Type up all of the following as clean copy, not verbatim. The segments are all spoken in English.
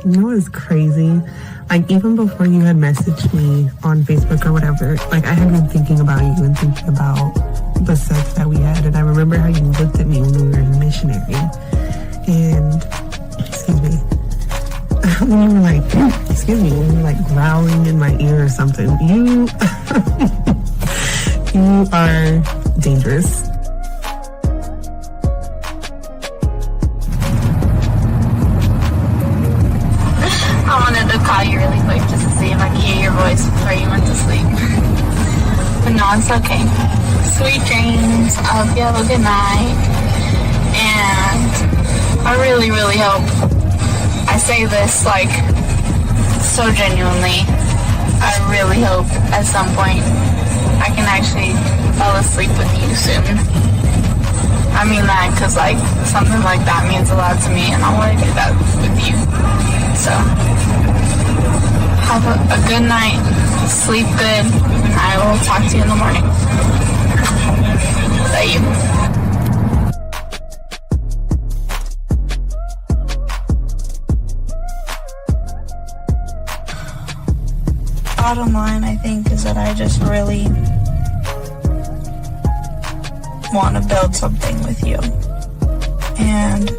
You know what's crazy? Like, even before you had messaged me on Facebook or whatever, like, I had been thinking about you and thinking about the sex that we had. And I remember how you looked at me when we were in missionary. And, excuse me, when you were like, when you were like growling in my ear or something. You, you are dangerous. I wanted to call you really quick just to see if I could hear your voice before you went to sleep. But no, it's okay. Sweet dreams. I hope you have a good night. And I really, really hope, I say this like so genuinely, I really hope at some point I can actually fall asleep with you soon. I mean that because like something like that means a lot to me and I want to do that with you. So have a good night, sleep good, and I will talk to you in the morning. Is that you? Bottom line, I think, is that I just really want to build something with you. And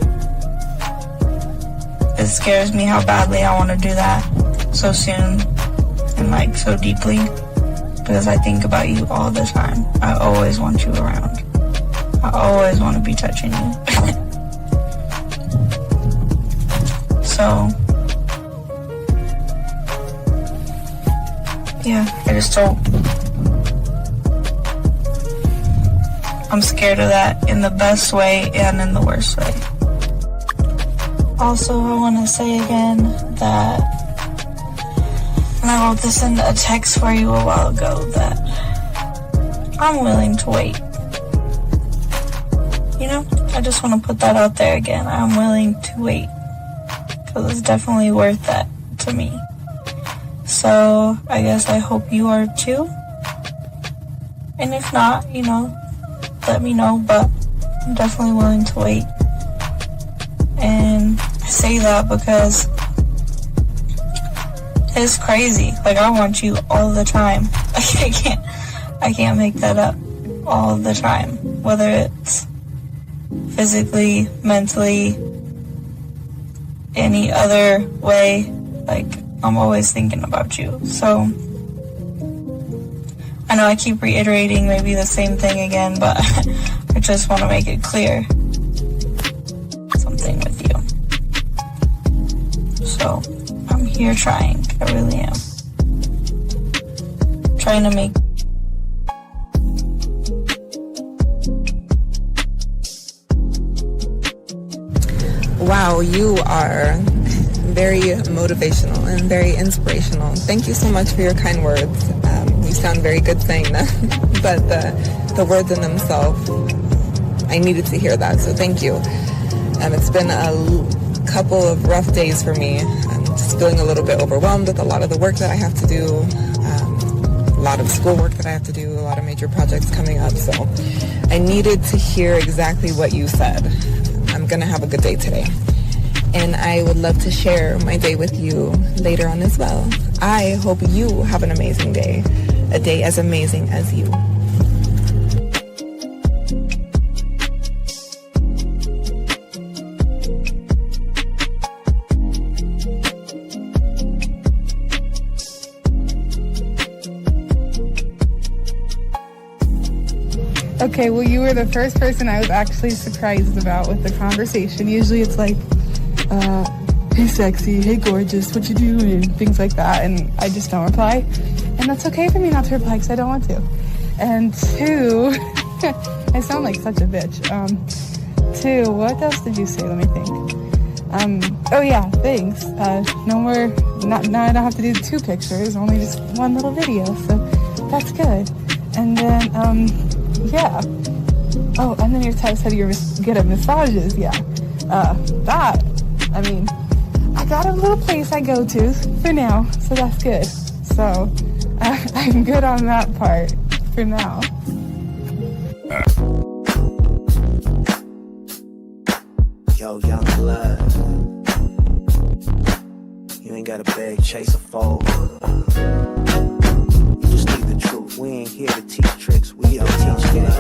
it scares me how badly I want to do that so soon and like so deeply, because I think about you all the time. I always want you around. I always want to be touching you. So yeah, I just don't. I'm scared of that in the best way and in the worst way. Also, I want to say again that, and I wrote this in a text for you a while ago, that I'm willing to wait. You know, I just want to put that out there again. I'm willing to wait, because it's definitely worth that to me. So, I guess I hope you are too. And if not, you know, let me know, but I'm definitely willing to wait. And I say that because it's crazy. Like, I want you all the time. Like, I can't make that up all the time. Whether it's physically, mentally, any other way, like, I'm always thinking about you. So I know I keep reiterating maybe the same thing again, but I just want to make it clear. Something with you. So I'm here trying. I really am. Trying to make Wow, you are very motivational and very inspirational. Thank you so much for your kind words. You sound very good saying them, but the words in themselves, I needed to hear that, so thank you. It's been a couple of rough days for me. I'm just feeling a little bit overwhelmed with a lot of the work that I have to do, a lot of schoolwork that I have to do, a lot of major projects coming up, so I needed to hear exactly what you said. I'm going to have a good day today. And I would love to share my day with you later on as well. I hope you have an amazing day, a day as amazing as you. Okay, well, you were the first person I was actually surprised about with the conversation. Usually it's like, hey sexy, hey gorgeous, what you doing, things like that, and I just don't reply. And that's okay for me not to reply because I don't want to. And two, I sound like such a bitch. Two, what else did you say? Let me think. Oh yeah, thanks. No more, now I don't have to do 2 pictures, only just 1 little video, so that's good. And then, yeah. Oh, and then your text said you're good at massages, yeah. That, I mean, I got a little place I go to for now, so that's good. So, I'm good on that part for now. Yo, young blood. chase a foe. You just need the truth. We ain't here to teach tricks. We here to teach game.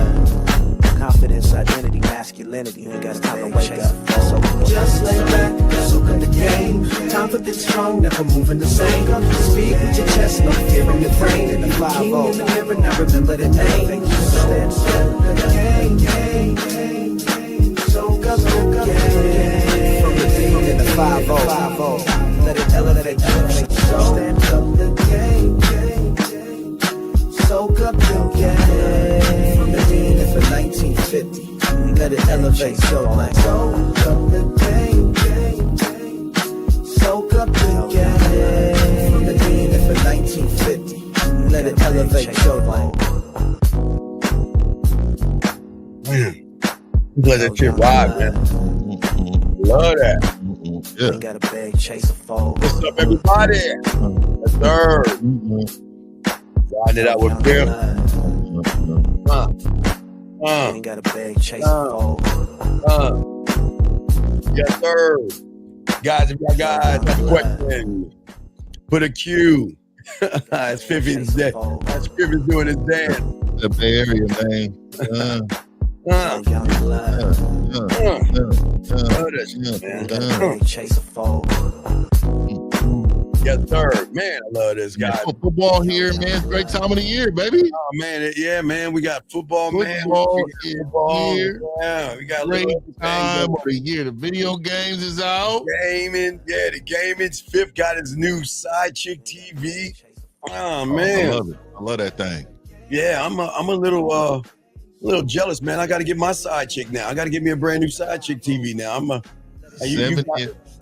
Confidence, identity, masculinity. You ain't got time to wake up. So just lay back, soak up the game. Confidence strong, never moving the same. Speak with your chest, no fear in your brain. And the 5-0 in the mirror, now remember the name. Stand still, the game. Soak up the game. From the team in the 5-0. Let it elevate. Stand up the game. Soak up the game. From the team in the 1950. Let it elevate, so like soak up the game. Soak up the game. From the team in the 1950. Let it elevate, so like. Let that shit ride, man. Love that. Yeah. Got a bag, chase a fall. What's up, everybody? Yes, sir. Riding it out with Bill. Ain't got a bag, chase a fall. Yes, sir. Guys, if y'all guys have a question, put a Q. It's Fifi's day. That's Fifi's doing his dance. The Bay Area, man. Chase a fall. Yes, sir. Man, I love this guy. Football here, man. Great time of the year, baby. Oh, man. Yeah, man. We got football, man. Football Here. Yeah, we got great time of the year. The video games is out. Gaming. Yeah, the gaming's Fifth got his new Side Chick TV. Oh, man. I love it. I love that thing. Yeah, I'm a little jealous, man. I got to get my Side Chick now. I got to get me a brand new Side Chick TV now. I'm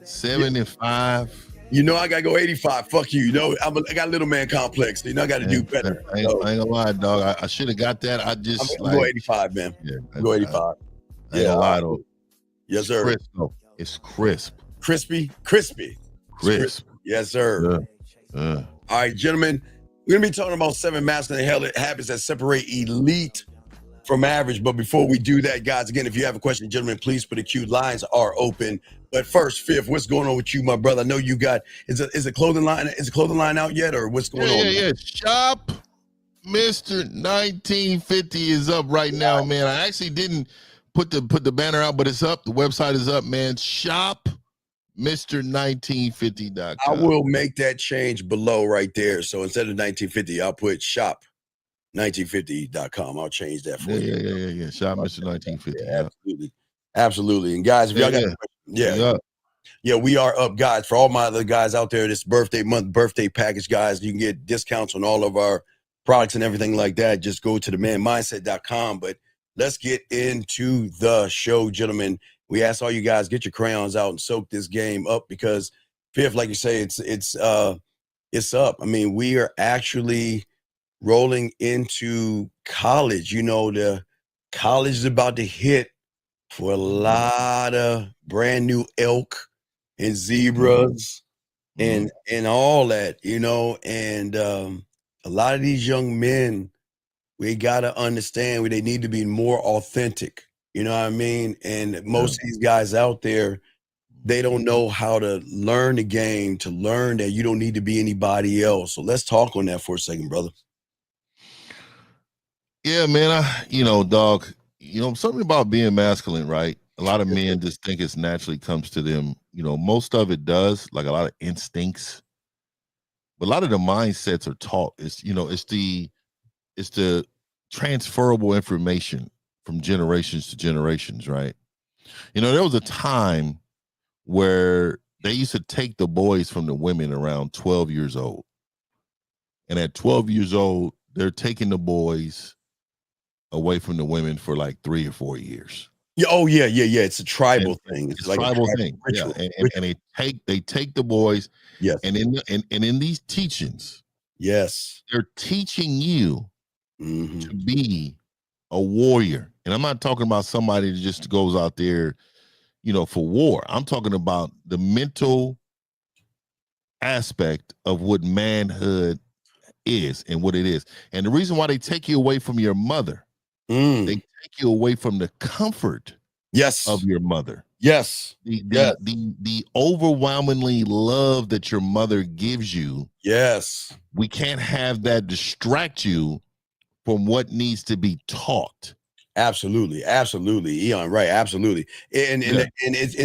75. You know, I got to go 85. Fuck you. You know, I got a little man complex. You know, I got to do better. I ain't gonna lie, dog. I should have got that. I'm go 85, man. Yeah, go 85. Yeah, lie, though. Yes, sir. Crisp, though. It's crisp. Crispy. Crisp. Yes, sir. All right, gentlemen. We're going to be talking about 7 masculine habits that separate elite from average. But before we do that, guys, again, if you have a question, gentlemen, please put a queue. Lines are open. But first, Fifth, what's going on with you, my brother? I know you got is a clothing line out yet, or what's going on? Yeah. Shop Mr. 1950 is up right now, man. I actually didn't put the banner out, but it's up. The website is up, man. Shop Mr.1950.com. I will make that change below right there. So instead of 1950, I'll put shop 1950.com. I'll change that for you. Yeah. Shop Mr. 1950. Absolutely. And guys, if y'all got we are up, guys. For all my other guys out there, this birthday package, guys, you can get discounts on all of our products and everything like that. Just go to themanmindset.com. But let's get into the show, gentlemen. We ask all you guys, get your crayons out and soak this game up because Fifth, like you say, it's up. I mean, we are actually rolling into college. You know, the college is about to hit for a lot of brand new elk and zebras and all that, you know, and a lot of these young men, we got to understand they need to be more authentic. You know what I mean? And most of these guys out there, they don't know how to learn the game, to learn that you don't need to be anybody else. So let's talk on that for a second, brother. Yeah, man. Dog, something about being masculine, right? A lot of men just think it's naturally comes to them. You know, most of it does, like a lot of instincts. But a lot of the mindsets are taught. It's the transferable information from generations to generations, right? You know, there was a time where they used to take the boys from the women around 12 years old. And at 12 years old, they're taking the boys away from the women for like 3 or 4 years. Yeah. Oh, yeah. It's a tribal thing. It's like a tribal thing. Ritual. Yeah. And they take the boys. Yes. And in these teachings, yes, they're teaching you to be a warrior. And I'm not talking about somebody that just goes out there, for war. I'm talking about the mental aspect of what manhood is and what it is. And the reason why they take you away from your mother, they take you away from the comfort Yes. of your mother. Yes. The overwhelmingly love that your mother gives you. Yes. We can't have that distract you from what needs to be taught. Absolutely, Eon, right? Absolutely, and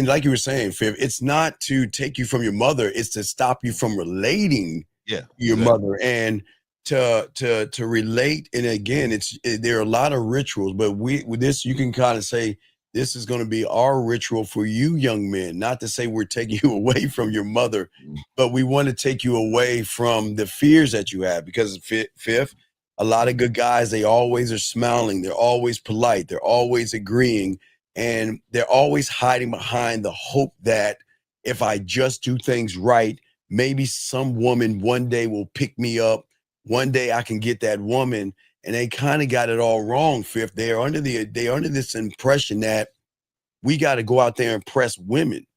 like you were saying, Fib, it's not to take you from your mother; it's to stop you from relating to your mother and to relate. And again, there are a lot of rituals, but with this, you can kind of say this is going to be our ritual for you, young men. Not to say we're taking you away from your mother, but we want to take you away from the fears that you have because fifth. A lot of good guys, they always are smiling. They're always polite. They're always agreeing. And they're always hiding behind the hope that if I just do things right, maybe some woman one day will pick me up. One day I can get that woman. And they kind of got it all wrong, Fifth. They're under this impression that we got to go out there and impress women.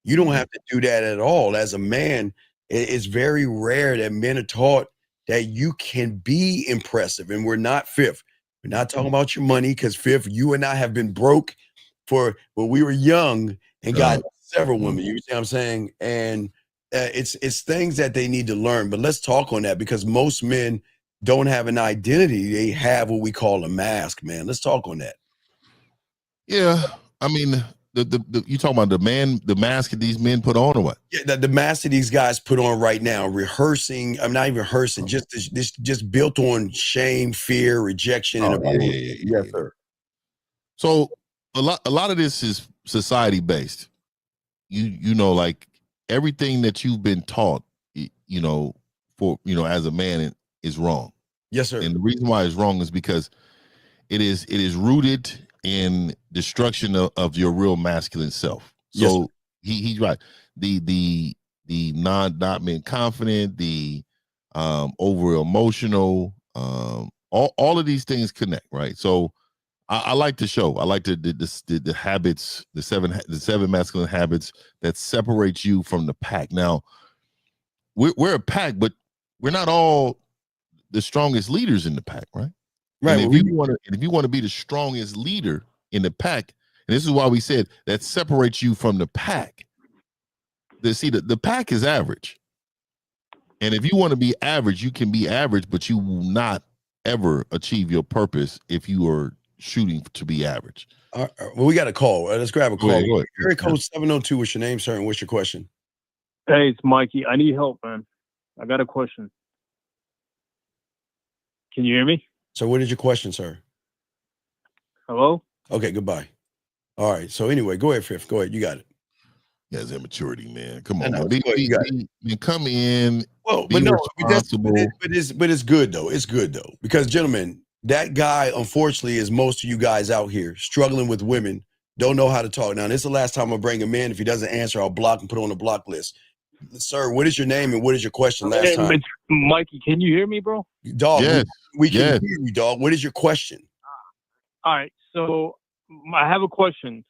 You don't have to do that at all. As a man, it's very rare that men are taught that you can be impressive. And we're not, Fifth. We're not talking about your money because, Fifth, you and I have been broke when we were young and got several women. You see what I'm saying? And it's things that they need to learn. But let's talk on that because most men don't have an identity. They have what we call a mask, man. Let's talk on that. Yeah. I mean, you talking about the mask that these men put on or what? Yeah, the mask that these guys put on right now, rehearsing. I'm not even rehearsing, just built on shame, fear, rejection, and yes, sir. So a lot of this is society based. You know, like everything that you've been taught, as a man is wrong. Yes, sir. And the reason why it's wrong is because it is rooted in destruction of your real masculine self. So yes, he's right. The not being confident, the over emotional, all of these things connect, right? So I like the show. I like the habits, the seven masculine habits that separate you from the pack. Now we're a pack, but we're not all the strongest leaders in the pack, right? Right. And if you want to be the strongest leader in the pack, and this is why we said that separates you from the pack. The pack is average. And if you want to be average, you can be average, but you will not ever achieve your purpose if you are shooting to be average. Well, we got a call. Let's grab a call. Go ahead. Area code 702. What's your name, sir? And what's your question? Hey, it's Mikey. I need help, man. I got a question. Can you hear me? So what is your question, sir? Hello? Okay, goodbye. All right. So anyway, go ahead, Fifth. Go ahead. You got it. Yeah, it's immaturity, man. Come on, man. You come in. Well, but no, but it's good though. It's good though. Because gentlemen, that guy, unfortunately, is most of you guys out here struggling with women, don't know how to talk. Now, this is the last time I'll bring him in. If he doesn't answer, I'll block and put on the block list. Sir, what is your name and what is your question last time? It's Mikey, can you hear me, bro? Dog, yes. we can hear you, dog. What is your question? All right, so I have a question.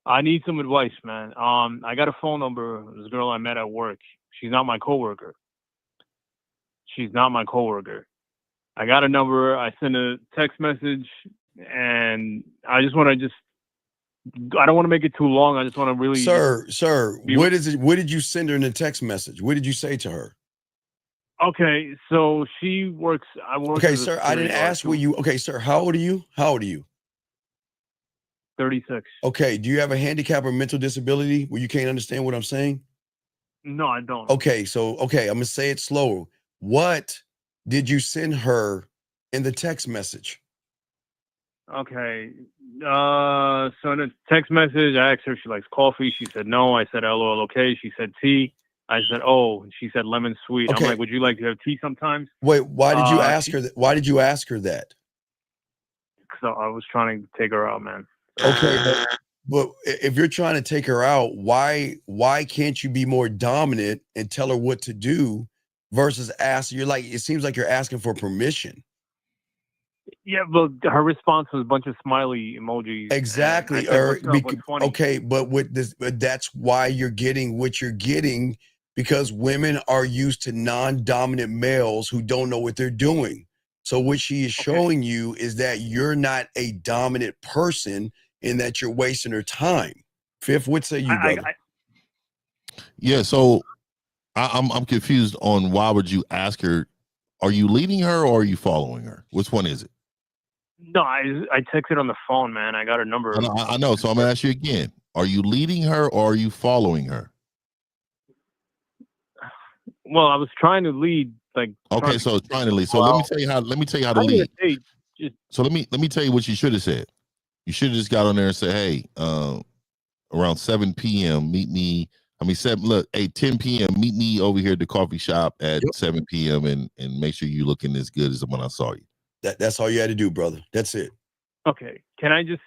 I need some advice, man. I got a phone number of this girl I met at work. She's not my coworker. I got a number. I sent a text message, and I just want to I don't want to make it too long. I just want to really. Sir, what is it? What did you send her in a text message? What did you say to her? Okay, so she works. Okay, sir, I didn't ask where you. Okay, sir, how old are you? 36. Okay, do you have a handicap or mental disability where you can't understand what I'm saying? No, I don't. Okay, I'm gonna say it slower. What did you send her in the text message? Okay. So in a text message, I asked her if she likes coffee. She said no. I said LOL, okay. She said tea. I said, oh. She said lemon sweet. Okay. I'm like, would you like to have tea sometimes? Wait, why did you ask her that? Why did you ask her that? Because I was trying to take her out, man. Okay, but if you're trying to take her out, why can't you be more dominant and tell her what to do versus ask? It seems like you're asking for permission. Yeah, but her response was a bunch of smiley emojis. Exactly. But that's why you're getting what you're getting, because women are used to non-dominant males who don't know what they're doing. So what she is showing you is that you're not a dominant person. and that you're wasting her time. Fifth, what say you, brother? Yeah, so I'm confused on why would you ask her? Are you leading her or are you following her? Which one is it? No, I texted on the phone, man. I got her number. I know. So I'm gonna ask you again. Are you leading her or are you following her? Well, I was trying to lead. Like, okay, so trying to lead. So let me tell you how to lead. So let me tell you what you should have said. You should have just got on there and said, hey, around 7 p.m. meet me. I mean, 10 p.m. meet me over here at the coffee shop at 7 p.m. and make sure you looking as good as when I saw you. That's all you had to do, brother. That's it. Okay. Can I just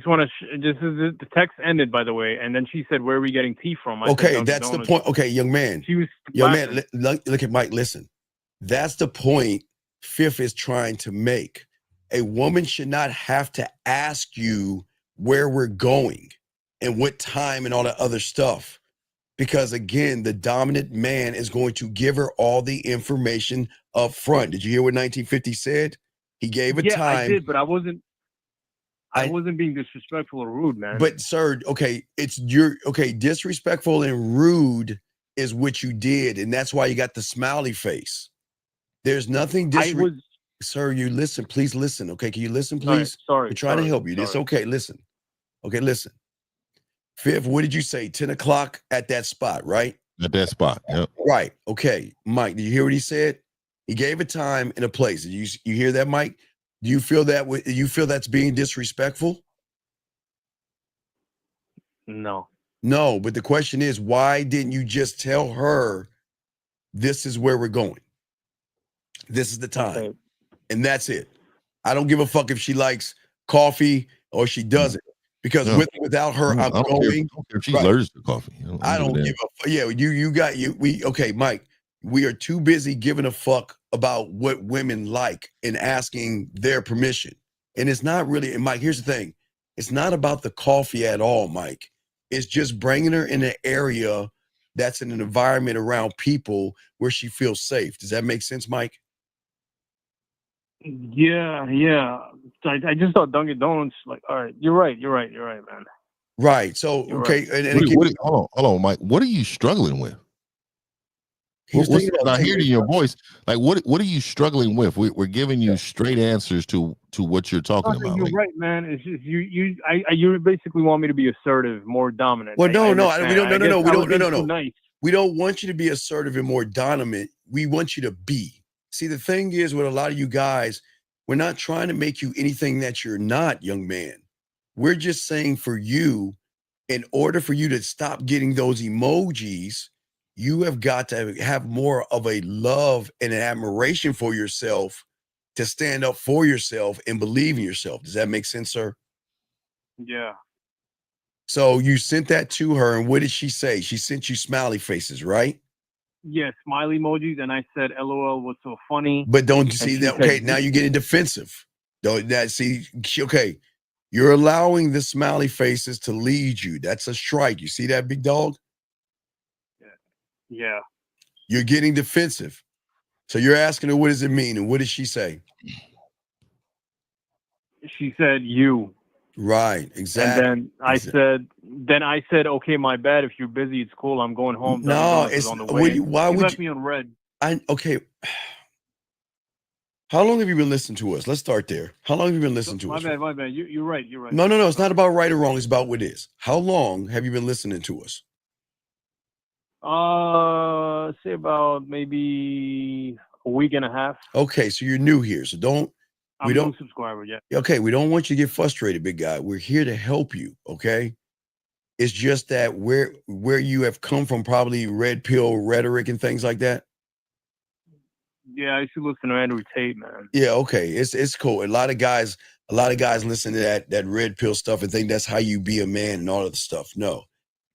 want to? The text ended, by the way, and then she said, "Where are we getting tea from?" Okay, that's the point. Okay, young man. She was young man. Look at Mike. Listen, that's the point Fifth is trying to make. A woman should not have to ask you where we're going and what time and all that other stuff. Because again, the dominant man is going to give her all the information up front. Did you hear what 1950 said? He gave a time. I did, but I wasn't being disrespectful or rude, man. But sir, okay, disrespectful and rude is what you did, and that's why you got the smiley face. There's nothing Sir, you listen, please listen. Okay, can you listen, please? Sorry. We're trying to help you. It's okay. Listen. Okay, listen. Fifth, what did you say? 10 o'clock at that spot, right? At that spot, yep. Right. Okay. Mike, did you hear what he said? He gave a time and a place. Did you hear that, Mike? Do you feel that's being disrespectful? No. No, but the question is, why didn't you just tell her this is where we're going? This is the time. Okay. And that's it. I don't give a fuck if she likes coffee or she doesn't. Because without her, I'm going. If she's allergic to coffee. I don't give a fuck. Yeah, okay, Mike, we are too busy giving a fuck about what women like and asking their permission. And it's not really, and Mike, here's the thing. It's not about the coffee at all, Mike. It's just bringing her in an area that's in an environment around people where she feels safe. Does that make sense, Mike? Yeah. I just thought Dunkin' Donuts, like, all right, you're right, man. Right. So, okay. Right. And hold on, Mike. What are you struggling with? I hear it in your voice. Like, what are you struggling with? We're giving you straight answers to what you're talking about. You're right, man. It's just you basically want me to be assertive, more dominant. Well, no. We don't want you to be assertive and more dominant. We want you to be. See, the thing is with a lot of you guys, we're not trying to make you anything that you're not, young man. We're just saying for you, in order for you to stop getting those emojis, you have got to have more of a love and an admiration for yourself to stand up for yourself and believe in yourself. Does that make sense, sir? Yeah. So you sent that to her, and what did she say? She sent you smiley faces, right? Yeah, smiley emojis, and I said, "LOL, what's so funny?" But don't you see that? Okay, now you're getting defensive. Okay, you're allowing the smiley faces to lead you. That's a strike. You see that, big dog? Yeah. You're getting defensive. So you're asking her, what does it mean? And what did she say? She said, you. Right, exactly. And then I said, okay, my bad. If you're busy, it's cool. I'm going home. No, it's on the way. Why would left me on red? Okay. How long have you been listening to us? Let's start there. How long have you been listening to us? My bad. You're right. No. It's not about right or wrong. It's about what it is. How long have you been listening to us? Say about maybe a week and a half. Okay, so you're new here. So I'm a new subscriber, yeah. Okay, we don't want you to get frustrated, big guy. We're here to help you, okay? It's just that where you have come from, probably red pill rhetoric and things like that. Yeah, I used to listen to Andrew Tate, man. Yeah, okay. It's cool. A lot of guys listen to that red pill stuff and think that's how you be a man and all of the stuff. No.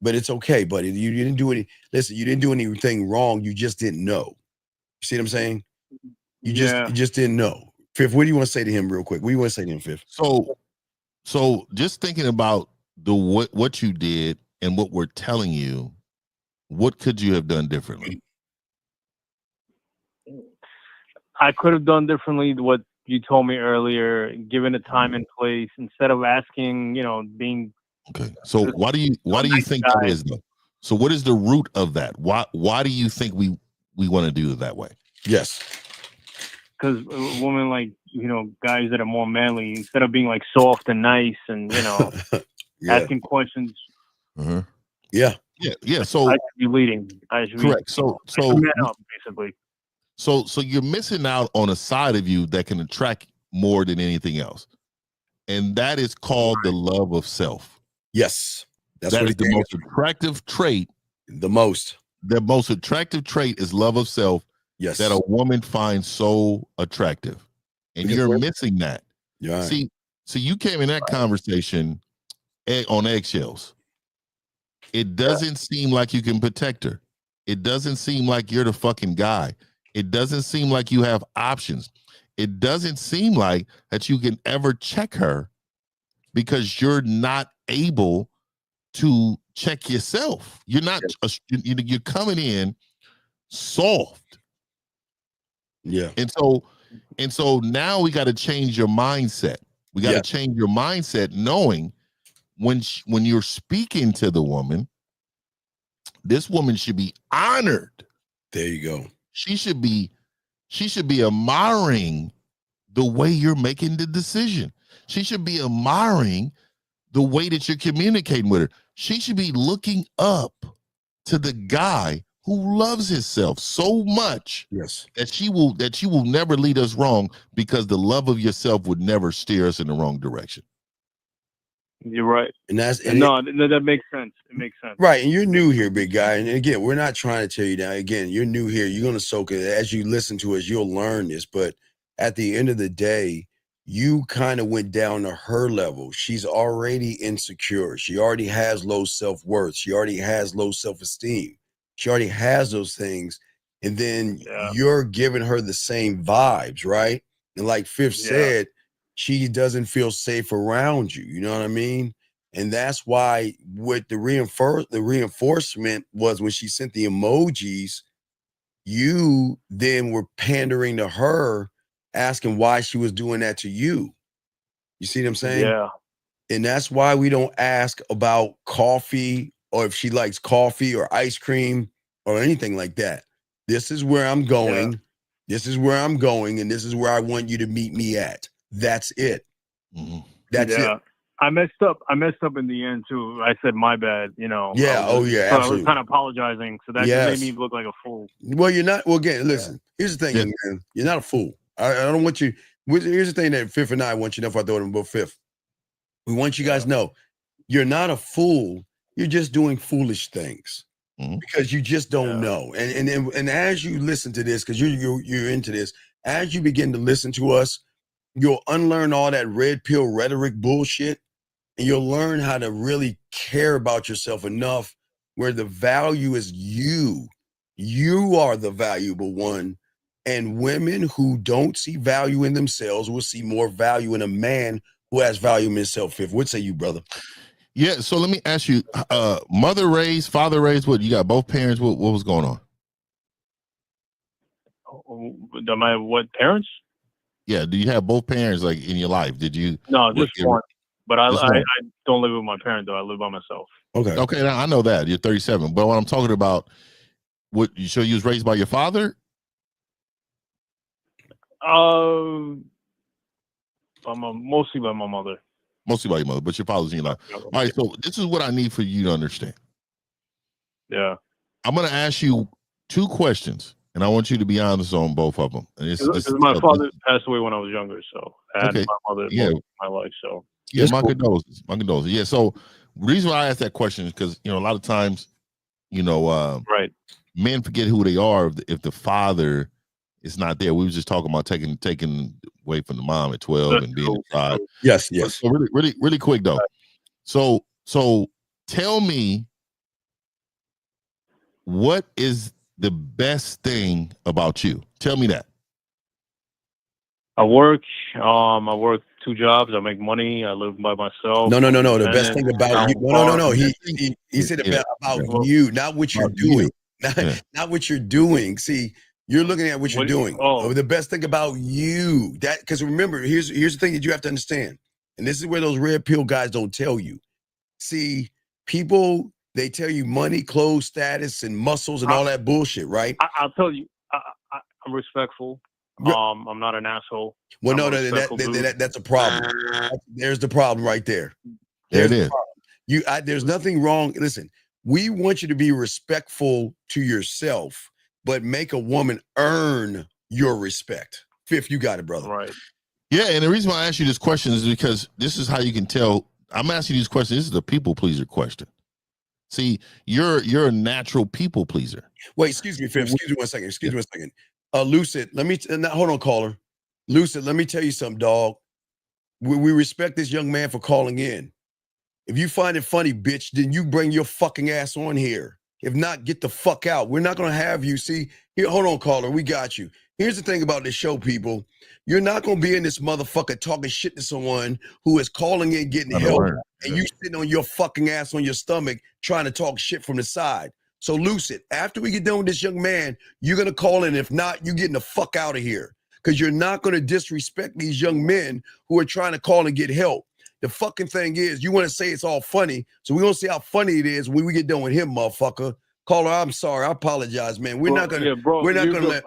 But it's okay, buddy. You didn't do you didn't do anything wrong. You just didn't know. You see what I'm saying? You just didn't know. Fifth, what do you want to say to him real quick? What do you want to say to him, Fifth? So just thinking about what you did and what we're telling you, what could you have done differently? I could have done differently what you told me earlier, given the time and place, instead of asking, being okay. So why do you think that is though? So what is the root of that? Why do you think we want to do it that way? Yes. Because women like, guys that are more manly, instead of being like soft and nice and, asking questions. Uh-huh. Yeah. So I should be leading. I should correct. be, So man up, basically. So you're missing out on a side of you that can attract more than anything else. And that is called the love of self. Yes. That is the most attractive trait. The most attractive trait is love of self. Yes. That a woman finds so attractive. And because you're missing that. Yeah. See, you came in that conversation on eggshells. It doesn't seem like you can protect her. It doesn't seem like you're the fucking guy. It doesn't seem like you have options. It doesn't seem like that you can ever check her because you're not able to check yourself. You're not, you're coming in soft. Yeah. And so now we got to change your mindset. We got to change your mindset, knowing when you're speaking to the woman, this woman should be honored. There you go. She should be admiring the way you're making the decision. She should be admiring the way that you're communicating with her. She should be looking up to the guy who loves himself so much that you will never lead us wrong, because the love of yourself would never steer us in the wrong direction. You're right. That makes sense. It makes sense. Right. And you're new here, big guy. And again, we're not trying to tear you down. Again, you're new here. You're going to soak it. As you listen to us, you'll learn this. But at the end of the day, you kind of went down to her level. She's already insecure. She already has low self-worth. She already has low self-esteem. She already has those things. And then you're giving her the same vibes, right? And like Fifth said, she doesn't feel safe around you. You know what I mean? And that's why with the reinforcement was when she sent the emojis, you then were pandering to her, asking why she was doing that to you. You see what I'm saying? Yeah. And that's why we don't ask about coffee, or if she likes coffee or ice cream or anything like that. This is where I'm going. Yeah. This is where I'm going. And this is where I want you to meet me at. That's it. Mm-hmm. That's it. I messed up in the end too. I said my bad, Yeah. Absolutely. I was kind of apologizing. So that just made me look like a fool. Well, you're not. Well, again, listen. Here's the thing, man. You're not a fool. I don't want you. Here's the thing that Fifth and I want you to know. If I throw it in both Fifth, we want you guys to know you're not a fool. You're just doing foolish things because you just don't know. And as you listen to this, because you're into this, as you begin to listen to us, you'll unlearn all that red pill rhetoric bullshit, and you'll learn how to really care about yourself enough where the value is you. You are the valuable one. And women who don't see value in themselves will see more value in a man who has value in himself. Fifth, what say you, brother? Yeah, so let me ask you, mother raised, father raised, what? You got both parents? What was going on? What parents? Yeah, do you have both parents like in your life? Did you? No, just one. But I don't live with my parent though. I live by myself. Okay, now I know that you're 37. But what I'm talking about, so you was raised by your father? Mostly by my mother. Mostly by your mother, but your father's in your life. All right, so this is what I need for you to understand. Yeah. I'm going to ask you 2 questions, and I want you to be honest on both of them. My father passed away when I was younger, so I had my mother in my life. So my condolences. My condolences. Yeah. So the reason why I asked that question is because a lot of times, right, men forget who they are if the father is not there. We were just talking about taking away from the mom at 12 and being inside. Yes. So really quick though. So tell me, what is the best thing about you? Tell me that. I work 2 jobs. I make money. I live by myself. No. The best thing about you. No. He said about you, not what you're doing. Not what you're doing. See, You're looking at what you're doing. Oh. The best thing about you, that because remember, here's the thing that you have to understand, and this is where those red pill guys don't tell you. See, people, they tell you money, clothes, status, and muscles, and all that bullshit, right? I'll tell you, I'm respectful. I'm not an asshole. Well, no, that's a problem. There's the problem right there. There it is. There's nothing wrong. Listen, we want you to be respectful to yourself, but make a woman earn your respect. Fifth, you got it, brother. Right. Yeah, and the reason why I ask you this question is because this is how you can tell. I'm asking you this question. This is a people pleaser question. See, you're a natural people pleaser. Wait, excuse me, Fifth. Excuse me one second. Lucid, hold on, caller. Lucid, let me tell you something, dog. We respect this young man for calling in. If you find it funny, bitch, then you bring your fucking ass on here. If not, get the fuck out. We're not going to have you. See, here, hold on, caller. We got you. Here's the thing about this show, people. You're not going to be in this motherfucker talking shit to someone who is calling in, getting help, and you sitting on your fucking ass on your stomach trying to talk shit from the side. So, Lucid, after we get done with this young man, you're going to call in. If not, you're getting the fuck out of here because you're not going to disrespect these young men who are trying to call and get help. The fucking thing is, you want to say it's all funny, so we're going to see how funny it is when we get done with him, motherfucker. Caller, I'm sorry. I apologize, man. We're not going to let...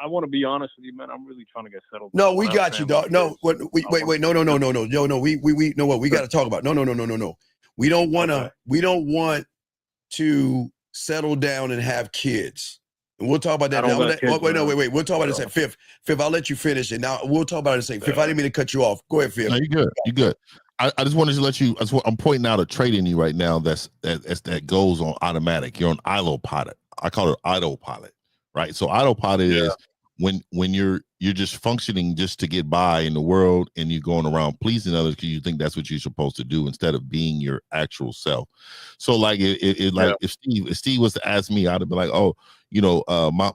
I want to be honest with you, man. I'm really trying to get settled. No, we got you, dog. No, wait. No. We know what we got to talk about. No. We don't want to settle down and have kids. And we'll talk about that. Wait. We'll talk about this at Fifth. I'll let you finish it. Now we'll talk about it in a second. Fifth, I didn't mean to cut you off. Go ahead, Fifth. No, you're good. I just wanted to let you. I'm pointing out a trait in you right now that goes on automatic. You're on autopilot. I call it autopilot, right? So autopilot is when you're just functioning just to get by in the world, and you're going around pleasing others because you think that's what you're supposed to do instead of being your actual self. So like if Steve was to ask me, I'd be like, oh,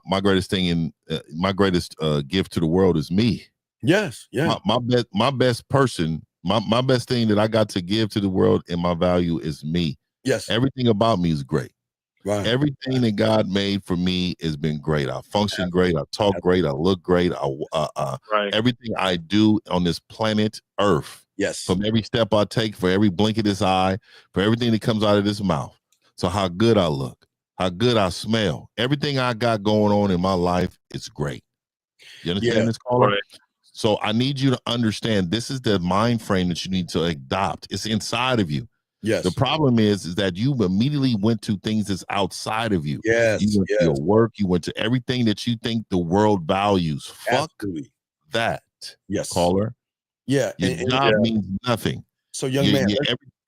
my greatest thing in my greatest gift to the world is me. Yes, yeah. My best person. My best thing that I got to give to the world and my value is me. Yes. Everything about me is great. Right. Everything that God made for me has been great. I function great. I talk great. I look great. Everything I do on this planet Earth. Yes. From every step I take, for every blink of this eye, for everything that comes out of this mouth. So how good I look, how good I smell. Everything I got going on in my life is great. You understand this, caller? Right. So I need you to understand this is the mind frame that you need to adopt. It's inside of you. Yes. The problem is that you immediately went to things that's outside of you. Yes. You went to your work. You went to everything that you think the world values. Absolutely. Fuck that. Yes. Caller. Yeah. Your job means nothing. So young man.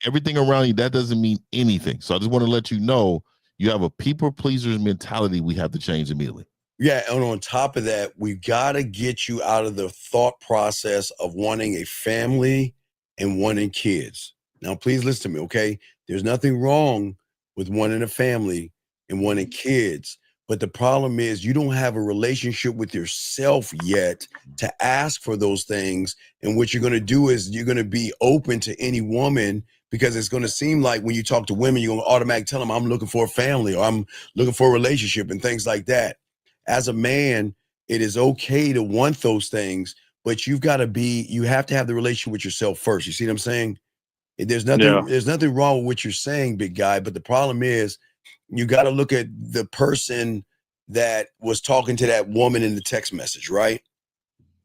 Everything around you, that doesn't mean anything. So I just want to let you know you have a people pleaser's mentality we have to change immediately. Yeah, and on top of that, we got to get you out of the thought process of wanting a family and wanting kids. Now, please listen to me, okay? There's nothing wrong with wanting a family and wanting kids, but the problem is you don't have a relationship with yourself yet to ask for those things, and what you're going to do is you're going to be open to any woman because it's going to seem like when you talk to women, you're going to automatically tell them, I'm looking for a family or I'm looking for a relationship and things like that. As a man, it is okay to want those things, but you have to have the relationship with yourself first. You see what I'm saying? There's nothing wrong with what you're saying, big guy, but the problem is you got to look at the person that was talking to that woman in the text message, right?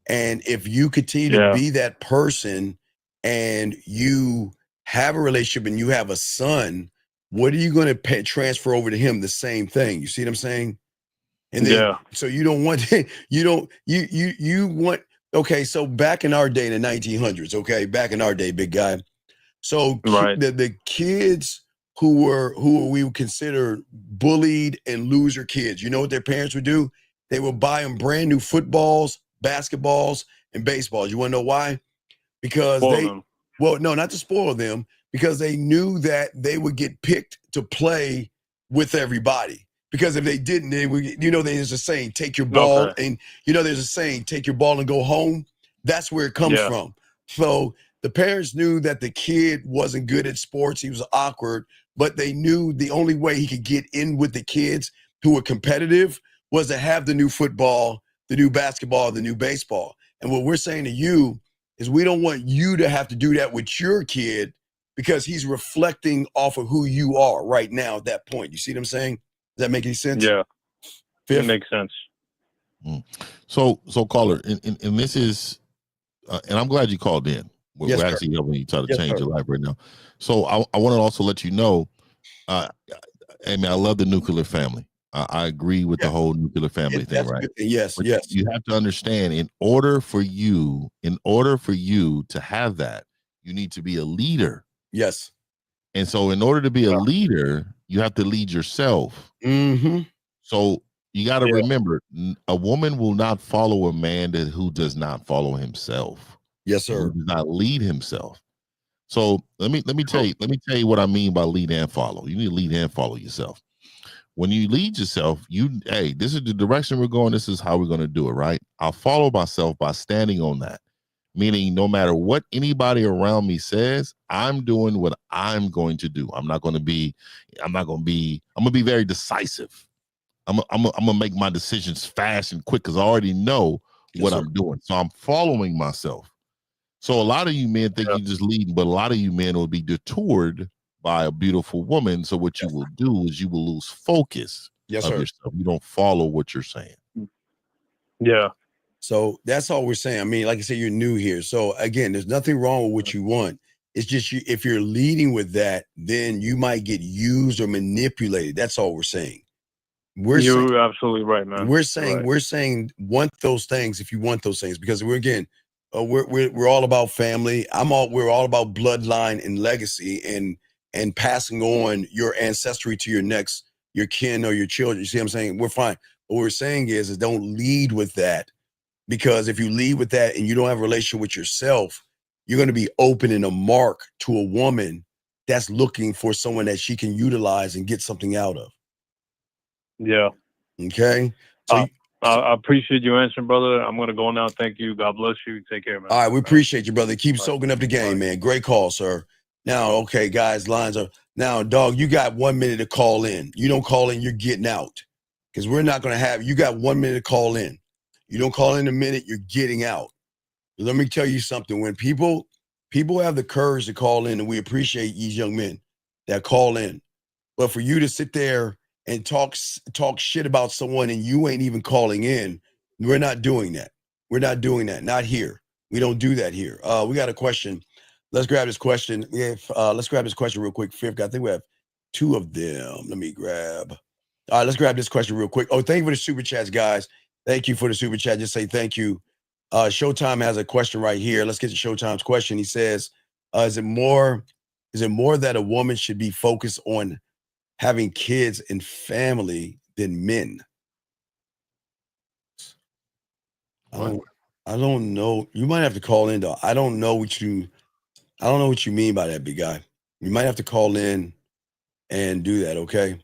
And if you continue to be that person and you have a relationship and you have a son, what are you going to transfer over to him? The same thing. You see what I'm saying? And then, so you don't want, you want, okay. So back in our day, in the 1900s, okay. Back in our day, big guy. So the kids who we would consider bullied and loser kids, you know what their parents would do? They would buy them brand new footballs, basketballs, and baseballs. You want to know why? Because not to spoil them, because they knew that they would get picked to play with everybody. Because if they didn't, they would, there's a saying, take your ball, and there's a saying, take your ball and go home. That's where it comes from. So the parents knew that the kid wasn't good at sports. He was awkward, but they knew the only way he could get in with the kids who were competitive was to have the new football, the new basketball, the new baseball. And what we're saying to you is we don't want you to have to do that with your kid because he's reflecting off of who you are right now at that point. You see what I'm saying? Does that make any sense? Yeah. Fifth? It makes sense. So caller, and this is, and I'm glad you called in. We're actually helping you try to change your life right now. So I want to also let you know, hey man, I love the nuclear family. I agree with the whole nuclear family thing, right? Yes, but yes. You have to understand, in order for you to have that, you need to be a leader. Yes. And so in order to be a leader, you have to lead yourself. Mm-hmm. So you got to remember, a woman will not follow a man who does not follow himself. Yes, sir. Who does not lead himself. So let me tell you what I mean by lead and follow. You need to lead and follow yourself. When you lead yourself, hey, this is the direction we're going. This is how we're going to do it, right? I'll follow myself by standing on that. Meaning, no matter what anybody around me says, I'm doing what I'm going to do. I'm going to be very decisive. I'm gonna make my decisions fast and quick because I already know what I'm doing. So I'm following myself. So a lot of you men think you're just leading, but a lot of you men will be detoured by a beautiful woman. So what you will do is you will lose focus of yourself. You don't follow what you're saying. Yeah. So that's all we're saying. I mean, like I said, you're new here. So again, there's nothing wrong with what you want. It's just if you're leading with that, then you might get used or manipulated. That's all we're saying. You're absolutely right, man. We're saying want those things if you want those things, because we're all about family. We're all about bloodline and legacy and passing on your ancestry to your kin or your children. You see what I'm saying? We're fine. What we're saying is don't lead with that, because if you lead with that and you don't have a relationship with yourself, you're going to be opening a mark to a woman that's looking for someone that she can utilize and get something out of. Yeah. Okay. So I appreciate you answering, brother. I'm going to go now. Thank you. God bless you. Take care, man. All right. We appreciate you, brother. Keep soaking up the game, man. Great call, sir. Now, okay, guys, lines are now, dog, you got 1 minute to call in. You don't call in, you're getting out, because we're not going to you got 1 minute to call in. You don't call in a minute, you're getting out. Let me tell you something. When people have the courage to call in, and we appreciate these young men that call in, but for you to sit there and talk shit about someone and you ain't even calling in, we're not doing that. We're not doing that. Not here. We don't do that here. We got a question. Let's grab this question. Let's grab this question real quick. Fifth, I think we have two of them. Let me grab. All right, let's grab this question real quick. Oh, thank you for the super chats, guys. Thank you for the super chat. Just say thank you. Showtime has a question right here. Let's get to Showtime's question. He says, is it more that a woman should be focused on having kids and family than men? I don't know. You might have to call in though. I don't know what you mean by that, big guy. You might have to call in and do that. Okay.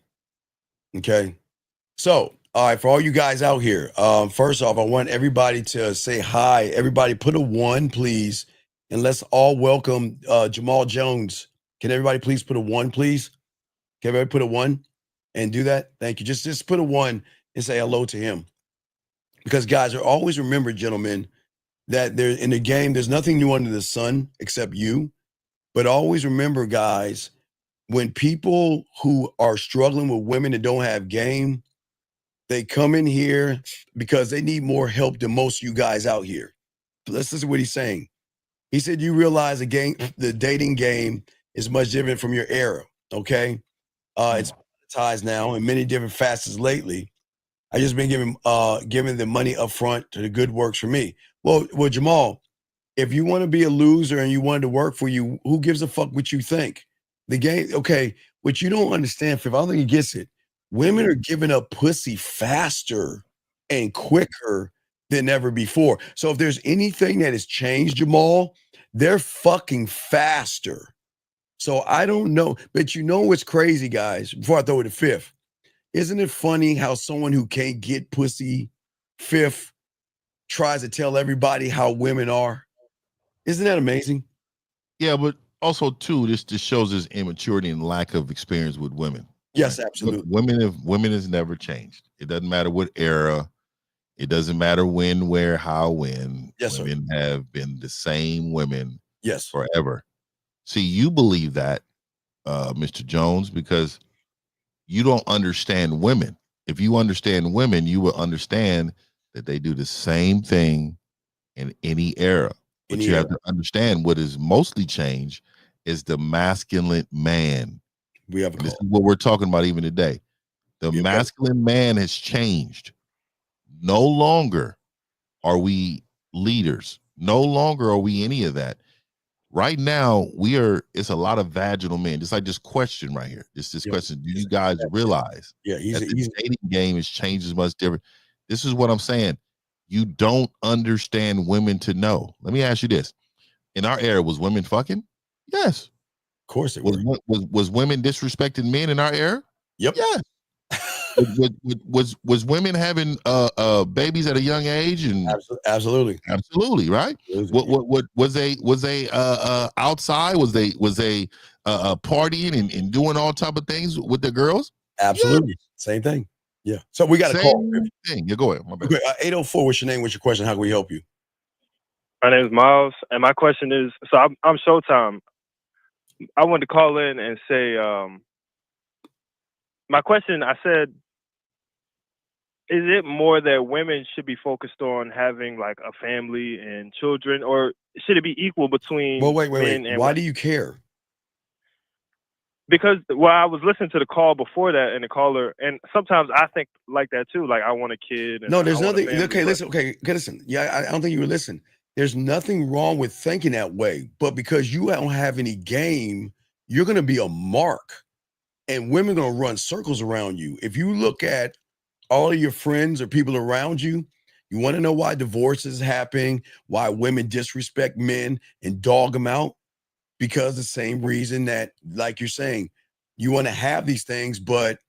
So, all right, for all you guys out here, first off, I want everybody to say hi. Everybody put a 1, please. And let's all welcome Jamal Jones. Can everybody please put a 1, please? Can everybody put a 1 and do that? Thank you. Just put a 1 and say hello to him. Because guys, always remember, gentlemen, that there in the game, there's nothing new under the sun except you. But always remember, guys, when people who are struggling with women that don't have game, they come in here because they need more help than most of you guys out here. Let's listen to what he's saying. He said, you realize the dating game is much different from your era, okay? It's monetized now in many different facets lately. I just been giving the money up front to the good works for me. Well, Jamal, if you want to be a loser and you want it to work for you, who gives a fuck what you think? The game, okay, what you don't understand, Fifth, I don't think he gets it. Women are giving up pussy faster and quicker than ever before. So if there's anything that has changed, Jamal, they're fucking faster. So I don't know, but you know what's crazy, guys, before I throw it to Fifth, isn't it funny how someone who can't get pussy, Fifth, tries to tell everybody how women are? Isn't that amazing? Yeah, but also too, this just shows his immaturity and lack of experience with women. Yes, absolutely. Women has never changed. It doesn't matter what era. It doesn't matter when, where, how, when. Yes, women have been the same women. Yes, forever. See, you believe that, Mr. Jones, because you don't understand women. If you understand women, you will understand that they do the same thing in any era. But you have to understand what is mostly changed is the masculine man. We have this is what we're talking about even today. The masculine man has changed. No longer are we leaders. No longer are we any of that. Right now, it's a lot of vaginal men. Just like this question right here. This question. Do you guys realize that the dating game has changed as much different? This is what I'm saying. You don't understand women to know. Let me ask you this. In our era, was women fucking? Yes. Of course it was women disrespecting men in our era? Yep. Yes. was women having babies at a young age? And absolutely, right. What was they outside? Was they partying and doing all type of things with the girls? Absolutely, same thing. Yeah. So we got a call. Thing. Yeah, go ahead. My bad. 804. What's your name? What's your question? How can we help you? My name is Miles, and my question is: so I'm Showtime. I wanted to call in and say, my question. I said, is it more that women should be focused on having like a family and children, or should it be equal between? Well, wait. Men and why do you care? Because I was listening to the call before that, and the caller, and sometimes I think like that too. Like I want a kid. And no, there's nothing. Family, okay, listen. Okay, listen. Yeah, I don't think you would listen. There's nothing wrong with thinking that way, but because you don't have any game, you're going to be a mark, and women are going to run circles around you. If you look at all of your friends or people around you, you want to know why divorces happen, why women disrespect men and dog them out, because the same reason that, like you're saying, you want to have these things, but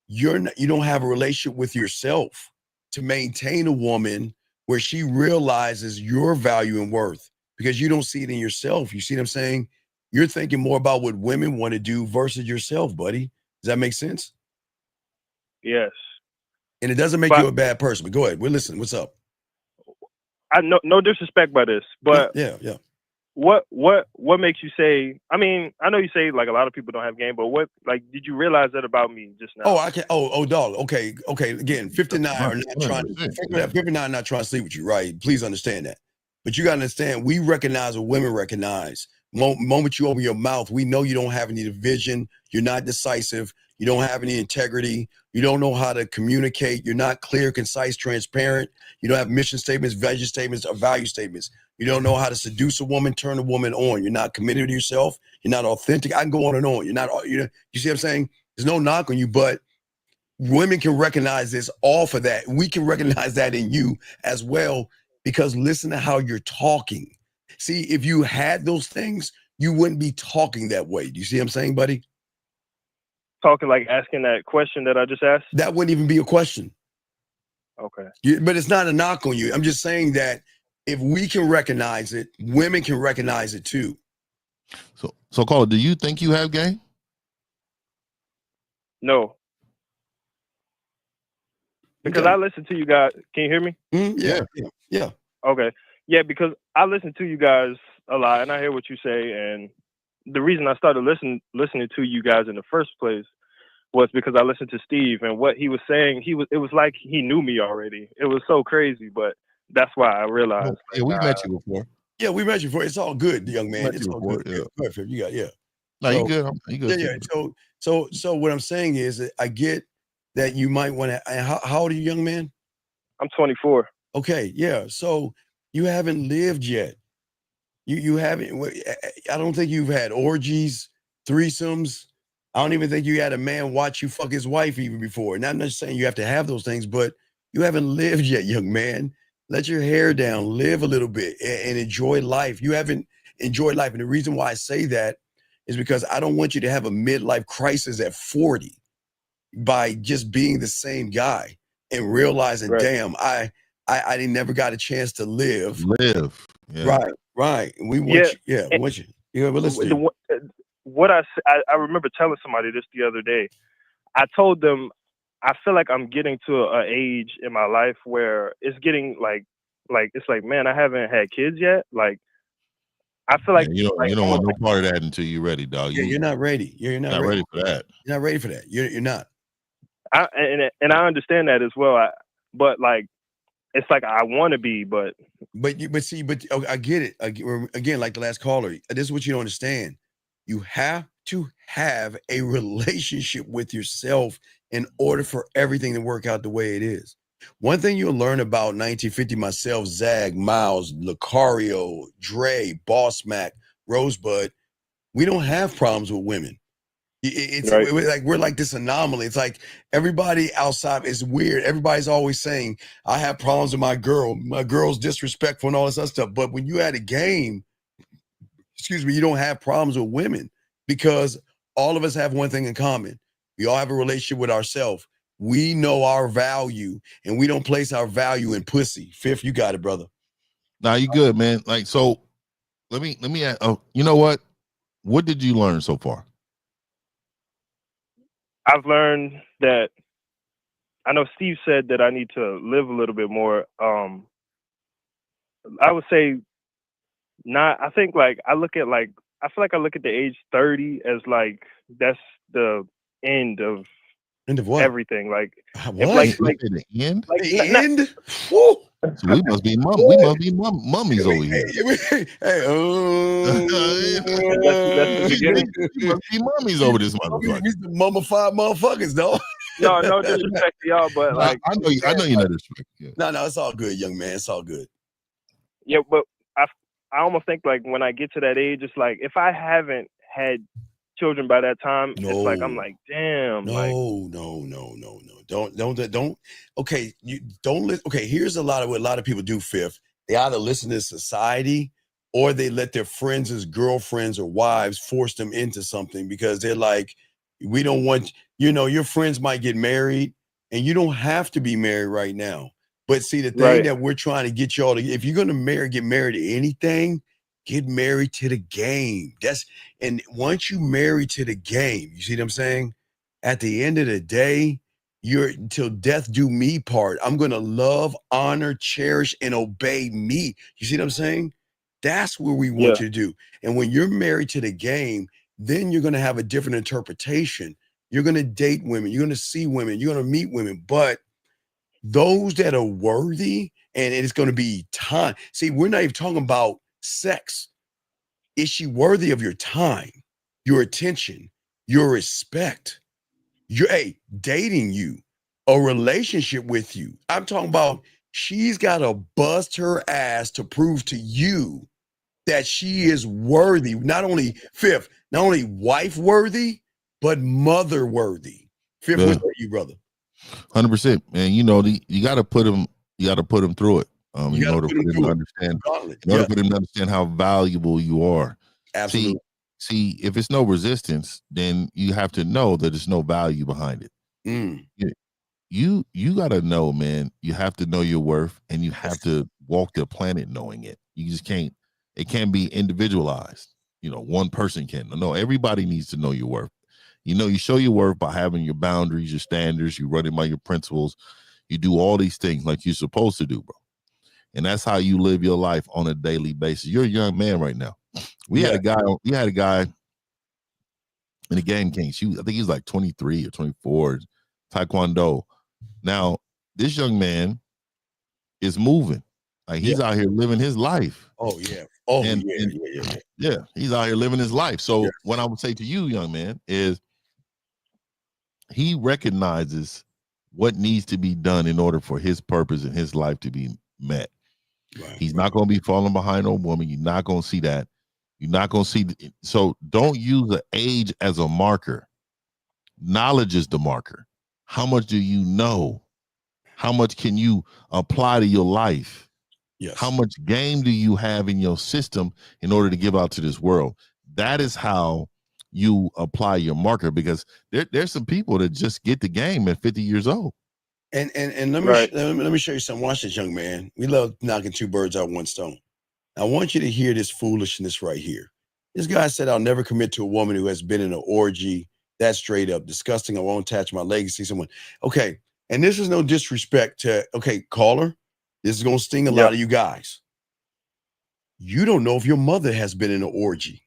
you don't have a relationship with yourself to maintain a woman where she realizes your value and worth, because you don't see it in yourself. You see what I'm saying? You're thinking more about what women want to do versus yourself, buddy. Does that make sense? Yes. And it doesn't make you a bad person, but go ahead. We're listening. What's up? I no disrespect by this, but yeah. What makes you say? I mean, I know you say like a lot of people don't have game, but what, like, did you realize that about me just now? Oh, I can. Oh, dog. Okay. Again, 59 are not trying. 59 not trying to sleep with you, right? Please understand that. But you got to understand, we recognize what women recognize. Moment you open your mouth, we know you don't have any division. You're not decisive. You don't have any integrity. You don't know how to communicate. You're not clear, concise, transparent. You don't have mission statements, vision statements, or value statements. You don't know how to seduce a woman, turn a woman on. You're not committed to yourself. You're not authentic. I can go on and on. You're not, you see what I'm saying? There's no knock on you, but women can recognize this off of that. We can recognize that in you as well, because listen to how you're talking. See, if you had those things, you wouldn't be talking that way. Do you see what I'm saying, buddy? Talking like asking that question that I just asked? That wouldn't even be a question. Okay. But it's not a knock on you. I'm just saying that if we can recognize it, women can recognize it too. So caller, do you think you have game? No. Because I listen to you guys. Can you hear me? Yeah. Okay. Yeah, because I listen to you guys a lot, and I hear what you say. And the reason I started listening to you guys in the first place was because I listened to Steve, and what he was saying, it was like he knew me already. It was so crazy, but that's why I realized. Yeah, we met you before. Yeah, we met you before. It's all good, young man. It's all good. Yeah. Perfect. You got No, you good. You good. Yeah. So what I'm saying is that I get that you might want to. How old are you, young man? I'm 24. Okay. Yeah. So you haven't lived yet. You haven't. I don't think you've had orgies, threesomes. I don't even think you had a man watch you fuck his wife even before. And I'm not saying you have to have those things, but you haven't lived yet, young man. Let your hair down, live a little bit, and enjoy life. You haven't enjoyed life. And the reason why I say that is because I don't want you to have a midlife crisis at 40 by just being the same guy and realizing, damn, I never got a chance to live. Yeah. Right. We want you. We want you. Yeah, but listen. What I remember telling somebody this the other day. I told them I feel like I'm getting to an age in my life where it's getting like it's like, man, I haven't had kids yet. Like I feel like you don't want no part of that until you're ready, dog. You're not ready. You're not ready for that. You're not ready for that. You're not. And I understand that as well. But like, it's like I want to be, but I get it. Again, like the last caller, this is what you don't understand. You have to have a relationship with yourself in order for everything to work out the way it is. One thing you'll learn about 1950, myself, Zag, Miles, Lucario, Dre, Boss Mac, Rosebud, we don't have problems with women. It's right. like we're like this anomaly. It's like everybody outside is weird. Everybody's always saying, I have problems with my girl's disrespectful and all this other stuff. But when you at a game, you don't have problems with women because all of us have one thing in common. We all have a relationship with ourselves. We know our value and we don't place our value in pussy. Fifth, you got it, brother. Nah, you good, man. Like, so let me you know what? What did you learn so far? I've learned that I know Steve said that I need to live a little bit more. I would say not. I think like I feel like I look at the age 30 as like that's the end of what? Everything. Like what? Like the end? Like the end? Woo. So we must be mummies over here. Hey, we must be mummies over this motherfucker. We the mummified motherfuckers, though. No disrespect to y'all, but like I know you're not disrespect. Yeah. No, it's all good, young man. It's all good. Yeah, but I almost think like when I get to that age, it's like if I haven't had children by that time, it's like I'm like, damn. No. Don't. Okay, you don't listen. Okay, here's what a lot of people do. Fifth, they either listen to society or they let their friends as girlfriends or wives force them into something because they're like, we don't want. Your friends might get married, and you don't have to be married right now. But see, the thing that we're trying to get y'all to, if you're gonna get married to anything, get married to the game. And once you marry to the game, you see what I'm saying? At the end of the day, you're till death do me part. I'm gonna love, honor, cherish, and obey me. You see what I'm saying? That's what we want you to do. And when you're married to the game, then you're gonna have a different interpretation. You're gonna date women, you're gonna see women, you're gonna meet women, but those that are worthy, and it's gonna be time. See, we're not even talking about sex. Is she worthy of your time, your attention, your respect? Dating you, a relationship with you. I'm talking about she's got to bust her ass to prove to you that she is worthy. Not only wife worthy, but mother worthy. Fifth, what are you, brother? 100%, man. You got to put them. You got to put them through it. In order for them to understand. In order for them to understand how valuable you are. Absolutely. See, if it's no resistance, then you have to know that there's no value behind it. You got to know, man. You have to know your worth, and you have to walk the planet knowing it. You just can't. It can't be individualized. One person can. No, everybody needs to know your worth. You show your worth by having your boundaries, your standards. You run it by your principles. You do all these things like you're supposed to do, bro. And that's how you live your life on a daily basis. You're a young man right now. We had a guy in the Game Kings. I think he's like 23 or 24, Taekwondo. Now, this young man is moving. Like he's out here living his life. Oh, yeah. Yeah, he's out here living his life. So what I would say to you, young man, is he recognizes what needs to be done in order for his purpose in his life to be met. He's not going to be falling behind no woman. You're not going to see that. You're not going to see. So don't use the age as a marker. Knowledge is the marker. How much do you know? How much can you apply to your life? Yes. How much game do you have in your system in order to give out to this world? That is how you apply your marker, because there's some people that just get the game at 50 years old. And let me show you something. Watch this, young man. We love knocking two birds out with one stone. I want you to hear this foolishness right here. This guy said, I'll never commit to a woman who has been in an orgy. That's straight up disgusting. I won't attach my legacy to someone. Okay. And this is no disrespect to, okay, caller, this is going to sting a lot of you guys. You don't know if your mother has been in an orgy.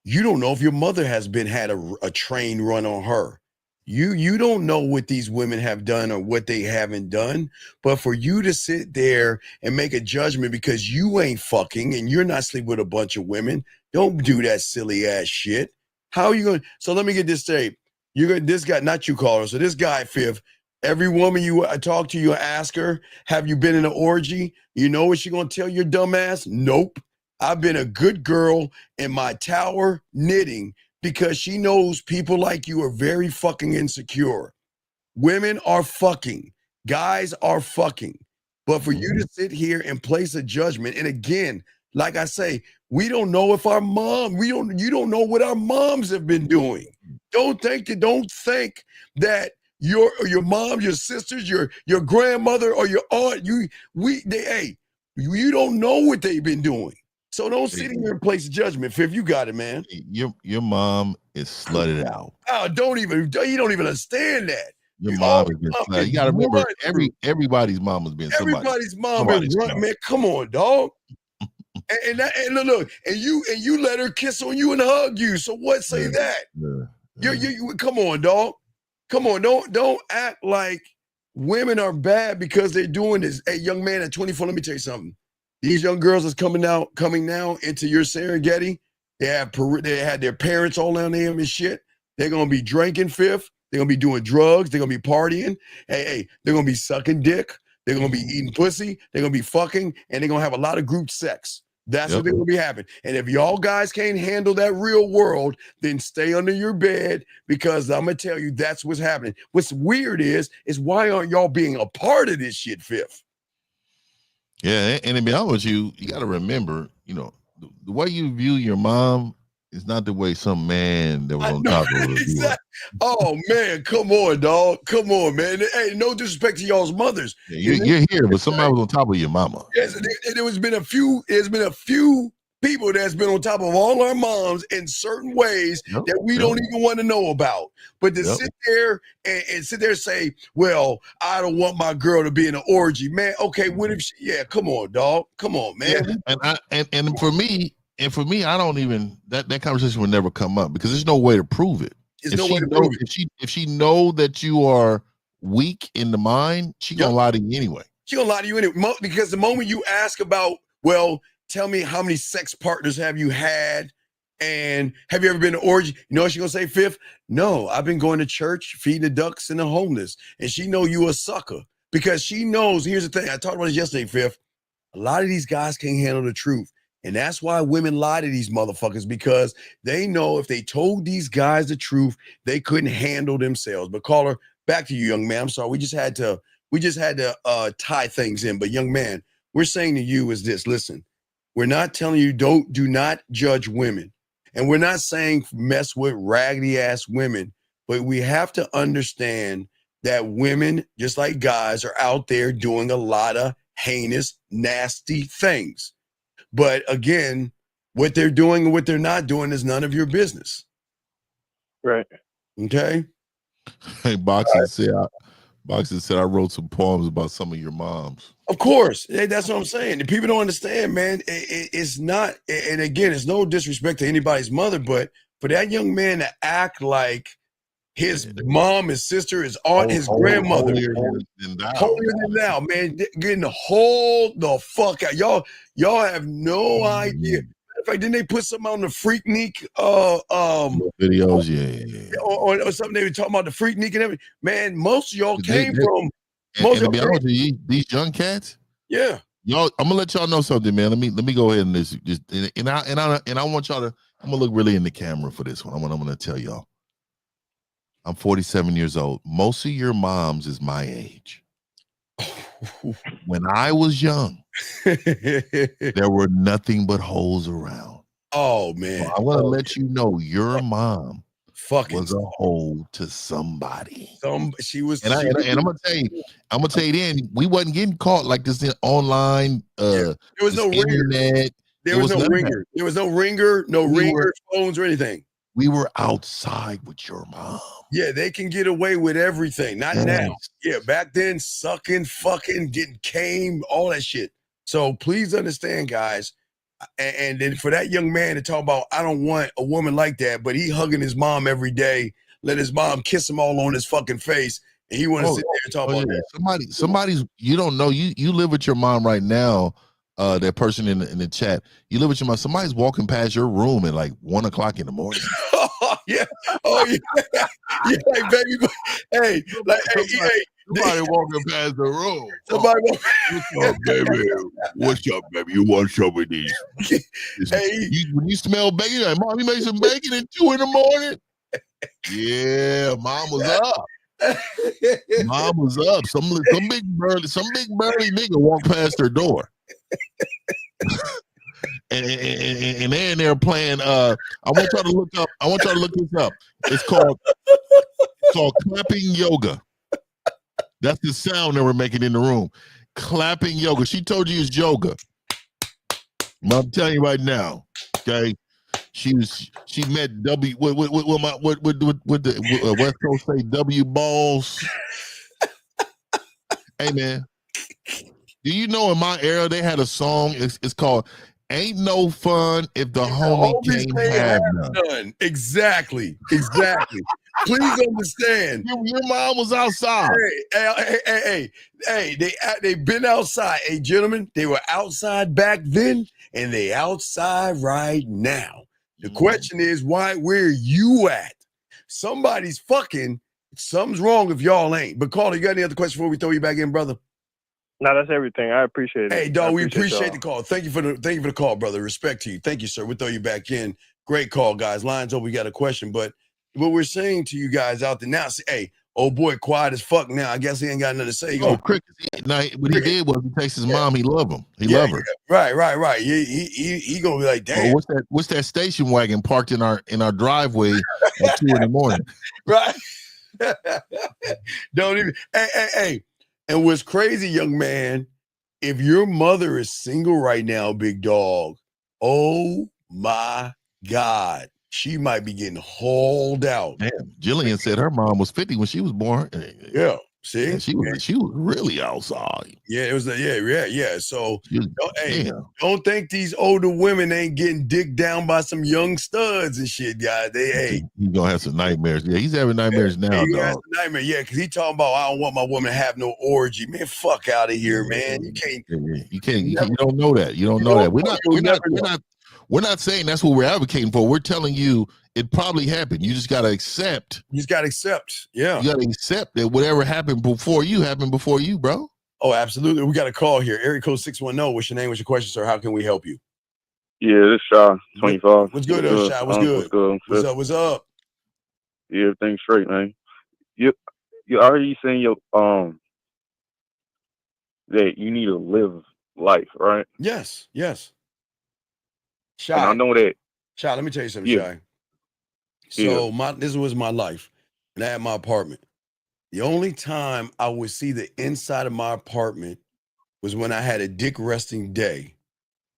You don't know if your mother has had a train run on her. You don't know what these women have done or what they haven't done. But for you to sit there and make a judgment because you ain't fucking and you're not sleeping with a bunch of women, don't do that silly ass shit. How are you going to? So let me get this straight. This guy, not you, caller. So this guy, Fifth, every woman you talk to, you ask her, have you been in an orgy? You know what she going to tell your dumb ass? Nope. I've been a good girl in my tower knitting because she knows people like you are very fucking insecure. Women are fucking. Guys are fucking. But for you to sit here and place a judgment, and again, like I say, we don't know if our mom, you don't know what our moms have been doing. Don't think that your mom, your sisters, your grandmother, or your aunt, you don't know what they've been doing. So don't sit here and place judgment. Fifth, you got it, man. Your mom is slutted out. Oh, you don't even understand that. Your mom is slutted. You got to remember, everybody's mom has been somebody. Everybody's mom been running, man. Come on, dog. and look, and you let her kiss on you and hug you. So what? Say that. You come on, dog. Come on, don't act like women are bad because they're doing this. Hey, young man at 24, let me tell you something. These young girls that's coming now into your Serengeti. They had their parents all down there and shit. They're gonna be drinking, Fifth. They're gonna be doing drugs. They're gonna be partying. Hey, they're gonna be sucking dick. They're gonna be eating pussy. They're gonna be fucking, and they're gonna have a lot of group sex. That's what they're gonna be having. And if y'all guys can't handle that real world, then stay under your bed, because I'm gonna tell you that's what's happening. What's weird is why aren't y'all being a part of this shit, Fifth? Yeah, and to be honest with you, you got to remember, the way you view your mom is not the way some man that was on top of her. Exactly. Oh man, come on, dog. Come on, man. Hey, no disrespect to y'all's mothers. Yeah, you're here, but somebody was on top of your mama. Yes, there's been a few people that's been on top of all our moms in certain ways that we don't even want to know about. But to sit there and sit there and say, well, I don't want my girl to be in an orgy, man. Okay, what if come on, dog. Come on, man. Yeah, and for me, I don't even that conversation would never come up because there's no way to prove it. If she know that you are weak in the mind, she gonna lie to you anyway. She gonna lie to you anyway, because the moment you ask about, well, tell me how many sex partners have you had, and have you ever been to orgy? You know what she's gonna say, Fifth? No, I've been going to church, feeding the ducks and the homeless. And she know you a sucker because she knows. Here's the thing. I talked about this yesterday, Fifth. A lot of these guys can't handle the truth. And that's why women lie to these motherfuckers, because they know if they told these guys the truth, they couldn't handle themselves. But caller, back to you, young man. I'm sorry. We just had to tie things in. But young man, we're saying to you is this: listen, we're not telling you do not judge women. And we're not saying mess with raggedy ass women, but we have to understand that women, just like guys, are out there doing a lot of heinous, nasty things. But again, what they're doing and what they're not doing is none of your business. Right. Okay. Hey, Boxing said I wrote some poems about some of your moms. Of course. That's what I'm saying. The people don't understand, man. It's not, and again, it's no disrespect to anybody's mother, but for that young man to act like his mom, his sister, his aunt, his grandmother, holier than thou, man, getting the fuck out. Y'all have no idea. In fact, didn't they put something on the Freaknik videos? Or something they were talking about the Freaknik and everything. Man, most of y'all came from. And to be honest with you, these young cats. Yeah. Y'all, I'm gonna let y'all know something, man. Let me go ahead and I want y'all to. I'm gonna look really in the camera for this one. I'm gonna tell y'all. I'm 47 years old. Most of your moms is my age. When I was young, there were nothing but holes around. Oh man! So I want to let you know your mom fucking was a hole to somebody. She was, and I'm gonna tell you, then we wasn't getting caught like this in online. There was no ringer. Internet. There was no ringer. There was no ringer, no ringer phones or anything. We were outside with your mom. Yeah, they can get away with everything. Not now. Yeah, back then, sucking, fucking, getting came, all that shit. So please understand, guys. And then for that young man to talk about, I don't want a woman like that, but he hugging his mom every day, let his mom kiss him all on his fucking face, and he want to sit there and talk about that. Somebody's, you don't know, you live with your mom right now. That person in the chat, you live with your mom. Somebody's walking past your room at like 1 o'clock in the morning. Oh yeah, yeah, like, baby. Hey, like, somebody walking past the room. Somebody, what's up, baby? What's up, baby? You want some of these? When you smell bacon, like, Mom, you made some bacon at 2 in the morning. Yeah, Mom was up. Mom was up. Some big burly nigga walked past her door. and they're in there playing. I want y'all to look this up. It's called clapping yoga. That's the sound that we're making in the room. Clapping yoga. She told you it's yoga. I'm telling you right now. Okay. She met W. What the West Coast say? W balls. Hey man. Do you know in my era they had a song? It's called "Ain't No Fun If the Homie Can't Have None." Exactly. Please understand. Your mom was outside. Hey, they been outside. Hey, gentlemen, they were outside back then, and they outside right now. The question is, where you at? Somebody's fucking. Something's wrong if y'all ain't. But Carter, you got any other questions before we throw you back in, brother? No, that's everything. I appreciate it. Hey, dog, we appreciate the call. Thank you for the call, brother. Respect to you. Thank you, sir. We'll throw you back in. Great call, guys. Lines over. We got a question, but what we're saying to you guys out there now, hey, old boy, quiet as fuck now. I guess he ain't got nothing to say. Cricket. What he did was he texts his mom. He love him. He love her. Right. He gonna be like, damn. What's that station wagon parked in our driveway at 2 in the morning? Right. Don't even. Hey. And what's crazy, young man, if your mother is single right now, big dog, oh my God, she might be getting hauled out. Damn, Jillian said her mom was 50 when she was born. Yeah, see, and she was really outside. Yeah, it was yeah. So, don't think these older women ain't getting dicked down by some young studs and shit, guys. He's gonna have some nightmares. Yeah, he's having nightmares now, dog. Has a nightmare, yeah, because he talking about I don't want my woman to have no orgy. Man, fuck out of here, man. You can't. You don't know that. You don't know that. We're not saying that's what we're advocating for. We're telling you it probably happened. You just gotta accept. You just gotta accept. Yeah. You gotta accept that whatever happened before you, bro. Oh, absolutely. We got a call here. Area code 610. What's your name? What's your question, sir? How can we help you? Yeah, this Shaw, 25. What's good, Shaw? What's good? What's up? Yeah, everything's straight, man. You already saying that you need to live life, right? Yes. Shy. And I know that. Shy, let me tell you something, Shy. So this was my life, and I had my apartment. The only time I would see the inside of my apartment was when I had a dick resting day,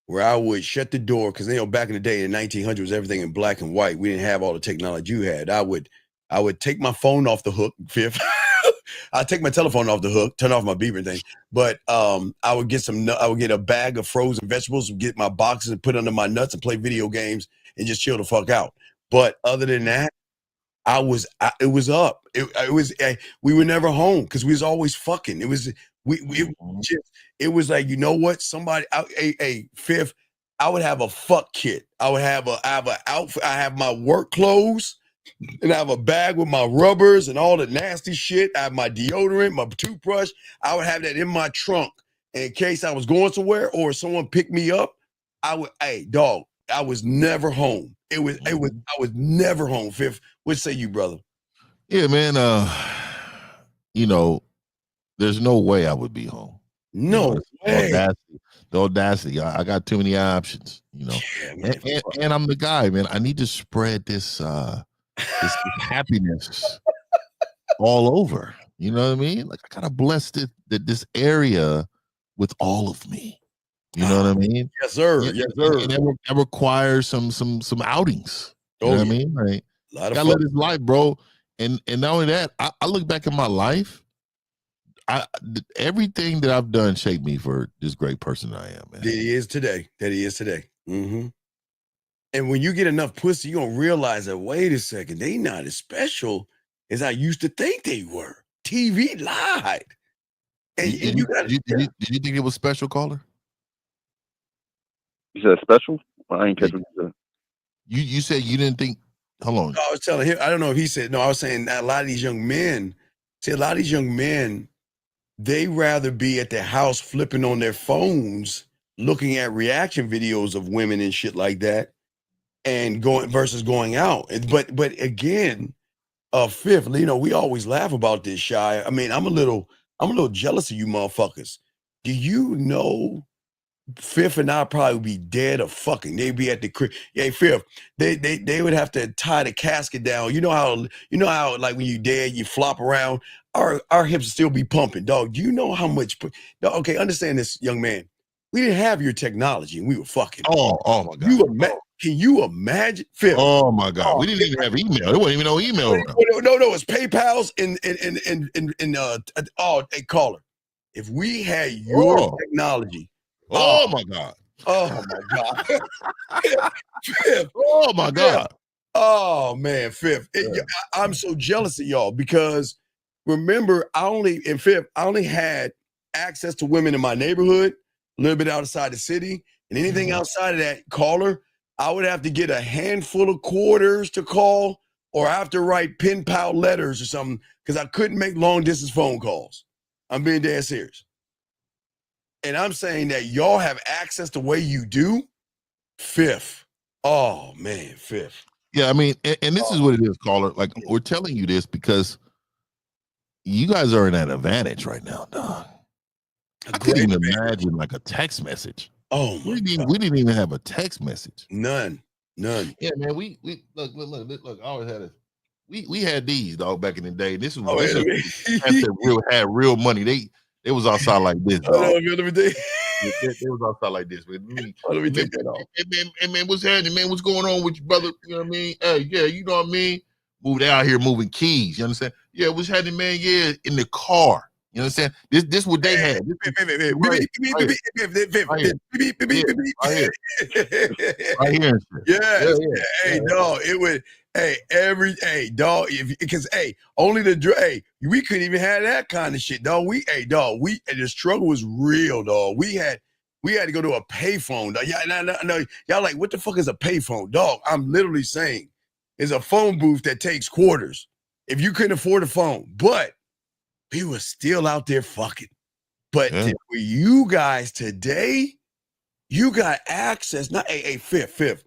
where I would shut the door because back in the day in the 1900s, everything in black and white. We didn't have all the technology you had. I would take my phone off the hook. Fifth, I'd take my telephone off the hook, turn off my beeper thing. But I would get a bag of frozen vegetables, get my boxes and put under my nuts and play video games and just chill the fuck out. But other than that, it was up. We were never home because we was always fucking. It was it was like, you know what? Fifth, I would have a fuck kit. I have an outfit. I have my work clothes, and I have a bag with my rubbers and all the nasty shit. I have my deodorant, my toothbrush. I would have that in my trunk in case I was going somewhere or someone picked me up. I was never home. I was never home. Fifth, what say you, brother? Yeah, man. There's no way I would be home. No way. The audacity. I got too many options, and I'm the guy, man. I need to spread this happiness all over. You know what I mean? Like, I gotta bless this area with all of me. You know what I mean? Yes, sir. And that requires some outings. You know what I mean? Like, a lot of gotta live his life, bro. And not only that, I look back at my life. Everything that I've done shaped me for this great person I am, man. That he is today. Mm-hmm. And when you get enough pussy, you don't realize that, wait a second, they not as special as I used to think they were. TV lied. And Did you think it was special, caller? You said special? I ain't catch what you said. You said you didn't think. Hold on. No, I was telling him, I don't know if he said, no, I was saying that a lot of these young men, they rather be at their house flipping on their phones, looking at reaction videos of women and shit like that, and versus going out. But again, Fifth, you know, we always laugh about this, Shy. I mean, I'm a little jealous of you motherfuckers. Do you know Fifth and I probably be dead or fucking? They'd be at the crib. Yeah, Fifth, they would have to tie the casket down. You know how like when you dead, you flop around. Our hips would still be pumping, dog. Do you know how much? Okay, understand this, young man. We didn't have your technology, and we were fucking. Oh my God! Can you imagine, Fifth? Oh my God! We didn't even have email. There wasn't even no email. No, it's PayPal's and hey, caller. If we had your technology. Oh my God. Oh my God. Fifth. Oh my God. Oh man, Fifth. I'm so jealous of y'all because remember, I only had access to women in my neighborhood, a little bit outside the city, and anything outside of that, caller, I would have to get a handful of quarters to call, or I have to write pen pal letters or something because I couldn't make long distance phone calls. I'm being dead serious. And I'm saying that y'all have access the way you do. Fifth. Oh man, Fifth. Yeah, I mean, and this is what it is, caller. Like, we're telling you this because you guys are in that advantage right now, dog. I couldn't even imagine like a text message. Oh, we didn't even have a text message. None. Yeah, man. We look. I always had we had these, dog, back in the day. This was had real money. They was outside like this. Dog. Let me tell you. They was outside like this. Let me take that off. Hey, man, what's happening, man? What's going on with you, brother? You know what I mean? Hey, yeah, you know what I mean? Moved out here moving keys. You understand? Yeah, what's happening, man? Yeah, in the car. You understand? This what they had. Right here. Yes. Hey, dog. It would. Hey, dog. Because only we couldn't even have that kind of shit, dog. The struggle was real, dog. We had to go to a payphone, dog. No, y'all like, what the fuck is a payphone, dog? I'm literally saying, it's a phone booth that takes quarters. If you couldn't afford a phone, but we were still out there fucking. But for you guys today, you got access. Not Fifth.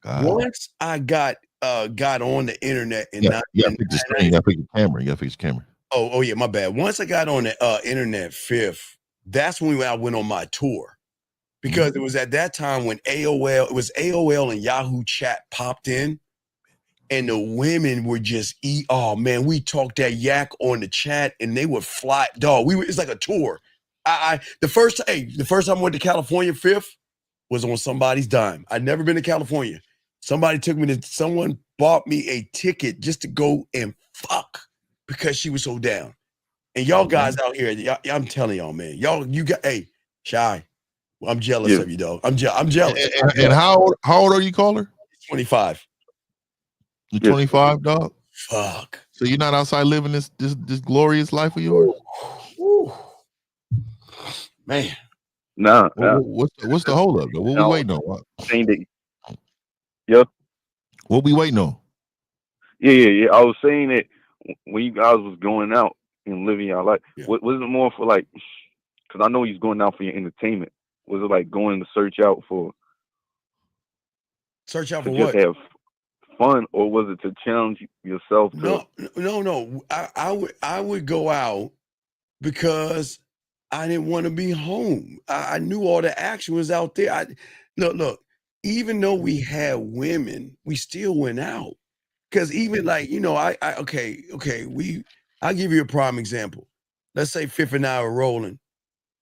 Once I got on the internet and you gotta fix the screen. You gotta fix the camera. Oh yeah, my bad. Once I got on the internet, Fifth, that's when I went on my tour. Because it was at that time when AOL and Yahoo Chat popped in. And the women were just we talked that yak on the chat and they would fly, dog. It's like a tour. The first time I went to California, Fifth, was on somebody's dime. I'd never been to California. Someone bought me a ticket just to go and fuck because she was so down. And y'all guys out here, I'm telling y'all, man, Shy, I'm jealous of you, dog. I'm jealous. And how old are you, caller? 25. You're 25, dog? Fuck. So you're not outside living this glorious life of yours? Ooh. Man. Nah. What's the hold up, though? What we waiting on? Yeah. What we waiting on? Yeah. I was saying that when you guys was going out and living your life, was it more for like, because I know he's going out for your entertainment. Was it like going to search out for what? Just have fun, or was it to challenge yourself? No. I would go out because I didn't want to be home. I knew all the action was out there. Look. Even though we had women, we still went out. Because even like, I'll give you a prime example. Let's say Fifth and I were rolling.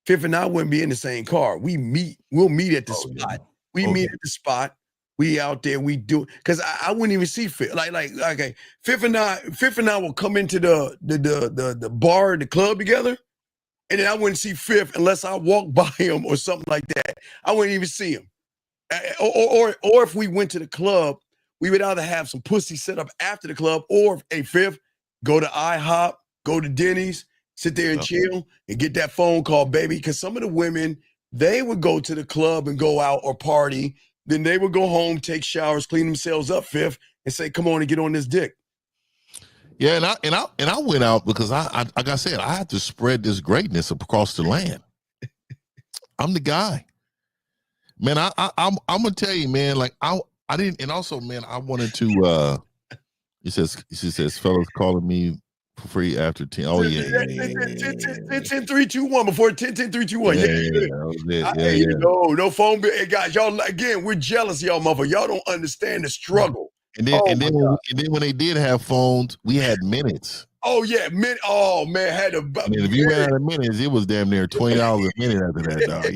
Fifth and I wouldn't be in the same car. We'll meet at the spot. We meet at the spot. We out there, we do, because I wouldn't even see Fifth. Okay, Fifth and I will come into the bar, the club together, and then I wouldn't see Fifth unless I walked by him or something like that. I wouldn't even see him. Or if we went to the club, we would either have some pussy set up after the club, or a Fifth, go to IHOP, go to Denny's, sit there and chill and get that phone call, baby. Because some of the women, they would go to the club and go out or party. Then they would go home, take showers, clean themselves up, Fifth, and say, "Come on and get on this dick." Yeah, and I went out because I like I said, I had to spread this greatness across the land. I'm the guy, man. I'm gonna tell you, man. Like I didn't, and also, man, I wanted to. She says, fellas calling me for free after 10. Oh yeah, 10, 3, 2, 1 before 10, 3, 2, 1. No phone bill. Hey guys, y'all again, we're jealous, y'all motherfucker. Y'all don't understand the struggle. And then when they did have phones, we had minutes. Oh yeah, had to. I mean, if you ran out of minutes, it was damn near $20 a minute after that, dog.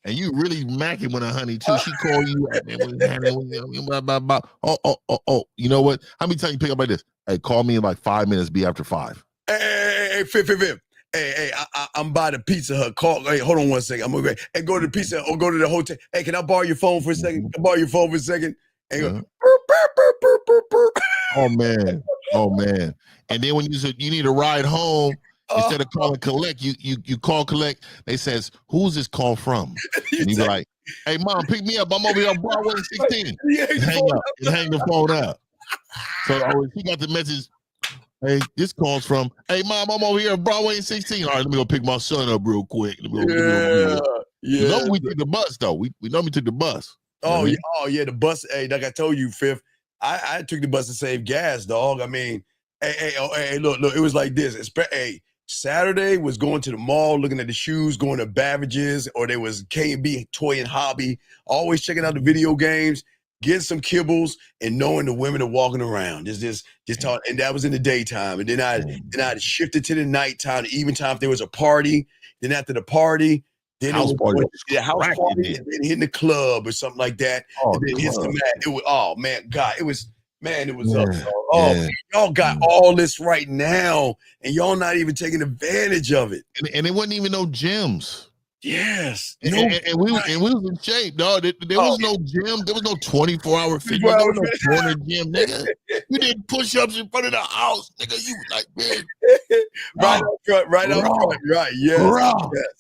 And you really macking with a honey too. She call you. Oh. You know what? How many times you pick up like this? Hey, call me in like 5 minutes. Be after 5. Hey, Fifth. Hey, I'm by the Pizza Hut. Call. Hey, hold on one second. I'm gonna go to the Pizza Hut or go to the hotel. Hey, can I borrow your phone for a second? Can I borrow your phone for a second? And go, Oh man. And then when you need a ride home, instead of calling collect, you call collect. They says, "Who's this call from?" And you be like, "Hey, mom, pick me up. I'm over here on Broadway 16." Hang the phone up. So he got the message. Hey, this calls from. Hey, mom, I'm over here on Broadway 16. All right, let me go pick my son up real quick. Yeah. You know we took the bus though. We normally took the bus. Oh yeah, the bus. Hey, like I told you, Fifth, I took the bus to save gas, dog. I mean, hey, look, it was like this. Saturday was going to the mall, looking at the shoes, going to Babbage's, or there was K&B Toy and Hobby, always checking out the video games, getting some kibbles, and knowing the women are walking around. Just talk, and that was in the daytime. And then I shifted to the nighttime, the evening time if there was a party. Then after the party, then house party, and then hitting the club or something like that. And then hit some it was it was y'all got all this right now, and y'all not even taking advantage of it. And it wasn't even no gyms. Yes, and we was in shape, dog. There was no gym. There was no 24-hour fitness. There was no corner gym, nigga. You did push-ups in front of the house, nigga. You was like, man, right up front, right? Yes.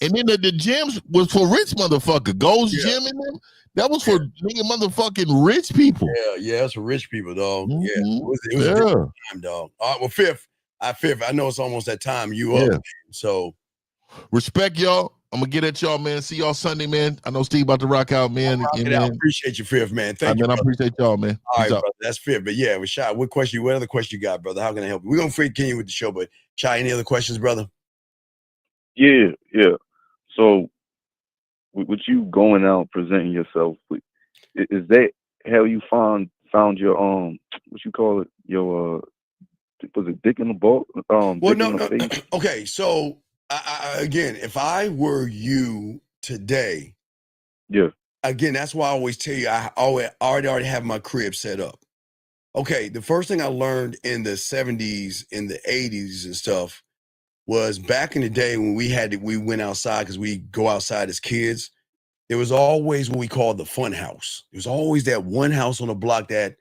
And then the gyms was for rich motherfucker. Gold's Gym in them. That was for nigga motherfucking rich people. Yeah, it's for rich people, dog. Mm-hmm. Yeah, it was a different time, dog. All right, well, Fifth, I know it's almost that time. You up, so respect, y'all. I'm gonna get at y'all, man. See y'all Sunday, man. I know Steve about to rock out, man. I appreciate you, Fifth, man. Thank you, man. I appreciate y'all, man. All right, brother. That's Fifth. But yeah, Rashad, what other question you got, brother? How can I help you? We're gonna continue with the show, but Shy, any other questions, brother? Yeah. So with you going out presenting yourself, is that how you found your what you call it, your was it dick in the ball? Okay, so I again, if I were you today, again, that's why I always tell you I already have my crib set up. Okay, the first thing I learned in the 70s, in the 80s and stuff was back in the day when we went outside, because we go outside as kids. There was always what we called the fun house. There was always that one house on the block that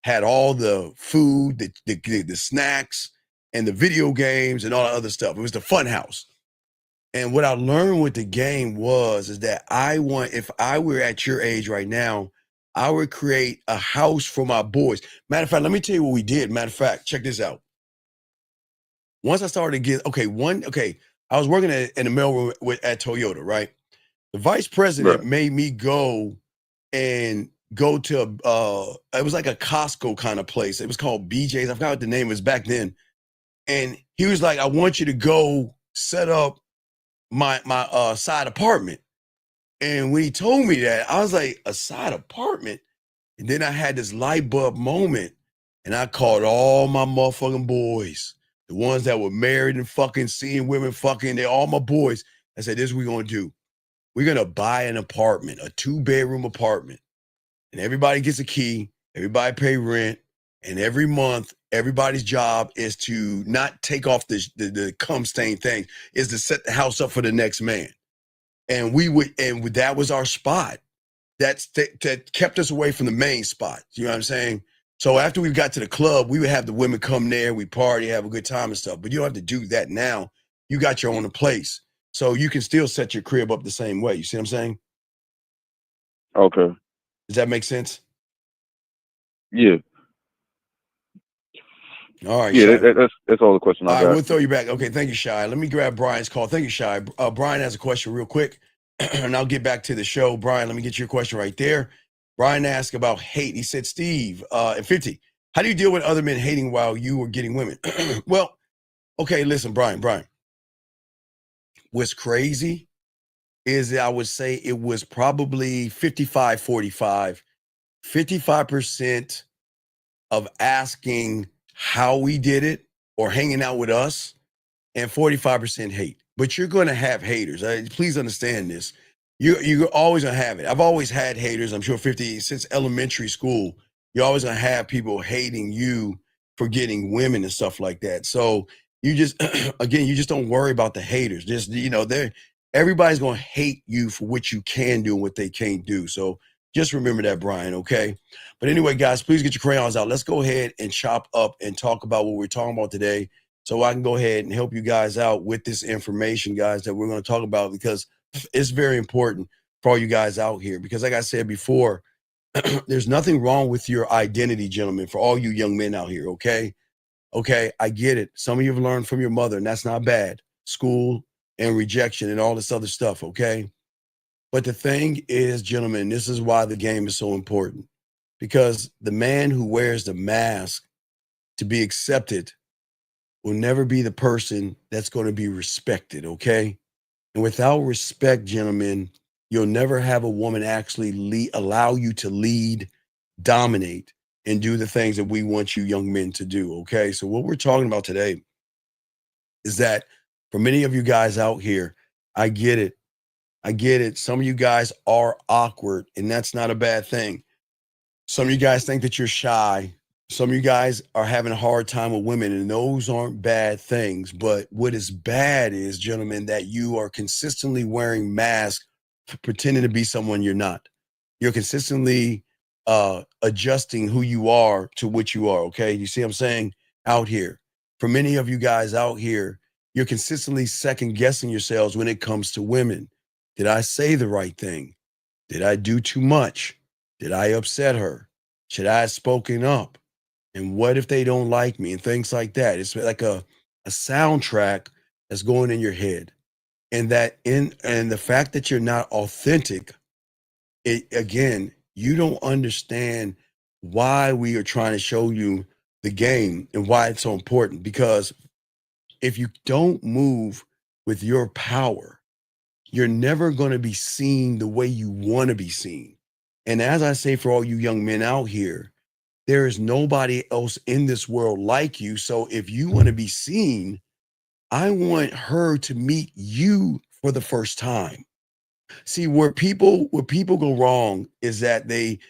had all the food, the snacks, and the video games and all the other stuff. It was the fun house. And what I learned with the game is that if I were at your age right now, I would create a house for my boys. Matter of fact, let me tell you what we did. Matter of fact, check this out. Once I started to I was working in the mailroom at Toyota, right? The vice president made me go to it was like a Costco kind of place. It was called BJ's. I forgot what the name was back then. And he was like, I want you to go set up my side apartment. And when he told me that, I was like, a side apartment? And then I had this light bulb moment, and I called all my motherfucking boys, the ones that were married and fucking seeing women fucking, they're all my boys. I said, this is what we're going to do. We're going to buy an apartment, a 2-bedroom apartment, and everybody gets a key. Everybody pay rent. And every month, everybody's job is to not take off the cum stain thing, is to set the house up for the next man. And that was our spot. That kept us away from the main spot. You know what I'm saying? So after we got to the club, we would have the women come there, we party, have a good time and stuff. But you don't have to do that now. You got your own place. So you can still set your crib up the same way. You see what I'm saying? Okay. Does that make sense? Yeah. All right. Yeah, that's all the question I got. All right, we'll throw you back. Okay, thank you, Shy. Let me grab Brian's call. Thank you, Shy. Brian has a question real quick, and I'll get back to the show. Brian, let me get your question right there. Brian asked about hate. He said, Steve, at 50, how do you deal with other men hating while you were getting women? Well, okay, listen, Brian. What's crazy is that I would say it was probably 55-45. 55% of asking how we did it or hanging out with us, and 45% hate. But you're going to have haters. Please understand this. You're always going to have it. I've always had haters. I'm sure 50 since elementary school. You're always going to have people hating you for getting women and stuff like that. So you just, again, you just don't worry about the haters. Just, everybody's going to hate you for what you can do and what they can't do. So just remember that, Brian, okay? But anyway, guys, please get your crayons out. Let's go ahead and chop up and talk about what we're talking about today, so I can go ahead and help you guys out with this information, guys, that we're going to talk about, because it's very important for all you guys out here. Because like I said before, there's nothing wrong with your identity, gentlemen, for all you young men out here, okay? Okay, I get it. Some of you have learned from your mother, and that's not bad. School and rejection and all this other stuff, okay? But the thing is, gentlemen, this is why the game is so important. Because the man who wears the mask to be accepted will never be the person that's going to be respected, okay? And without respect, gentlemen, you'll never have a woman actually allow you to lead, dominate, and do the things that we want you young men to do, okay? So what we're talking about today is that for many of you guys out here, I get it. I get it. Some of you guys are awkward, and that's not a bad thing. Some of you guys think that you're shy. Some of you guys are having a hard time with women, and those aren't bad things. But what is bad is, gentlemen, that you are consistently wearing masks, pretending to be someone you're not. You're consistently adjusting who you are to what you are, okay? You see what I'm saying? Out here. For many of you guys out here, you're consistently second-guessing yourselves when it comes to women. Did I say the right thing? Did I do too much? Did I upset her? Should I have spoken up? And what if they don't like me? And things like that. It's like a soundtrack that's going in your head. And the fact that you're not authentic, again, you don't understand why we are trying to show you the game and why it's so important. Because if you don't move with your power, you're never going to be seen the way you want to be seen. And as I say, for all you young men out here, there is nobody else in this world like you. So if you want to be seen, I want her to meet you for the first time. See, where people go wrong is that they,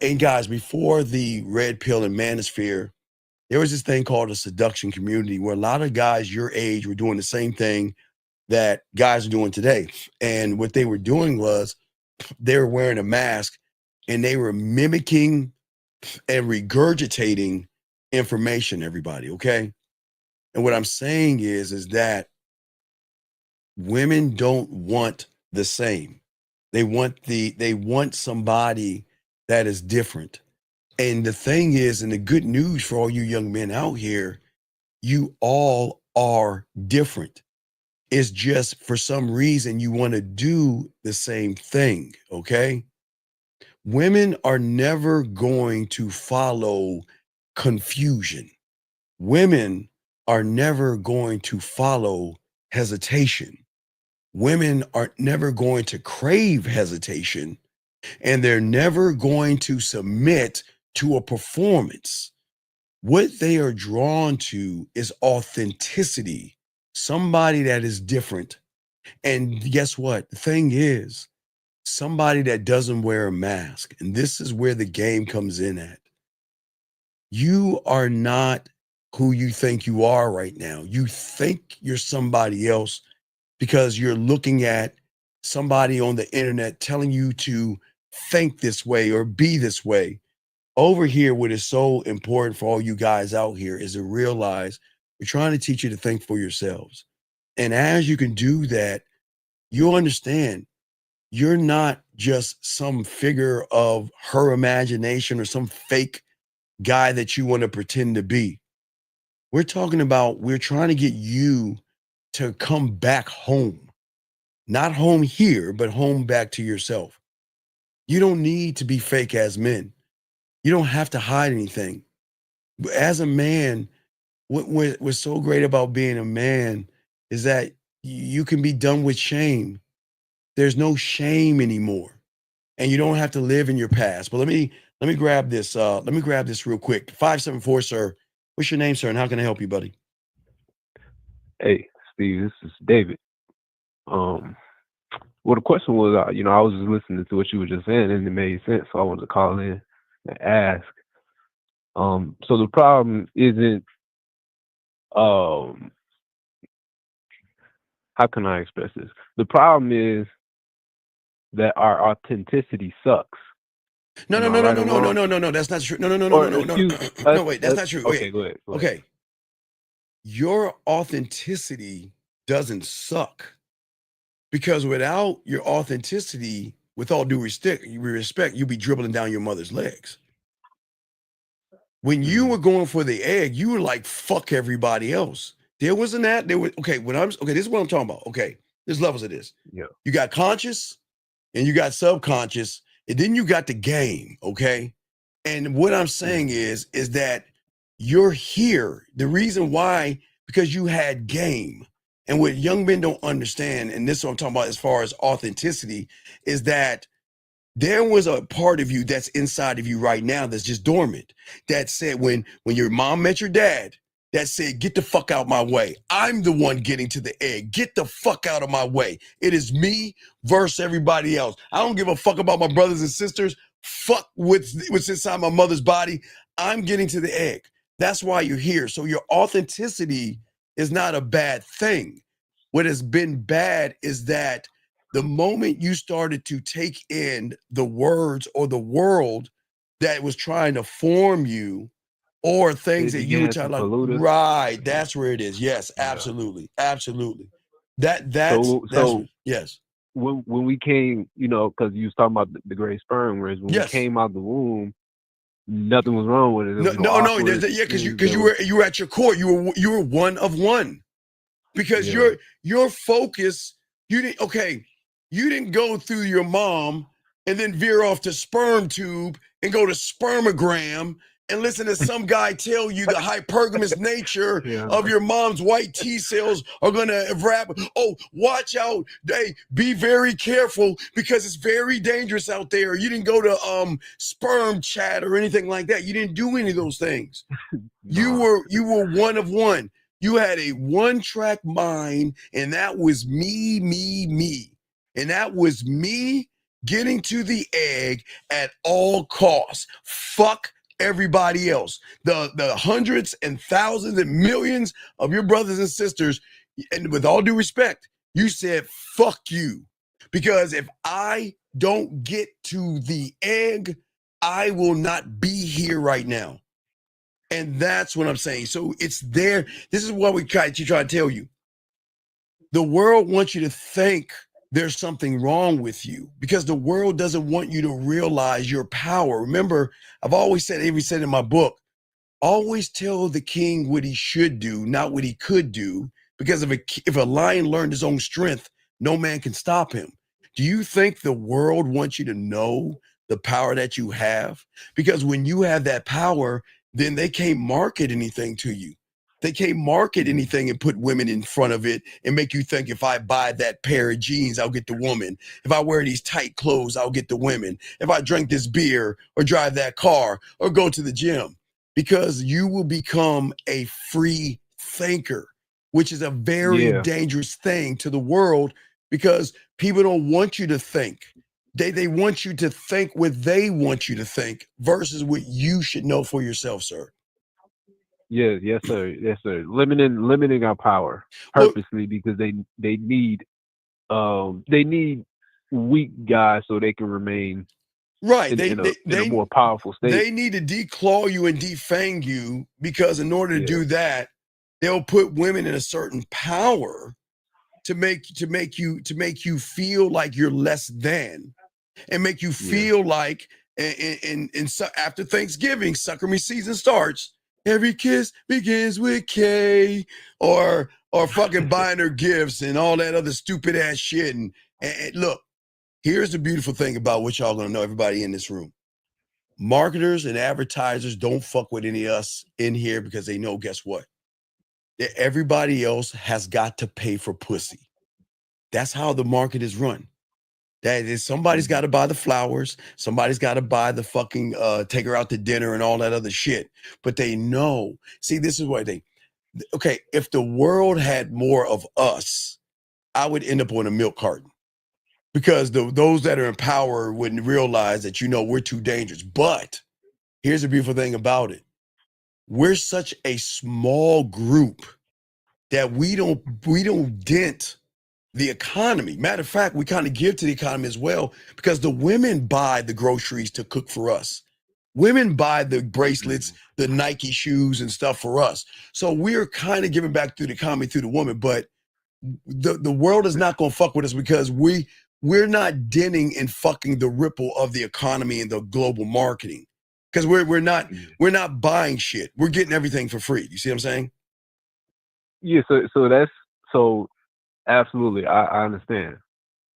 and guys, before the red pill and manosphere, there was this thing called a seduction community where a lot of guys your age were doing the same thing that guys are doing today. And what they were doing was they were wearing a mask and they were mimicking and regurgitating information, everybody, okay? And what I'm saying is that women don't want the same. They want somebody that is different. And the thing is, and the good news for all you young men out here, you all are different. It's just for some reason you want to do the same thing, okay? Women are never going to follow confusion. Women are never going to follow hesitation. Women are never going to crave hesitation, and they're never going to submit to a performance. What they are drawn to is authenticity, somebody that is different. And guess what? The thing is, somebody that doesn't wear a mask, and this is where the game comes in at. You are not who you think you are right now. You think you're somebody else because you're looking at somebody on the internet telling you to think this way or be this way. Over here, what is so important for all you guys out here is to realize we're trying to teach you to think for yourselves. And as you can do that, you'll understand you're not just some figure of her imagination or some fake guy that you want to pretend to be. We're talking about, we're trying to get you to come back home, not home here, but home back to yourself. You don't need to be fake as men. You don't have to hide anything. As a man, what's so great about being a man is that you can be done with shame. There's no shame anymore. And you don't have to live in your past. But let me grab this. Let me grab this real quick. 574, sir. What's your name, sir? And how can I help you, buddy? Hey, Steve, this is David. Well, the question was, I was just listening to what you were just saying, and it made sense. So I wanted to call in and ask. So the problem isn't, how can I express this? The problem is that our authenticity sucks. No. That's not true. No. No, wait, that's not true. Okay, go ahead. Okay. Your authenticity doesn't suck, because without your authenticity, with all due respect, you'll be dribbling down your mother's legs. When you were going for the egg, you were like, fuck everybody else. There wasn't that. There was, this is what I'm talking about. Okay. There's levels of this. Yeah. You got conscious and you got subconscious, and then you got the game. Okay. And what I'm saying is that you're here. The reason why, because you had game. And what young men don't understand, and this is what I'm talking about as far as authenticity, is that there was a part of you that's inside of you right now that's just dormant. That said, when your mom met your dad, that said, get the fuck out my way. I'm the one getting to the egg. Get the fuck out of my way. It is me versus everybody else. I don't give a fuck about my brothers and sisters. Fuck what's inside my mother's body. I'm getting to the egg. That's why you're here. So your authenticity is not a bad thing. What has been bad is that the moment you started to take in the words or the world that was trying to form you, or things that you were trying to, right, that's where it is. Yes, absolutely. Absolutely. That's yes. When we came, because you was talking about the great sperm, whereas when we came out the womb, nothing was wrong with it. No, because you were at your core, you were one of one. Because your focus, you didn't go through your mom and then veer off to sperm tube and go to spermogram and listen to some guy tell you the hypergamous nature of your mom's white T cells are gonna wrap. Oh, watch out! Hey, be very careful because it's very dangerous out there. You didn't go to sperm chat or anything like that. You didn't do any of those things. You were one of one. You had a one-track mind, and that was me. And that was me getting to the egg at all costs. Fuck everybody else. The hundreds and thousands and millions of your brothers and sisters, and with all due respect, you said, fuck you. Because if I don't get to the egg, I will not be here right now. And that's what I'm saying. So it's there. This is what we try to tell you. The world wants you to think there's something wrong with you because the world doesn't want you to realize your power. Remember, I've always said, even said in my book, always tell the king what he should do, not what he could do. Because if a lion learned his own strength, no man can stop him. Do you think the world wants you to know the power that you have? Because when you have that power, then they can't market anything to you. They can't market anything and put women in front of it and make you think if I buy that pair of jeans, I'll get the woman. If I wear these tight clothes, I'll get the women. If I drink this beer or drive that car or go to the gym, because you will become a free thinker, which is a very dangerous thing to the world because people don't want you to think. They want you to think what they want you to think versus what you should know for yourself, sir. Yes, yes, sir. Limiting our power purposely because they need weak guys so they can remain right in a more powerful state. They need to declaw you and defang you because in order to do that, they'll put women in a certain power to make you feel like you're less than, and make you feel like after Thanksgiving, sucker me season starts. Every kiss begins with K, or fucking buying her gifts and all that other stupid ass shit. And look, here's the beautiful thing about what y'all gonna know, everybody in this room. Marketers and advertisers don't fuck with any of us in here because they know, guess what? That everybody else has got to pay for pussy. That's how the market is run. That is, somebody's got to buy the flowers. Somebody's got to buy the fucking take her out to dinner and all that other shit. But they know. See, this is what okay, if the world had more of us, I would end up on a milk carton. Because those that are in power wouldn't realize that, we're too dangerous. But here's the beautiful thing about it. We're such a small group that we don't dent the economy. Matter of fact, we kind of give to the economy as well because the women buy the groceries to cook for us. Women buy the bracelets, the Nike shoes and stuff for us. So we're kind of giving back through the economy through the woman, but the world is not going to fuck with us because we're not denting and fucking the ripple of the economy and the global marketing. Because we're not buying shit. We're getting everything for free. You see what I'm saying? Yeah, so absolutely, I understand.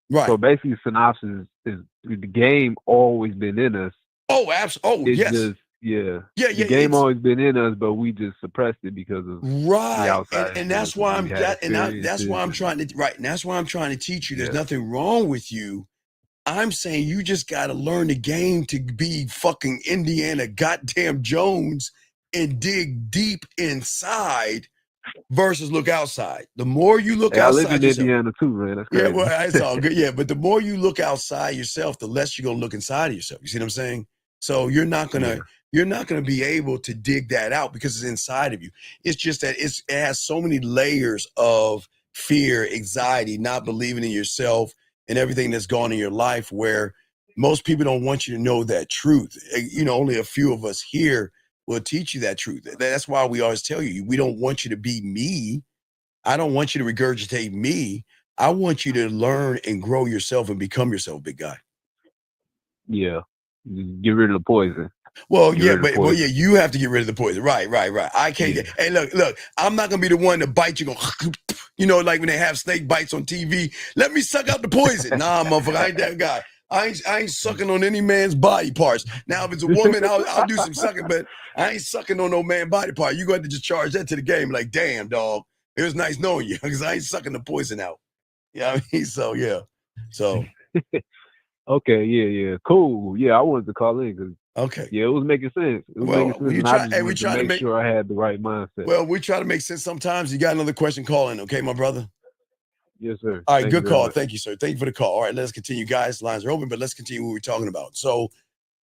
Right. So basically, synopsis is the game always been in us. Oh, absolutely. Oh, yes. The game always been in us, but we just suppressed it because of the outside. And that's why that's why I'm trying to teach you. There's nothing wrong with you. I'm saying you just got to learn the game to be fucking Indiana goddamn Jones and dig deep inside versus look outside. The more you look outside, I live in Indiana too, man. That's crazy. Yeah, well, it's all good. Yeah, but the more you look outside yourself, the less you're gonna look inside of yourself. You see what I'm saying? So you're not gonna be able to dig that out because it's inside of you. It's just that it has so many layers of fear, anxiety, not believing in yourself, and everything that's gone in your life. Where most people don't want you to know that truth. Only a few of us here will teach you that truth. That's why we always tell you, we don't want you to be me. I don't want you to regurgitate me. I want you to learn and grow yourself and become yourself, big guy. Yeah. Get rid of the poison. Well, you have to get rid of the poison. Right. I can't get, hey, look, I'm not gonna be the one to bite you, like when they have snake bites on TV. Let me suck out the poison. Nah, motherfucker, I ain't that guy. I ain't sucking on any man's body parts. Now, if it's a woman, I'll do some sucking, but I ain't sucking on no man's body part. You got to just charge that to the game. Like, damn, dog, it was nice knowing you because I ain't sucking the poison out. Yeah, so yeah. So. Okay, yeah, cool. Yeah, I wanted to call in because. Okay. Yeah, it was making sense. We try to make sure I had the right mindset. Well, we try to make sense sometimes. You got another question? Call in, okay, my brother. Yes, sir. All right, good call. Thank you, sir. Thank you for the call. All right, let's continue, guys. Lines are open, but let's continue what we're talking about. So,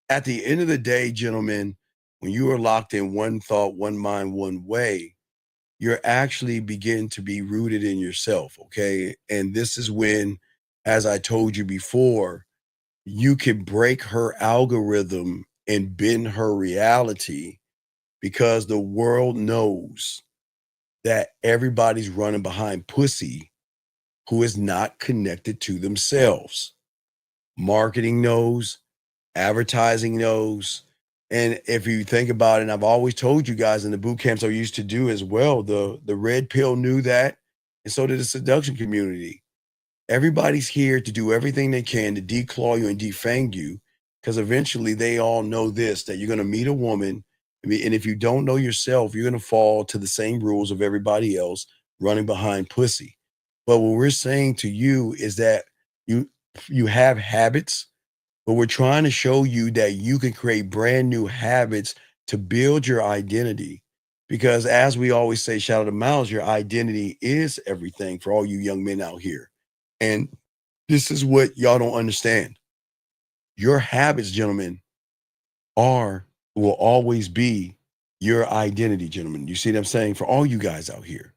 at the end of the day, gentlemen, when you are locked in one thought, one mind, one way, you're actually begin to be rooted in yourself, okay? And this is when, as I told you before, you can break her algorithm and bend her reality because the world knows that everybody's running behind pussy who is not connected to themselves. Marketing knows, advertising knows. And if you think about it, and I've always told you guys in the boot camps I used to do as well, the red pill knew that, and so did the seduction community. Everybody's here to do everything they can to declaw you and defang you, because eventually they all know this, that you're going to meet a woman, and if you don't know yourself, you're going to fall to the same rules of everybody else running behind pussy. But what we're saying to you is that you have habits, but we're trying to show you that you can create brand new habits to build your identity. Because as we always say, shout out to Miles, your identity is everything for all you young men out here. And This is what y'all don't understand. Your habits, gentlemen, will always be your identity, gentlemen. You see what I'm saying? For all you guys out here.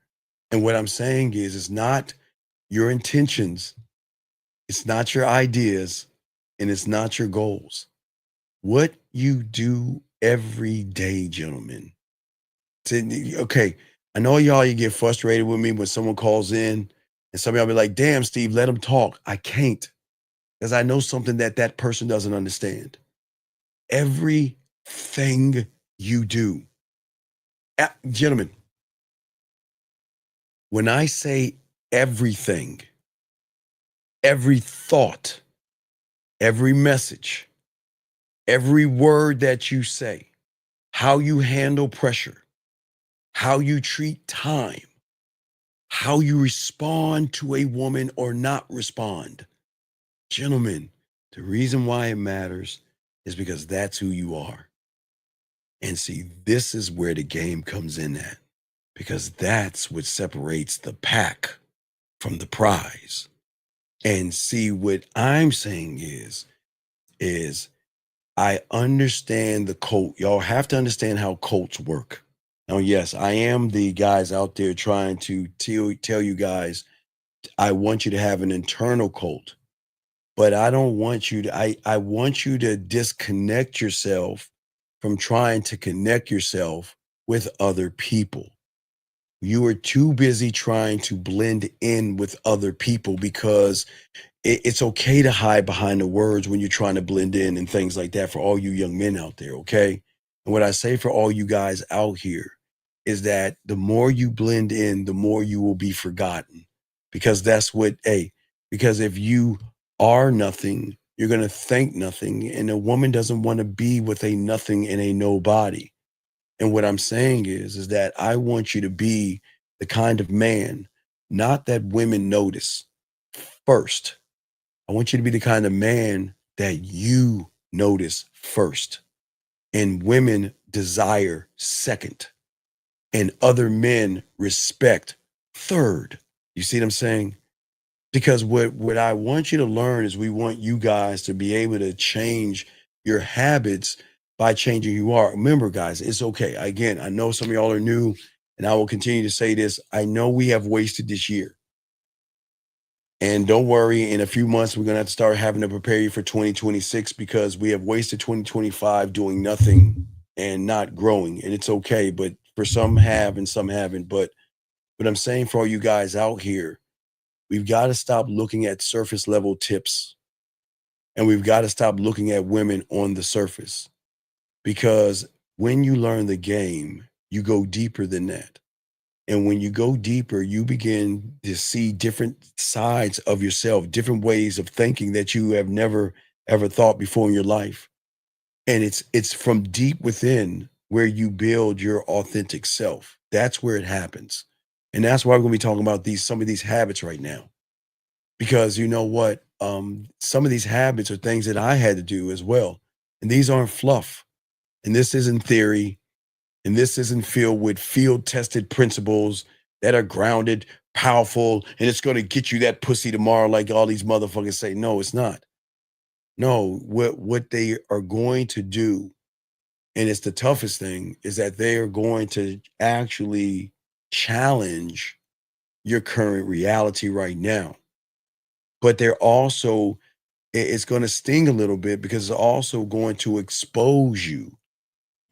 And what I'm saying is, it's not your intentions, it's not your ideas, and it's not your goals. What you do every day, gentlemen. Okay, I know y'all, you get frustrated with me when someone calls in and some of y'all be like, damn, Steve, let them talk. I can't, because I know something that person doesn't understand. Everything you do, gentlemen, when I say everything, every thought, every message, every word that you say, how you handle pressure, how you treat time, how you respond to a woman or not respond. Gentlemen, the reason why it matters is because that's who you are. And see, this is where the game comes in at, because that's what separates the pack from the prize. And see, what I'm saying is I understand the cult. Y'all have to understand how cults work. Now, yes, I am the guys out there trying to tell you guys, I want you to have an internal cult, but I don't want you to, I want you to disconnect yourself from trying to connect yourself with other people. You are too busy trying to blend in with other people, because it's okay to hide behind the words when you're trying to blend in and things like that, for all you young men out there, okay? And what I say for all you guys out here is that the more you blend in, the more you will be forgotten, because that's what, because if you are nothing, you're going to think nothing, and a woman doesn't want to be with a nothing and a nobody. And what I'm saying is that I want you to be the kind of man, not that women notice first. I want you to be the kind of man that you notice first, and women desire second, and other men respect third. You see what I'm saying? Because what I want you to learn is, we want you guys to be able to change your habits by changing who you are. Remember, guys, it's okay. Again, I know some of y'all are new, and I will continue to say this. I know we have wasted this year. And don't worry, in a few months, we're going to have to start having to prepare you for 2026, because we have wasted 2025 doing nothing and not growing. And it's okay, but for some have and some haven't. But what I'm saying for all you guys out here, we've got to stop looking at surface level tips, and we've got to stop looking at women on the surface, because when you learn the game, you go deeper than that. And when you go deeper, you begin to see different sides of yourself, different ways of thinking that you have never, ever thought before in your life. And it's from deep within where you build your authentic self. That's where it happens. And that's why we're going to be talking about some of these habits right now. Because you know what? Some of these habits are things that I had to do as well. And these aren't fluff. And this isn't theory. And this isn't filled with field-tested principles that are grounded, powerful, and it's going to get you that pussy tomorrow, like all these motherfuckers say. No, it's not. No, what they are going to do, and it's the toughest thing, is that they are going to actually challenge your current reality right now. But they're also, it's going to sting a little bit, because it's also going to expose you.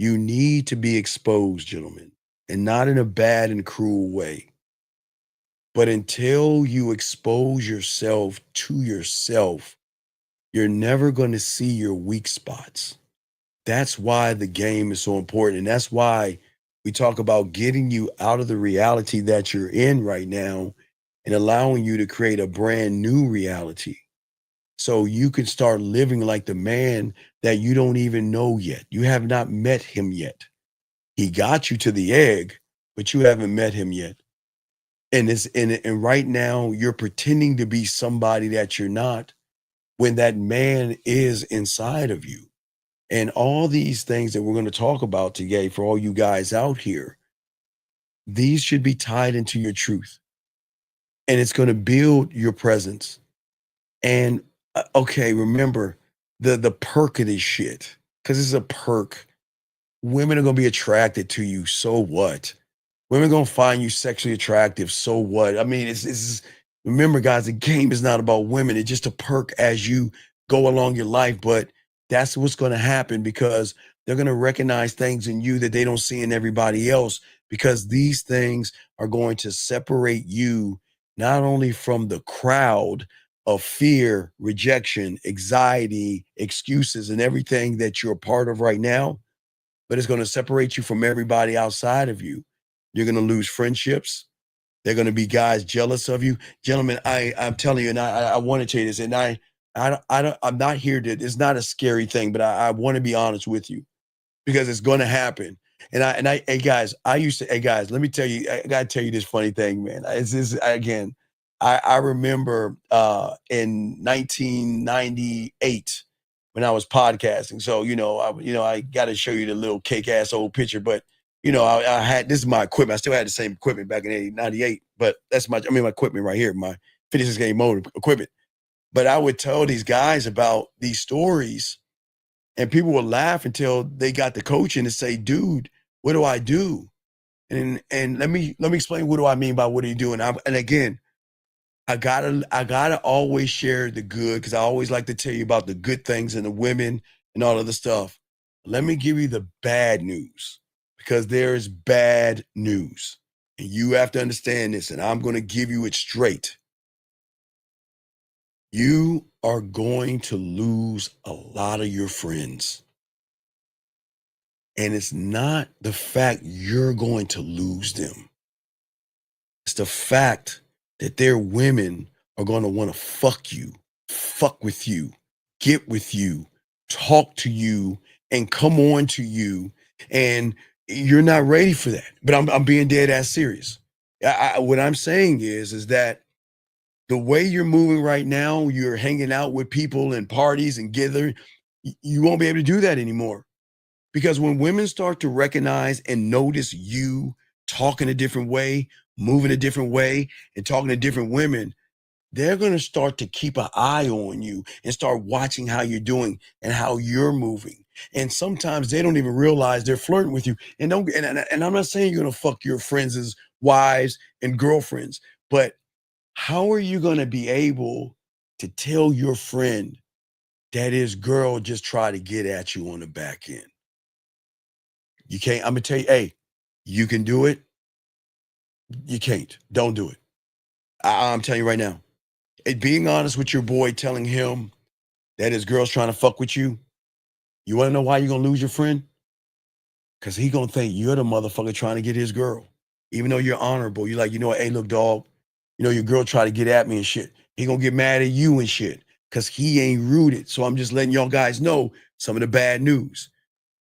You need to be exposed, gentlemen, and not in a bad and cruel way. But until you expose yourself to yourself, you're never going to see your weak spots. That's why the game is so important. And that's why we talk about getting you out of the reality that you're in right now and allowing you to create a brand new reality, so you can start living like the man that you don't even know yet. You have not met him yet. He got you to the egg, but you haven't met him yet. And right now you're pretending to be somebody that you're not, when that man is inside of you. And all these things that we're going to talk about today, for all you guys out here, these should be tied into your truth. And it's going to build your presence. And okay, remember the perk of this shit, because it's a perk. Women are gonna be attracted to you. So what? Women gonna find you sexually attractive. So what? I mean, it's remember, guys, the game is not about women. It's just a perk as you go along your life. But that's what's gonna happen, because they're gonna recognize things in you that they don't see in everybody else, because these things are going to separate you not only from the crowd of fear, rejection, anxiety, excuses, and everything that you're a part of right now, but it's going to separate you from everybody outside of you. You're going to lose friendships. They're going to be guys jealous of you. Gentlemen, I'm telling you, and I want to tell you this, and I'm not here to, it's not a scary thing, but I want to be honest with you, because it's going to happen. Hey guys, hey guys, let me tell you, I got to tell you this funny thing, man. Again, I remember in 1998 when I was podcasting. So, I got to show you the little cake ass old picture, but I had, this is my equipment. I still had the same equipment back in 98, but that's my equipment right here, my 56 game motor equipment. But I would tell these guys about these stories, and people would laugh until they got the coaching and say, dude, what do I do? And let me explain, what do I mean by what are you doing? And again, I gotta always share the good, because I always like to tell you about the good things and the women and all of the stuff. Let me give you the bad news, because there is bad news, and you have to understand this, and I'm going to give you it straight. You are going to lose a lot of your friends. And it's not the fact you're going to lose them. It's the fact that their women are going to want to fuck you, fuck with you, get with you, talk to you, and come on to you. And you're not ready for that. But I'm being dead ass serious. What I'm saying is that the way you're moving right now, you're hanging out with people and parties and gathering, you won't be able to do that anymore. Because when women start to recognize and notice you talking a different way, moving a different way, and talking to different women, they're going to start to keep an eye on you and start watching how you're doing and how you're moving. And sometimes they don't even realize they're flirting with you. And I'm not saying you're going to fuck your friends' wives and girlfriends, but how are you going to be able to tell your friend that his girl just tried to get at you on the back end? You can't. I'm going to tell you, hey, you can do it. You can't. Don't do it. I'm telling you right now. Being honest with your boy, telling him that his girl's trying to fuck with you, you want to know why you're going to lose your friend? Because he going to think you're the motherfucker trying to get his girl. Even though you're honorable, you're like, hey, look, dog, your girl tried to get at me and shit. He going to get mad at you and shit because he ain't rooted. So I'm just letting y'all guys know some of the bad news.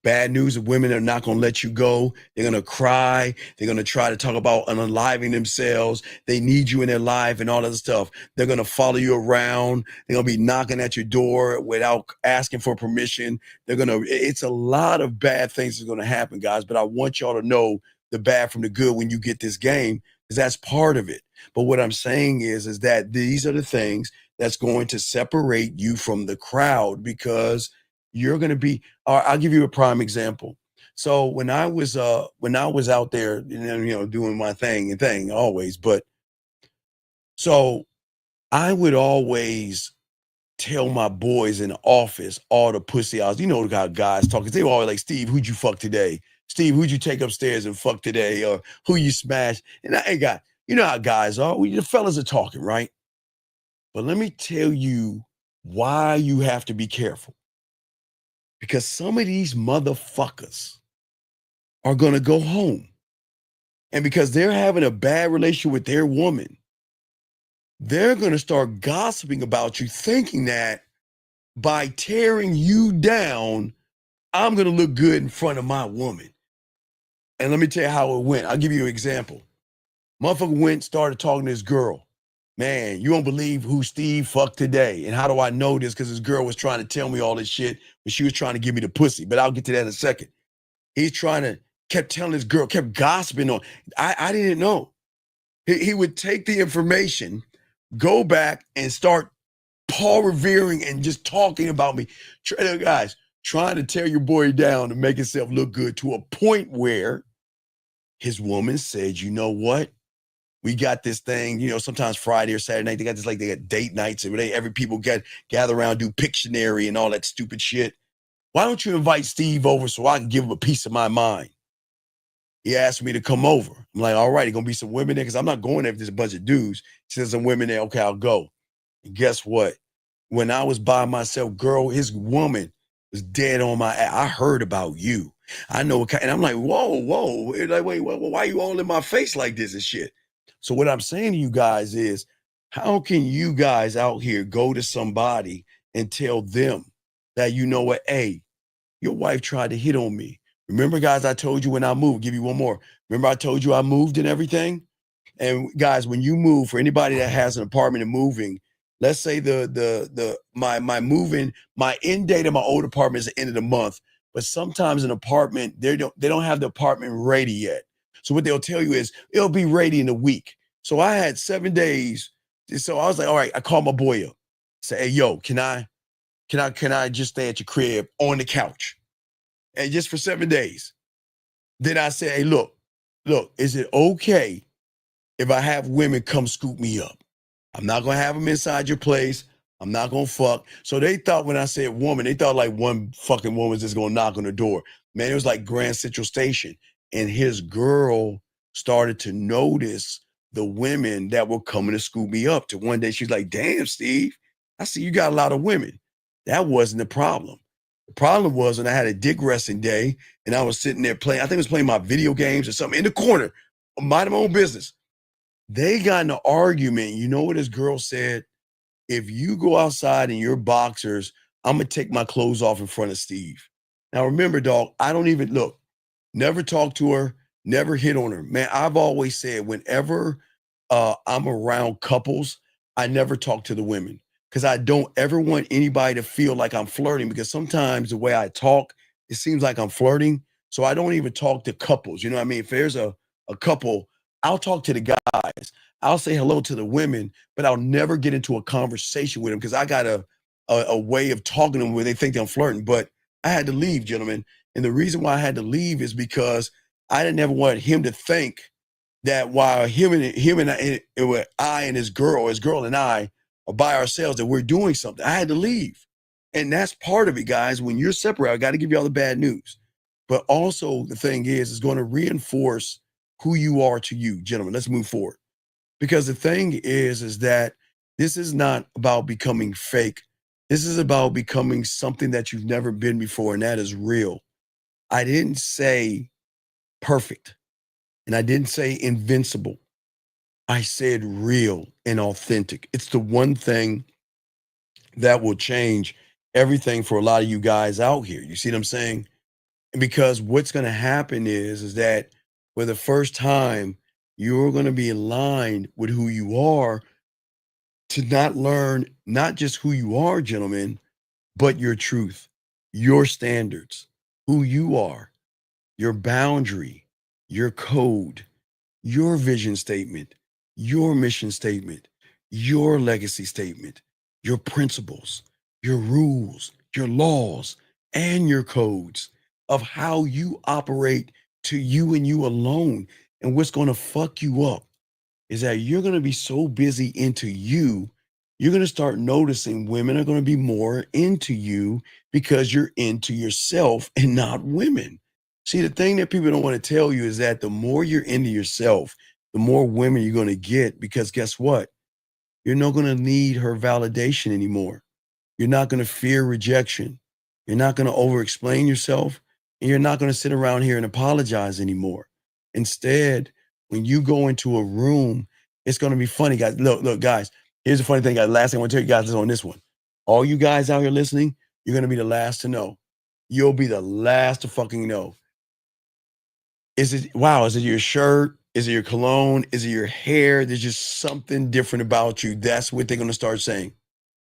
Bad news of women are not going to let you go. They're going to cry. They're going to try to talk about unaliving themselves. They need you in their life and all that stuff. They're going to follow you around. They're going to be knocking at your door without asking for permission. It's a lot of bad things that's going to happen, guys. But I want y'all to know the bad from the good when you get this game, because that's part of it. But what I'm saying is that these are the things that's going to separate you from the crowd, because you're going to be, I'll give you a prime example. So when I was out there, doing my thing always, but so I would always tell my boys in the office all the pussy I was, how guys talking. They were always like, Steve, who'd you fuck today? Steve, who'd you take upstairs and fuck today? Or who you smashed? And I ain't got, how guys are. The fellas are talking, right? But let me tell you why you have to be careful. Because some of these motherfuckers are going to go home. And because they're having a bad relationship with their woman, they're going to start gossiping about you, thinking that by tearing you down, I'm going to look good in front of my woman. And let me tell you how it went. I'll give you an example. Motherfucker started talking to this girl. Man, you won't believe who Steve fucked today. And how do I know this? Because this girl was trying to tell me all this shit, but she was trying to give me the pussy. But I'll get to that in a second. He's kept telling this girl, kept gossiping on. I didn't know. He would take the information, go back and start Paul revering and just talking about me. Guys, trying to tear your boy down to make himself look good to a point where his woman said, you know what? We got this thing, sometimes Friday or Saturday night, they got date nights and every people gather around, do Pictionary and all that stupid shit. Why don't you invite Steve over so I can give him a piece of my mind? He asked me to come over. I'm like, all right, there's going to be some women there because I'm not going there if there's a bunch of dudes. He says some women there. Okay, I'll go. And guess what? When I was by myself, girl, his woman was dead on my ass. I heard about you. I know. And I'm like, whoa. Like, wait, why are you all in my face like this and shit? So what I'm saying to you guys is, how can you guys out here go to somebody and tell them that, you know what, hey, your wife tried to hit on me. Remember, guys, I told you when I moved, give you one more. Remember I told you I moved and everything? And guys, when you move, for anybody that has an apartment and moving, let's say my moving, my end date of my old apartment is the end of the month, but sometimes an apartment, they don't have the apartment ready yet. So what they'll tell you is it'll be ready in a week. So I had 7 days. So I was like, all right, I called my boy up. Say, hey, yo, can I just stay at your crib on the couch? And just for 7 days. Then I said, hey, look, is it okay if I have women come scoop me up? I'm not going to have them inside your place. I'm not going to fuck. So they thought when I said woman, they thought like one fucking woman was just going to knock on the door. Man, it was like Grand Central Station. And his girl started to notice the women that were coming to scoop me up. To one day she's like, damn, Steve, I see you got a lot of women. That wasn't the problem. The problem was when I had a dick resting day and I was sitting there playing, I think I was playing my video games or something in the corner, minding my own business. They got in an argument. You know what this girl said? If you go outside in your boxers, I'm going to take my clothes off in front of Steve. Now, remember, dog, I don't even look, never talk to her, never hit on her. Man, I've always said whenever I'm around couples, I never talk to the women because I don't ever want anybody to feel like I'm flirting, because sometimes the way I talk, it seems like I'm flirting. So I don't even talk to couples. You know what I mean? If there's a couple, I'll talk to the guys. I'll say hello to the women, but I'll never get into a conversation with them because I got a way of talking to them where they think I'm flirting. But I had to leave, gentlemen. And the reason why I had to leave is because I didn't ever want him to think that while him and I and his girl and I are by ourselves, that we're doing something. I had to leave. And that's part of it, guys. When you're separate, I got to give you all the bad news. But also the thing is, it's going to reinforce who you are to you, gentlemen. Let's move forward. Because the thing is that this is not about becoming fake. This is about becoming something that you've never been before, and that is real. I didn't say perfect, and I didn't say invincible. I said real and authentic. It's the one thing that will change everything for a lot of you guys out here. You see what I'm saying? Because what's going to happen is that for the first time, you're going to be aligned with who you are, to not learn not just who you are, gentlemen, but your truth, your standards, who you are, your boundary, your code, your vision statement, your mission statement, your legacy statement, your principles, your rules, your laws, and your codes of how you operate to you and you alone. And what's going to fuck you up is that you're going to be so busy into you, you're going to start noticing women are going to be more into you because you're into yourself and not women. See, the thing that people don't want to tell you is that the more you're into yourself, the more women you're going to get, because guess what? You're not going to need her validation anymore. You're not going to fear rejection. You're not going to over-explain yourself, and you're not going to sit around here and apologize anymore. Instead, when you go into a room, it's going to be funny, guys. Look, guys, here's the funny thing, guys. Last thing I want to tell you guys is on this one. All you guys out here listening, you're going to be the last to know. You'll be the last to fucking know. Is it your shirt? Is it your cologne? Is it your hair? There's just something different about you. That's what they're going to start saying.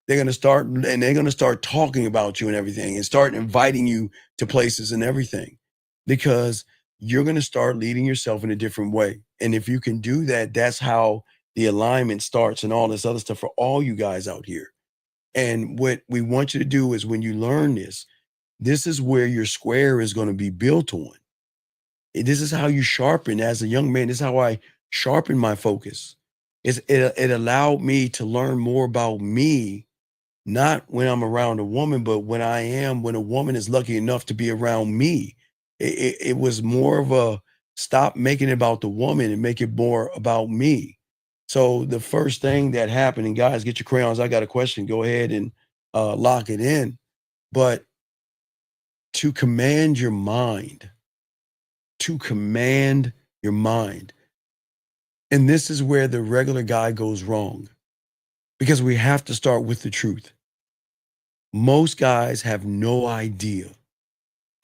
They're going to start talking about you and everything, and start inviting you to places and everything, because you're going to start leading yourself in a different way. And if you can do that, that's how the alignment starts and all this other stuff for all you guys out here. And what we want you to do is when you learn this is where your square is going to be built on. This is how you sharpen as a young man. This is how I sharpen my focus. It allowed me to learn more about me, not when I'm around a woman, but when a woman is lucky enough to be around me. It was more of a stop making it about the woman and make it more about me. So the first thing that happened, and guys, get your crayons. I got a question. Go ahead and lock it in. But to command your mind, and this is where the regular guy goes wrong, because we have to start with the truth. Most guys have no idea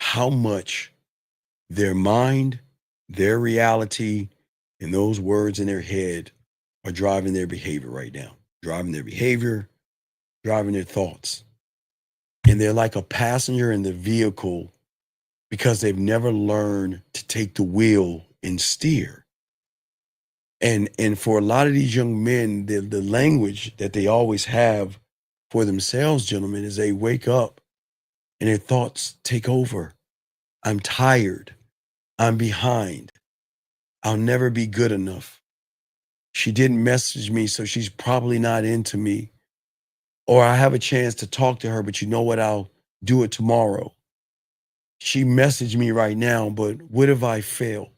how much their mind, their reality, and those words in their head are driving their behavior right now, driving their thoughts. And they're like a passenger in the vehicle because they've never learned to take the wheel and steer. And for a lot of these young men, the language that they always have for themselves, gentlemen, is they wake up and their thoughts take over. I'm tired. I'm behind. I'll never be good enough. She didn't message me, so she's probably not into me. Or I have a chance to talk to her, but you know what? I'll do it tomorrow. She messaged me right now, but what if I fail?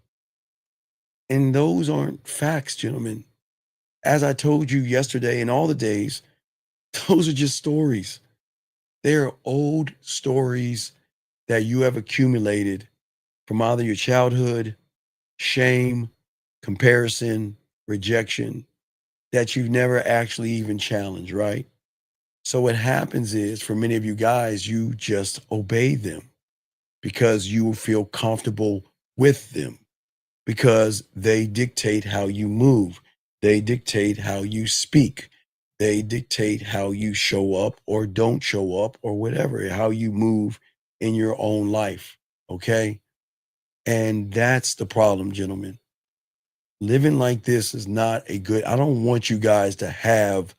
And those aren't facts, gentlemen. As I told you yesterday and all the days, those are just stories. They're old stories that you have accumulated from either your childhood, shame, comparison, rejection, that you've never actually even challenged, right? So what happens is, for many of you guys, you just obey them because you feel comfortable with them, because they dictate how you move. They dictate how you speak. They dictate how you show up or don't show up or whatever, how you move in your own life, okay? And that's the problem, gentlemen. Living like this is not a good, I don't want you guys to have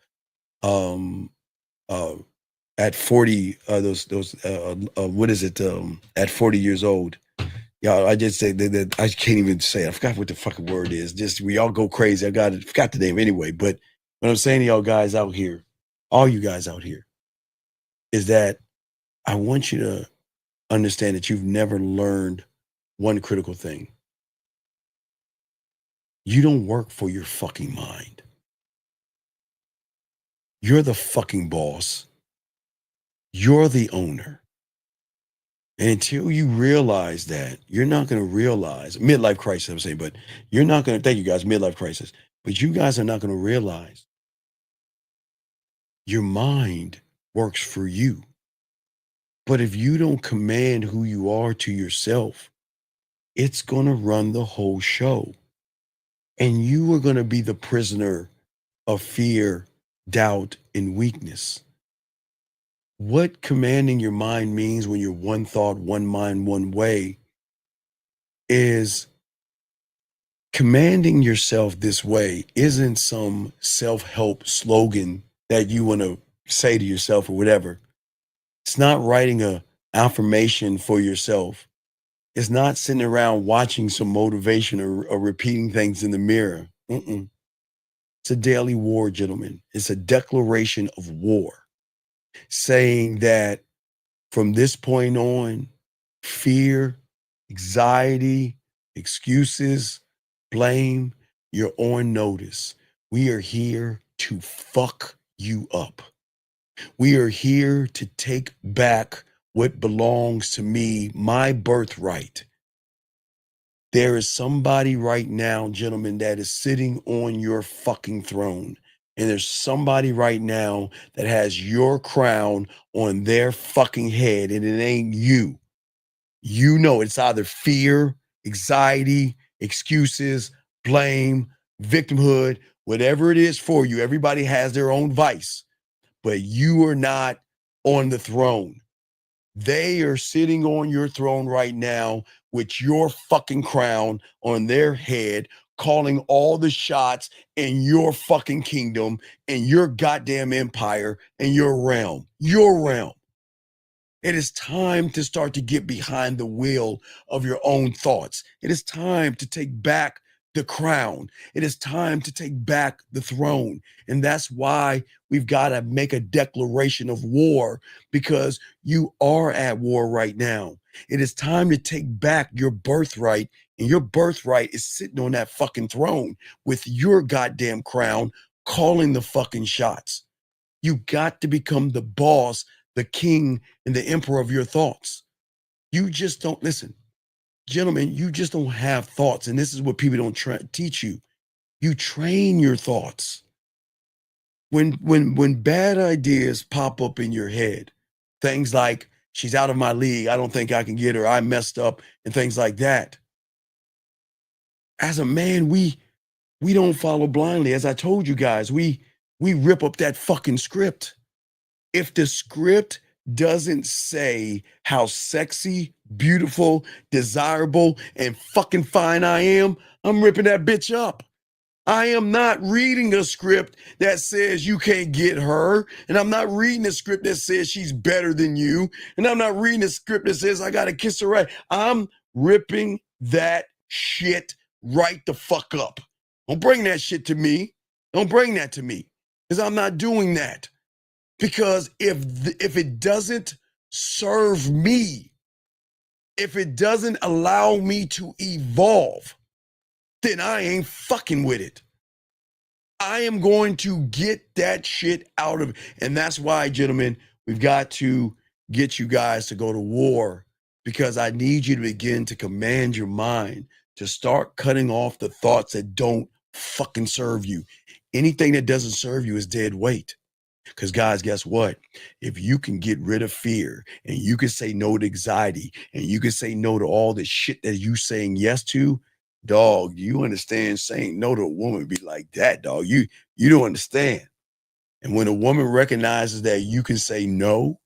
at 40 what is it at 40 years old. Yeah, I just say that I can't even say it. I forgot what the fucking word is. Just we all go crazy. Forgot the name anyway. But what I'm saying to y'all guys out here, all you guys out here, is that I want you to understand that you've never learned one critical thing. You don't work for your fucking mind. You're the fucking boss. You're the owner. And until you realize that, you're not going to realize, midlife crisis, I'm saying, but you're not going to, thank you guys, midlife crisis, but you guys are not going to realize your mind works for you. But if you don't command who you are to yourself, it's going to run the whole show. And you are going to be the prisoner of fear, doubt, and weakness. What commanding your mind means when you're one thought, one mind, one way is commanding yourself this way isn't some self-help slogan that you want to say to yourself or whatever. It's not writing a affirmation for yourself. It's not sitting around watching some motivation or repeating things in the mirror. It's a daily war, gentlemen. It's a declaration of war, saying that from this point on, fear, anxiety, excuses, blame, you're on notice. We are here to fuck you up. We are here to take back what belongs to me, my birthright. There is somebody right now, gentlemen, that is sitting on your fucking throne. And there's somebody right now that has your crown on their fucking head, and it ain't you. You know it's either fear, anxiety, excuses, blame, victimhood, whatever it is for you. Everybody has their own vice, but you are not on the throne. They are sitting on your throne right now with your fucking crown on their head, calling all the shots in your fucking kingdom, in your goddamn empire, in your realm. Your realm. It is time to start to get behind the wheel of your own thoughts. It is time to take back the crown. It is time to take back the throne. And that's why we've got to make a declaration of war, because you are at war right now. It is time to take back your birthright, and your birthright is sitting on that fucking throne with your goddamn crown calling the fucking shots. You got to become the boss, the king, and the emperor of your thoughts. You just don't listen. Gentlemen, you just don't have thoughts. And this is what people don't teach you. You train your thoughts. When bad ideas pop up in your head, things like, she's out of my league, I don't think I can get her, I messed up, and things like that. As a man, we don't follow blindly. As I told you guys, we rip up that fucking script. If the script doesn't say how sexy, beautiful, desirable, and fucking fine I am, I'm ripping that bitch up. I am not reading a script that says you can't get her, and I'm not reading a script that says she's better than you, and I'm not reading a script that says I gotta kiss her right. I'm ripping that shit right the fuck up. Don't bring that shit to me. Don't bring that to me, because I'm not doing that. Because if it doesn't serve me, if it doesn't allow me to evolve, then I ain't fucking with it. I am going to get that shit out of it. And that's why, gentlemen, we've got to get you guys to go to war, because I need you to begin to command your mind to start cutting off the thoughts that don't fucking serve you. Anything that doesn't serve you is dead weight. Because guys, guess what? If you can get rid of fear, and you can say no to anxiety, and you can say no to all the shit that you saying yes to, dog, you understand saying no to a woman be like that, dog. You don't understand. And when a woman recognizes that you can say no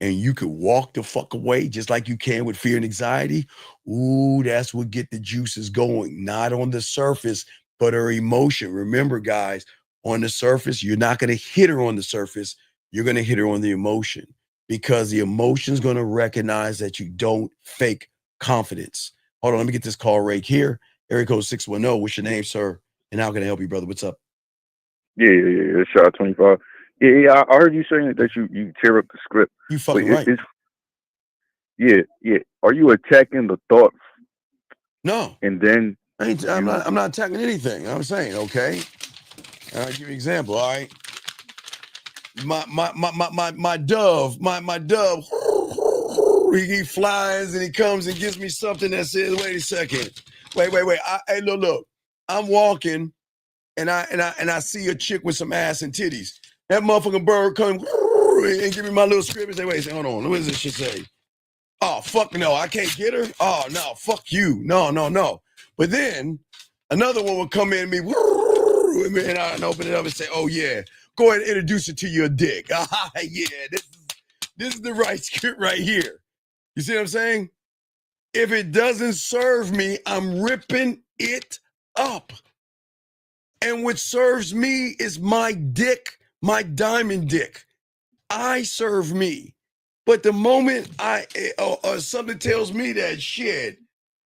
and you can walk the fuck away just like you can with fear and anxiety, ooh, that's what get the juices going. Not on the surface, but her emotion. Remember, guys, on the surface, you're not going to hit her on the surface. You're going to hit her on the emotion, because the emotion is going to recognize that you don't fake confidence. Hold on, let me get this call right here. Area code 610. What's your name, sir? And how can I help you, brother? What's up? Yeah. It's Shot 25. Yeah. I heard you saying that you tear up the script. You fucking right. Yeah. Are you attacking the thoughts? No. And then I'm not attacking anything. I'm saying, okay. I'll give you an example. All right. My dove, he flies and he comes and gives me something that says, wait a second. Wait. Hey, look. I'm walking and I see a chick with some ass and titties. That motherfucking bird comes and give me my little script and say, wait, hold on. What does this shit say? Oh, fuck no, I can't get her. Oh, no, fuck you. No. But then another one would come in and me, and I open it up and say, oh, yeah, go ahead and introduce it to your dick. Yeah, this is the right script right here. You see what I'm saying? If it doesn't serve me, I'm ripping it up. And what serves me is my dick, my diamond dick. I serve me. But the moment something tells me that shit,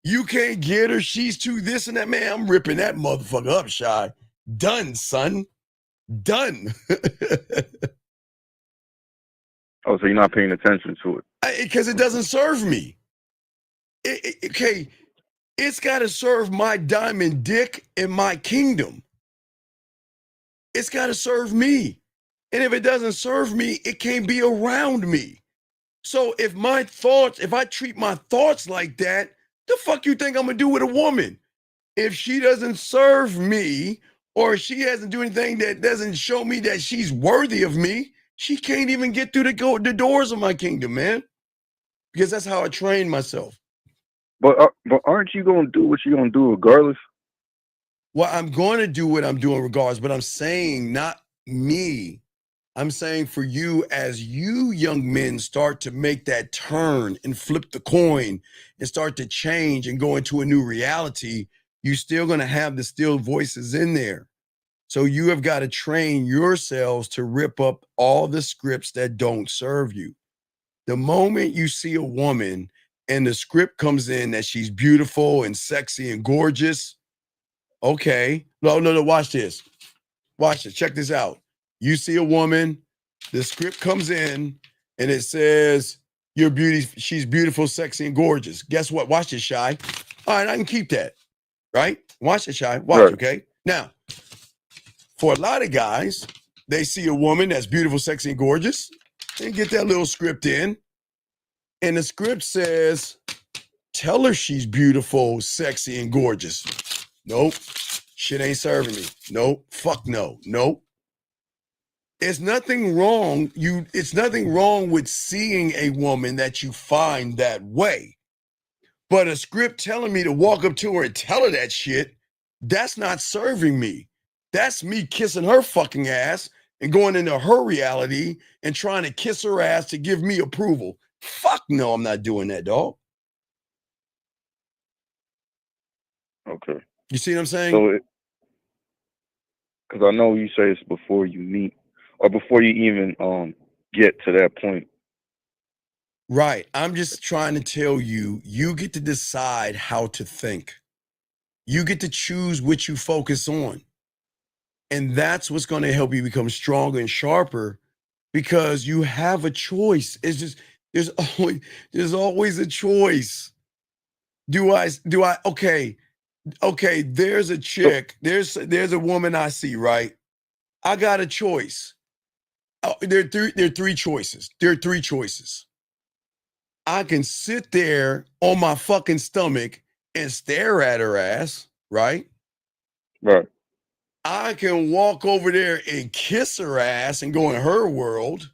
you can't get her, she's too this and that, man, I'm ripping that motherfucker up, Shy. Done, son. Done. Oh, so you're not paying attention to it? Because it doesn't serve me. Okay, it's got to serve my diamond dick in my kingdom. It's got to serve me. And if it doesn't serve me, it can't be around me. So if I treat my thoughts like that, the fuck you think I'm going to do with a woman? If she doesn't serve me, or she hasn't do anything that doesn't show me that she's worthy of me, she can't even get through the doors of my kingdom, man. Because that's how I train myself. But aren't you going to do what you're going to do regardless? Well, I'm going to do what I'm doing regardless, but I'm saying not me. I'm saying for you, as you young men start to make that turn and flip the coin and start to change and go into a new reality, you're still going to have the still voices in there. So you have got to train yourselves to rip up all the scripts that don't serve you. The moment you see a woman and the script comes in that she's beautiful and sexy and gorgeous, okay. No, watch this. Watch it. Check this out. You see a woman, the script comes in and it says, she's beautiful, sexy, and gorgeous. Guess what? Watch this, Shy. All right, I can keep that. Right? Watch it, Shy. Watch, right. Okay? Now, for a lot of guys, they see a woman that's beautiful, sexy, and gorgeous. They get that little script in. And the script says, tell her she's beautiful, sexy, and gorgeous. Nope. Shit ain't serving me. Nope. Fuck no. Nope. It's nothing wrong. It's nothing wrong with seeing a woman that you find that way. But a script telling me to walk up to her and tell her that shit, that's not serving me. That's me kissing her fucking ass and going into her reality and trying to kiss her ass to give me approval. Fuck no, I'm not doing that, dog. Okay. You see what I'm saying? So, because I know you say it's before you meet or before you even get to that point. Right. I'm just trying to tell you, you get to decide how to think. You get to choose what you focus on. And that's what's going to help you become stronger and sharper because you have a choice. It's just, there's always a choice. Okay, there's a chick, there's a woman I see, right? I got a choice. There are three choices. There are three choices. I can sit there on my fucking stomach and stare at her ass, right? Right. I can walk over there and kiss her ass and go in her world.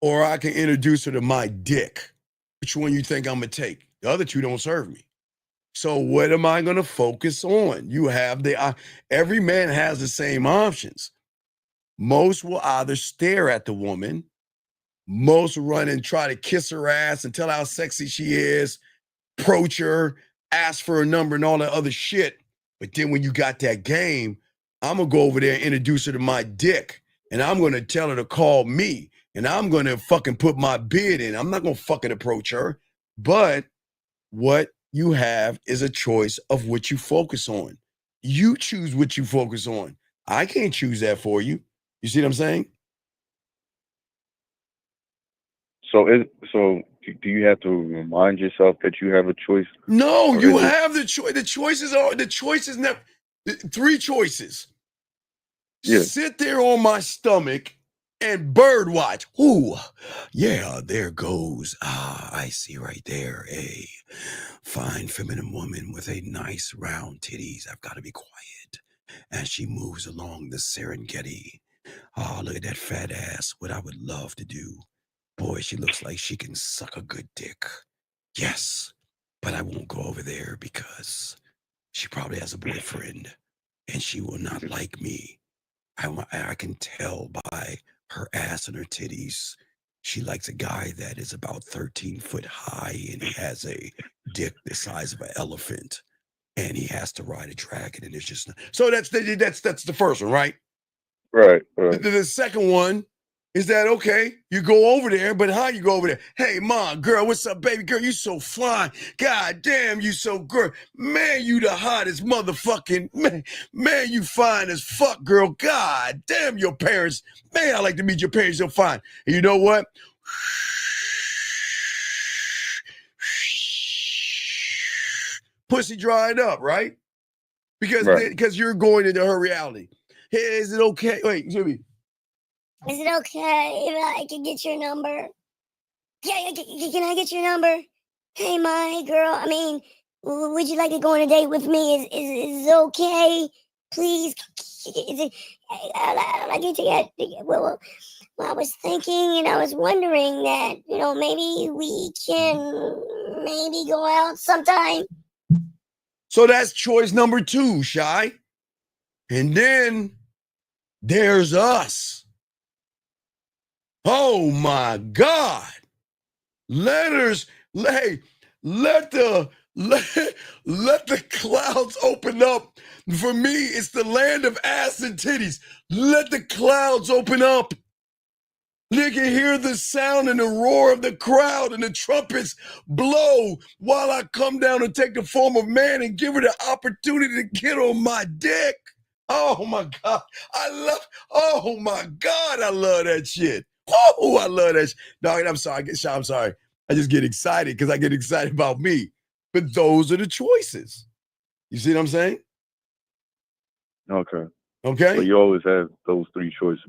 Or I can introduce her to my dick. Which one you think I'm going to take? The other two don't serve me. So what am I going to focus on? You have every man has the same options. Most will either stare at the woman. Most will run and try to kiss her ass and tell how sexy she is, approach her, ask for a number and all that other shit. But then when you got that game, I'm going to go over there and introduce her to my dick. And I'm going to tell her to call me. And I'm going to fucking put my bid in. I'm not going to fucking approach her. But what you have is a choice of what you focus on. You choose what you focus on. I can't choose that for you. You see what I'm saying? So do you have to remind yourself that you have a choice? No, you have the choice. The choices never. Three choices. Yeah. Sit there on my stomach and bird watch. Ooh, yeah, there goes. I see right there a fine feminine woman with a nice round titties. I've got to be quiet as she moves along the Serengeti. Oh, look at that fat ass. What I would love to do. Boy, she looks like she can suck a good dick. Yes, but I won't go over there because she probably has a boyfriend and she will not like me. I can tell by her ass and her titties. She likes a guy that is about 13 foot high and he has a dick the size of an elephant and he has to ride a dragon and it's just so that's the first one, right? Right. The second one is that okay? You go over there, but how you go over there? Hey, mom, girl, what's up, baby girl? You so fly. God damn, you so good. Man, you the hottest motherfucking man, you fine as fuck, girl. God damn, your parents. Man, I like to meet your parents. So fine. And you know what? Pussy dried up, right? Because you're going into her reality. Hey, is it okay? Wait, Jimmy. Is it okay if I can get your number? Can I get your number? Hey, my girl. I mean, would you like to go on a date with me? Is it okay? Please. I like to get. Well, I was thinking and I was wondering that maybe we can go out sometime. So that's choice number 2, Shy. And then there's us. Oh my God. Let the Let the clouds open up. For me, it's the land of ass and titties. Let the clouds open up. Nigga, hear the sound and the roar of the crowd and the trumpets blow while I come down and take the form of man and give her the opportunity to get on my dick. Oh my God. Oh my God, I love that shit. Oh, I love that shit. Dog, I'm sorry. I just get excited because I get excited about me. But those are the choices. You see what I'm saying? Okay. Okay. So you always have those three choices.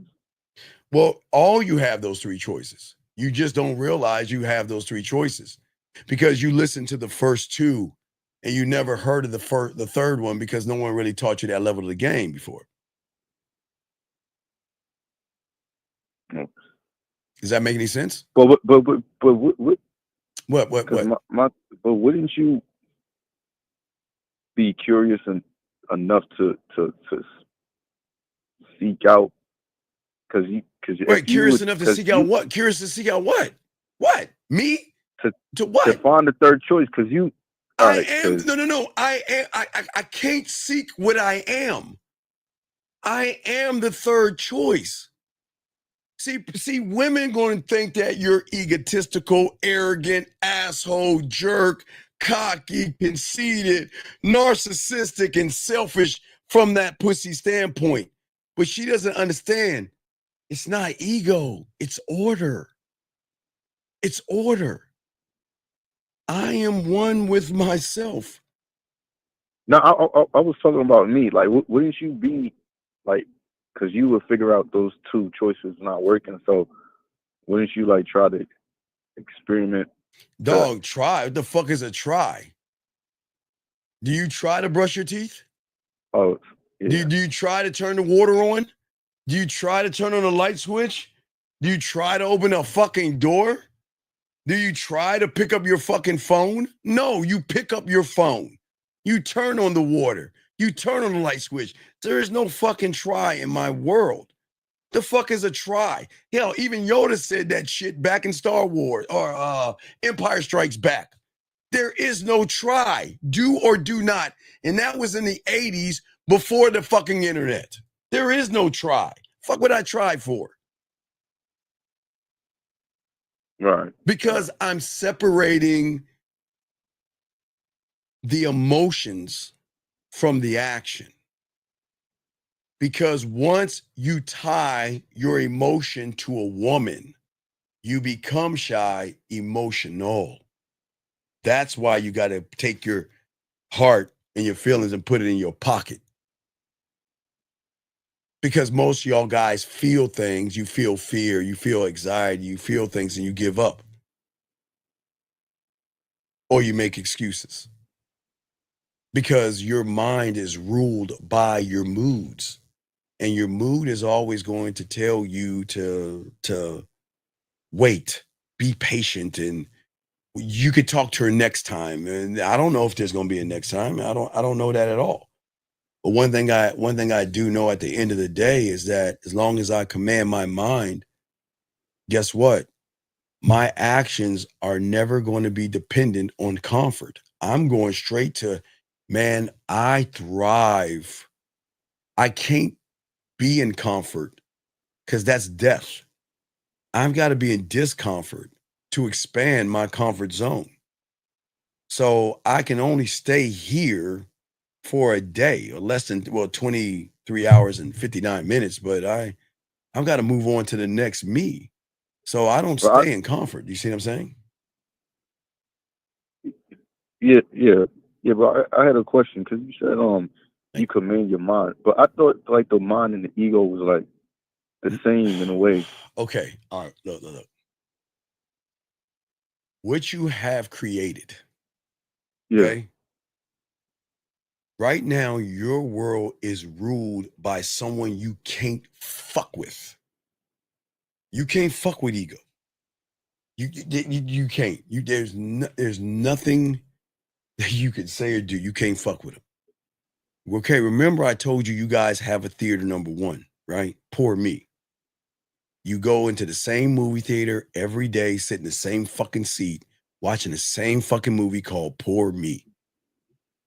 Well, all you have those three choices. You just don't realize you have those three choices because you listen to the first two and you never heard of the third one because no one really taught you that level of the game before. Okay. Does that make any sense? But what? What? But wouldn't you be curious enough to seek out? Wait, curious enough to seek out what? Curious to seek out what? What? Me? To what? To find the third choice, because you. I am. No. I can't seek what I am. I am the third choice. See, women going to think that you're egotistical, arrogant, asshole, jerk, cocky, conceited, narcissistic, and selfish from that pussy standpoint. But she doesn't understand. It's not ego. It's order. It's order. I am one with myself. No, I was talking about me. Like, wouldn't you be like, because you would figure out those two choices not working. So wouldn't you like try to experiment? Dog, try. What the fuck is a try? Do you try to brush your teeth? Oh, yeah. Do you try to turn the water on? Do you try to turn on a light switch? Do you try to open a fucking door? Do you try to pick up your fucking phone? No, you pick up your phone. You turn on the water. You turn on the light switch. There is no fucking try in my world. The fuck is a try? Hell, even Yoda said that shit back in Star Wars or Empire Strikes Back. There is no try. Do or do not. And that was in the 80s before the fucking internet. There is no try. Fuck what I tried for. Right. Because I'm separating the emotions from the action. Because once you tie your emotion to a woman, you become shy, emotional. That's why you got to take your heart and your feelings and put it in your pocket. Because most of y'all guys feel things, you feel fear, you feel anxiety, you feel things and you give up. Or you make excuses. Because your mind is ruled by your moods. And your mood is always going to tell you to wait, be patient, and you could talk to her next time. And I don't know if there's going to be a next time. I don't know that at all. But one thing I do know at the end of the day is that as long as I command my mind, guess what? My actions are never going to be dependent on comfort. I'm going straight to, man, I thrive. I can't be in comfort because that's death. I've got to be in discomfort to expand my comfort zone. So I can only stay here for a day or less than 23 hours and 59 minutes, but I've got to move on to the next me. So I don't stay in comfort. You see what I'm saying? Yeah. But I had a question because you said you command your mind, but I thought like the mind and the ego was like the same in a way. Okay. All right. Look. What you have created. Yeah. Okay. Right now, your world is ruled by someone you can't fuck with. You can't fuck with ego. You can't. There's nothing that you could say or do. You can't fuck with them. Okay, remember I told you guys have a theater number one, right? Poor me. You go into the same movie theater every day, sit in the same fucking seat, watching the same fucking movie called Poor Me.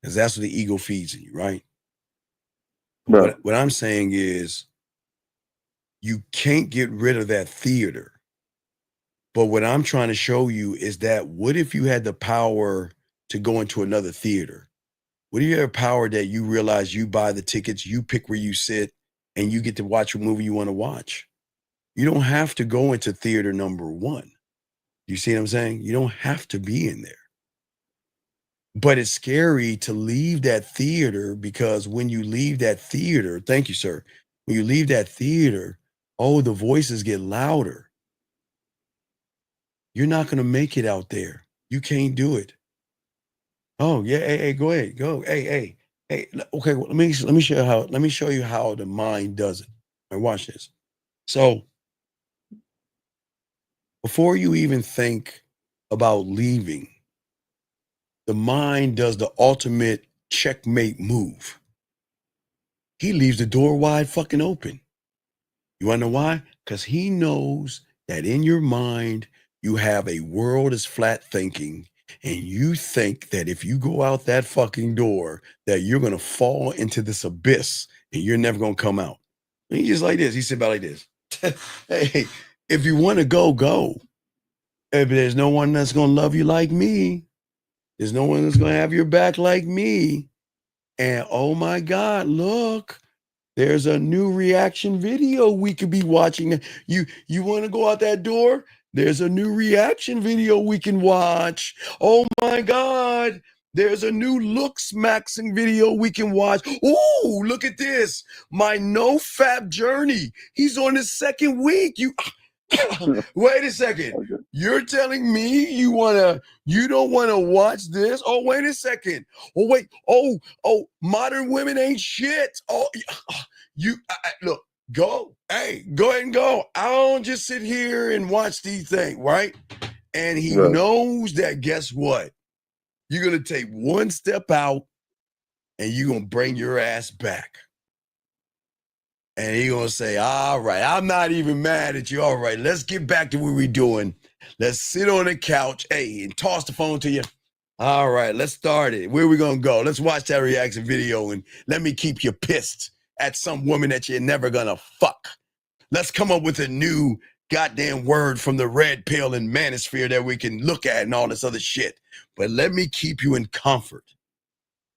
because that's what the ego feeds in you, right? Right. What I'm saying is you can't get rid of that theater. But what I'm trying to show you is that what if you had the power to go into another theater? What if you have power that you realize you buy the tickets, you pick where you sit, and you get to watch a movie you want to watch? You don't have to go into theater number 1. You see what I'm saying? You don't have to be in there. But it's scary to leave that theater, because when you leave that theater, thank you, sir. When you leave that theater, oh, the voices get louder. You're not going to make it out there. You can't do it. Oh, yeah, hey, go ahead. Go. Hey. Okay, well, let me show you how the mind does it. All right, watch this. So, before you even think about leaving, the mind does the ultimate checkmate move. He leaves the door wide fucking open. You wanna know why? Because he knows that in your mind, you have a world is flat thinking, and you think that if you go out that fucking door, that you're gonna fall into this abyss and you're never gonna come out. And he's just like this. He sit about like this. Hey, if you want to go, go. If there's no one that's gonna love you like me, there's no one that's gonna have your back like me. And oh my God, look. There's a new reaction video we could be watching. You want to go out that door? There's a new reaction video we can watch. Oh my God. There's a new looks maxing video we can watch. Oh, look at this. My no fap journey. He's on his 2nd week. Wait a second. You're telling me you don't want to watch this? Oh, wait a second. Oh, wait. Oh, modern women ain't shit. Oh, look, go. Hey, go ahead and go. I don't just sit here and watch these things, right? And he knows that, guess what? You're going to take one step out and you're going to bring your ass back. And he's going to say, all right, I'm not even mad at you. All right, let's get back to what we're doing. Let's sit on the couch, hey, and toss the phone to you. All right, let's start it. Where we going to go? Let's watch that reaction video and let me keep you pissed at some woman that you're never going to fuck. Let's come up with a new goddamn word from the red pill and manosphere that we can look at and all this other shit. But let me keep you in comfort.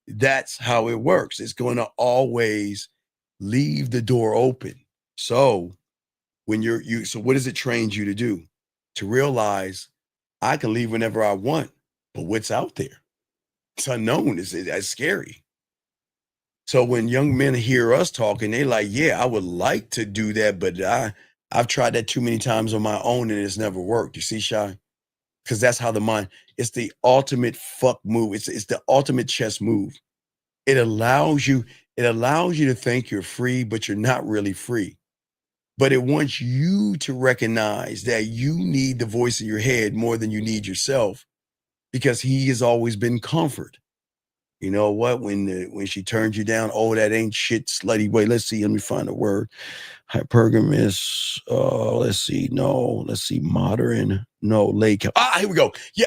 That's how it works. It's going to always leave the door open. So when so what does it train you to do? To realize I can leave whenever I want, but what's out there? It's unknown. It's scary. So when young men hear us talking, they like, yeah, I would like to do that, but I've tried that too many times on my own and it's never worked. You see, Shy? Because that's how the mind, it's the ultimate fuck move. It's the ultimate chess move. It allows you to think you're free, but you're not really free. But it wants you to recognize that you need the voice in your head more than you need yourself, because he has always been comfort. You know what? When she turns you down, oh, that ain't shit, slutty. Wait, let's see. Let me find a word. Hypergamous. Let's see. No, let's see. Modern. No, lay count. Here we go. Yeah,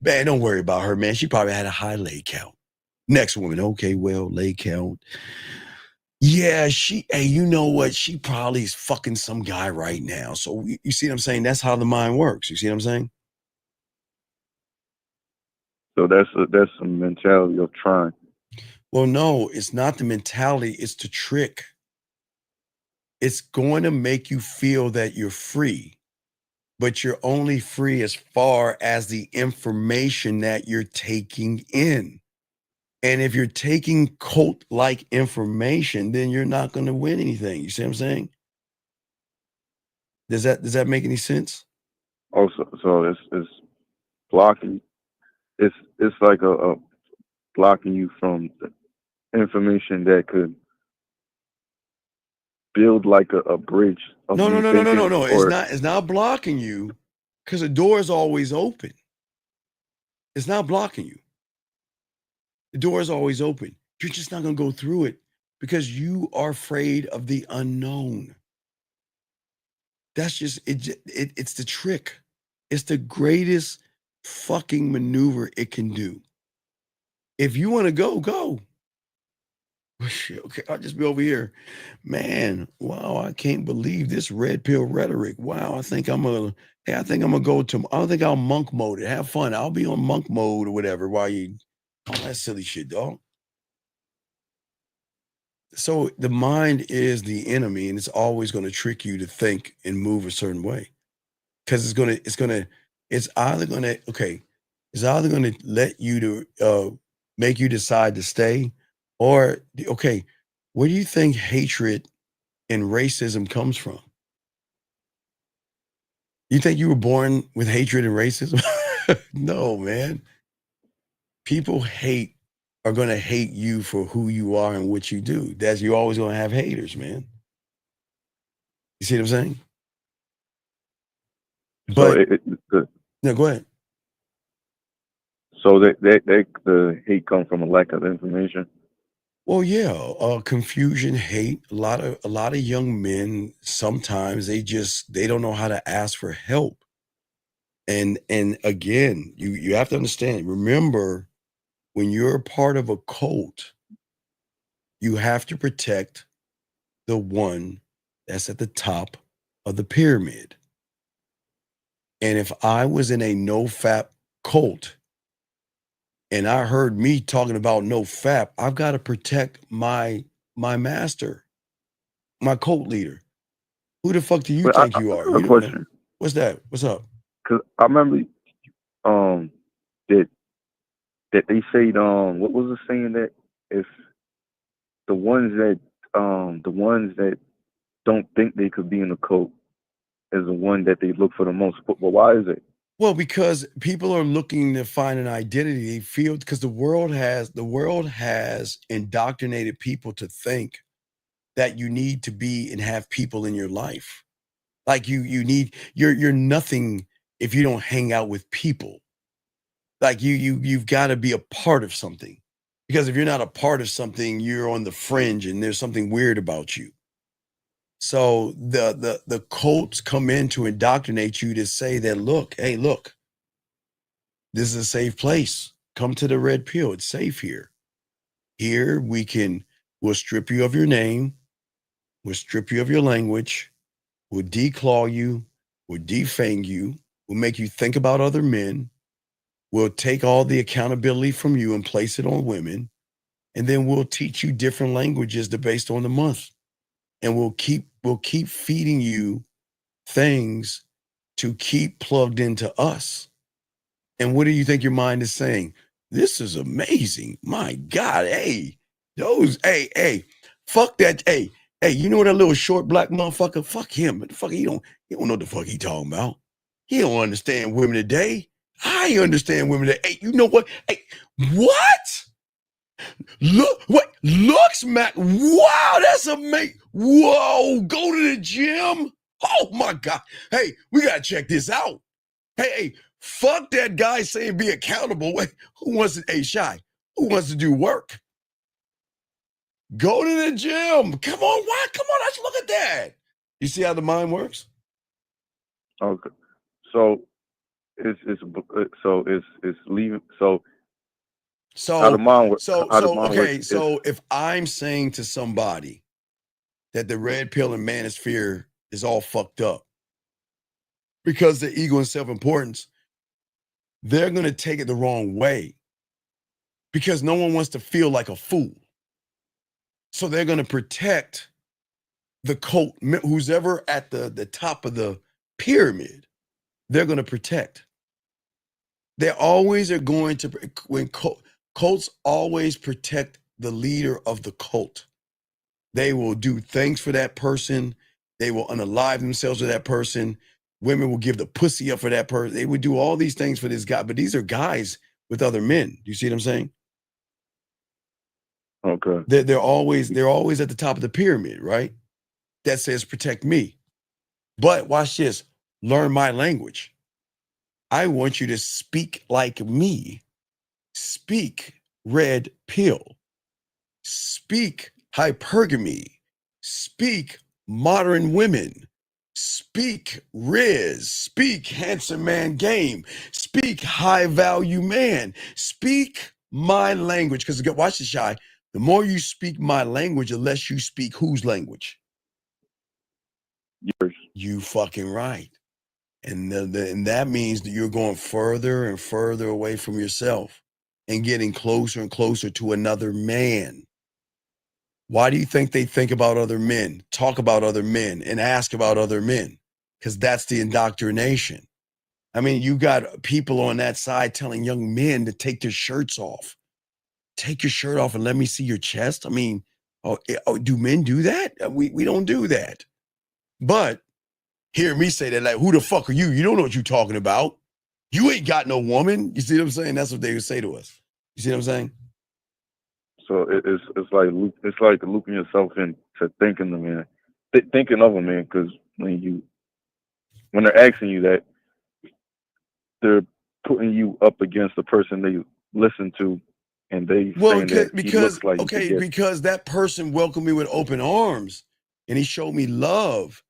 man, don't worry about her, man. She probably had a high lay count. Next woman. Okay, well, lay count. Yeah, hey, you know what? She probably is fucking some guy right now. So you see what I'm saying? That's how the mind works. You see what I'm saying? So that's a mentality of trying. Well, no, it's not the mentality. It's the trick. It's going to make you feel that you're free, but you're only free as far as the information that you're taking in. And if you're taking cult-like information, then you're not going to win anything. You see what I'm saying? Does that make any sense? Also, so it's blocking. It's like a blocking you from the information that could build like a bridge. No. It's not blocking you, because the door is always open. It's not blocking you. The door is always open. You're just not going to go through it because you are afraid of the unknown. That's just it. It's the trick. It's the greatest fucking maneuver it can do. if you want to go. Okay, I'll just be over here. Man, wow, I can't believe this red pill rhetoric. Wow, I think I'm gonna go to, I think I'll monk mode it. Have fun. I'll be on monk mode or whatever while you, all that silly shit, dog. So the mind is the enemy, and it's always going to trick you to think and move a certain way. Because it's either going to let you to make you decide to stay, or okay, where do you think hatred and racism comes from? You think you were born with hatred and racism? No, man. People are going to hate you for who you are and what you do. You're always going to have haters, man. You see what I'm saying? But no, go ahead. So the hate comes from a lack of information. Well, yeah, confusion, hate. A lot of young men, sometimes they don't know how to ask for help. And again, you have to understand. Remember, when you're a part of a cult, you have to protect the one that's at the top of the pyramid. And if I was in a no-fap cult and I heard me talking about no-fap, I've got to protect my master, my cult leader. Who the fuck do you think you are? A question. What's that? What's up? Because I remember that they say, what was the saying, that if the ones that don't think they could be in a cult is the one that they look for the most. But why is it? Well, because people are looking to find an identity. They feel, because the world has indoctrinated people to think that you need to be and have people in your life. Like you're nothing if you don't hang out with people. Like you've got to be a part of something, because if you're not a part of something, you're on the fringe and there's something weird about you. So the cults come in to indoctrinate you to say that, look, this is a safe place. Come to the red pill. It's safe here. Here we'll strip you of your name. We'll strip you of your language. We'll declaw you. We'll defang you. We'll make you think about other men. We'll take all the accountability from you and place it on women. And then we'll teach you different languages based on the month. And we'll keep feeding you things to keep plugged into us. And what do you think your mind is saying? This is amazing. My God, hey, fuck that. Hey, you know that little short black motherfucker? Fuck him. What the fuck, he don't know what the fuck he talking about. He don't understand women today. I understand women today. Hey, you know what? Hey, what? Looks, Mac. Wow, that's amazing. Whoa, go to the gym. Oh my God. Hey, we gotta check this out. Hey, fuck that guy saying be accountable. Wait, who wants to do work? Go to the gym. Come on, why? Come on, let's look at that. You see how the mind works? Okay. So it's leaving. So how the mind works. So if I'm saying to somebody that the red pill and manosphere is all fucked up because the ego and self-importance, they're going to take it the wrong way because no one wants to feel like a fool. So they're going to protect the cult, who's ever at the top of the pyramid. They're going to protect. They always are going to, when cults always protect the leader of the cult. They will do things for that person. They will unalive themselves for that person. Women will give the pussy up for that person. They would do all these things for this guy, but these are guys with other men. Do you see what I'm saying? Okay. They're always at the top of the pyramid, right? That says protect me. But watch this. Learn my language. I want you to speak like me. Speak red pill. Speak hypergamy. Speak modern women. Speak Riz. Speak handsome man game. Speak high value man. Speak my language, because watch this, Shy. The more you speak my language, the less you speak whose language? Yours. You fucking right. And and that means that you're going further and further away from yourself and getting closer and closer to another man. Why do you think they think about other men, talk about other men, and ask about other men? Because that's the indoctrination. I mean, you got people on that side telling young men to take their shirts off. Take your shirt off and let me see your chest. I mean, do men do that? We don't do that. But hear me say that, like, who the fuck are you? You don't know what you're talking about. You ain't got no woman. You see what I'm saying? That's what they would say to us. You see what I'm saying? So it's like looping yourself into thinking the man, thinking of a man, because when they're asking you that, they're putting you up against the person they listen to, and they saying that he looks like because that person welcomed me with open arms, and he showed me love,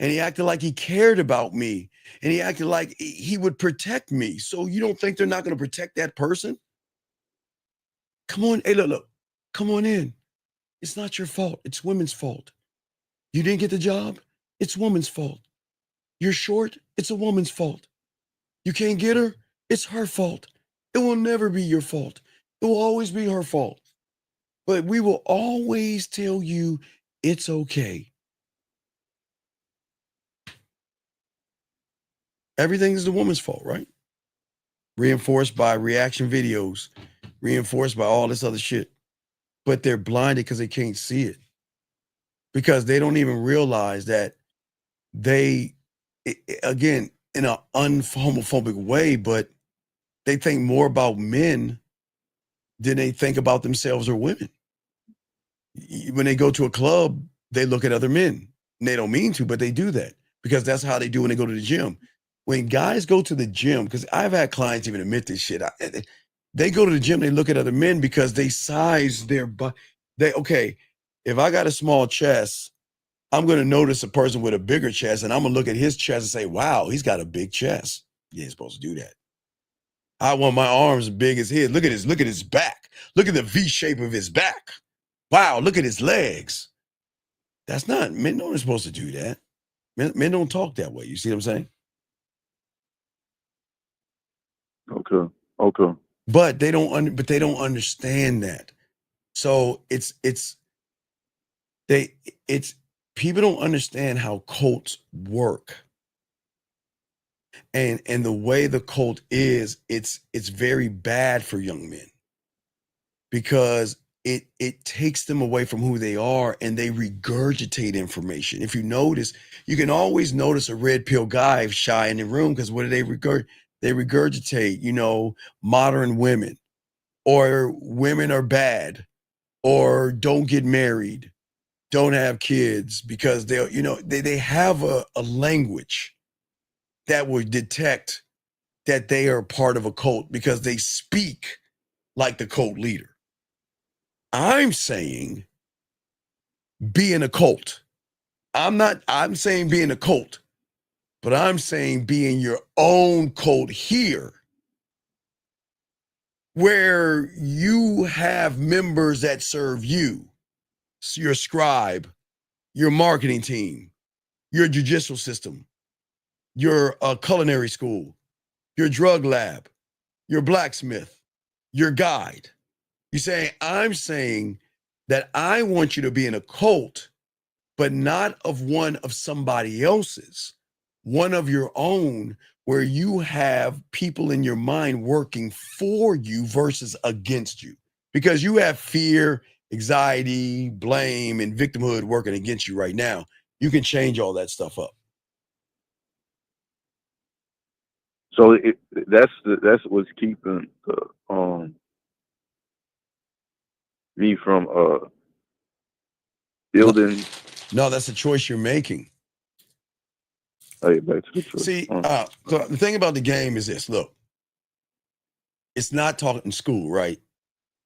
and he acted like he cared about me, and he acted like he would protect me. So you don't think they're not going to protect that person? Come on, hey, look, come on in. It's not your fault. It's women's fault. You didn't get the job. It's woman's fault. You're short. It's a woman's fault. You can't get her. It's her fault. It will never be your fault. It will always be her fault. But we will always tell you it's okay. Everything is the woman's fault, right? Reinforced by reaction videos, reinforced by all this other shit. But they're blinded because they can't see it. Because they don't even realize that they, again, in an unhomophobic way, but they think more about men than they think about themselves or women. When they go to a club, they look at other men. And they don't mean to, but they do that because that's how they do when they go to the gym. When guys go to the gym, because I've had clients even admit this shit, they go to the gym, they look at other men because they size their butt. Okay, if I got a small chest, I'm going to notice a person with a bigger chest, and I'm going to look at his chest and say, wow, he's got a big chest. You ain't supposed to do that. I want my arms as big as his. Look at his back. Look at the V shape of his back. Wow, look at his legs. That's not, men aren't supposed to do that. Men don't talk that way. You see what I'm saying? Okay. But they don't understand that. So people don't understand how cults work. And the way the cult is, it's very bad for young men because it takes them away from who they are and they regurgitate information. If you notice, you can always notice a red pill guy shy in the room because what do they regurgitate? They regurgitate, modern women, or women are bad, or don't get married, don't have kids, because they have a language that will detect that they are part of a cult because they speak like the cult leader. I'm saying be in a cult. I'm saying be in a cult, but I'm saying be in your own cult here, where you have members that serve you, your scribe, your marketing team, your judicial system, your culinary school, your drug lab, your blacksmith, your guide. I'm saying that I want you to be in a cult, but not of one of somebody else's, one of your own, where you have people in your mind working for you versus against you. Because you have fear, anxiety, blame, and victimhood working against you right now. You can change all that stuff up. So that's what's keeping me from building. No, that's a choice you're making. Hey, back to the choice. See, so the thing about the game is this. Look, it's not taught in school, right?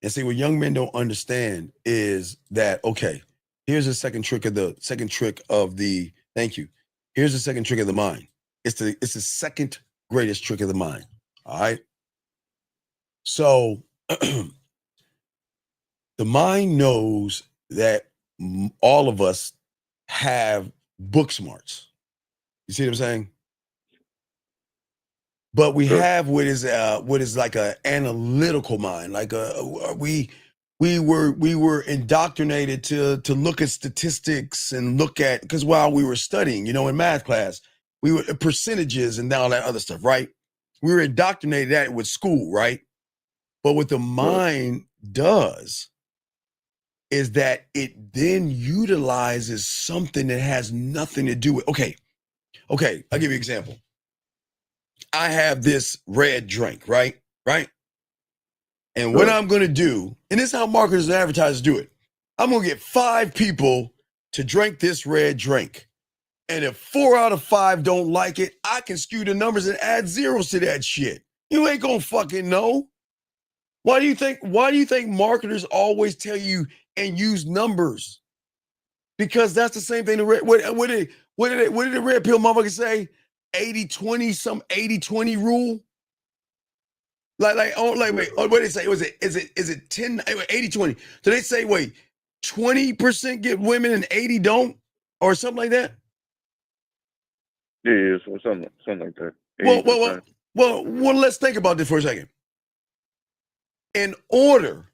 And see, what young men don't understand is that, okay, here's the second trick of the thank you. Here's the second trick of the mind. It's the second greatest trick of the mind. All right. So The mind knows that all of us have book smarts. You see what I'm saying? But we have what is like an analytical mind. Like we were indoctrinated to look at statistics and look at, because while we were studying, in math class, we were percentages and all that other stuff, right? We were indoctrinated at it with school, right? But what the mind does is that it then utilizes something that has nothing to do with, okay, I'll give you an example. I have this red drink, right? And what I'm going to do, and this is how marketers and advertisers do it. I'm going to get 5 people to drink this red drink. And if 4 out of 5 don't like it, I can skew the numbers and add zeros to that shit. You ain't going to fucking know. Why do you think marketers always tell you and use numbers? Because that's the same thing. What did the red pill motherfucker say? 80-20, some 80-20 rule. Wait, what did they say? Is it 10, 80-20? So they say, wait, 20% get women and 80 don't, or something like that? Yeah, so something like that. 80%. Well, let's think about this for a second. In order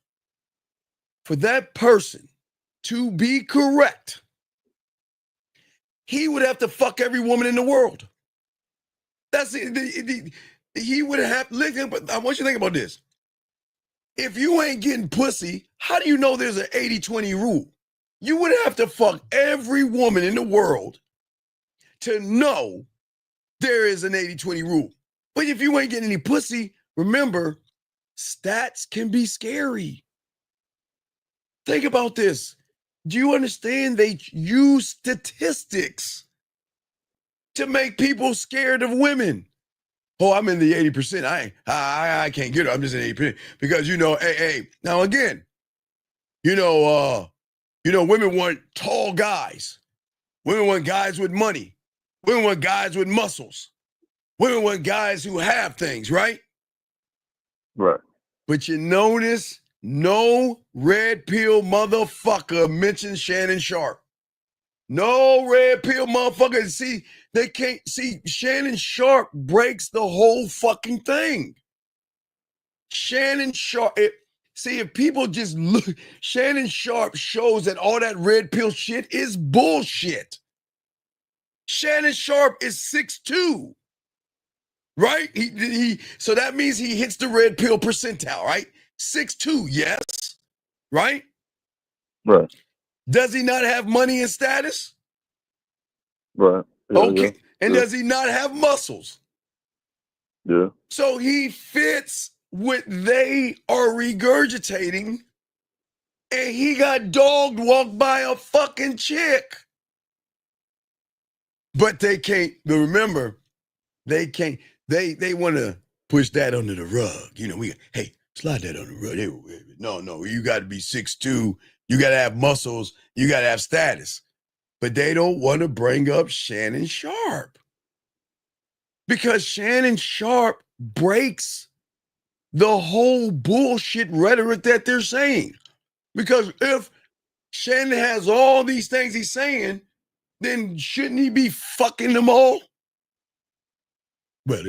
for that person to be correct, he would have to fuck every woman in the world. That's it. He would have, listen, but I want you to think about this. If you ain't getting pussy, how do you know there's an 80-20 rule? You would have to fuck every woman in the world to know there is an 80-20 rule. But if you ain't getting any pussy, remember, stats can be scary. Think about this. Do you understand they use statistics to make people scared of women? Oh, I'm in the 80%. I can't get it. I'm just in 80% because hey. Now again, women want tall guys. Women want guys with money. Women want guys with muscles. Women want guys who have things, right? Right. But you notice no red pill motherfucker mentions Shannon Sharpe. No red pill motherfucker. See, they can't see. Shannon Sharpe breaks the whole fucking thing. Shannon Sharpe. If people just look, Shannon Sharpe shows that all that red pill shit is bullshit. Shannon Sharpe is 6'2", right? So that means he hits the red pill percentile, right? 6'2", yes, right? Right. Does he not have money and status? Right. Yeah, okay. Yeah. And Yeah. does he not have muscles? Yeah. So he fits what they are regurgitating, and he got dogged walked by a fucking chick. But they can't, remember, they can't, they want to push that under the rug. Hey, slide that on the rug. No, you got to be 6'2", you got to have muscles, you got to have status. But they don't want to bring up Shannon Sharpe. Because Shannon Sharpe breaks the whole bullshit rhetoric that they're saying. Because if Shannon has all these things he's saying, then shouldn't he be fucking them all? Well,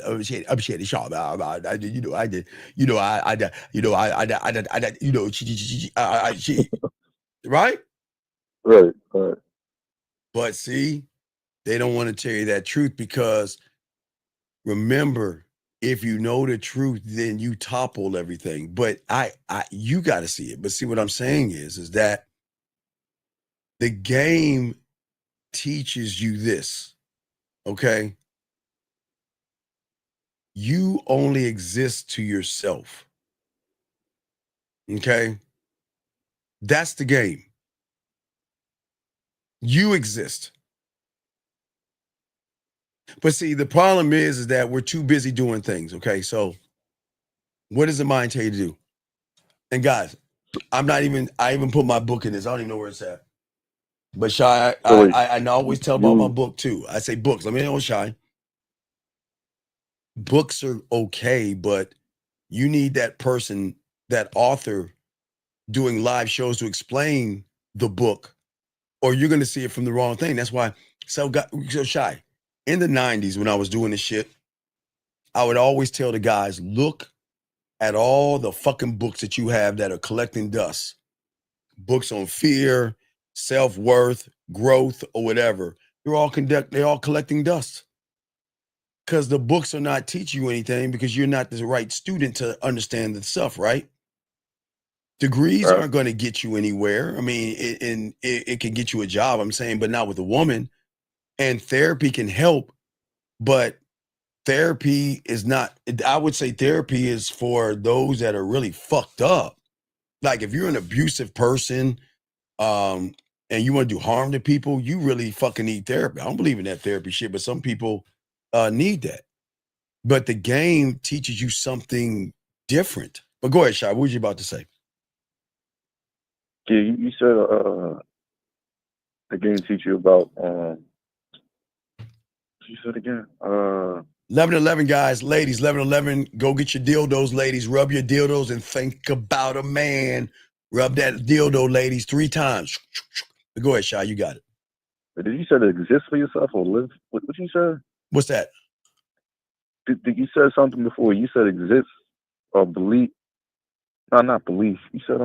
I'm Shannon Sharpe. Right? Right. But see, they don't want to tell you that truth because remember, if you know the truth, then you topple everything. But you got to see it. But see, what I'm saying is that the game teaches you this, okay? You only exist to yourself, okay? That's the game. You exist. But see, the problem is that we're too busy doing things, okay? So what does the mind tell you to do? And guys, I even put my book in this. I don't even know where it's at. But Shy, I always tell about my book too. I say books. Let me know, Shy. Books are okay, but you need that person, that author doing live shows to explain the book, or you're going to see it from the wrong thing. That's why so shy. In the 90s, when I was doing this shit, I would always tell the guys, look at all the fucking books that you have that are collecting dust. Books on fear, self-worth, growth, or whatever. They're all collecting dust. Because the books are not teaching you anything because you're not the right student to understand the stuff, right? Degrees aren't going to get you anywhere. I mean, it can get you a job, I'm saying, but not with a woman. And therapy can help, but therapy is not, I would say therapy is for those that are really fucked up. Like if you're an abusive person and you want to do harm to people, you really fucking need therapy. I don't believe in that therapy shit, but some people need that. But the game teaches you something different. But go ahead, Shai, what were you about to say? Yeah, you said the game teach you about you said again. 11-11, guys, ladies, 11-11, go get your dildos, ladies. Rub your dildos and think about a man. Rub that dildo, ladies, 3 times. But go ahead, Shai, you got it. But did you say to exist for yourself or live? What you said? What's that? Did you said something before? You said exist or believe? No, not belief. You said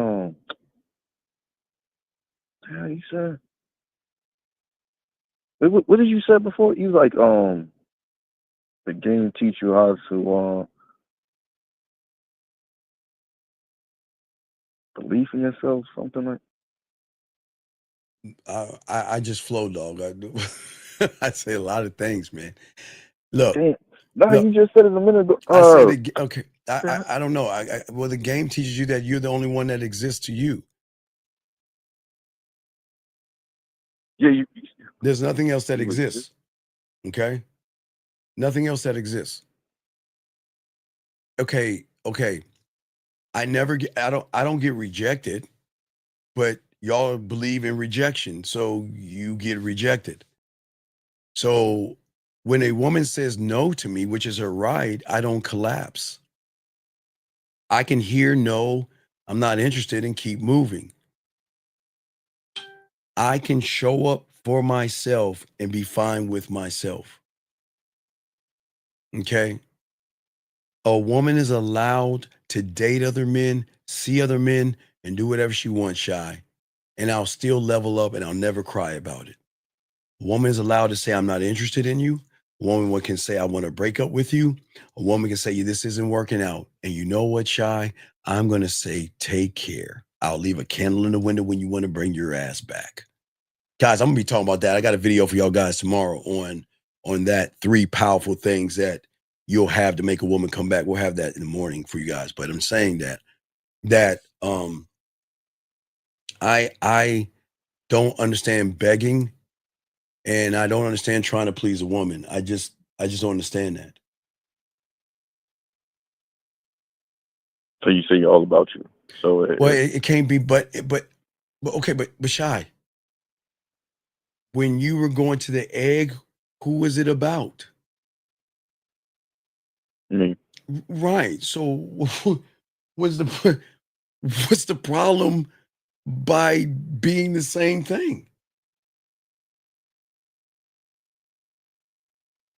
yeah, you said. What did you say before? You like the game teach you how to believe in yourself, something like. I just flow, dog. I do. I say a lot of things, man. Look. Damn. No, you just said it a minute ago. I said okay. I don't know. Well, the game teaches you that you're the only one that exists to you. Yeah, there's nothing else that exists. Okay? Nothing else that exists. Okay. I don't get rejected, but y'all believe in rejection, so you get rejected. So when a woman says no to me, which is her right, I don't collapse. I can hear no, I'm not interested, and keep moving. I can show up for myself and be fine with myself. Okay? A woman is allowed to date other men, see other men, and do whatever she wants, Shy. And I'll still level up and I'll never cry about it. A woman is allowed to say, I'm not interested in you. A woman can say, I want to break up with you. A woman can say, this isn't working out. And you know what, Shy? I'm going to say, take care. I'll leave a candle in the window when you want to bring your ass back. Guys, I'm going to be talking about that. I got a video for y'all guys tomorrow on that 3 powerful things that you'll have to make a woman come back. We'll have that in the morning for you guys. But I'm saying that I don't understand begging, and I don't understand trying to please a woman. I just don't understand that. So you say you're all about you. So it can't be, but okay, but Shy, when you were going to the egg, who was it about? Me. Right. So what's the problem by being the same thing?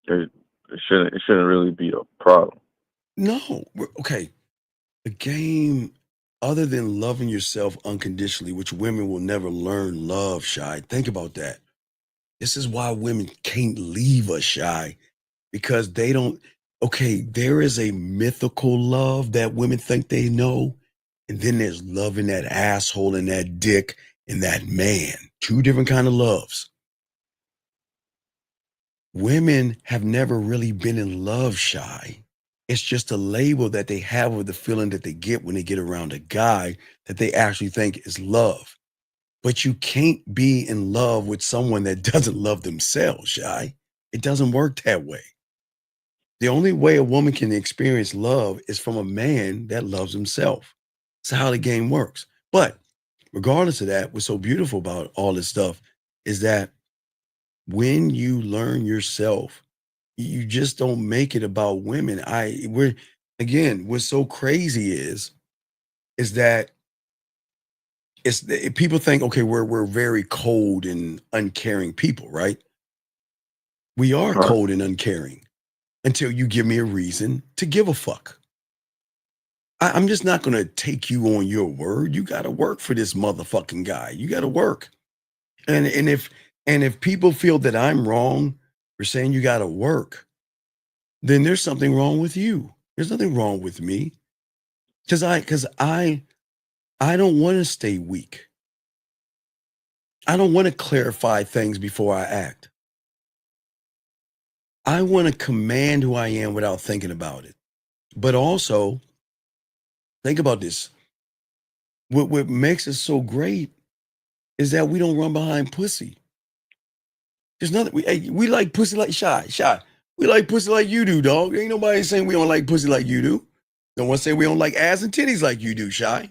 It shouldn't really be a problem. No. Okay. The game, other than loving yourself unconditionally, which women will never learn love, Shy. Think about that. This is why women can't leave us, Shy, because they don't. Okay, there is a mythical love that women think they know, and then there's loving that asshole and that dick and that man. 2 different kind of loves. Women have never really been in love, Shy. It's just a label that they have with the feeling that they get when they get around a guy that they actually think is love. But you can't be in love with someone that doesn't love themselves, Shy. It doesn't work that way. The only way a woman can experience love is from a man that loves himself. That's how the game works. But regardless of that, what's so beautiful about all this stuff is that when you learn yourself, you just don't make it about women. What's so crazy is that people think, okay, we're very cold and uncaring people, right? We are cold and uncaring until you give me a reason to give a fuck. I'm just not going to take you on your word. You got to work for this motherfucking guy. You got to work. And if people feel that I'm wrong for saying you got to work, then there's something wrong with you. There's nothing wrong with me. Cause I don't want to stay weak. I don't want to clarify things before I act. I want to command who I am without thinking about it. But also, think about this. What makes us so great is that we don't run behind pussy. There's nothing. We like pussy like Shy. We like pussy like you do, dog. Ain't nobody saying we don't like pussy like you do. No one say we don't like ass and titties like you do, Shy.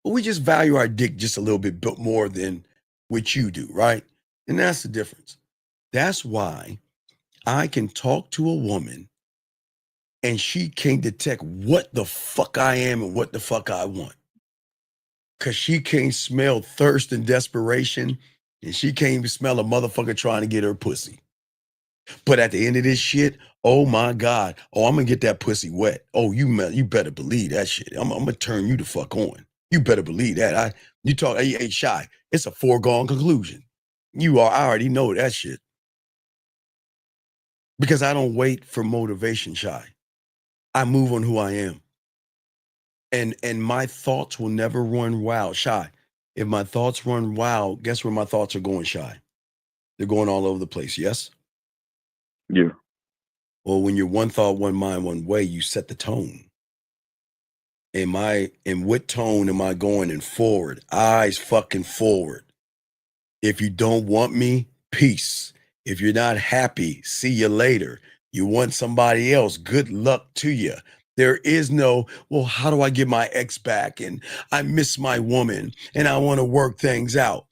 But we just value our dick just a little bit more than what you do, right? And that's the difference. That's why I can talk to a woman and she can't detect what the fuck I am and what the fuck I want. Because she can't smell thirst and desperation, and she can't even smell a motherfucker trying to get her pussy. But at the end of this shit, oh my God, I'm going to get that pussy wet. Oh, you better believe that shit. I'm going to turn you the fuck on. You better believe that. You talk, hey, Shy, it's a foregone conclusion. I already know that shit. Because I don't wait for motivation, Shy. I move on who I am. And my thoughts will never run wild, Shy. If my thoughts run wild, guess where my thoughts are going, Shy? They're going all over the place, yes? Yeah. Well, when you're one thought, one mind, one way, you set the tone. In what tone am I going in? Forward, eyes fucking forward. If you don't want me, peace. If you're not happy, see you later. You want somebody else, good luck to you. There is no, well, how do I get my ex back? And I miss my woman and I want to work things out.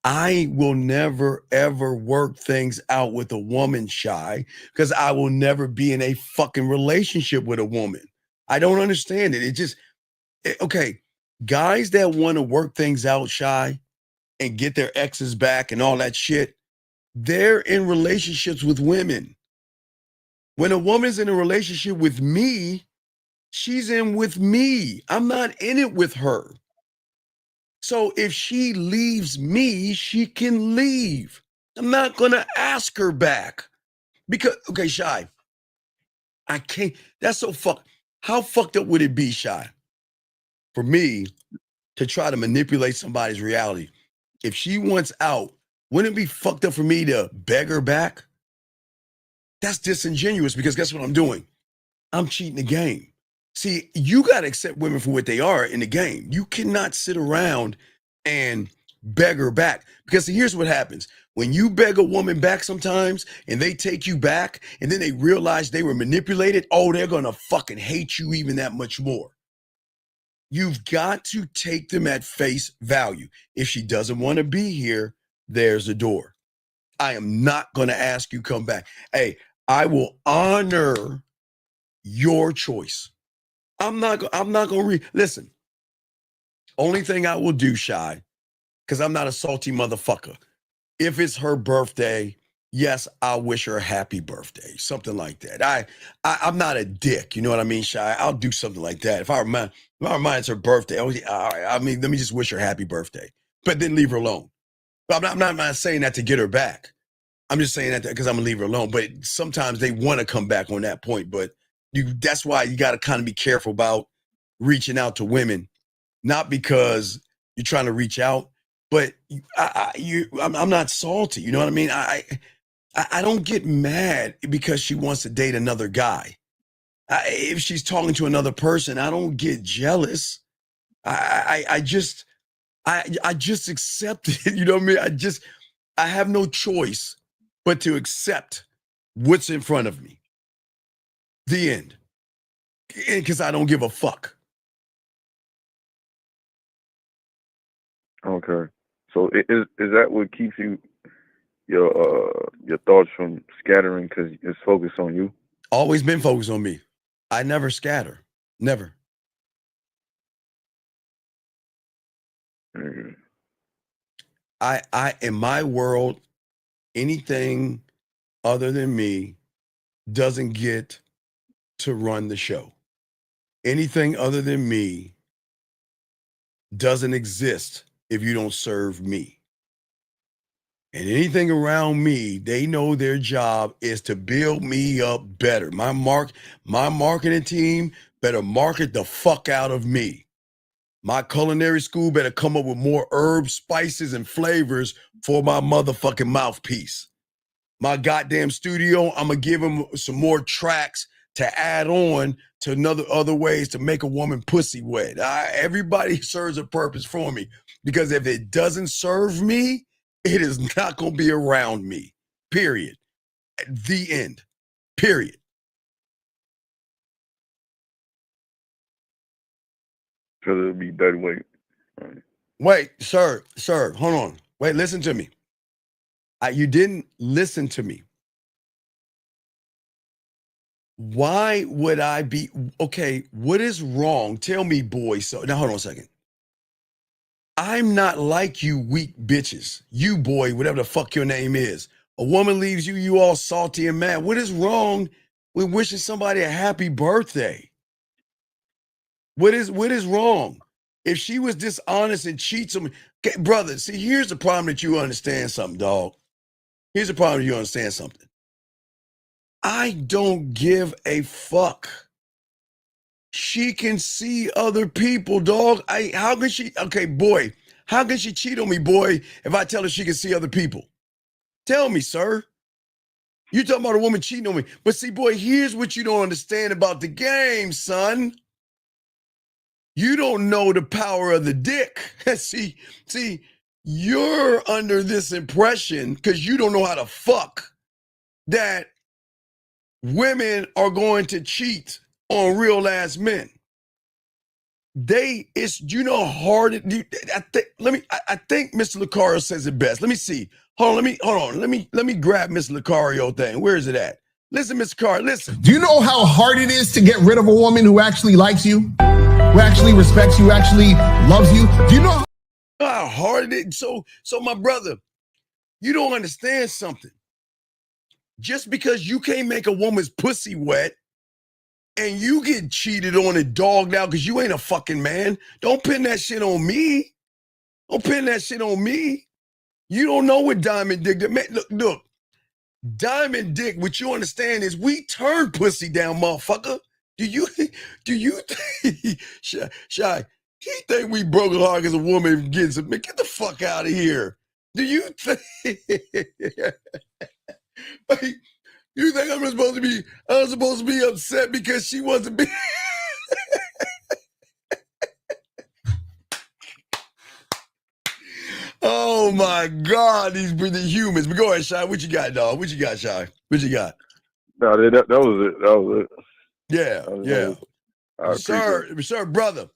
I will never, ever work things out with a woman, Shy, because I will never be in a fucking relationship with a woman. I don't understand it. Okay, guys that want to work things out, Shy, and get their exes back and all that shit, they're in relationships with women. When a woman's in a relationship with me, she's in with me. I'm not in it with her. So if she leaves me, she can leave. I'm not going to ask her back. Because, okay, Shy, I can't, that's so how fucked up would it be, Shy, for me to try to manipulate somebody's reality? If she wants out, wouldn't it be fucked up for me to beg her back? That's disingenuous because guess what I'm doing? I'm cheating the game. See, you got to accept women for what they are in the game. You cannot sit around and beg her back because see, here's what happens. When you beg a woman back sometimes and they take you back and then they realize they were manipulated, oh, they're going to fucking hate you even that much more. You've got to take them at face value. If she doesn't want to be here, there's a door. I am not going to ask you come back. Hey, I will honor your choice. I'm not going to listen. Only thing I will do, Shy, because I'm not a salty motherfucker. If it's her birthday, yes, I'll wish her a happy birthday, something like that. I'm not a dick, you know what I mean, Shy? I'll do something like that. If I remind it's her birthday, all right, I mean, let me just wish her happy birthday, but then leave her alone. But I'm not saying that to get her back. I'm just saying that because I'm gonna leave her alone. But sometimes they want to come back on that point. But that's why you got to kind of be careful about reaching out to women, not because you're trying to reach out, but I'm not salty. You know what I mean? I don't get mad because she wants to date another guy. If she's talking to another person, I don't get jealous. I just accept it. You know what I mean? I have no choice but to accept what's in front of me. The end. Because I don't give a fuck. Okay. So is that what keeps your thoughts from scattering because it's focused on you? Always been focused on me. I never scatter. Never. Mm-hmm. I in my world, anything other than me doesn't get to run the show. Anything other than me doesn't exist if you don't serve me. And anything around me, they know their job is to build me up better. My marketing team better market the fuck out of me. My culinary school better come up with more herbs, spices, and flavors for my motherfucking mouthpiece. My goddamn studio, I'm gonna give them some more tracks to add on to other ways to make a woman pussy wet. Everybody serves a purpose for me, because if it doesn't serve me, it is not gonna be around me. Period. The end. Period. Because it'll be dead weight. Right. Wait, sir, hold on. Wait, listen to me. You didn't listen to me. Why would I be okay? What is wrong? Tell me, boy. So now hold on a second. I'm not like you weak bitches. You, boy, whatever the fuck your name is. A woman leaves you, you all salty and mad. What is wrong with wishing somebody a happy birthday? What is wrong? If she was dishonest and cheats on me, okay, brother, see, here's the problem that you understand something, dog. Here's the problem, you understand something. I don't give a fuck. She can see other people, dog. How can she, okay, boy, how can she cheat on me, boy, if I tell her she can see other people? Tell me, sir. You talking about a woman cheating on me. But see, boy, here's what you don't understand about the game, son. You don't know the power of the dick. see, you're under this impression, because you don't know how to fuck, that women are going to cheat on real ass men. You know how hard I think Mr. Lucario says it best. Let me see. Hold on. Let me grab Mr. Lucario thing. Where is it at? Listen, Mr. Lucario, listen. Do you know how hard it is to get rid of a woman who actually likes you, who actually respects you, who actually loves you? Do you know how hard it is? So my brother, you don't understand something. Just because you can't make a woman's pussy wet and you get cheated on and dogged out because you ain't a fucking man, don't pin that shit on me. Don't pin that shit on me. You don't know what Diamond Dick, man, look, Diamond Dick, what you understand is we turn pussy down, motherfucker. Do you think, Shy, he think we broke heart because a woman gets it? Man, get the fuck out of here. Do you think, like, you think I'm supposed to be upset because she wasn't being Oh my God, these humans. But go ahead, Shy. What you got, dog? What you got, Shy? What you got? No, that was it. That was it. Yeah. Sir, brother,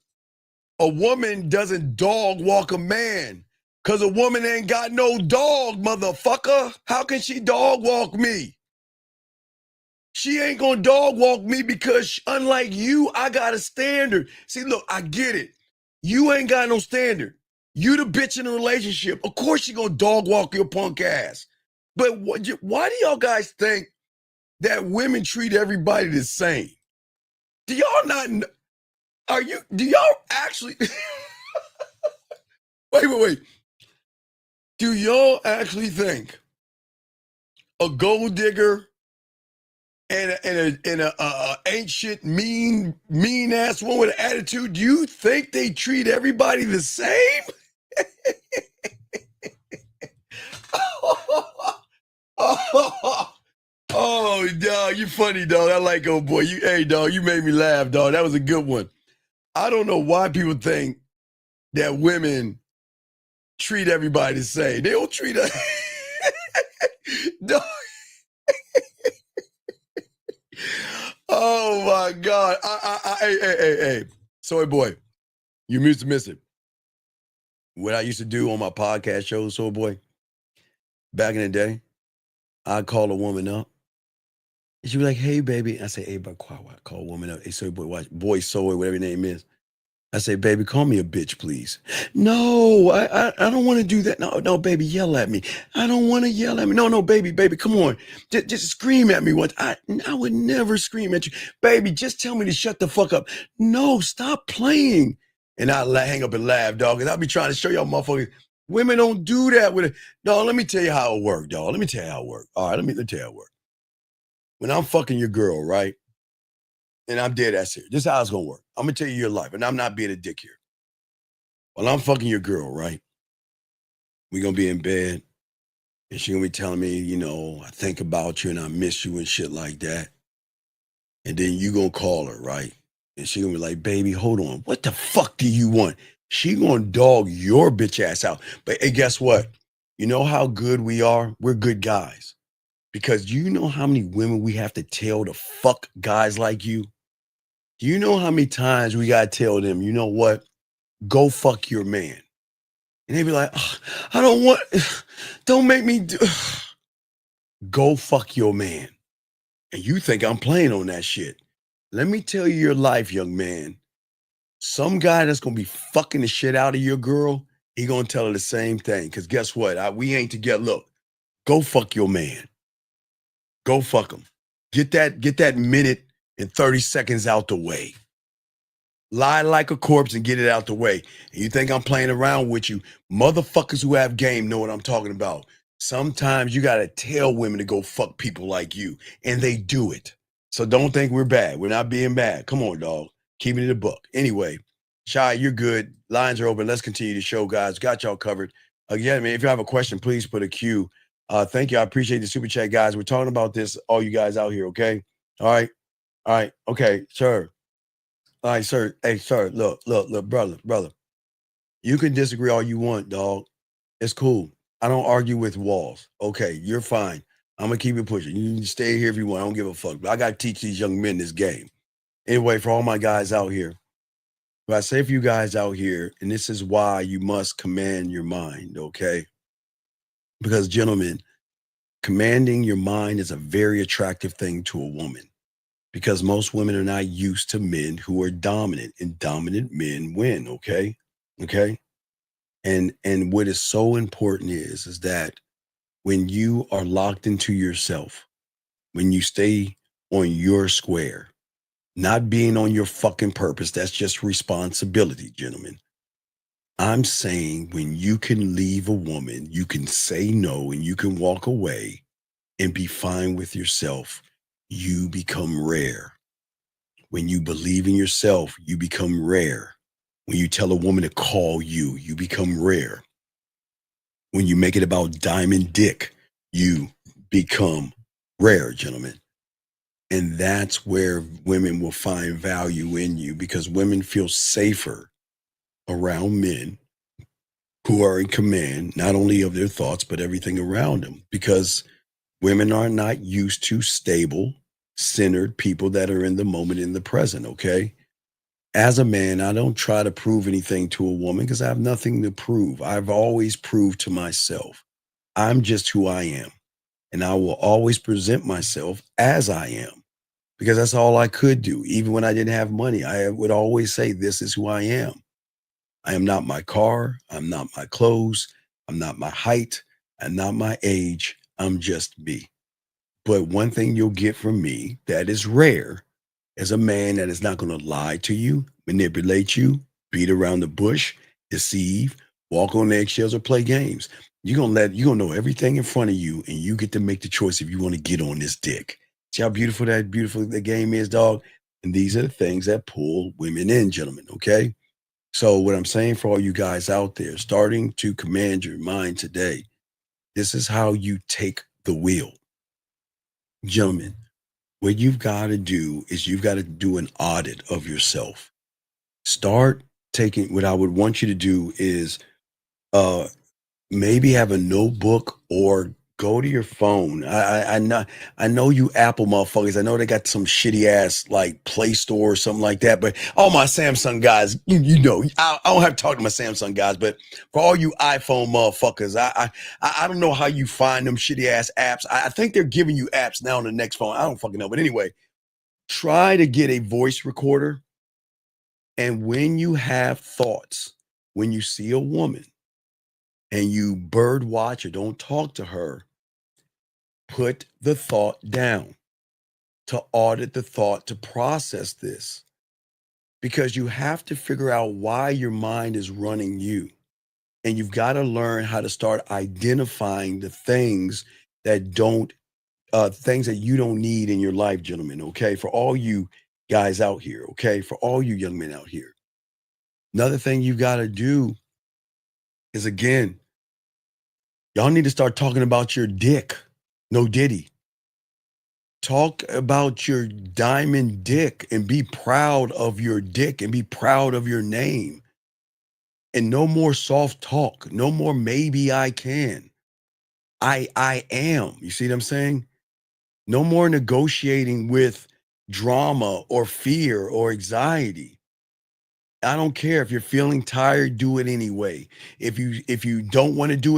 a woman doesn't dog walk a man because a woman ain't got no dog, motherfucker. How can she dog walk me? She ain't gonna dog walk me because unlike you, I got a standard. See, look, I get it. You ain't got no standard. You the bitch in a relationship. Of course you gonna dog walk your punk ass. But why do y'all guys think that women treat everybody the same? Do y'all not, do y'all actually, wait. Do y'all actually think a gold digger and a ain't shit mean ass woman with an attitude, do you think they treat everybody the same? Oh, dog, you funny, dog. I like old boy. Hey, dog, you made me laugh, dog. That was a good one. I don't know why people think that women treat everybody the same. They don't treat us. Dog. Oh my God. Hey. Soy boy, you missed to miss it. What I used to do on my podcast shows, Soy boy, back in the day, I'd call a woman up. And she'd be like, hey, baby. I say, hey, but quiet. Call a woman up. Hey, Soy boy, watch. Boy, Soy, whatever your name is. I say, baby, call me a bitch, please. No, I don't want to do that. No, baby, yell at me. I don't want to yell at me. No, baby, come on. Just scream at me once. I would never scream at you. Baby, just tell me to shut the fuck up. No, stop playing. And I hang up and laugh, dog. And I'll be trying to show y'all motherfuckers, women don't do that with it. Dog, let me tell you how it works, dog. Let me tell you how it works. All right, let me tell you how it works. When I'm fucking your girl, right? And I'm dead ass serious. This is how it's gonna work. I'm gonna tell you your life, and I'm not being a dick here. While I'm fucking your girl, right? We're gonna be in bed, and she's gonna be telling me, you know, I think about you and I miss you and shit like that. And then you gonna call her, right? And she gonna be like, baby, hold on. What the fuck do you want? She gonna dog your bitch ass out. But hey, guess what? You know how good we are? We're good guys. Because you know how many women we have to tell to fuck guys like you? Do you know how many times we gotta tell them, you know what? Go fuck your man. And they be like, oh, I don't want, don't make me do. Go fuck your man. And you think I'm playing on that shit. Let me tell you your life, young man. Some guy that's gonna be fucking the shit out of your girl, he gonna tell her the same thing. Cause guess what? We ain't together. Look, go fuck your man. Go fuck him. Get that minute and 30 seconds out the way. Lie like a corpse and get it out the way. And you think I'm playing around with you? Motherfuckers who have game know what I'm talking about. Sometimes you gotta tell women to go fuck people like you, and they do it. So don't think we're bad. We're not being bad. Come on, dog. Keep it in the book. Anyway, Shy, you're good. Lines are open. Let's continue the show, guys. Got y'all covered. Again, man, if you have a question, please put a Q. Thank you. I appreciate the super chat, guys. We're talking about this, all you guys out here, okay? All right. Okay, sir. All right, sir. Hey, sir, look, brother. You can disagree all you want, dog. It's cool. I don't argue with walls. Okay, you're fine. I'm going to keep it pushing. You can stay here if you want. I don't give a fuck. But I got to teach these young men this game. Anyway, for all my guys out here, what I say for you guys out here, and this is why you must command your mind, okay? Because, gentlemen, commanding your mind is a very attractive thing to a woman because most women are not used to men who are dominant, and dominant men win, okay? Okay? And what is so important is that when you are locked into yourself, when you stay on your square, not being on your fucking purpose, that's just responsibility, gentlemen. I'm saying when you can leave a woman, you can say no and you can walk away and be fine with yourself, you become rare. When you believe in yourself, you become rare. When you tell a woman to call you, you become rare. When you make it about diamond dick, you become rare, gentlemen. And that's where women will find value in you because women feel safer around men who are in command, not only of their thoughts, but everything around them. Because women are not used to stable, centered people that are in the moment, in the present, okay? As a man, I don't try to prove anything to a woman because I have nothing to prove. I've always proved to myself, I'm just who I am. And I will always present myself as I am because that's all I could do. Even when I didn't have money, I would always say, this is who I am. I am not my car. I'm not my clothes. I'm not my height. I'm not my age. I'm just me. But one thing you'll get from me that is rare is a man that is not going to lie to you, manipulate you, beat around the bush, deceive, walk on eggshells, or play games. You're gonna know everything in front of you, and you get to make the choice if you want to get on this dick. See how beautiful the game is, dog? And these are the things that pull women in, gentlemen, okay? So what I'm saying for all you guys out there, starting to command your mind today, this is how you take the wheel. Gentlemen, what you've got to do is you've got to do an audit of yourself. Start taking, what I would want you to do is maybe have a notebook or go to your phone. I know you Apple motherfuckers. I know they got some shitty ass like Play Store or something like that. But all my Samsung guys, you know, I don't have to talk to my Samsung guys. But for all you iPhone motherfuckers, I don't know how you find them shitty ass apps. I think they're giving you apps now on the next phone. I don't fucking know. But anyway, try to get a voice recorder And when you have thoughts, when you see a woman and you bird watch or don't talk to her, put the thought down, to audit the thought, to process this, because you have to figure out why your mind is running you. And you've got to learn how to start identifying the things that things that you don't need in your life, gentlemen. Okay. For all you guys out here. Okay. For all you young men out here. Another thing you got to do is, again, y'all need to start talking about your dick. No Diddy. Talk about your diamond dick and be proud of your dick and be proud of your name. And no more soft talk. No more maybe I can. I am. You see what I'm saying? No more negotiating with drama or fear or anxiety. I don't care if you're feeling tired, do it anyway. If you don't want to do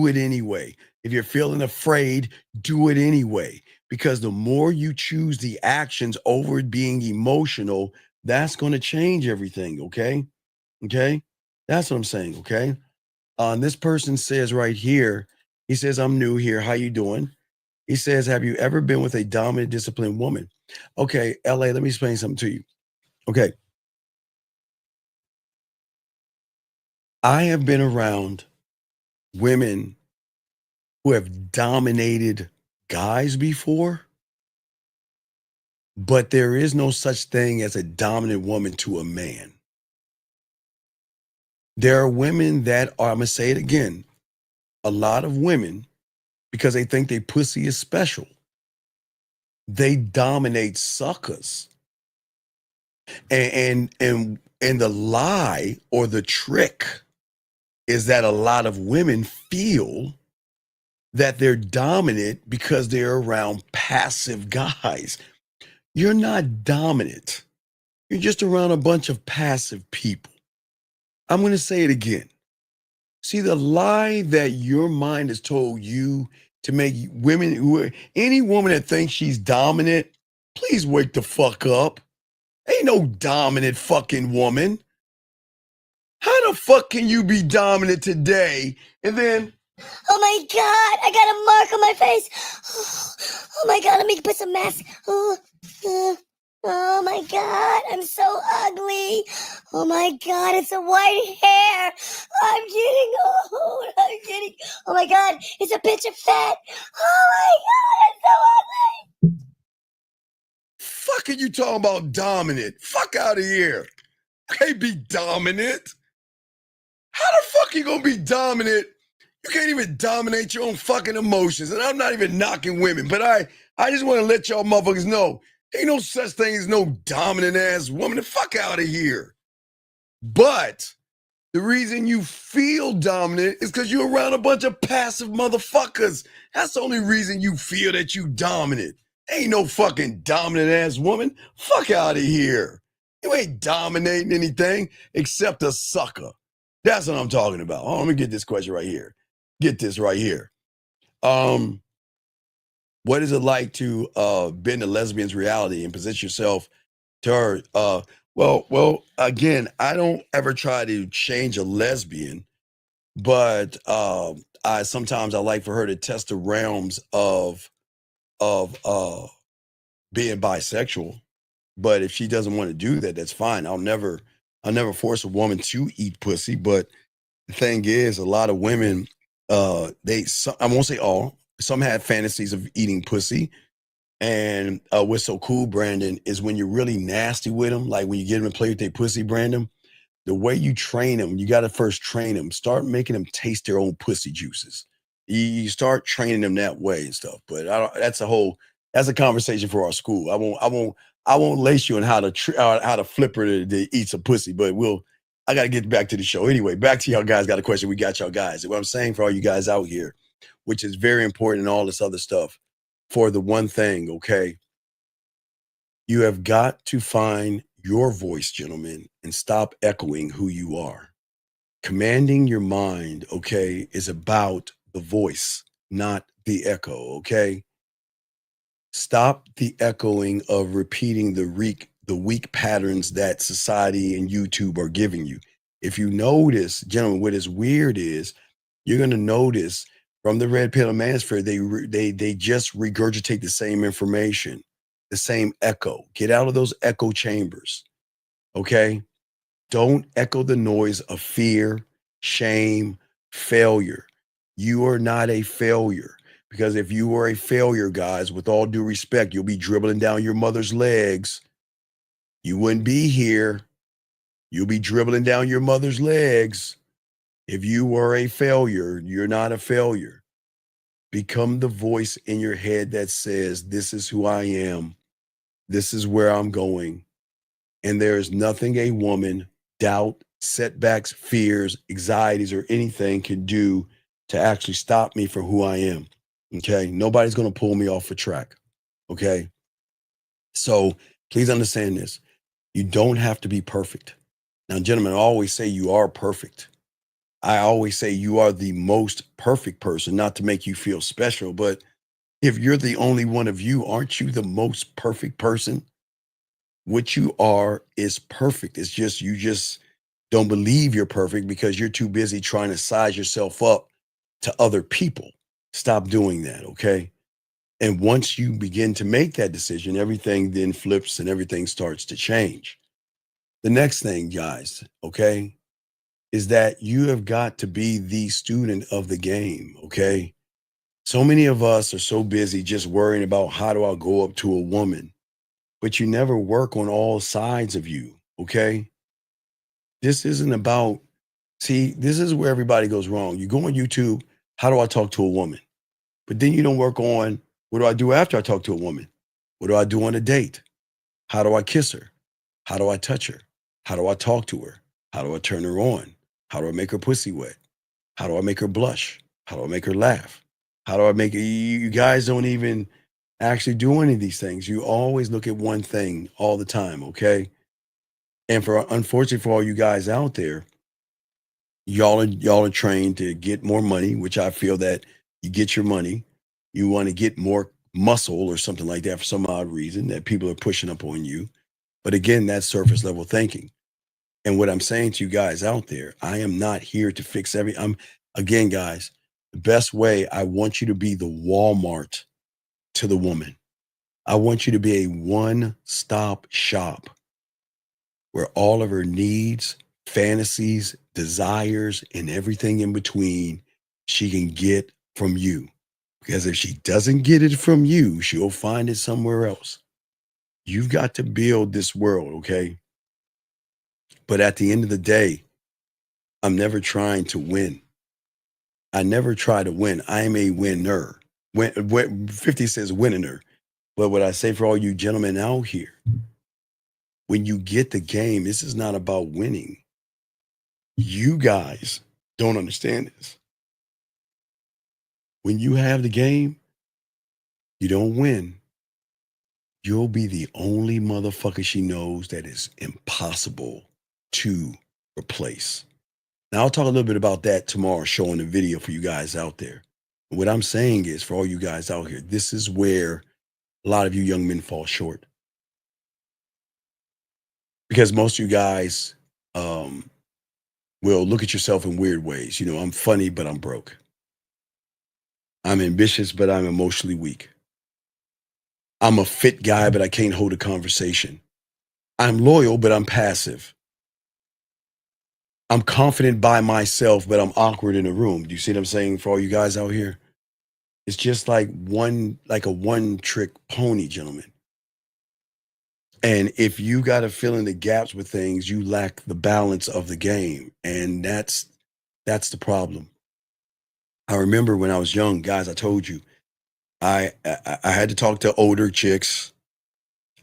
it anyway. If you're feeling afraid, do it anyway. Because the more you choose the actions over being emotional, that's going to change everything, okay? Okay? That's what I'm saying, okay? This person says right here, he says, I'm new here. How you doing? He says, have you ever been with a dominant, disciplined woman? Okay, LA, let me explain something to you. Okay. I have been around women who have dominated guys before, but there is no such thing as a dominant woman to a man. There are women that are, I'm going to say it again, a lot of women, because they think their pussy is special, they dominate suckers. And the lie or the trick is that a lot of women feel that they're dominant because they're around passive guys. You're not dominant. You're just around a bunch of passive people. I'm going to say it again. See, the lie that your mind has told you to make women, any woman that thinks she's dominant, please wake the fuck up. Ain't no dominant fucking woman. How the fuck can you be dominant today and then... Oh my God, I got a mark on my face. Oh my God, let me put some mask. Oh my God, I'm so ugly. Oh my God, it's a white hair. I'm getting old. Oh my God, it's a pitch of fat. Oh my God, I'm so ugly. Fuck are you talking about dominant? Fuck out of here. You can't be dominant. How the fuck you gonna be dominant? You can't even dominate your own fucking emotions. And I'm not even knocking women, but I just want to let y'all motherfuckers know, ain't no such thing as no dominant ass woman. The fuck out of here. But the reason you feel dominant is because you're around a bunch of passive motherfuckers. That's the only reason you feel that you dominant. Ain't no fucking dominant ass woman. Fuck out of here. You ain't dominating anything except a sucker. That's what I'm talking about. Oh, let me get this question right here. Get this right here. What is it like to bend a lesbian's reality and position yourself to her? Well, again, I don't ever try to change a lesbian, but sometimes I like for her to test the realms of being bisexual. But if she doesn't want to do that, that's fine. I'll never force a woman to eat pussy. But the thing is, a lot of women, I won't say all, some have fantasies of eating pussy. And what's so cool, Brandon, is when you're really nasty with them, like when you get them to play with their pussy, Brandon, the way you train them, you got to first train them, start making them taste their own pussy juices. You start training them that way and stuff. But that's a conversation for our school. I won't lace you on how to flip her to eat some pussy, but I got to get back to the show. Anyway, back to y'all guys. Got a question. We got y'all guys. What I'm saying for all you guys out here, which is very important and all this other stuff, for the one thing, okay? You have got to find your voice, gentlemen, and stop echoing who you are. Commanding your mind, okay, is about the voice, not the echo, okay? Stop the echoing of repeating the the weak patterns that society and YouTube are giving you. If you notice, gentlemen, what is weird is you're going to notice from the red pill and manosphere, they just regurgitate the same information, the same echo. Get out of those echo chambers, okay? Don't echo the noise of fear, shame, failure. You are not a failure, because if you were a failure, guys, with all due respect, you'll be dribbling down your mother's legs. You wouldn't be here. You'll be dribbling down your mother's legs. If you were a failure, you're not a failure. Become the voice in your head that says, this is who I am. This is where I'm going. And there is nothing a woman, doubt, setbacks, fears, anxieties, or anything can do to actually stop me from who I am. Okay? Nobody's going to pull me off a track. Okay? So please understand this. You don't have to be perfect. Now, gentlemen, I always say you are perfect. I always say you are the most perfect person, not to make you feel special, but if you're the only one of you, aren't you the most perfect person? What you are is perfect. It's just, you just don't believe you're perfect because you're too busy trying to size yourself up to other people. Stop doing that, okay? And once you begin to make that decision, everything then flips and everything starts to change. The next thing, guys, okay, is that you have got to be the student of the game, okay? So many of us are so busy just worrying about how do I go up to a woman, but you never work on all sides of you, okay? This isn't about, see, this is where everybody goes wrong. You go on YouTube, how do I talk to a woman? But then you don't work on, what do I do after I talk to a woman? What do I do on a date? How do I kiss her? How do I touch her? How do I talk to her? How do I turn her on? How do I make her pussy wet? How do I make her blush? How do I make her laugh? How do I make you guys don't even actually do any of these things. You always look at one thing all the time, okay? And unfortunately for all you guys out there, y'all are trained to get more money, which I feel that you get your money, you want to get more muscle or something like that for some odd reason that people are pushing up on you. But again, that's surface level thinking. And what I'm saying to you guys out there, I am not here to fix again, guys, the best way, I want you to be the Walmart to the woman. I want you to be a one-stop shop where all of her needs, fantasies, desires, and everything in between she can get from you. Because if she doesn't get it from you, she'll find it somewhere else. You've got to build this world, okay? But at the end of the day, I'm never trying to win. I never try to win. I am a winner. 50 says winner. But what I say for all you gentlemen out here, when you get the game, this is not about winning. You guys don't understand this. When you have the game, you don't win. You'll be the only motherfucker she knows that is impossible to replace. Now, I'll talk a little bit about that tomorrow, showing the video for you guys out there. What I'm saying is, for all you guys out here, this is where a lot of you young men fall short. Because most of you guys will look at yourself in weird ways. You know, I'm funny, but I'm broke. I'm ambitious, but I'm emotionally weak. I'm a fit guy, but I can't hold a conversation. I'm loyal, but I'm passive. I'm confident by myself, but I'm awkward in a room. Do you see what I'm saying for all you guys out here? It's just like a one-trick pony, gentlemen. And if you got to fill in the gaps with things, you lack the balance of the game. And that's the problem. I remember when I was young, guys, I told you, I had to talk to older chicks.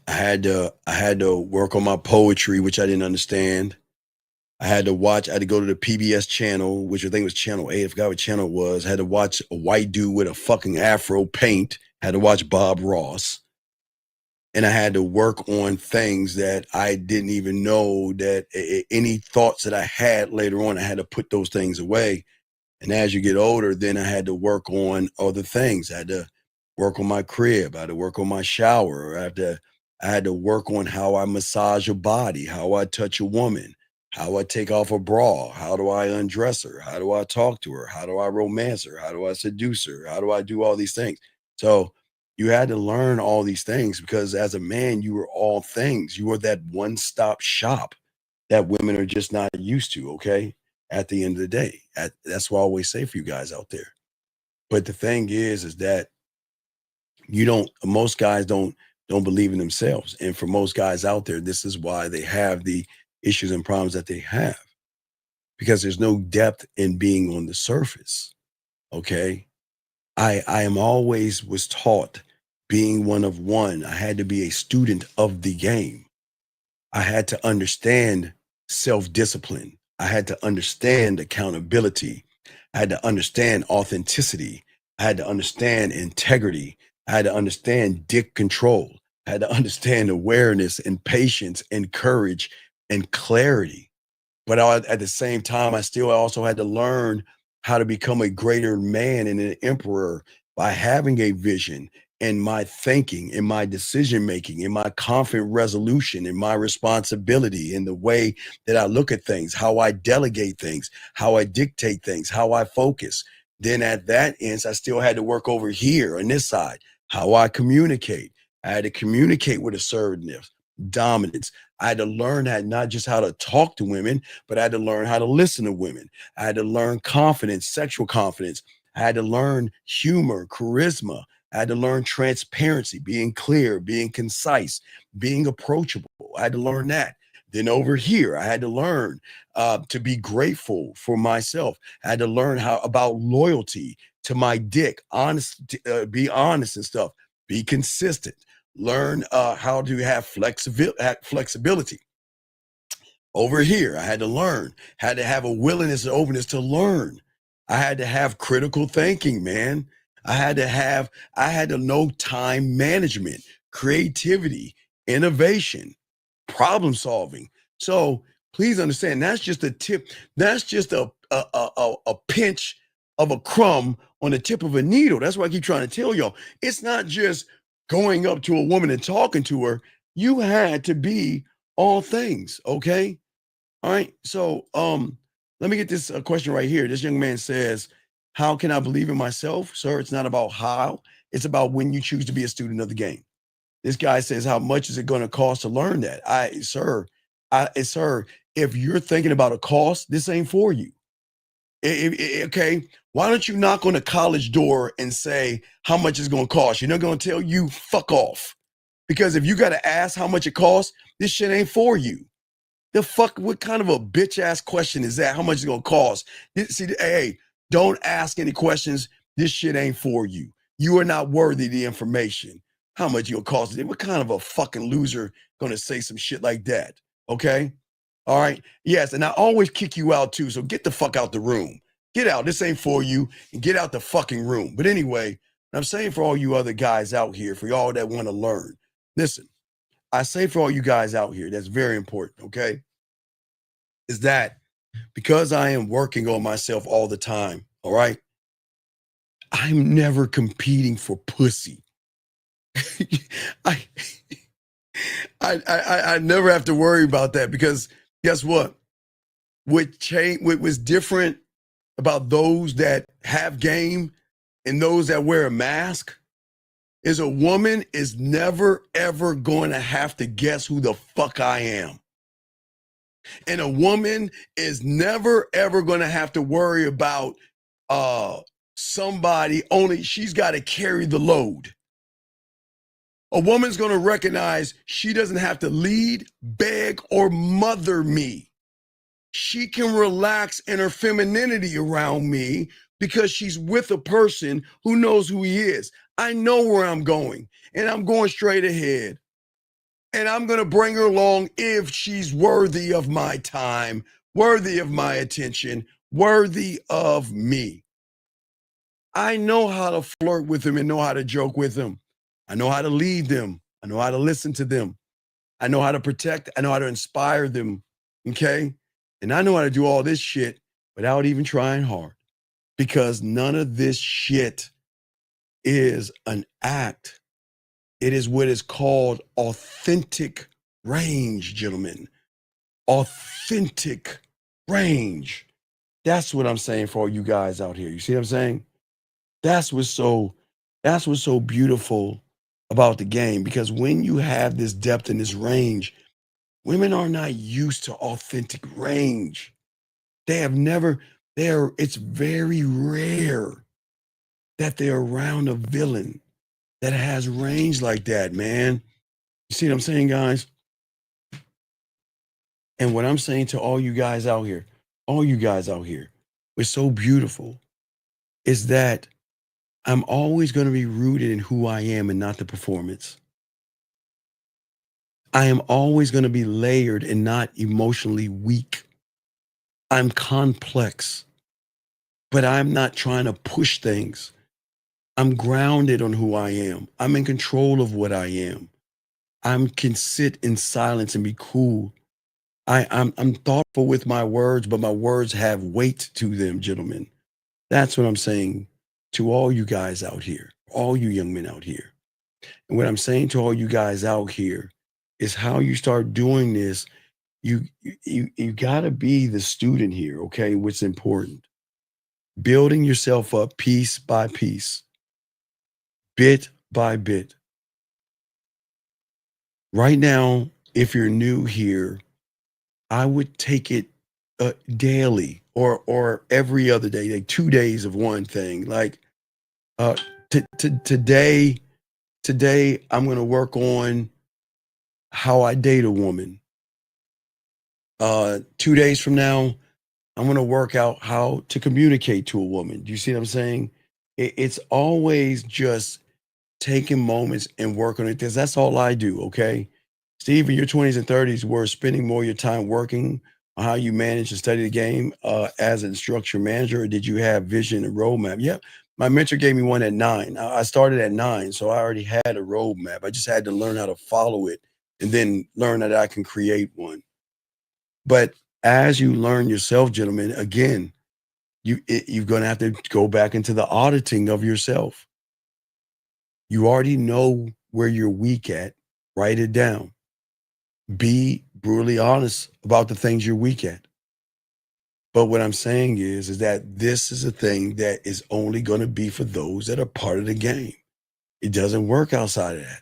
I had to work on my poetry, which I didn't understand. I had to go to the PBS channel, which I think was channel 8. I forgot what channel it was. I had to watch a white dude with a fucking afro paint. I had to watch Bob Ross. And I had to work on things that I didn't even know that any thoughts that I had later on, I had to put those things away. And as you get older, then I had to work on other things. I had to work on my crib. I had to work on my shower. I I had to work on how I massage a body, how I touch a woman, how I take off a bra, how do I undress her, how do I talk to her, how do I romance her, how do I seduce her, how do I do all these things. So you had to learn all these things because as a man, you were all things. You were that one-stop shop that women are just not used to, okay? At the end of the day. That's what I always say for you guys out there. But the thing is that most guys don't believe in themselves. And for most guys out there, this is why they have the issues and problems that they have. Because there's no depth in being on the surface. Okay? I am always was taught being one of one. I had to be a student of the game. I had to understand self-discipline. I had to understand accountability. I had to understand authenticity. I had to understand integrity. I had to understand dick control. I had to understand awareness and patience and courage and clarity. But at the same time, I still also had to learn how to become a greater man and an emperor by having a vision in my thinking, in my decision making, in my confident resolution, in my responsibility, in the way that I look at things, how I delegate things, how I dictate things, how I focus. Then at that end, I still had to work over here on this side, how I communicate. I had to communicate with assertiveness, dominance. I had to learn not just how to talk to women, but I had to learn how to listen to women. I had to learn confidence, sexual confidence. I had to learn humor, charisma. I had to learn transparency, being clear, being concise, being approachable. I had to learn that. Then over here, I had to learn to be grateful for myself. I had to learn about loyalty to my dick, be honest and stuff, be consistent, learn how to have flexibility. Over here, I had to learn, had to have a willingness and openness to learn. I had to have critical thinking, man. I had to know time management, creativity, innovation, problem solving. So please understand, that's just a tip. That's just a pinch of a crumb on the tip of a needle. That's why I keep trying to tell y'all. It's not just going up to a woman and talking to her. You had to be all things, okay? All right. So let me get this question right here. This young man says, how can I believe in myself? Sir, it's not about how. It's about when you choose to be a student of the game. This guy says, how much is it going to cost to learn that? Sir, if you're thinking about a cost, this ain't for you. Okay, why don't you knock on a college door and say how much it's going to cost? You're not going to tell you fuck off. Because if you got to ask how much it costs, this shit ain't for you. The fuck, what kind of a bitch ass question is that? How much is it going to cost? See, hey, don't ask any questions. This shit ain't for you. You are not worthy of the information. How much you'll cost? What kind of a fucking loser gonna say some shit like that? Okay? All right. Yes, and I always kick you out too. So get the fuck out the room. Get out. This ain't for you. And get out the fucking room. But anyway, I'm saying for all you other guys out here, for y'all that want to learn, listen, I say for all you guys out here, that's very important, okay? Is that because I am working on myself all the time, all right? I'm never competing for pussy. I never have to worry about that because guess what? What was different about those that have game and those that wear a mask is a woman is never ever going to have to guess who the fuck I am. And a woman is never ever going to have to worry about somebody, only she's got to carry the load. A woman's going to recognize she doesn't have to lead, beg, or mother me. She can relax in her femininity around me because she's with a person who knows who he is. I know where I'm going, and I'm going straight ahead. And I'm going to bring her along if she's worthy of my time, worthy of my attention, worthy of me. I know how to flirt with them and know how to joke with them. I know how to lead them. I know how to listen to them. I know how to protect. I know how to inspire them. Okay? And I know how to do all this shit without even trying hard because none of this shit is an act. It is what is called authentic range, gentlemen. Authentic range. That's what I'm saying for all you guys out here. You see what I'm saying? That's what's so beautiful about the game, because when you have this depth and this range, women are not used to authentic range. It's very rare that they're around a villain that has range like that, man. You see what I'm saying, guys? And what I'm saying to all you guys out here, we're so beautiful, is that I'm always going to be rooted in who I am and not the performance. I am always going to be layered and not emotionally weak. I'm complex, but I'm not trying to push things. I'm grounded on who I am. I'm in control of what I am. I can sit in silence and be cool. I'm thoughtful with my words, but my words have weight to them, gentlemen. That's what I'm saying to all you guys out here, all you young men out here. And what I'm saying to all you guys out here is how you start doing this. You got to be the student here, okay? What's important. Building yourself up piece by piece, bit by bit. Right now, if you're new here, I would take it daily or every other day, like 2 days of one thing. Like today, I'm going to work on how I date a woman. 2 days from now, I'm going to work out how to communicate to a woman. Do you see what I'm saying? It's always just taking moments and working on it, because that's all I do, okay? Steve, in your 20s and 30s, were spending more of your time working on how you manage to study the game as an instructional manager, or did you have vision and roadmap? Yeah, my mentor gave me one at 9. I started at 9, so I already had a roadmap. I just had to learn how to follow it and then learn that I can create one. But as you learn yourself, gentlemen, again, you're going to have to go back into the auditing of yourself. You already know where you're weak at. Write it down. Be brutally honest about the things you're weak at. But what I'm saying is that this is a thing that is only going to be for those that are part of the game. It doesn't work outside of that,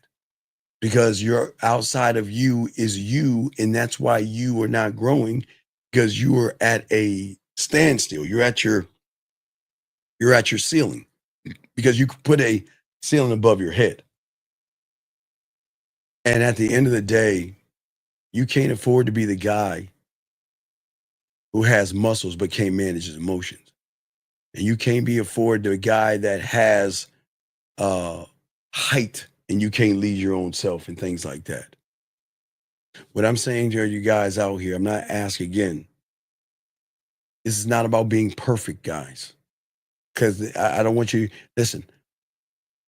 because you're outside of you is you, and that's why you are not growing, because you are at a standstill. You're at your ceiling, because you put a ceiling above your head. And at the end of the day, you can't afford to be the guy who has muscles but can't manage his emotions. And you can't afford the guy that has height and you can't lead your own self and things like that. What I'm saying to you guys out here, I'm not asking again. This is not about being perfect, guys. Because I don't want you, listen,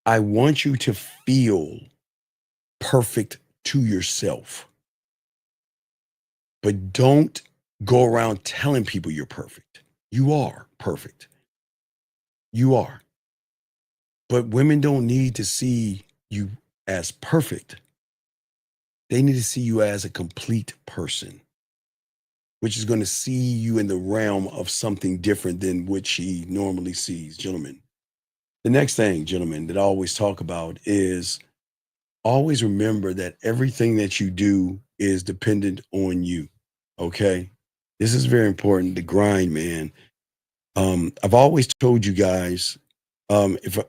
I want you to feel perfect to yourself. But don't go around telling people you're perfect. You are perfect. You are. But women don't need to see you as perfect. They need to see you as a complete person, which is going to see you in the realm of something different than what she normally sees, gentlemen. The next thing, gentlemen, that I always talk about is always remember that everything that you do is dependent on you. Okay? This is very important, the grind, man. I've always told you guys, if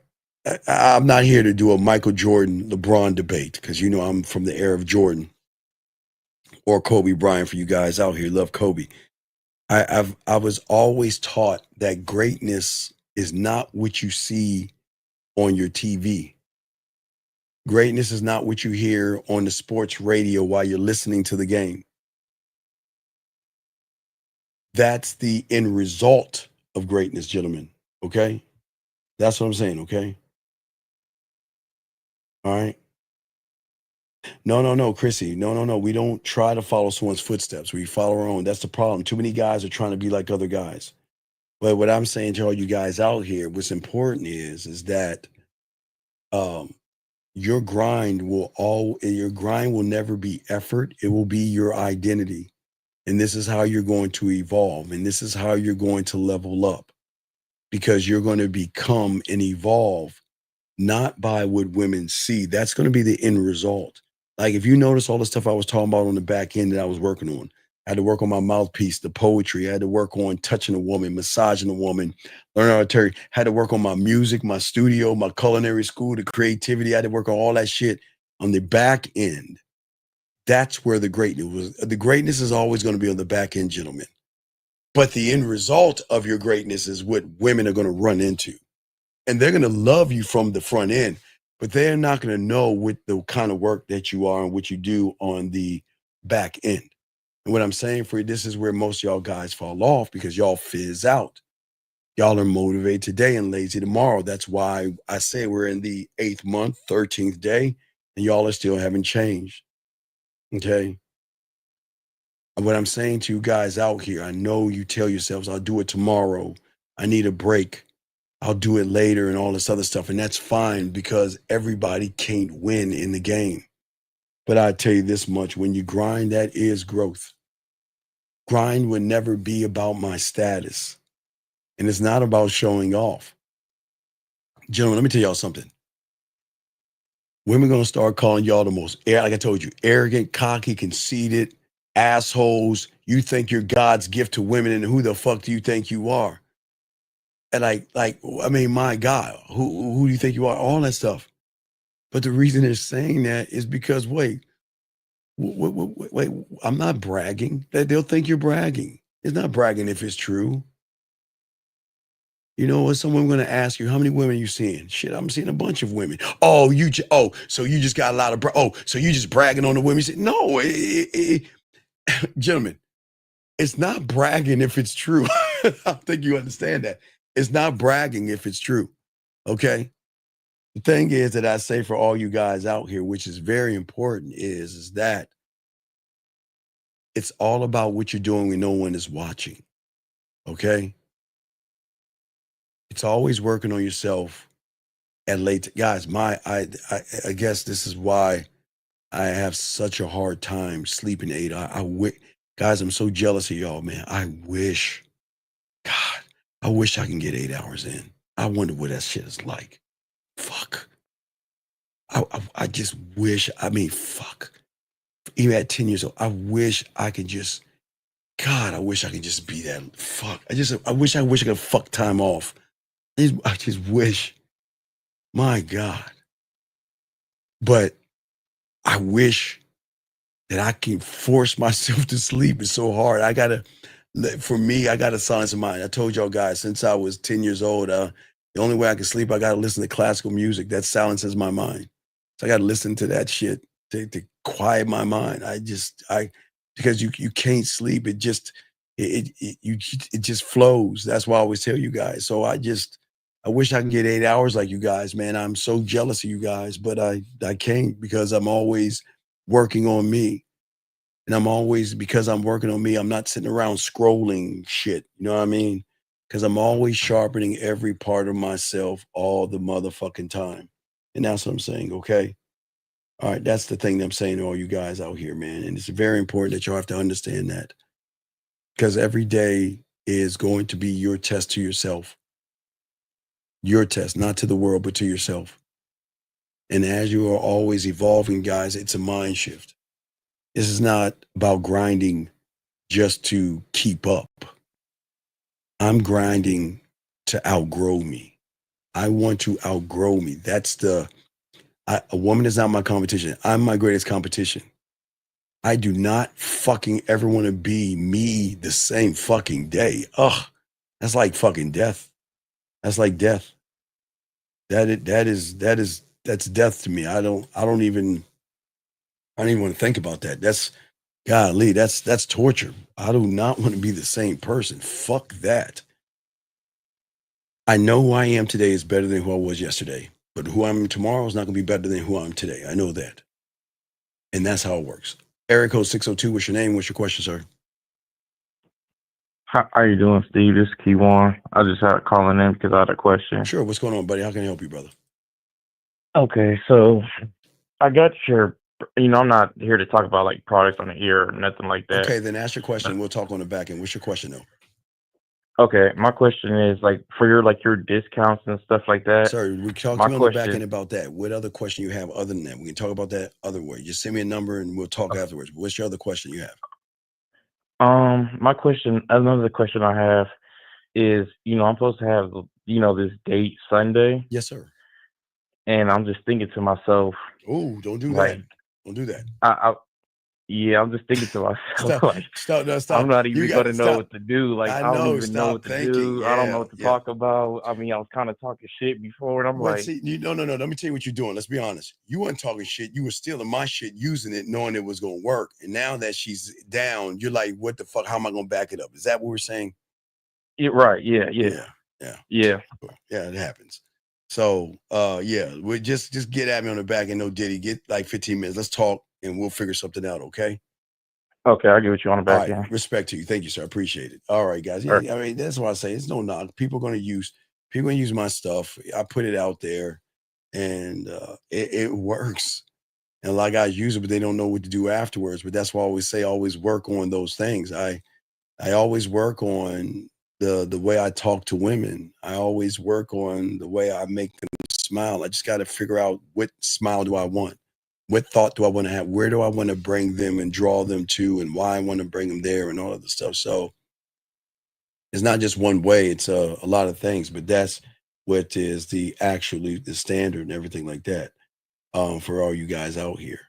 I'm not here to do a Michael Jordan, LeBron debate, because you know I'm from the era of Jordan, or Kobe Bryant for you guys out here. Love Kobe. I was always taught that greatness is not what you see on your TV. Greatness is not what you hear on the sports radio while you're listening to the game. That's the end result of greatness, gentlemen. Okay? That's what I'm saying, okay? All right? No, Chrissy. No. We don't try to follow someone's footsteps. We follow our own. That's the problem. Too many guys are trying to be like other guys. But what I'm saying to all you guys out here, what's important is that your grind will never be effort. It will be your identity. And this is how you're going to evolve. And this is how you're going to level up, because you're going to become and evolve not by what women see. That's going to be the end result. Like if you notice all the stuff I was talking about on the back end that I was working on, I had to work on my mouthpiece, the poetry. I had to work on touching a woman, massaging a woman, learning how to had to work on my music, my studio, my culinary school, the creativity. I had to work on all that shit on the back end. That's where the greatness was. The greatness is always going to be on the back end, gentlemen. But the end result of your greatness is what women are going to run into. And they're going to love you from the front end, but they're not going to know what the kind of work that you are and what you do on the back end. And what I'm saying for you, this is where most of y'all guys fall off, because y'all fizz out. Y'all are motivated today and lazy tomorrow. That's why I say we're in the 8th month, 13th day, and y'all are still haven't changed. Okay. And what I'm saying to you guys out here, I know you tell yourselves, I'll do it tomorrow. I need a break. I'll do it later and all this other stuff. And that's fine, because everybody can't win in the game. But I tell you this much, when you grind, that is growth. Grind would never be about my status. And it's not about showing off. Gentlemen, let me tell y'all something. Women going to start calling y'all the most, like I told you, arrogant, cocky, conceited, assholes. You think you're God's gift to women, and who the fuck do you think you are? And I mean, my God, who do you think you are? All that stuff. But the reason they're saying that is because, wait, I'm not bragging. They'll think you're bragging. It's not bragging if it's true. You know what? Someone going to ask you, how many women are you seeing? Shit, I'm seeing a bunch of women. So you just got a lot of, so you just bragging on the women? No, gentlemen, it's not bragging if it's true. I think you understand that. It's not bragging if it's true. Okay. The thing is that I say for all you guys out here, which is very important, is that it's all about what you're doing when no one is watching. Okay. It's always working on yourself at late. Guys, I guess this is why I have such a hard time sleeping 8. Guys, I'm so jealous of y'all, man. I wish I can get 8 hours in. I wonder what that shit is like. Fuck. I just wish, fuck. Even at 10 years old, I wish I could just, God, I wish I could just be that. Fuck. I wish I could fuck time off. I just wish, my God. But I wish that I can force myself to sleep. It's so hard. I got a silence of mind. I told y'all guys, since I was 10 years old, the only way I can sleep, I got to listen to classical music. That silences my mind. So I got to listen to that shit to quiet my mind. Because you can't sleep. It just flows. That's why I always tell you guys. So I wish I can get 8 hours like you guys, man. I'm so jealous of you guys, but I can't, because I'm always working on me. And because I'm working on me, I'm not sitting around scrolling shit. You know what I mean? Because I'm always sharpening every part of myself all the motherfucking time. And that's what I'm saying, okay? All right, that's the thing that I'm saying to all you guys out here, man. And it's very important that y'all have to understand that. Because every day is going to be your test to yourself. Your test, not to the world, but to yourself. And as you are always evolving, guys, it's a mind shift. This is not about grinding just to keep up. I'm grinding to outgrow me. I want to outgrow me. A woman is not my competition. I'm my greatest competition. I do not fucking ever want to be me the same fucking day. Ugh, that's like fucking death. That's like death. That's death to me. I don't even want to think about that. That's, golly, that's torture. I do not want to be the same person. Fuck that. I know who I am today is better than who I was yesterday, but who I am tomorrow is not going to be better than who I am today. I know that. And that's how it works. Area code 602, what's your name? What's your question, sir? How are you doing, Steve? This is Keywan. I just had calling in because I had a question. Sure. What's going on, buddy? How can I help you, brother? Okay, so I got your. I'm not here to talk about like products on the ear or nothing like that. Okay, then ask your question. We'll talk on the back end. What's your question though? Okay, my question is like for your discounts and stuff like that. Sir, we talk My to me on the back question. end about that. What other question you have other than that? We can talk about that other way. Just send me a number and we'll talk afterwards. What's your other question you have? My question, another question I have is, I'm supposed to have, this date Sunday, Yes, sir. and I'm just thinking to myself, Oh, don't do like, that. Don't do that. I'm just thinking to myself, Stop. like, Stop. No, stop. I'm not You even got gonna to know stop. what to do. Like, I I don't know. even know Stop what to thinking. do. I don't know what to Yeah. talk about. I mean, I was kind of talking shit before, and I'm Well, like, see, no. Let me tell you what you're doing. Let's be honest. You weren't talking shit. You were stealing my shit, using it, knowing it was going to work. And now that she's down, you're like, what the fuck? How am I going to back it up? Is that what we're saying? right, yeah, It happens. So, yeah, we just get at me on the back and no Diddy. Get like 15 minutes. Let's talk and we'll figure something out. Okay. Okay, I'll get with you on the All back right. end. Respect to you. Thank you, sir. I appreciate it. All right, guys. Yeah, All right. I mean, that's why I say it's no knock. People are going to use my stuff. I put it out there and it works. And a lot of guys use it, but they don't know what to do afterwards. But that's why I always say, always work on those things. I always work on the way I talk to women. I always work on the way I make them smile. I just got to figure out what smile do I want? What thought do I want to have? Where do I want to bring them and draw them to, and why I want to bring them there and all of the stuff. So it's not just one way. It's a lot of things, but that's what is the standard and everything like that for all you guys out here.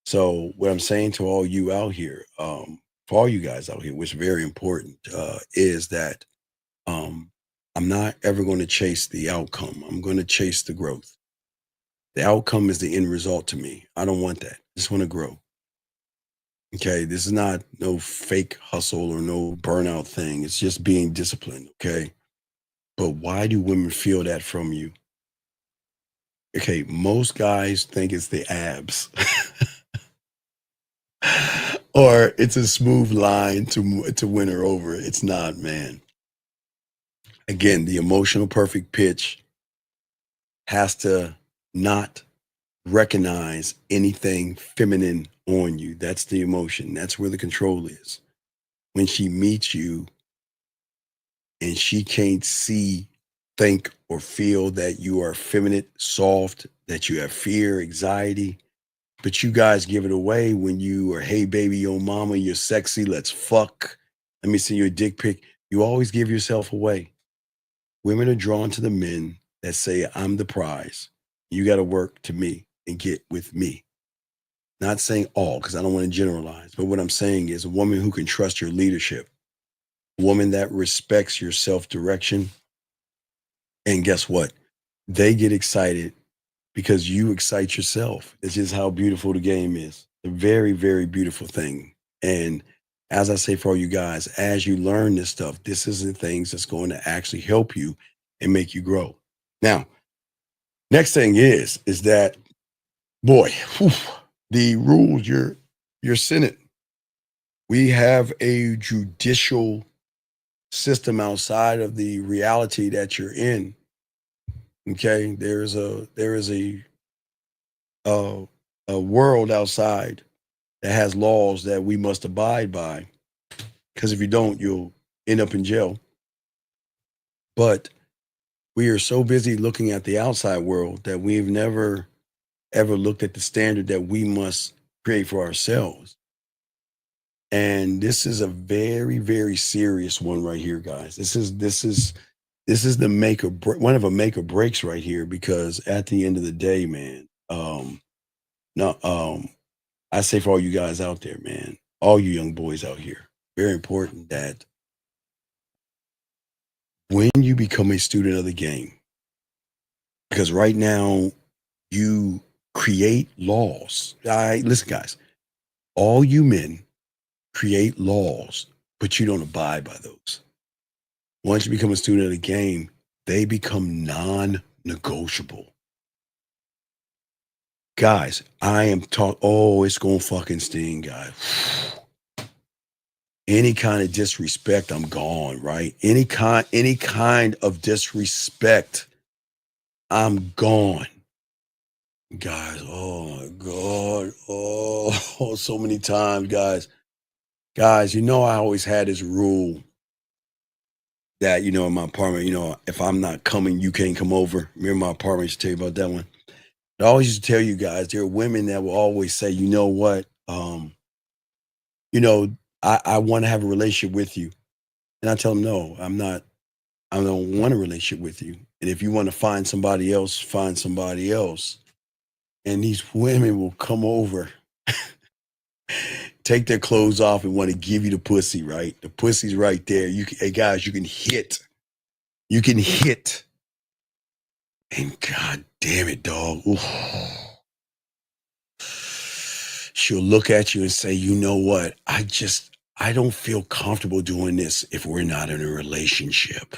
So what I'm saying to all you out here, for all you guys out here, which is very important, is that I'm not ever going to chase the outcome. I'm going to chase the growth. The outcome is the end result to me. I don't want that. I just want to grow. Okay. This is not no fake hustle or no burnout thing. It's just being disciplined. Okay. But why do women feel that from you? Okay. Most guys think it's the abs. Or it's a smooth line to win her over. It's not, man. Again, the emotional perfect pitch has to not recognize anything feminine on you. That's the emotion. That's where the control is. When she meets you and she can't see, think, or feel that you are feminine, soft, that you have fear, anxiety, but you guys give it away when you are, hey, baby, yo, mama, you're sexy, let's fuck. Let me see your dick pic. You always give yourself away. Women are drawn to the men that say, I'm the prize. You got to work to me and get with me. Not saying all, because I don't want to generalize, but what I'm saying is a woman who can trust your leadership, a woman that respects your self-direction. And guess what? They get excited because you excite yourself. It's just how beautiful the game is. A very, very beautiful thing. And as I say for all you guys, as you learn this stuff, this is the things that's going to actually help you and make you grow. Now, next thing is that, boy, the rules, your Senate. We have a judicial system outside of the reality that you're in. Okay, there is a world outside that has laws that we must abide by. Because if you don't, you'll end up in jail. But we are so busy looking at the outside world that we've never ever looked at the standard that we must create for ourselves. And this is a very, very serious one right here, guys. This is the make or break, one of a make or breaks right here, because at the end of the day, man, I say for all you guys out there, man, all you young boys out here, very important that when you become a student of the game, because right now you create laws. Listen, guys, all you men create laws, but you don't abide by those. Once you become a student of the game, they become non-negotiable. Guys, I am taught, it's going to fucking sting, guys. Any kind of disrespect, I'm gone, right? Any kind of disrespect, I'm gone. Guys, oh my God. Oh, so many times, guys. Guys, I always had this rule that, in my apartment, if I'm not coming, you can't come over. Remember my apartment, I used to tell you about that one. I always used to tell you guys, there are women that will always say, you know what, I want to have a relationship with you. And I tell them, no, I don't want a relationship with you. And if you want to find somebody else, find somebody else. And these women will come over, take their clothes off and want to give you the pussy, right? The pussy's right there. Hey guys, you can hit. You can hit. And God damn it, dog. Oof. She'll look at you and say, you know what? I don't feel comfortable doing this if we're not in a relationship.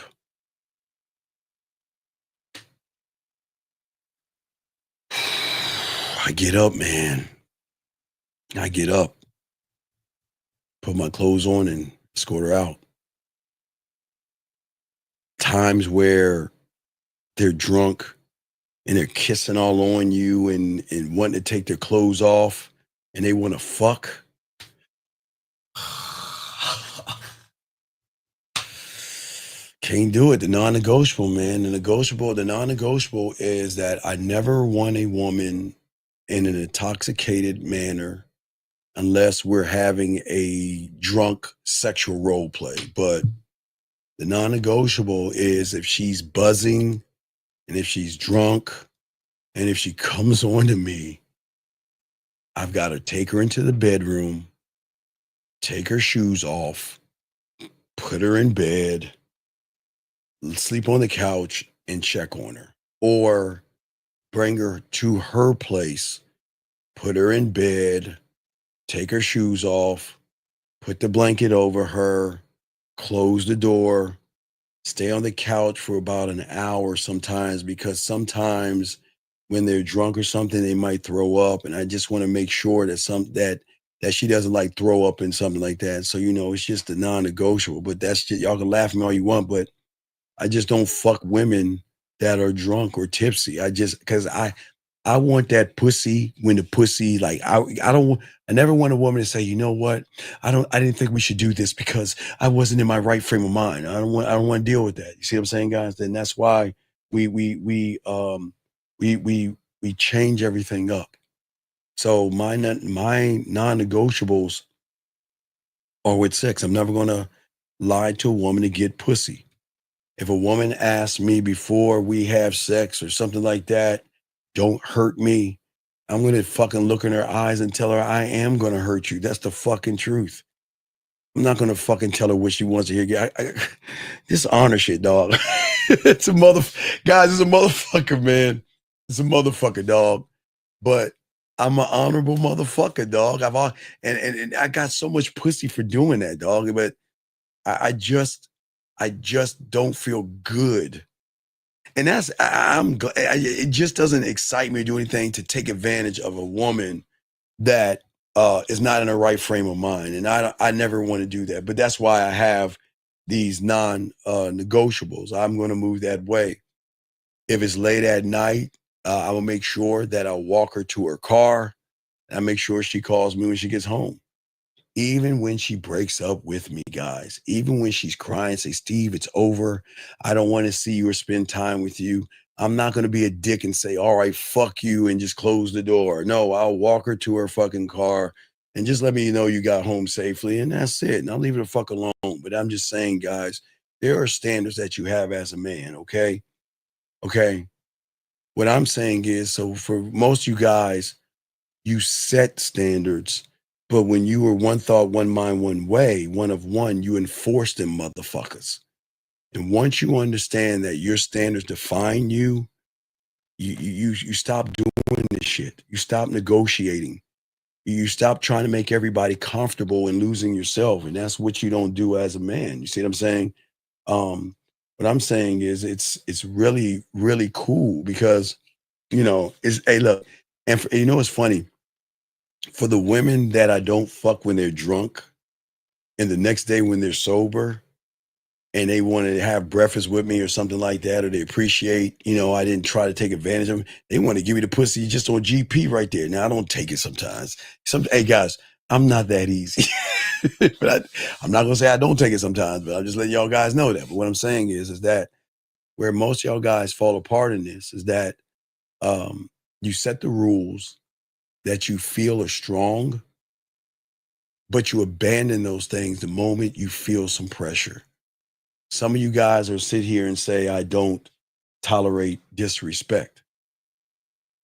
I get up, man. I get up, put my clothes on and escort her out. Times where they're drunk and they're kissing all on you and wanting to take their clothes off and they want to fuck. Can't do it. The non-negotiable, man. The non-negotiable is that I never want a woman in an intoxicated manner unless we're having a drunk sexual role play. But the non-negotiable is if she's buzzing and if she's drunk and if she comes on to me, I've got to take her into the bedroom, take her shoes off, put her in bed, sleep on the couch and check on her, or bring her to her place, put her in bed, take her shoes off, put the blanket over her, close the door, stay on the couch for about an hour sometimes, because sometimes when they're drunk or something, they might throw up. And I just want to make sure that that she doesn't like throw up and something like that. So, it's just a non-negotiable, but that's just, y'all can laugh at me all you want, but I just don't fuck women that are drunk or tipsy. Cause I want that pussy when the pussy, like, I never want a woman to say, you know what? I didn't think we should do this because I wasn't in my right frame of mind. I don't want to deal with that. You see what I'm saying, guys? Then that's why we change everything up. So my non-negotiables are with sex. I'm never going to lie to a woman to get pussy. If a woman asks me before we have sex or something like that, don't hurt me, I'm going to fucking look in her eyes and tell her I am going to hurt you. That's the fucking truth. I'm not going to fucking tell her what she wants to hear. This honor shit, dog. Guys, it's a motherfucker, man. It's a motherfucker, dog. But I'm an honorable motherfucker, dog. And I got so much pussy for doing that, dog. But I just don't feel good. And it just doesn't excite me to do anything to take advantage of a woman that is not in the right frame of mind. And I never want to do that. But that's why I have these non-negotiables. I'm going to move that way. If it's late at night, I will make sure that I'll walk her to her car. And I make sure she calls me when she gets home. Even when she breaks up with me, guys, even when she's crying, say, Steve, it's over. I don't want to see you or spend time with you. I'm not going to be a dick and say, all right, fuck you, and just close the door. No, I'll walk her to her fucking car and just let me know you got home safely. And that's it. And I'll leave it the fuck alone. But I'm just saying, guys, there are standards that you have as a man. Okay. Okay. What I'm saying is, so for most of you guys, you set standards. But when you were one thought, one mind, one way, one of one, you enforce them motherfuckers. And once you understand that your standards define you, you stop doing this shit. You stop negotiating. You stop trying to make everybody comfortable and losing yourself. And that's what you don't do as a man. You see what I'm saying? What I'm saying is it's really, really cool because, hey, look, and it's funny. For the women that I don't fuck when they're drunk and the next day when they're sober and they want to have breakfast with me or something like that, or they appreciate, I didn't try to take advantage of them. They want to give me the pussy just on GP right there. Now, I don't take it sometimes. Hey, guys, I'm not that easy. But I'm not going to say I don't take it sometimes, but I'm just letting y'all guys know that. But what I'm saying is that where most of y'all guys fall apart in this is that you set the rules that you feel are strong, but you abandon those things the moment you feel some pressure. Some of you guys are sit here and say, I don't tolerate disrespect.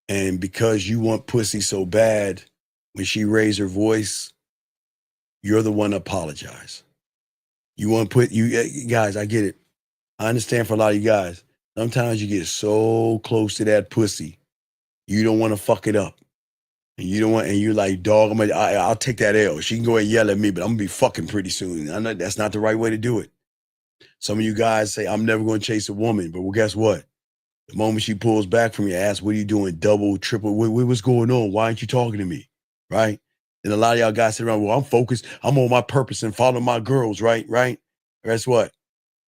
And because you want pussy so bad, when she raised her voice, you're the one to apologize. You want to put you guys, I get it. I understand for a lot of you guys, sometimes you get so close to that pussy, you don't want to fuck it up. And you don't want, and you're like, dog, I'll take that L. She can go and yell at me, but I'm gonna be fucking pretty soon. I know that's not the right way to do it. Some of you guys say, I'm never going to chase a woman. But well, guess what? The moment she pulls back from you, ask, what are you doing? Double, triple, what's going on? Why aren't you talking to me? Right? And a lot of y'all guys sit around, well, I'm focused. I'm on my purpose and following my girls, right? Guess what?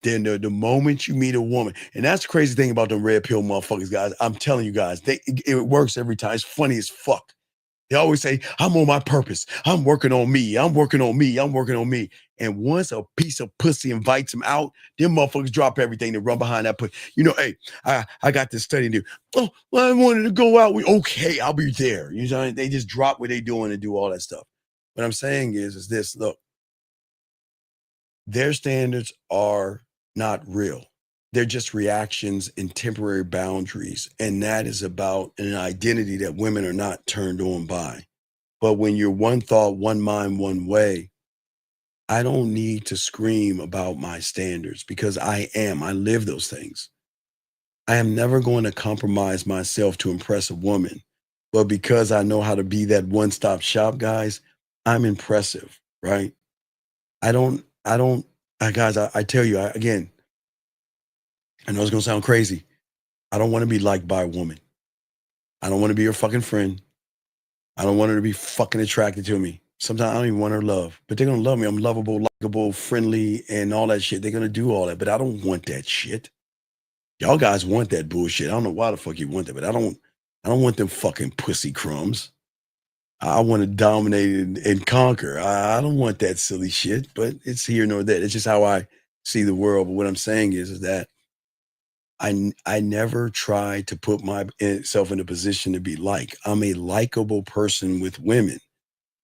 Then the moment you meet a woman, and that's the crazy thing about them red pill motherfuckers, guys. I'm telling you guys, it works every time. It's funny as fuck. They always say, I'm on my purpose. I'm working on me. I'm working on me. I'm working on me. And once a piece of pussy invites them out, them motherfuckers drop everything to run behind that pussy. Hey, I got this study to do. Oh, well, I wanted to go out. Okay, I'll be there. You know, they just drop what they doing and do all that stuff. What I'm saying is this, look, their standards are not real. They're just reactions and temporary boundaries. And that is about an identity that women are not turned on by. But when you're one thought, one mind, one way, I don't need to scream about my standards because I live those things. I am never going to compromise myself to impress a woman. But because I know how to be that one-stop shop, guys, I'm impressive, right? I tell you, again, I know it's going to sound crazy. I don't want to be liked by a woman. I don't want to be her fucking friend. I don't want her to be fucking attracted to me. Sometimes I don't even want her love, but they're going to love me. I'm lovable, likable, friendly, and all that shit. They're going to do all that, but I don't want that shit. Y'all guys want that bullshit. I don't know why the fuck you want that, but I don't want them fucking pussy crumbs. I want to dominate and conquer. I don't want that silly shit, but it's here nor there. It's just how I see the world. But what I'm saying is that I never try to put myself in a position to be like. I'm a likable person with women,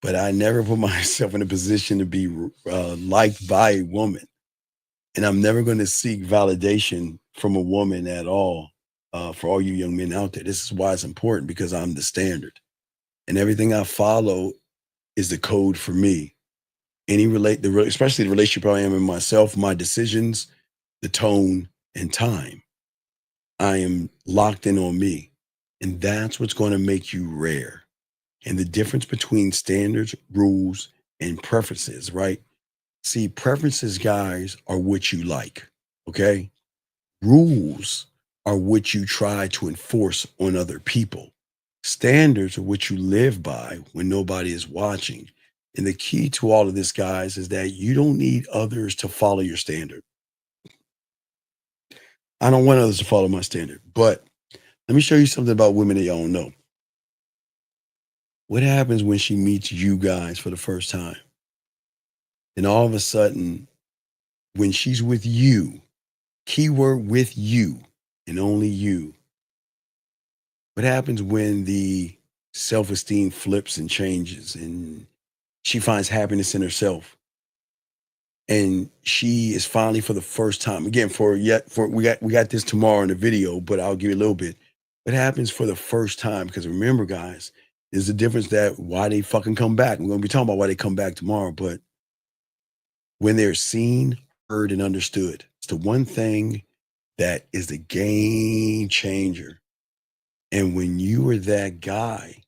but I never put myself in a position to be liked by a woman. And I'm never going to seek validation from a woman at all. For all you young men out there, this is why it's important, because I'm the standard. And everything I follow is the code for me. Especially the relationship I am in myself, my decisions, the tone, and time. I am locked in on me. And that's what's going to make you rare. And the difference between standards, rules, and preferences, right? See, preferences, guys, are what you like, okay? Rules are what you try to enforce on other people. Standards are what you live by when nobody is watching. And the key to all of this, guys, is that you don't need others to follow your standard. I don't want others to follow my standard, but let me show you something about women that y'all don't know. What happens when she meets you guys for the first time? And all of a sudden, when she's with you, keyword with you and only you, what happens when the self-esteem flips and changes and she finds happiness in herself? And she is finally, for the first time, again, we got this tomorrow in the video, but I'll give you a little bit. What happens for the first time? Because remember, guys, there's a difference that why they fucking come back. We're going to be talking about why they come back tomorrow, but when they're seen, heard, and understood, it's the one thing that is the game changer. And when you are that guy,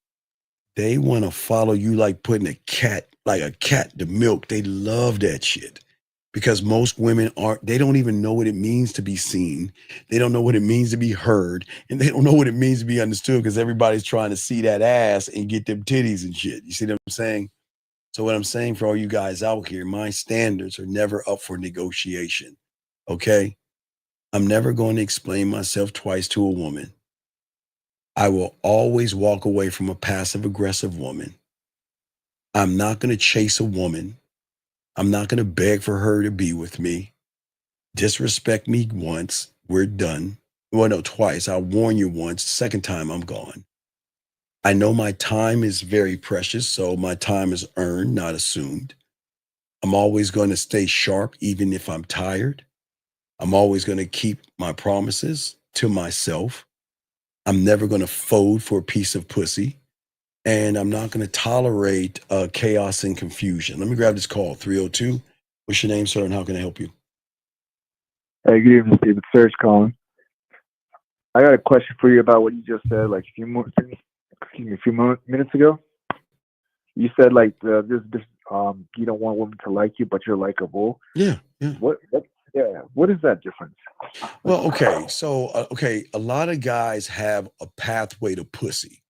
they want to follow you like putting a cat to milk. They love that shit. Because most women they don't even know what it means to be seen. They don't know what it means to be heard. And they don't know what it means to be understood, because everybody's trying to see that ass and get them titties and shit. You see what I'm saying? So what I'm saying for all you guys out here, my standards are never up for negotiation. Okay? I'm never going to explain myself twice to a woman. I will always walk away from a passive aggressive woman. I'm not going to chase a woman. I'm not going to beg for her to be with me. Disrespect me once, we're done. Well, no, twice. I'll warn you once. Second time, I'm gone. I know my time is very precious, so my time is earned, not assumed. I'm always going to stay sharp, even if I'm tired. I'm always going to keep my promises to myself. I'm never going to fold for a piece of pussy. And I'm not going to tolerate chaos and confusion. Let me grab this call, 302. What's your name, sir, and how can I help you? Hey, good evening, Steve. It's Serge calling. I got a question for you about what you just said, like a few minutes ago. You said like you don't want women to like you, but you're likable. Yeah. What is that difference? Well, okay. So, a lot of guys have a pathway to pussy.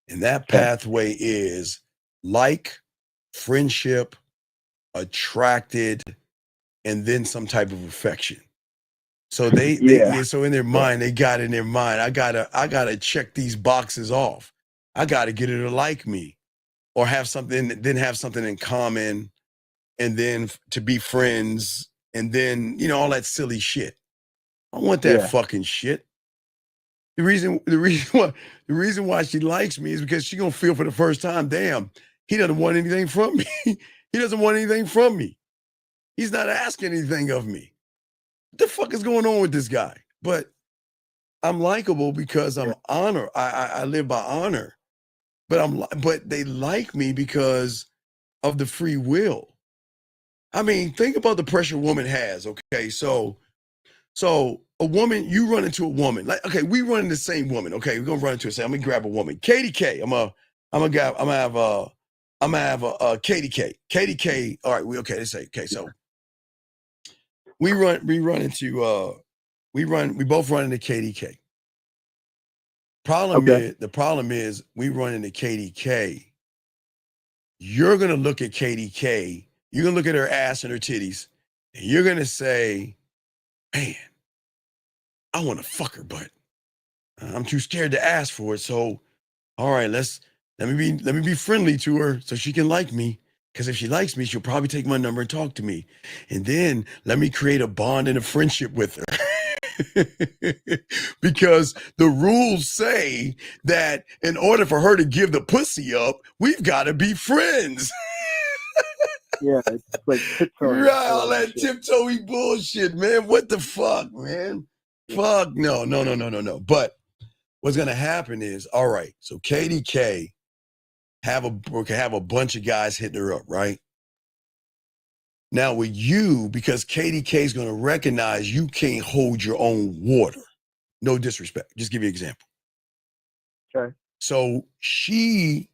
And that pathway is like, friendship, attracted, and then some type of affection. So so in their mind, they got in their mind, I gotta check these boxes off. I gotta get her to like me, or have something in common, and then to be friends, and then all that silly shit. I don't want that fucking shit. The reason why she likes me is because she's gonna feel for the first time, damn, he doesn't want anything from me. He doesn't want anything from me. He's not asking anything of me. What the fuck is going on with this guy? But I'm likable because I'm honor. I live by honor. But they like me because of the free will. I mean, think about the pressure a woman has. Okay, so a woman, you run into a woman. Like, okay, we run into the same woman. Okay, we're gonna run into I'm gonna grab a woman. Katie K. I'm gonna have Katie K. Katie K. All right, let's say so. We both run into KDK. The problem is we run into KDK. You're gonna look at KDK, you're gonna look at her ass and her titties, and you're gonna say, man, I want to fuck her, but I'm too scared to ask for it. So, all right, let me be friendly to her so she can like me. Because if she likes me, she'll probably take my number and talk to me. And then let me create a bond and a friendship with her. Because the rules say that in order for her to give the pussy up, we've got to be friends. Yeah, it's like tiptoeing. Right, all that tiptoey bullshit, man. What the fuck, man? Fuck, no. But what's going to happen is, all right, so KDK have a bunch of guys hitting her up, right? Now with you, because KDK is going to recognize you can't hold your own water. No disrespect. Just give you an example. Okay. So she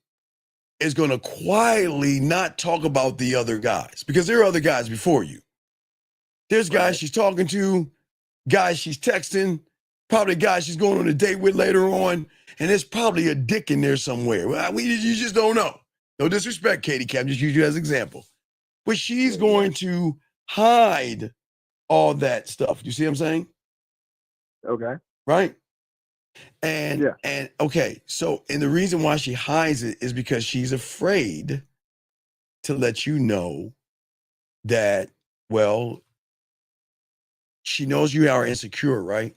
is going to quietly not talk about the other guys, because there are other guys before you. There's guys she's talking to, guys she's texting, probably guys she's going on a date with later on, and there's probably a dick in there somewhere. You just don't know. No disrespect, Katie K. I'm just using you as an example. But she's going to hide all that stuff. You see what I'm saying? Okay. Right? And okay, so and the reason why she hides it is because she's afraid to let you know that, well, she knows you are insecure, right?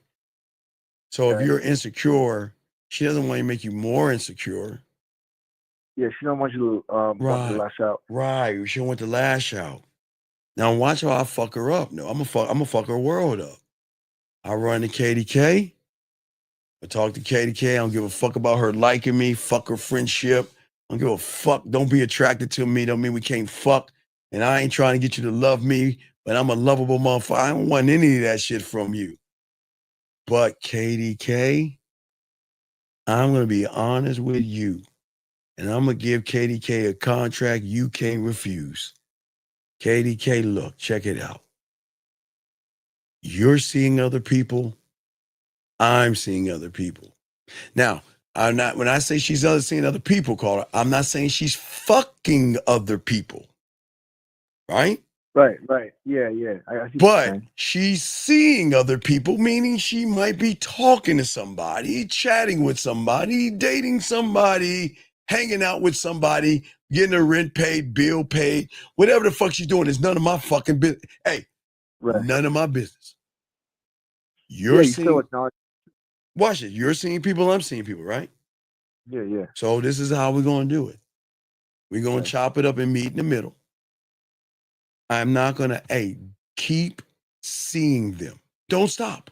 So if you're insecure, she doesn't want to make you more insecure. Yeah, she don't want you to want to lash out. Right, she don't want to lash out. Now watch how I fuck her up. No, I'm gonna fuck her world up. I run to KDK. I talk to KDK. I don't give a fuck about her liking me. Fuck her friendship. I don't give a fuck. Don't be attracted to me. Don't mean we can't fuck. And I ain't trying to get you to love me, but I'm a lovable motherfucker. I don't want any of that shit from you. But KDK, I'm going to be honest with you. And I'm going to give KDK a contract you can't refuse. KDK, look, check it out. You're seeing other people. I'm seeing other people. Now, when I say she's seeing other people, caller, I'm not saying she's fucking other people. Right? Right. Yeah. I see what you're But saying. she's seeing other people, meaning she might be talking to somebody, chatting with somebody, dating somebody, hanging out with somebody, getting her rent paid, bill paid, whatever the fuck she's doing is none of my fucking business. Hey, none of my business. You're you still seeing, acknowledge. watch it. You're seeing people, I'm seeing people, right? Yeah. So this is how we're going to do it. We're going to chop it up and meet in the middle. I'm not going to, keep seeing them. Don't stop.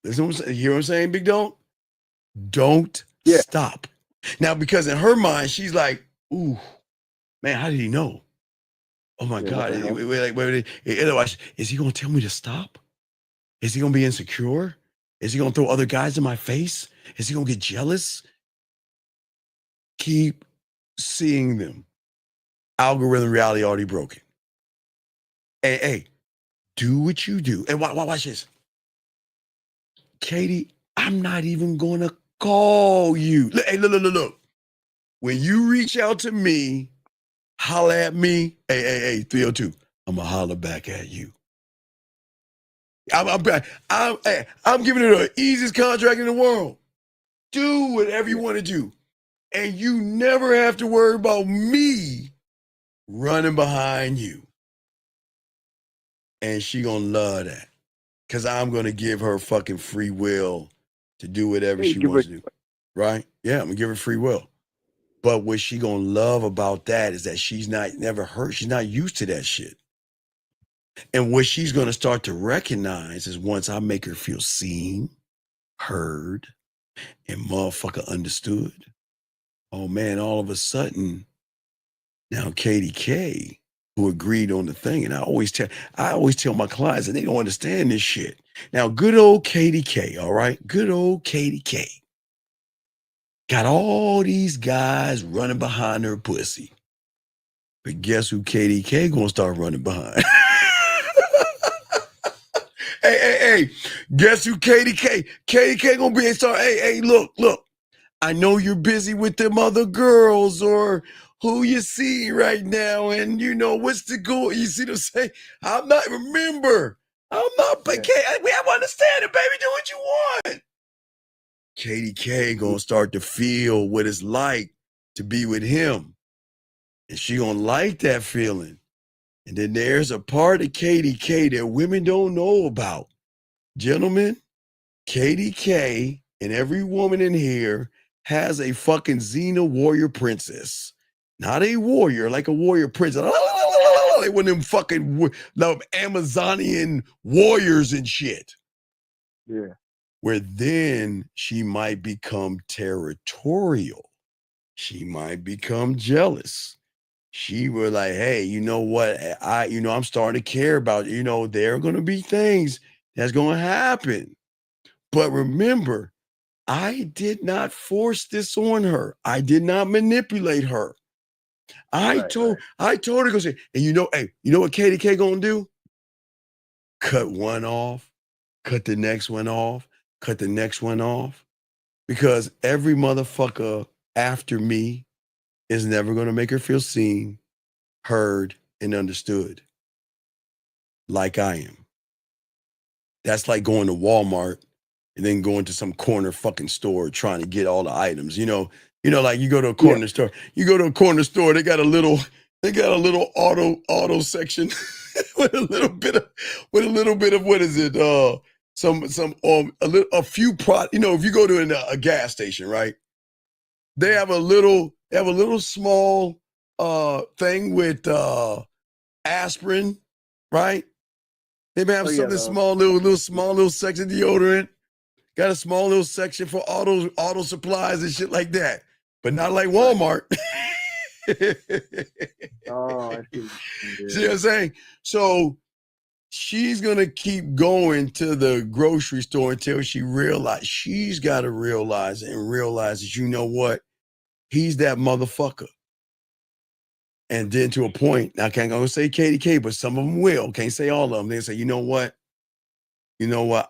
Listen, you hear what I'm saying, Big Dog? Don't stop. Now, because in her mind, she's like, ooh, man, how did he know? Oh my God. Wait. Otherwise, is he going to tell me to stop? Is he going to be insecure? Is he going to throw other guys in my face? Is he going to get jealous? Keep seeing them. Algorithm reality already broken. Hey, do what you do. And watch this. Katie, I'm not even going to call you. Hey, look. When you reach out to me, holler at me. Hey, 302. I'm going to holler back at you. I'm giving it the easiest contract in the world. Do whatever you want to do. And you never have to worry about me running behind you. And she gonna love that. Because I'm gonna give her fucking free will to do whatever she wants to do. Right? Yeah, I'm gonna give her free will. But what she gonna love about that is that she's not used to that shit. And what she's gonna start to recognize is once I make her feel seen, heard, and motherfucker understood. Oh man, all of a sudden, now Katie K, who agreed on the thing, and I always tell my clients that they don't understand this shit. Now, good old Katie K, all right? Good old Katie K. Got all these guys running behind her pussy. But guess who Katie K gonna start running behind? Hey, guess who Katie K? Katie K gonna be and start, hey, look. I know you're busy with them other girls or who you see right now, and you know what's the goal. You see what I'm saying? We have understanding, baby. Do what you want. Katie K gonna start to feel what it's like to be with him. And she gonna like that feeling. And then there's a part of Katie K that women don't know about. Gentlemen, Katie K and every woman in here has a fucking Xena warrior princess. Not a warrior, like a warrior princess. Like one of them fucking Amazonian warriors and shit. Yeah. Where then she might become territorial. She might become jealous. She was like, hey, you know what? I'm starting to care about, there are going to be things that's going to happen. But remember, I did not force this on her. I did not manipulate her. I told her, go say, and you know what Katie K gonna do? Cut one off, cut the next one off, cut the next one off. Because every motherfucker after me is never gonna make her feel seen, heard, and understood. Like I am. That's like going to Walmart and then going to some corner fucking store trying to get all the items. Like you go to a corner store. You go to a corner store, they got a little auto section with a little bit of what is it? A few product. If you go to a gas station, right? They have a little small thing with aspirin, right? They may have something small little section deodorant. Got a small little section for auto supplies and shit like that, but not like Walmart. Oh, I see. See what I'm saying? So she's gonna keep going to the grocery store until she's got to realize that, you know what? He's that motherfucker. And then to a point, I can't go say Katie K, but some of them will. Can't say all of them. They say, you know what?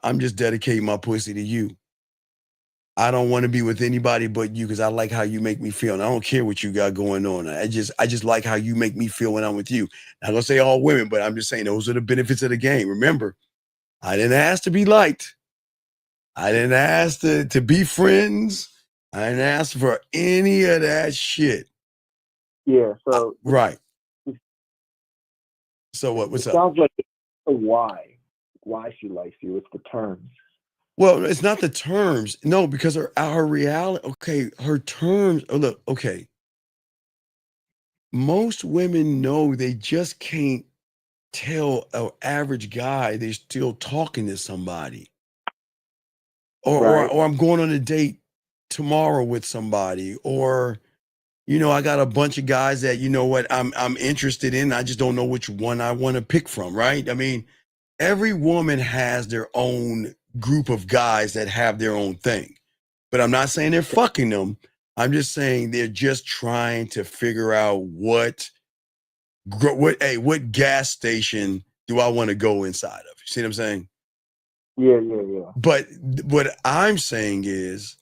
I'm just dedicating my pussy to you. I don't want to be with anybody but you because I like how you make me feel. And I don't care what you got going on. I just like how you make me feel when I'm with you. Not gonna say all women, but I'm just saying those are the benefits of the game. Remember, I didn't ask to be liked. I didn't ask to be friends. I didn't ask for any of that shit. Yeah, so Right. So what's up? Sounds like why she likes you. It's the terms. Well, it's not the terms. No, because her reality. Okay, her terms. Oh, look, okay. Most women know they just can't tell an average guy they're still talking to somebody, or I'm going on a date tomorrow with somebody, or I got a bunch of guys that I'm interested in. I just don't know which one I want to pick from. Right? I mean, every woman has their own group of guys that have their own thing, but I'm not saying they're fucking them. I'm just saying they're just trying to figure out what gas station do I want to go inside of? You see what I'm saying? Yeah. But what I'm saying is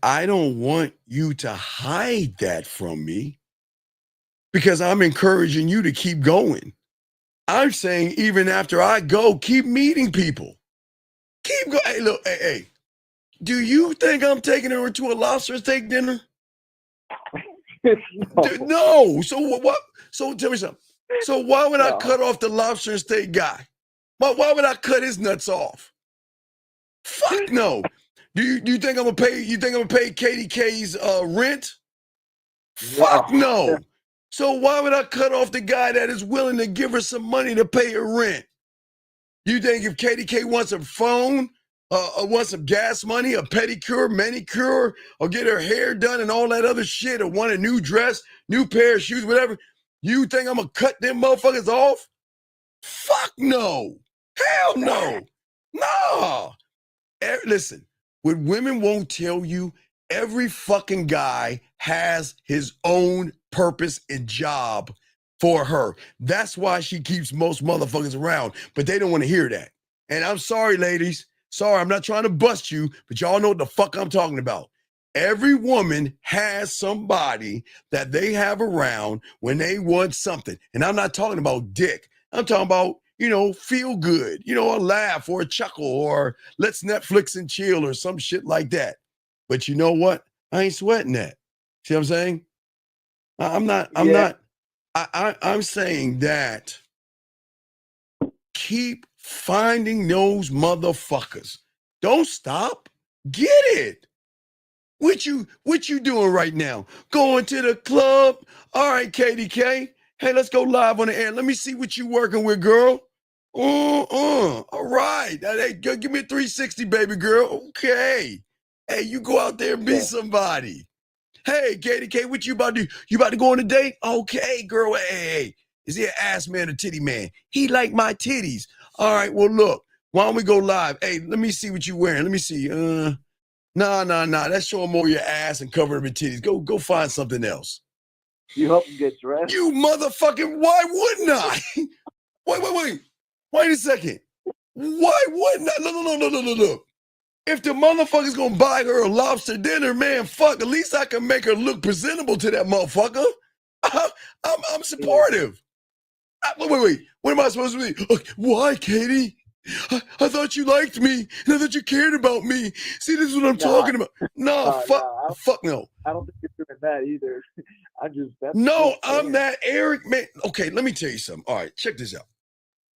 I don't want you to hide that from me because I'm encouraging you to keep going. I'm saying even after I go, keep meeting people. Keep going. Hey, look, hey. Do you think I'm taking her to a lobster steak dinner? No. So what? So tell me something. So why would I cut off the lobster and steak guy? Why would I cut his nuts off? Fuck no. Do you think I'm gonna pay? You think I'm gonna pay KDK's rent? Fuck no. So why would I cut off the guy that is willing to give her some money to pay her rent? You think if KDK wants a phone, wants some gas money, a pedicure, manicure, or get her hair done and all that other shit, or want a new dress, new pair of shoes, whatever, you think I'm gonna cut them motherfuckers off? Fuck no. Hell no. No. Listen, what women won't tell you, every fucking guy has his own purpose and job for her. That's why she keeps most motherfuckers around, but they don't want to hear that. And I'm sorry, ladies. Sorry, I'm not trying to bust you, but y'all know what the fuck I'm talking about. Every woman has somebody that they have around when they want something. And I'm not talking about dick. I'm talking about, feel good, a laugh or a chuckle or let's Netflix and chill or some shit like that. But you know what? I ain't sweating that. See what I'm saying? I'm saying that keep finding those motherfuckers. Don't stop. Get it. What you doing right now? Going to the club? All right, KDK. Hey, let's go live on the air. Let me see what you working with, girl. All right. Hey, give me a 360, baby girl. Okay. Hey, you go out there and be somebody. Hey, KDK, what you about to do? You about to go on a date? Okay, girl. Hey. Is he an ass man or titty man? He like my titties. All right, well, look. Why don't we go live? Hey, let me see what you wearing. Let me see. Nah. Let's show him more your ass and cover him in titties. Go find something else. You help him get dressed? You motherfucking, why wouldn't I? Wait a second. Why wouldn't I? Look. If the motherfucker's gonna buy her a lobster dinner, man, fuck, at least I can make her look presentable to that motherfucker. I'm supportive. Wait. What am I supposed to be? Why, Katie? I thought you liked me, and I thought you cared about me. See, this is what I'm talking about. Fuck no. I don't think you're doing that either. I'm that Eric, man. Okay, let me tell you something. All right, check this out.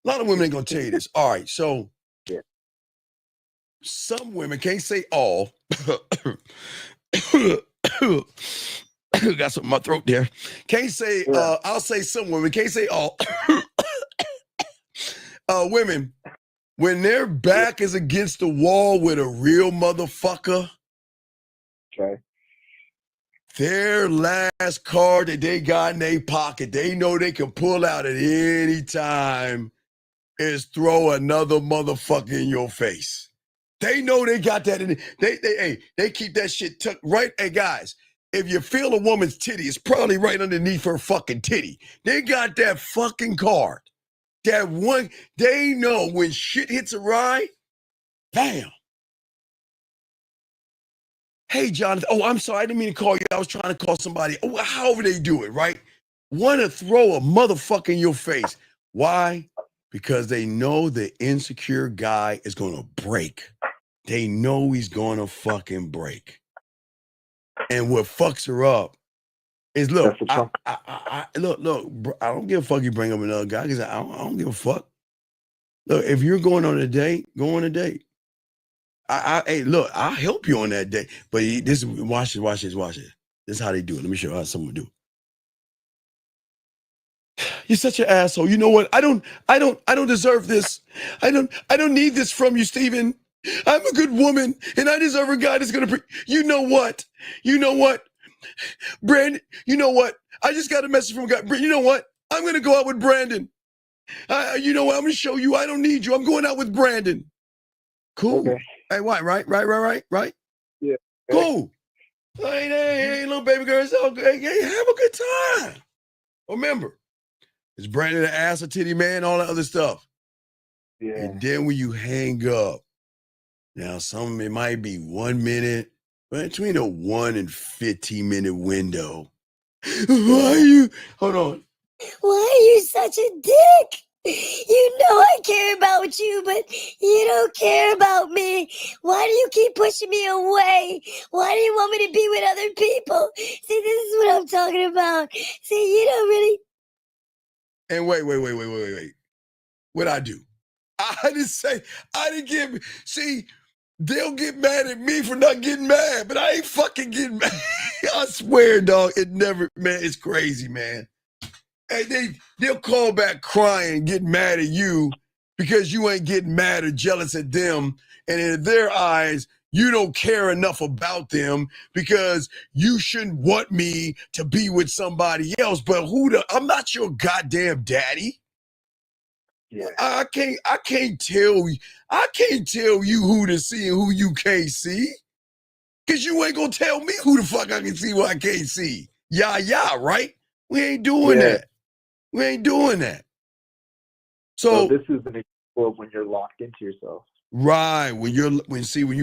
A lot of women ain't gonna tell you this. All right, so some women can't say all. Got something in my throat there. Can't say, I'll say some women, can't say all. Women, when their back is against the wall with a real motherfucker, their last card that they got in their pocket, they know they can pull out at any time, is throw another motherfucker in your face. They know they got that in it. They keep that shit tucked right. Hey, guys, if you feel a woman's titty, it's probably right underneath her fucking titty. They got that fucking card. That one, they know when shit hits a ride, bam. Hey, Jonathan. Oh, I'm sorry. I didn't mean to call you. I was trying to call somebody. Oh, however they do it, right? Want to throw a motherfucker in your face. Why? Because they know the insecure guy is going to break. They know he's going to fucking break. And what fucks her up is, look, look, bro, I don't give a fuck you bring up another guy because I don't give a fuck. Look, if you're going on a date, go on a date. Hey, look, I'll help you on that date. But watch this. This is how they do it. Let me show you how someone do it. You're such an asshole. You know what? I don't deserve this. I don't need this from you, Steven. I'm a good woman, and I deserve a guy that's gonna bring. You know what? Brandon, you know what? I just got a message from a guy. You know what? I'm gonna go out with Brandon. You know what? I'm gonna show you I don't need you. I'm going out with Brandon. Cool. Okay. Hey, what? Right? Yeah. Cool. Hey, little baby girl. It's okay. Hey, have a good time. Remember, it's Brandon the ass, a titty man, all that other stuff. Yeah. And then when you hang up, now it might be 1 minute, but between a 1 and 15-minute window. Hold on. Why are you such a dick? You know I care about you, but you don't care about me. Why do you keep pushing me away? Why do you want me to be with other people? See, this is what I'm talking about. See, you don't really... And wait. What'd I do? I didn't get... See, they'll get mad at me for not getting mad, but I ain't fucking getting mad. I swear, dog, it's crazy, man. And they'll call back crying, getting mad at you because you ain't getting mad or jealous at them. And in their eyes, you don't care enough about them because you shouldn't want me to be with somebody else. But I'm not your goddamn daddy. Yeah. I can't tell you who to see and who you can't see. Cause you ain't gonna tell me who the fuck I can see, who I can't see. Yeah, right? We ain't doing that. We ain't doing that. So this is an example of when you're locked into yourself. Right. When you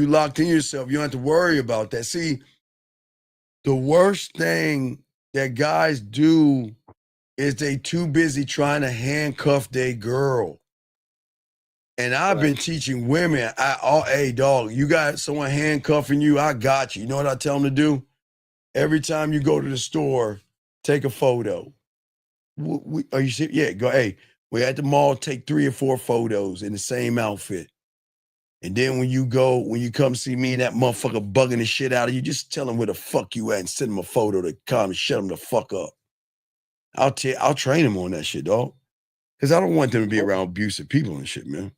locked in yourself, you don't have to worry about that. See, the worst thing that guys do is they too busy trying to handcuff their girl. And I've been teaching women, hey, dog, you got someone handcuffing you, I got you. You know what I tell them to do? Every time you go to the store, take a photo. Are you serious? Yeah, go, hey, we're at the mall, take 3 or 4 photos in the same outfit. And then when you come see me, that motherfucker bugging the shit out of you, just tell him where the fuck you at and send him a photo to come and shut him the fuck up. I'll train him on that shit, dog. Because I don't want them to be around abusive people and shit, man.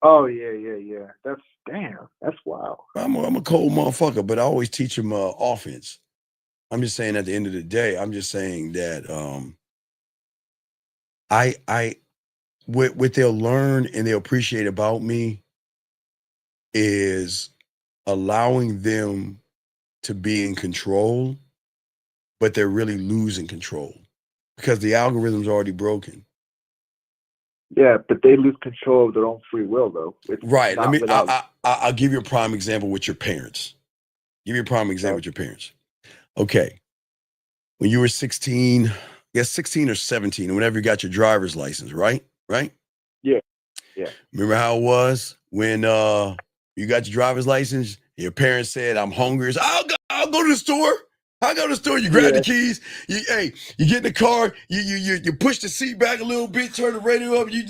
Oh, yeah. That's wild. I'm a cold motherfucker, but I always teach them offense. I'm just saying at the end of the day, I'm just saying that what they'll learn and they'll appreciate about me is allowing them to be in control, but they're really losing control because the algorithm's already broken. Yeah, but they lose control of their own free will, though. Right. I'll give you a prime example with your parents. Okay. When you were 16, 16 or 17, whenever you got your driver's license, right? Yeah. Remember how it was when you got your driver's license? Your parents said, "I'm hungry." So, I'll go to the store. You grab the keys. You get in the car. You push the seat back a little bit, turn the radio up. You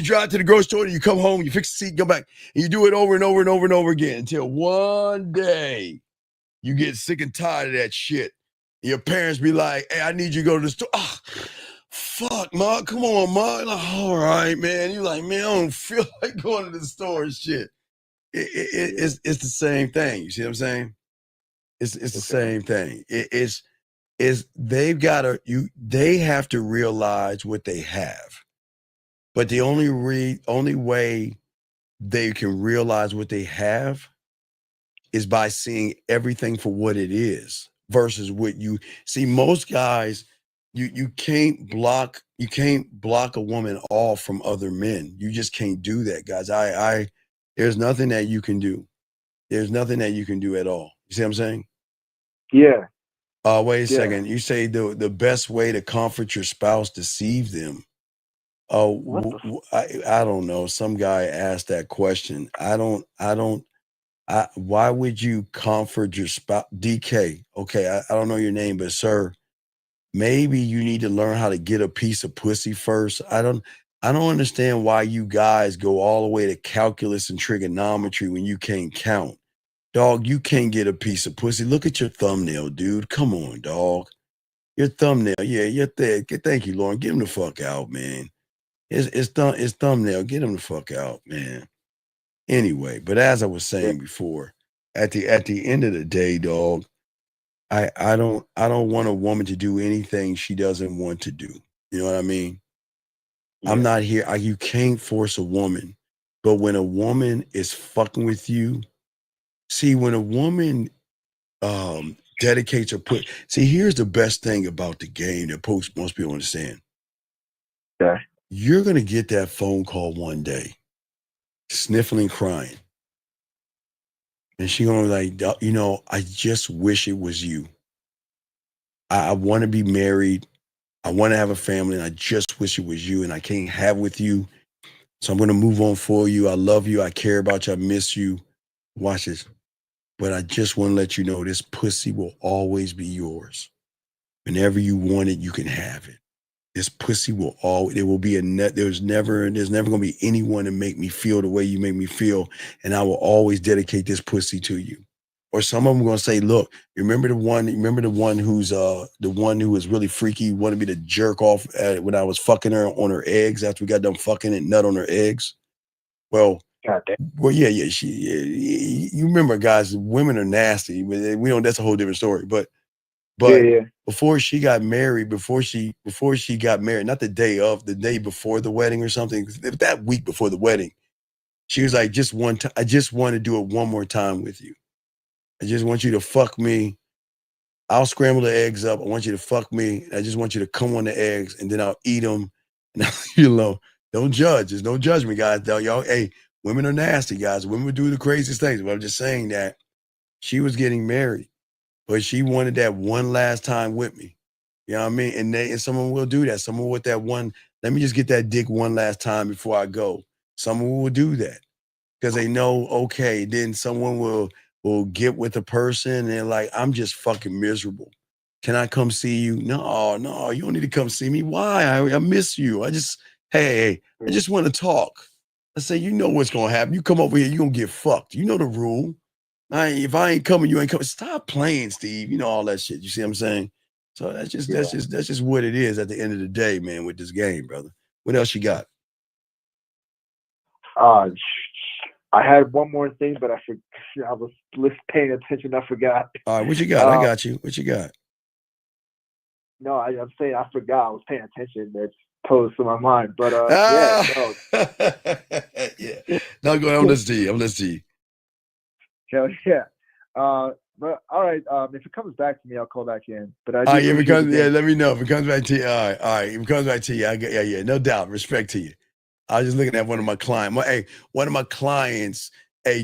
drive to the grocery store. And you come home. You fix the seat, go back, and you do it over and over and over and over again until one day you get sick and tired of that shit. Your parents be like, "Hey, I need you to go to the store." Oh, fuck, Ma. Come on, Ma. Like, all right, man. You're like, man, I don't feel like going to the store and shit. It's the same thing. You see what I'm saying? It's the same thing. They have to realize what they have. But the only way they can realize what they have is by seeing everything for what it is versus what you see. Most guys, you can't block a woman off from other men. You just can't do that, guys. There's nothing that you can do. There's nothing that you can do at all. You see what I'm saying? Yeah. Wait a second. You say the best way to comfort your spouse, deceive them. Oh, I don't know. Some guy asked that question. Why would you comfort your spouse? DK. Okay, I don't know your name, but sir, maybe you need to learn how to get a piece of pussy first. I don't understand why you guys go all the way to calculus and trigonometry when you can't count. Dog, you can't get a piece of pussy. Look at your thumbnail, dude. Come on, dog. Your thumbnail. Yeah, you're thick. Thank you, Lauren. Get him the fuck out, man. It's thumbnail. Get him the fuck out, man. Anyway, but as I was saying before, at the end of the day, dog, I don't want a woman to do anything she doesn't want to do. You know what I mean? Yeah. I'm not here. You can't force a woman, but when a woman is fucking with you, see, when a woman dedicates her here's the best thing about the game that most people understand. Yeah. You're gonna get that phone call one day, sniffling, crying. And she gonna be like, you know, I just wish it was you. I want to be married. I want to have a family, and I just wish it was you, and I can't have with you. So I'm gonna move on for you. I love you. I care about you. I miss you. Watch this. But I just want to let you know this pussy will always be yours. Whenever you want it, you can have it. This pussy will always, there will be there's never gonna be anyone to make me feel the way you make me feel. And I will always dedicate this pussy to you. Or some of them are gonna say, look, remember the one who's the one who was really freaky, wanted me to jerk off when I was fucking her on her eggs after we got done fucking and nut on her eggs. Well, yeah. You remember, guys, women are nasty. We don't, that's a whole different story. But before she got married, not the day before the wedding or something, that week before the wedding, she was like, just one time, I just want to do it one more time with you. I just want you to fuck me. I'll scramble the eggs up. I want you to fuck me. I just want you to come on the eggs, and then I'll eat them. And you know, don't judge. There's no judgment, guys. Y'all, hey, women are nasty, guys. Women would do the craziest things. But I'm just saying that she was getting married, but she wanted that one last time with me. You know what I mean? And someone will do that. Someone with that one, let me just get that dick one last time before I go. Someone will do that because they know, okay, then someone will get with a person and they're like, I'm just fucking miserable. Can I come see you? No, you don't need to come see me. Why? I miss you. I just want to talk. I say, you know what's going to happen. You come over here, you're going to get fucked. You know the rule. If I ain't coming, you ain't coming. Stop playing, Steve. You know all that shit. You see what I'm saying? So that's just what it is at the end of the day, man, with this game, brother. What else you got? I had one more thing, but I was paying attention. I forgot. All right, what you got? I got you. What you got? No, I'm saying I forgot. I was paying attention. It's posed to my mind. But yeah. No, go ahead. I'm listening to you. Hell yeah. But all right. If it comes back to me, I'll call back in. But let me know if it comes back to you. All right. If it comes back to you, yeah, no doubt. Respect to you. I was just looking at one of my clients. One of my clients,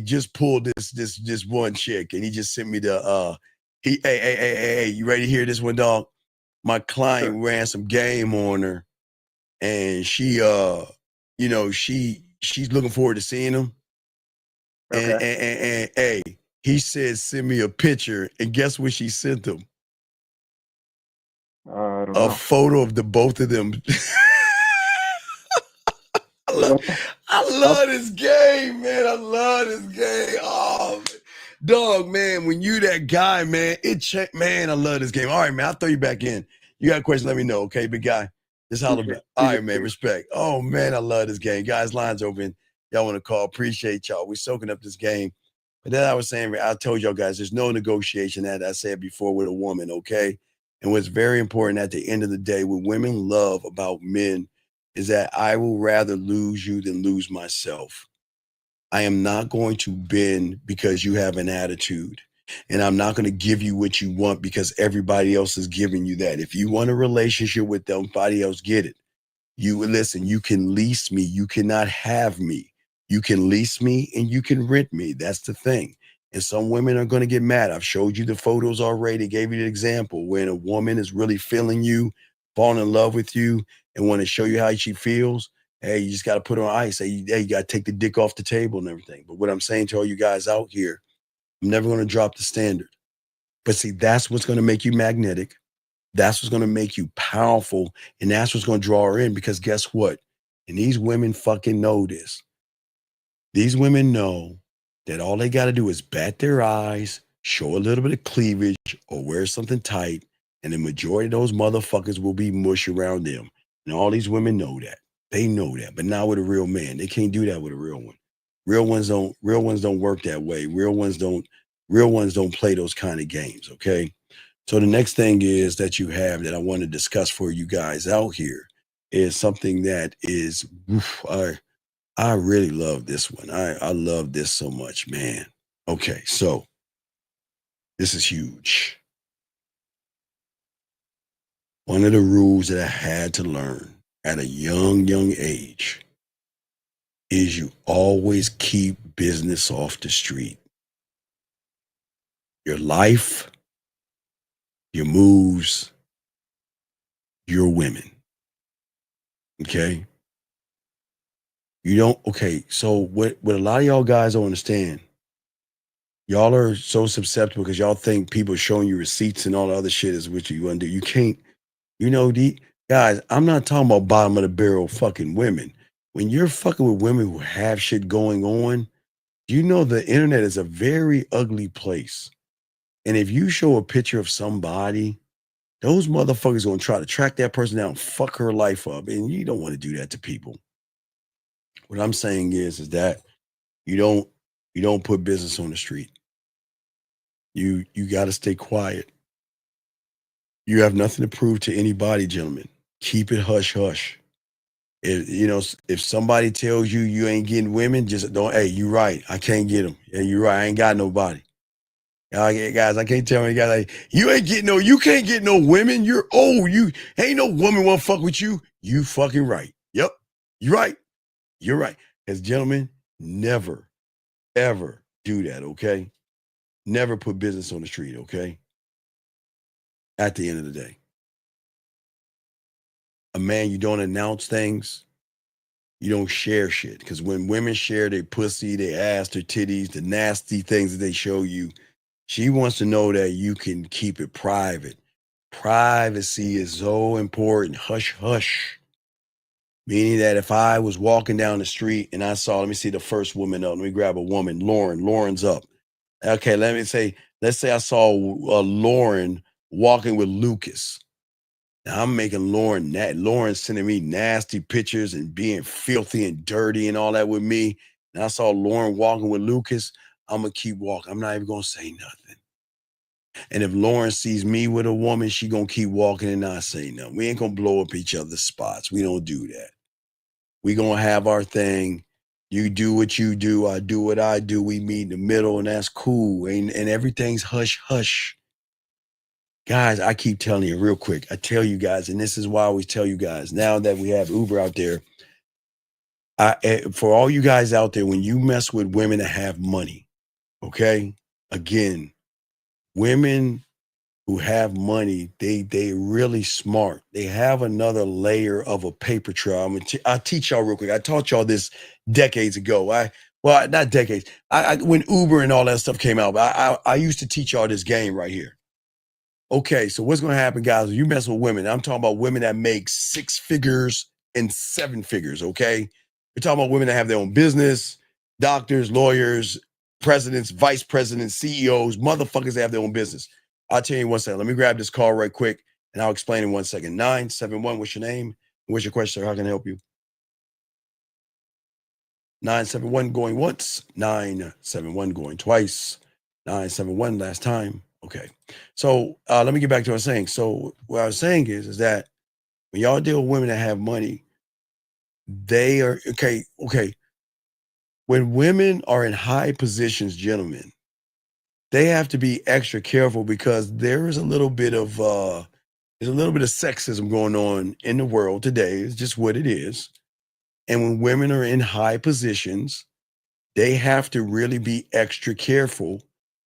just pulled this one chick, and he just sent me the you ready to hear this one, dog? My client ran some game on her, and she she's looking forward to seeing him. Okay. And he said, send me a picture, and guess what she sent him? I don't know. A photo of the both of them. I love this game, man. I love this game. Oh, man. Dog, man, when you that guy, man, man, I love this game. All right, man, I'll throw you back in. You got a question, let me know, okay, big guy? Just holler back. All right, man, respect. Oh, man, I love this game. Guys, lines open. Y'all want to call. Appreciate y'all. We're soaking up this game. But then I was saying, I told y'all guys, there's no negotiation, that I said before, with a woman, okay? And what's very important at the end of the day, what women love about men is that I will rather lose you than lose myself. I am not going to bend because you have an attitude. And I'm not going to give you what you want because everybody else is giving you that. If you want a relationship with somebody else, get it. You listen, you can lease me. You cannot have me. You can lease me and you can rent me. That's the thing. And some women are going to get mad. I've showed you the photos already, gave you the example when a woman is really feeling you, falling in love with you, and want to show you how she feels. Hey, you just got to put her on ice. Hey, you got to take the dick off the table and everything. But what I'm saying to all you guys out here, I'm never going to drop the standard. But see, that's what's going to make you magnetic. That's what's going to make you powerful. And that's what's going to draw her in, because guess what? And these women fucking know this. These women know that all they got to do is bat their eyes, show a little bit of cleavage, or wear something tight, and the majority of those motherfuckers will be mush around them. And all these women know that. They know that. But not with a real man. They can't do that with a real one. Real ones don't work that way. Real ones don't play those kind of games, okay? So the next thing is that you have that I want to discuss for you guys out here is something that is, I really love this one. I love this so much, man. Okay, so this is huge. One of the rules that I had to learn at a young age is you always keep business off the street. Your life, your moves, your women. Okay? You don't, okay, so what a lot of y'all guys don't understand, y'all are so susceptible because y'all think people showing you receipts and all the other shit is what you want to do. You can't, guys, I'm not talking about bottom of the barrel fucking women. When you're fucking with women who have shit going on, the internet is a very ugly place. And if you show a picture of somebody, those motherfuckers gonna try to track that person down and fuck her life up. And you don't want to do that to people. What I'm saying is that you don't put business on the street. You got to stay quiet. You have nothing to prove to anybody, gentlemen. Keep it hush hush. If somebody tells you you ain't getting women, just don't. Hey, you right. I can't get them. Yeah, you right. I ain't got nobody. Guys, I can't tell any guys like you can't get no women. You ain't no woman want to fuck with you. You fucking right. Yep, you right. You're right. As gentlemen, never, ever do that, okay? Never put business on the street, okay? At the end of the day. A man, you don't announce things. You don't share shit. Because when women share their pussy, their ass, their titties, the nasty things that they show you, she wants to know that you can keep it private. Privacy is so important. Hush, hush. Meaning that if I was walking down the street and I saw, let me see the first woman up. Let me grab a woman. Lauren's up. Okay, let's say I saw Lauren walking with Lucas. Now I'm making Lauren sending me nasty pictures and being filthy and dirty and all that with me. And I saw Lauren walking with Lucas. I'm going to keep walking. I'm not even going to say nothing. And if Lauren sees me with a woman, she going to keep walking and not say nothing. We ain't going to blow up each other's spots. We don't do that. We going to have our thing. You do what you do. I do what I do. We meet in the middle, and that's cool. And everything's hush, hush. Guys, I keep telling you real quick. I tell you guys, and this is why I always tell you guys, now that we have Uber out there, for all you guys out there, when you mess with women that have money, okay? Again, women who have money, they really smart. They have another layer of a paper trail. I'll teach y'all real quick. I taught y'all this decades ago. Not decades. When Uber and all that stuff came out, I used to teach y'all this game right here. Okay, so what's going to happen, guys? When you mess with women, I'm talking about women that make 6 figures and 7 figures, okay? We're talking about women that have their own business, doctors, lawyers, presidents, vice presidents, CEOs, motherfuckers that have their own business. I'll tell you in 1 second. Let me grab this call right quick, and I'll explain in 1 second. 971, what's your name? What's your question, sir? How can I help you? 971 going once, 971 going twice, 971 last time. Okay. So let me get back to what I was saying. So what I was saying is that when y'all deal with women that have money, they are, okay. When women are in high positions, gentlemen, they have to be extra careful because there is a little bit of sexism going on in the world today. It's just what it is. And when women are in high positions, they have to really be extra careful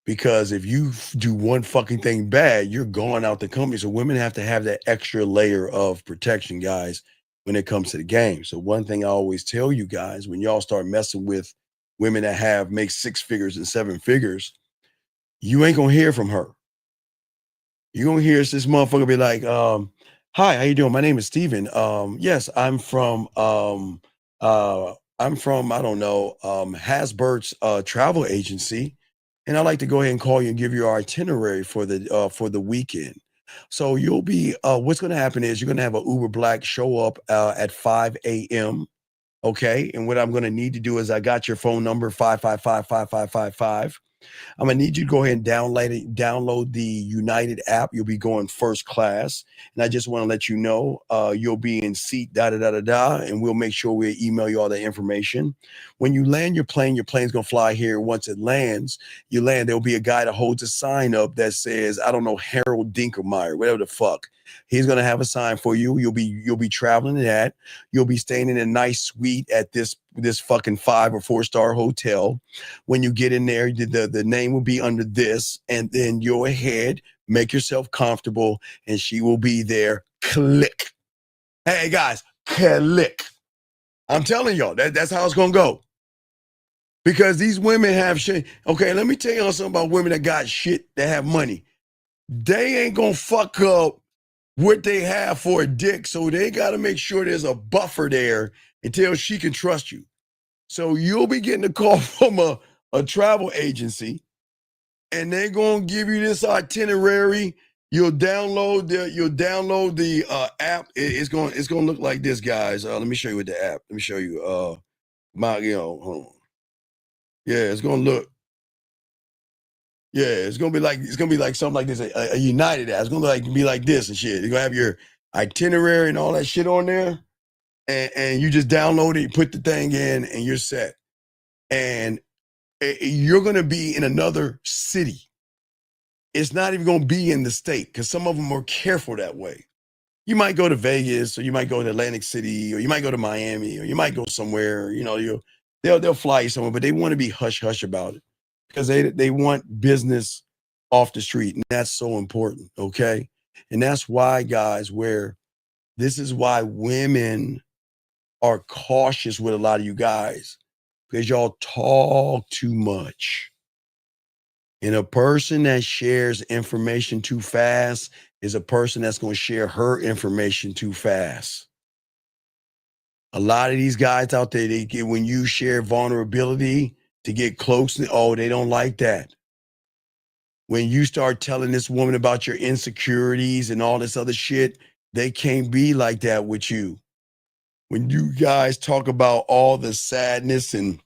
Because if you do one fucking thing bad, you're going out the company. So women have to have that extra layer of protection, guys, when it comes to the game. So one thing I always tell you guys, when y'all start messing with women that make 6 figures and 7 figures, you ain't gonna hear from her. You're gonna hear this motherfucker be like, hi, how you doing? My name is Steven. Yes, I'm from I don't know, Hasbert's travel agency. And I'd like to go ahead and call you and give you our itinerary for the weekend. So you'll be what's gonna happen is you're gonna have an Uber Black show up at 5 a.m. Okay. And what I'm gonna need to do is I got your phone number 555-5555. I'm gonna need you to go ahead and download the United app. You'll be going first class. And I just want to let you know you'll be in seat and we'll make sure we email you all the information. When you land your plane's gonna fly here. Once it lands, there'll be a guy that holds a sign up that says, I don't know, Harold Dinkelmeyer, whatever the fuck. He's gonna have a sign for you. You'll be traveling in that. You'll be staying in a nice suite at this fucking 5 or 4-star hotel. When you get in there, the name will be under this, and then go ahead, make yourself comfortable, and she will be there. Click. Hey guys, click. I'm telling y'all, that's how it's gonna go. Because these women have shit. Okay, let me tell y'all something about women that got shit, that have money. They ain't gonna fuck up what they have for a dick, so they gotta make sure there's a buffer there until she can trust you. So you'll be getting a call from a travel agency, and they're gonna give you this itinerary. You'll download the app. It's gonna look like this, guys. Let me show you with the app. Let me show you. Hold on. Yeah, it's gonna look. Yeah, it's gonna be like something like this, a United app. It's gonna be like this and shit. You're gonna have your itinerary and all that shit on there, and you just download it, you put the thing in, and you're set. And you're gonna be in another city. It's not even gonna be in the state, because some of them are careful that way. You might go to Vegas, or you might go to Atlantic City, or you might go to Miami, or you might go somewhere. They'll fly you somewhere, but they want to be hush hush about it, because they want business off the street, and that's so important. Okay, and that's why, guys, this is why women are cautious with a lot of you guys, because y'all talk too much. And a person that shares information too fast is a person that's going to share her information too fast. A lot of these guys out there, when you share vulnerability to get close, they don't like that. When you start telling this woman about your insecurities and all this other shit, they can't be like that with you. When you guys talk about all the sadness and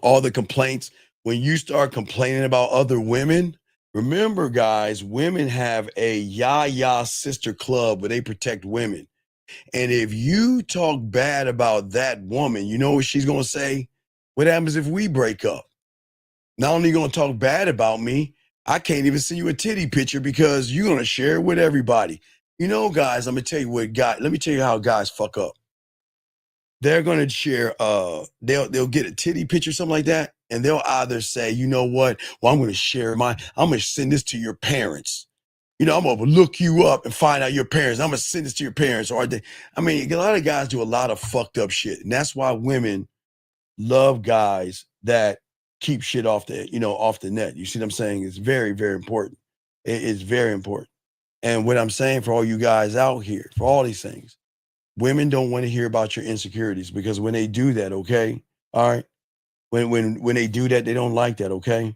all the complaints, when you start complaining about other women, remember, guys, women have a yah sister club where they protect women. And if you talk bad about that woman, you know what she's going to say? What happens if we break up? Not only are you going to talk bad about me, I can't even send you a titty picture because you're going to share it with everybody. You know, guys, let me tell you how guys fuck up. They're going to share, they'll get a titty picture, something like that. And they'll either say, you know what? Well, I'm going to send this to your parents. I'm going to look you up and find out your parents. I'm going to send this to your parents. A lot of guys do a lot of fucked up shit. And that's why women love guys that keep shit off the net. You see what I'm saying? It's very, very important. It's very important. And what I'm saying for all you guys out here, for all these things, women don't want to hear about your insecurities, because when they do that, okay? All right? When they do that, they don't like that, okay?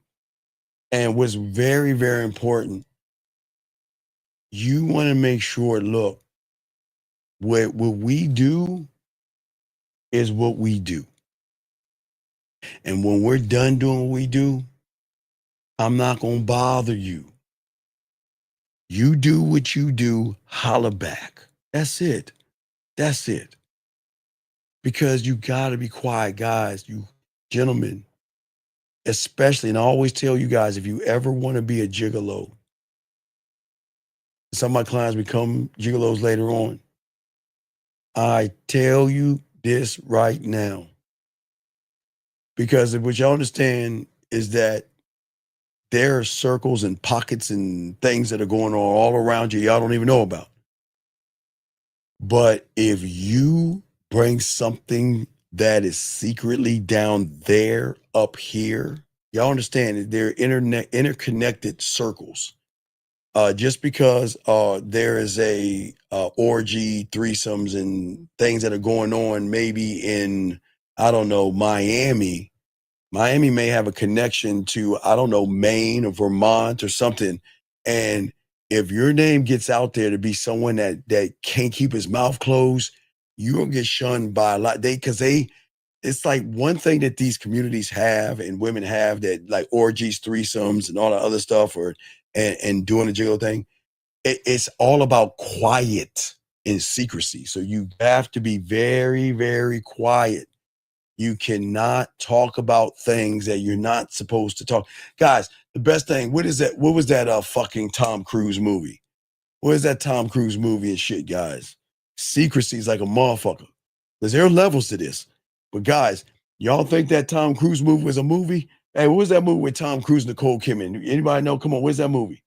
And what's very, very important, you want to make sure, look, what we do is what we do. And when we're done doing what we do, I'm not going to bother you. You do what you do, holla back. That's it. That's it. Because you got to be quiet, guys, you gentlemen, especially, and I always tell you guys, if you ever want to be a gigolo, some of my clients become gigolos later on. I tell you this right now, because what you understand is that there are circles and pockets and things that are going on all around you y'all don't even know about. But if you bring something that is secretly down there up here, y'all understand that they're interconnected circles. Just because there is a orgy, threesomes, and things that are going on maybe in, I don't know, Miami may have a connection to, I don't know, Maine or Vermont or something. And if your name gets out there to be someone that can't keep his mouth closed, you're gonna get shunned by a lot. It's like one thing that these communities have and women have, that like orgies, threesomes, and all that other stuff, and doing the jiggle thing. It's all about quiet and secrecy. So you have to be very, very quiet. You cannot talk about things that you're not supposed to talk. Guys, the best thing, what was that fucking Tom Cruise movie? What is that Tom Cruise movie and shit, guys? Secrecy is like a motherfucker. Because there are levels to this. But guys, y'all think that Tom Cruise movie was a movie? Hey, what was that movie with Tom Cruise and Nicole Kidman? Anybody know? Come on, what is that movie?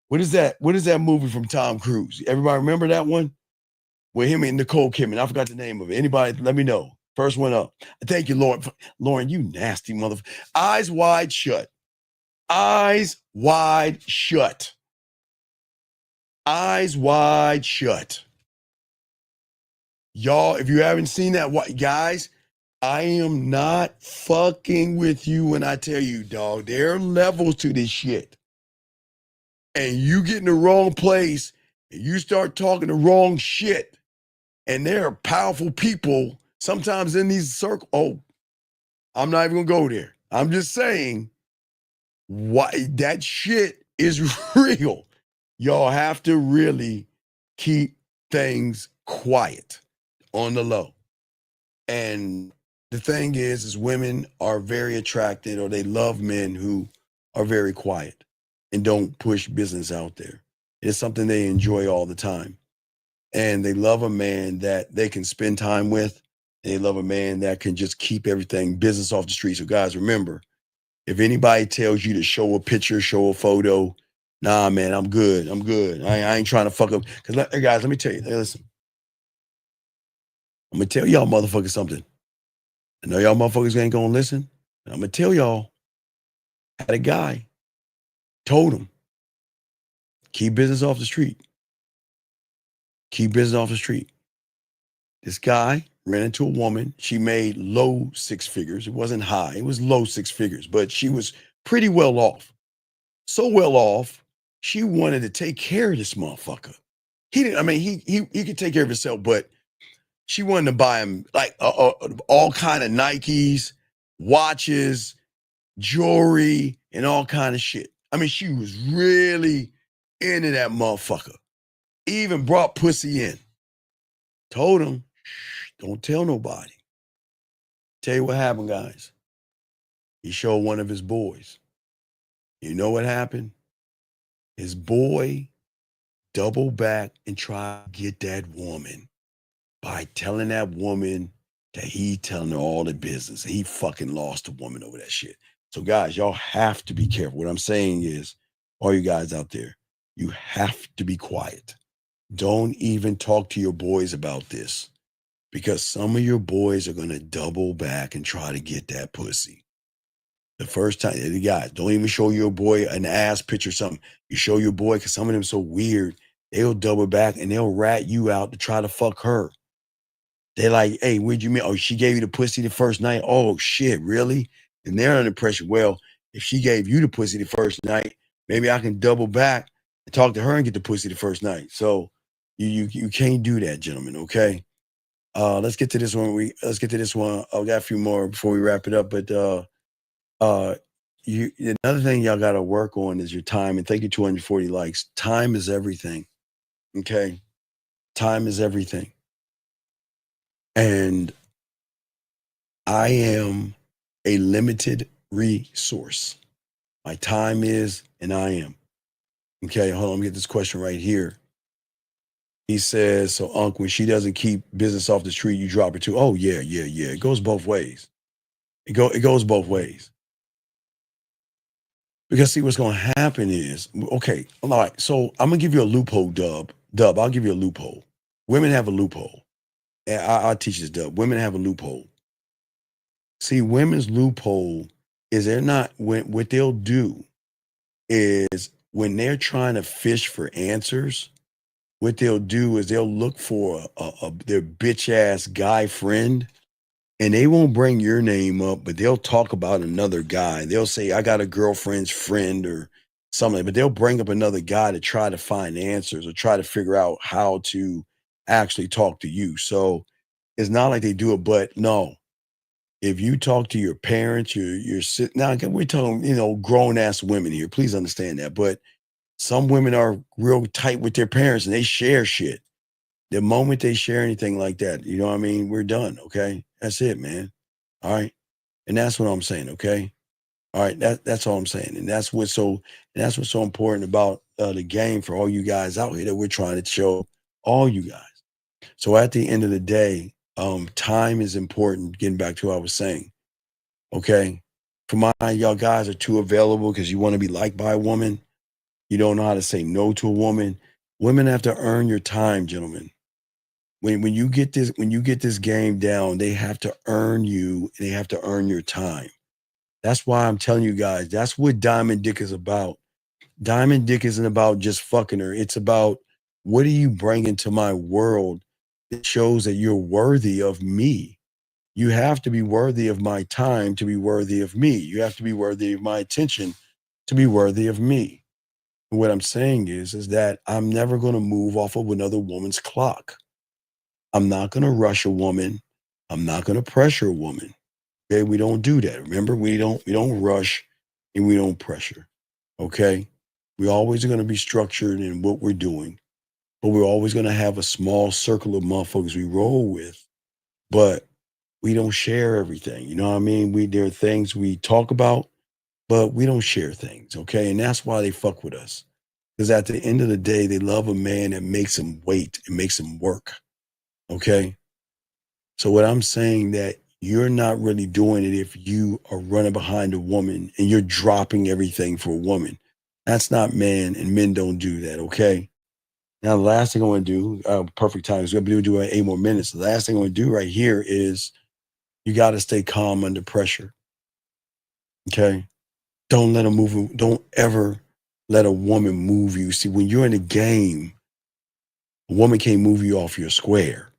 What is that? What is that movie from Tom Cruise? Everybody remember that one? With him and Nicole Kidman. I forgot the name of it. Anybody, let me know. First one up. Thank you, Lauren. Lauren, you nasty motherfucker. Eyes Wide Shut. Eyes Wide Shut. Eyes Wide Shut. Y'all, if you haven't seen that, guys, I am not fucking with you when I tell you, dog, there are levels to this shit. And you get in the wrong place and you start talking the wrong shit. And there are powerful people sometimes in these circles. Oh, I'm not even gonna go there. I'm just saying, why that shit is real. Y'all have to really keep things quiet on the low. And the thing is women are very attracted, or they love men who are very quiet and don't push business out there. It's something they enjoy all the time. And they love a man that they can spend time with. They love a man that can just keep everything business off the street. So guys, remember, if anybody tells you to show a picture, show a photo, nah, man, I'm good. I'm good. I ain't trying to fuck up. Because guys, let me tell you, listen. I'm going to tell y'all motherfuckers something. I know y'all motherfuckers ain't going to listen. But I'm going to tell y'all, had a guy told him, keep business off the street. Keep business off the street. This guy ran into a woman. She made low six figures. It wasn't high. It was low six figures, but she was pretty well off. So well off, she wanted to take care of this motherfucker. He didn't, I mean, he could take care of himself, but she wanted to buy him like all kind of Nikes, watches, jewelry, and all kind of shit. I mean, she was really into that motherfucker. Even brought pussy in. Told him, shh, don't tell nobody. Tell you what happened, guys. He showed one of his boys. You know what happened? His boy doubled back and tried to get that woman by telling that woman that he telling her all the business. He fucking lost the woman over that shit. So guys, y'all have to be careful. What I'm saying is, all you guys out there, you have to be quiet. Don't even talk to your boys about this, because some of your boys are going to double back and try to get that pussy. The first time, guys, don't even show your boy an ass picture or something. You show your boy, because some of them so weird, they'll double back and they'll rat you out to try to fuck her. They're like, hey, what'd you mean? Oh, she gave you the pussy the first night? Oh, shit, really? And they're under pressure. Well, if she gave you the pussy the first night, maybe I can double back and talk to her and get the pussy the first night. So you can't do that, gentlemen, okay? Let's get to this one. Let's get to this one. I've got a few more before we wrap it up. But another thing y'all got to work on is your time. And thank you, 240 likes. Time is everything, okay? Time is everything. And I am a limited resource. My time is, and I am. Okay, hold on, let me get this question right here. He says, so Unc, when she doesn't keep business off the street, you drop her too. Oh, yeah. It goes both ways. It goes both ways. Because see, what's going to happen is, okay, all right. So I'm gonna give you a loophole, Dub. I'll give you a loophole. Women have a loophole, and I'll teach this, Dub. Women have a loophole. See, women's loophole is they're not what they'll do is when they're trying to fish for answers, what they'll do is they'll look for their bitch ass guy friend, and they won't bring your name up, but they'll talk about another guy. They'll say, I got a girlfriend's friend or something, but they'll bring up another guy to try to find answers or try to figure out how to actually talk to you. So it's not like they do it, but no. If you talk to your parents, you're sitting now, we're talking, grown ass women here. Please understand that. But some women are real tight with their parents and they share shit. The moment they share anything like that, you know what I mean? We're done. Okay. That's it, man. All right. And that's what I'm saying. Okay. All right. That's all I'm saying. And that's what's so important about the game for all you guys out here that we're trying to show all you guys. So at the end of the day, time is important. Getting back to what I was saying. Okay. For y'all guys are too available because you want to be liked by a woman. You don't know how to say no to a woman. Women have to earn your time, gentlemen. When you get this game down, they have to earn you. They have to earn your time. That's why I'm telling you guys, that's what Diamond Dick is about. Diamond Dick isn't about just fucking her. It's about what do you bring into my world that shows that you're worthy of me. You have to be worthy of my time to be worthy of me. You have to be worthy of my attention to be worthy of me. And what I'm saying is that I'm never going to move off of another woman's clock. I'm not going to rush a woman. I'm not going to pressure a woman. Okay, we don't do that. Remember, we don't rush and we don't pressure. Okay, we always are going to be structured in what we're doing, but we're always going to have a small circle of motherfuckers we roll with. But we don't share everything. You know what I mean? There are things we talk about, but we don't share things. Okay, and that's why they fuck with us. Because at the end of the day, they love a man that makes them wait and makes them work. Okay. So what I'm saying that you're not really doing it if you are running behind a woman and you're dropping everything for a woman. That's not man, and men don't do that. Okay. Now, the last thing I want to do, perfect time, is we're going to do 8 more minutes. The last thing I want to do right here is you got to stay calm under pressure. Okay. Don't let them move you. Don't ever let a woman move you. See, when you're in a game, a woman can't move you off your square.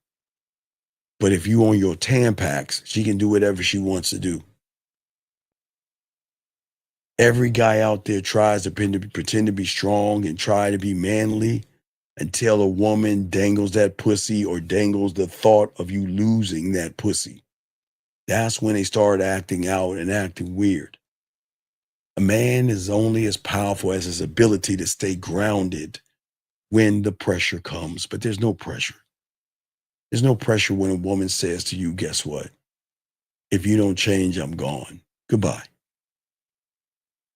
But if you on your Tampax, she can do whatever she wants to do. Every guy out there tries to pretend to be strong and try to be manly until a woman dangles that pussy or dangles the thought of you losing that pussy. That's when they start acting out and acting weird. A man is only as powerful as his ability to stay grounded when the pressure comes, but there's no pressure. There's no pressure when a woman says to you, guess what? If you don't change, I'm gone. Goodbye.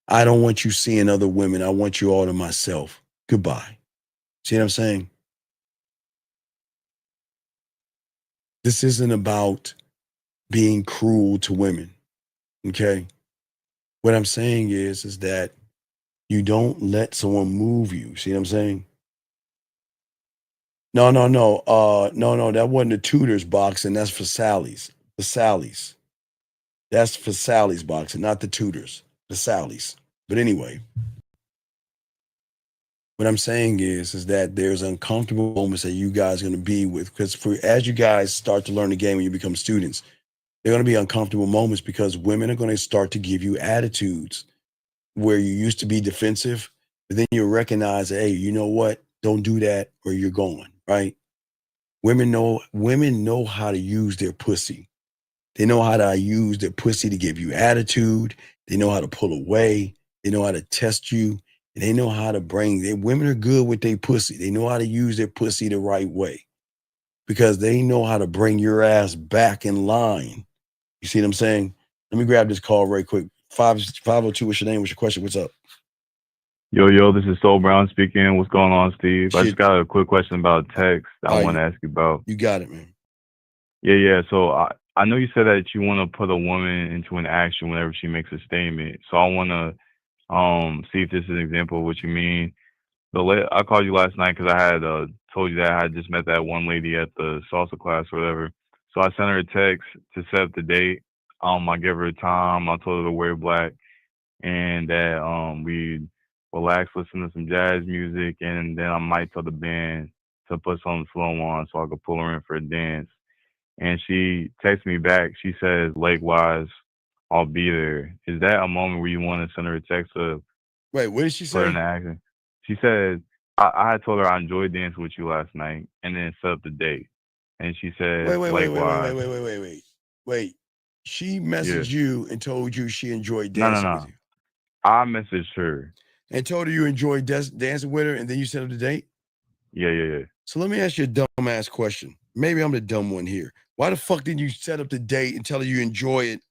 I don't want you seeing other women. I want you all to myself. Goodbye. See what I'm saying? This isn't about being cruel to women. Okay? What I'm saying is that you don't let someone move you. See what I'm saying? No. No. That wasn't the Tudors boxing. That's for Sally's. The Sally's. That's for Sally's boxing, not the Tudors. The Sally's. But anyway, what I'm saying is that there's uncomfortable moments that you guys are going to be with, because as you guys start to learn the game and you become students, there are going to be uncomfortable moments because women are going to start to give you attitudes where you used to be defensive, but then you recognize, hey, you know what? Don't do that or you're going, right? Women know how to use their pussy. They know how to use their pussy to give you attitude. They know how to pull away. They know how to test you. And they know how to women are good with their pussy. They know how to use their pussy the right way because they know how to bring your ass back in line. You see what I'm saying? Let me grab this call right quick. 502, what's your name? What's your question? What's up? Yo, this is Soul Brown speaking. What's going on, Steve? I just got a quick question about text I want to ask you about. You got it, man. Yeah. So I know you said that you want to put a woman into an action whenever she makes a statement. So I want to See if this is an example of what you mean. I called you last night because I had told you that I had just met that one lady at the salsa class or whatever. So I sent her a text to set up the date. I gave her a time. I told her to wear black and that we relax, listen to some jazz music, and then I might tell the band to put something slow on so I could pull her in for a dance. And she texted me back. She says, "Lakewise, I'll be there." Is that a moment where you want to send her a text to Wait, what did she put her say? in action? She said, I had told her I enjoyed dancing with you last night and then set up the date. And she said, "Likewise." Wait. She Yeah. messaged you and told you she enjoyed No, dancing no, with no. you. I messaged her. And told her you enjoyed dancing with her, and then you set up the date? Yeah. So let me ask you a dumbass question. Maybe I'm the dumb one here. Why the fuck didn't you set up the date and tell her you enjoy it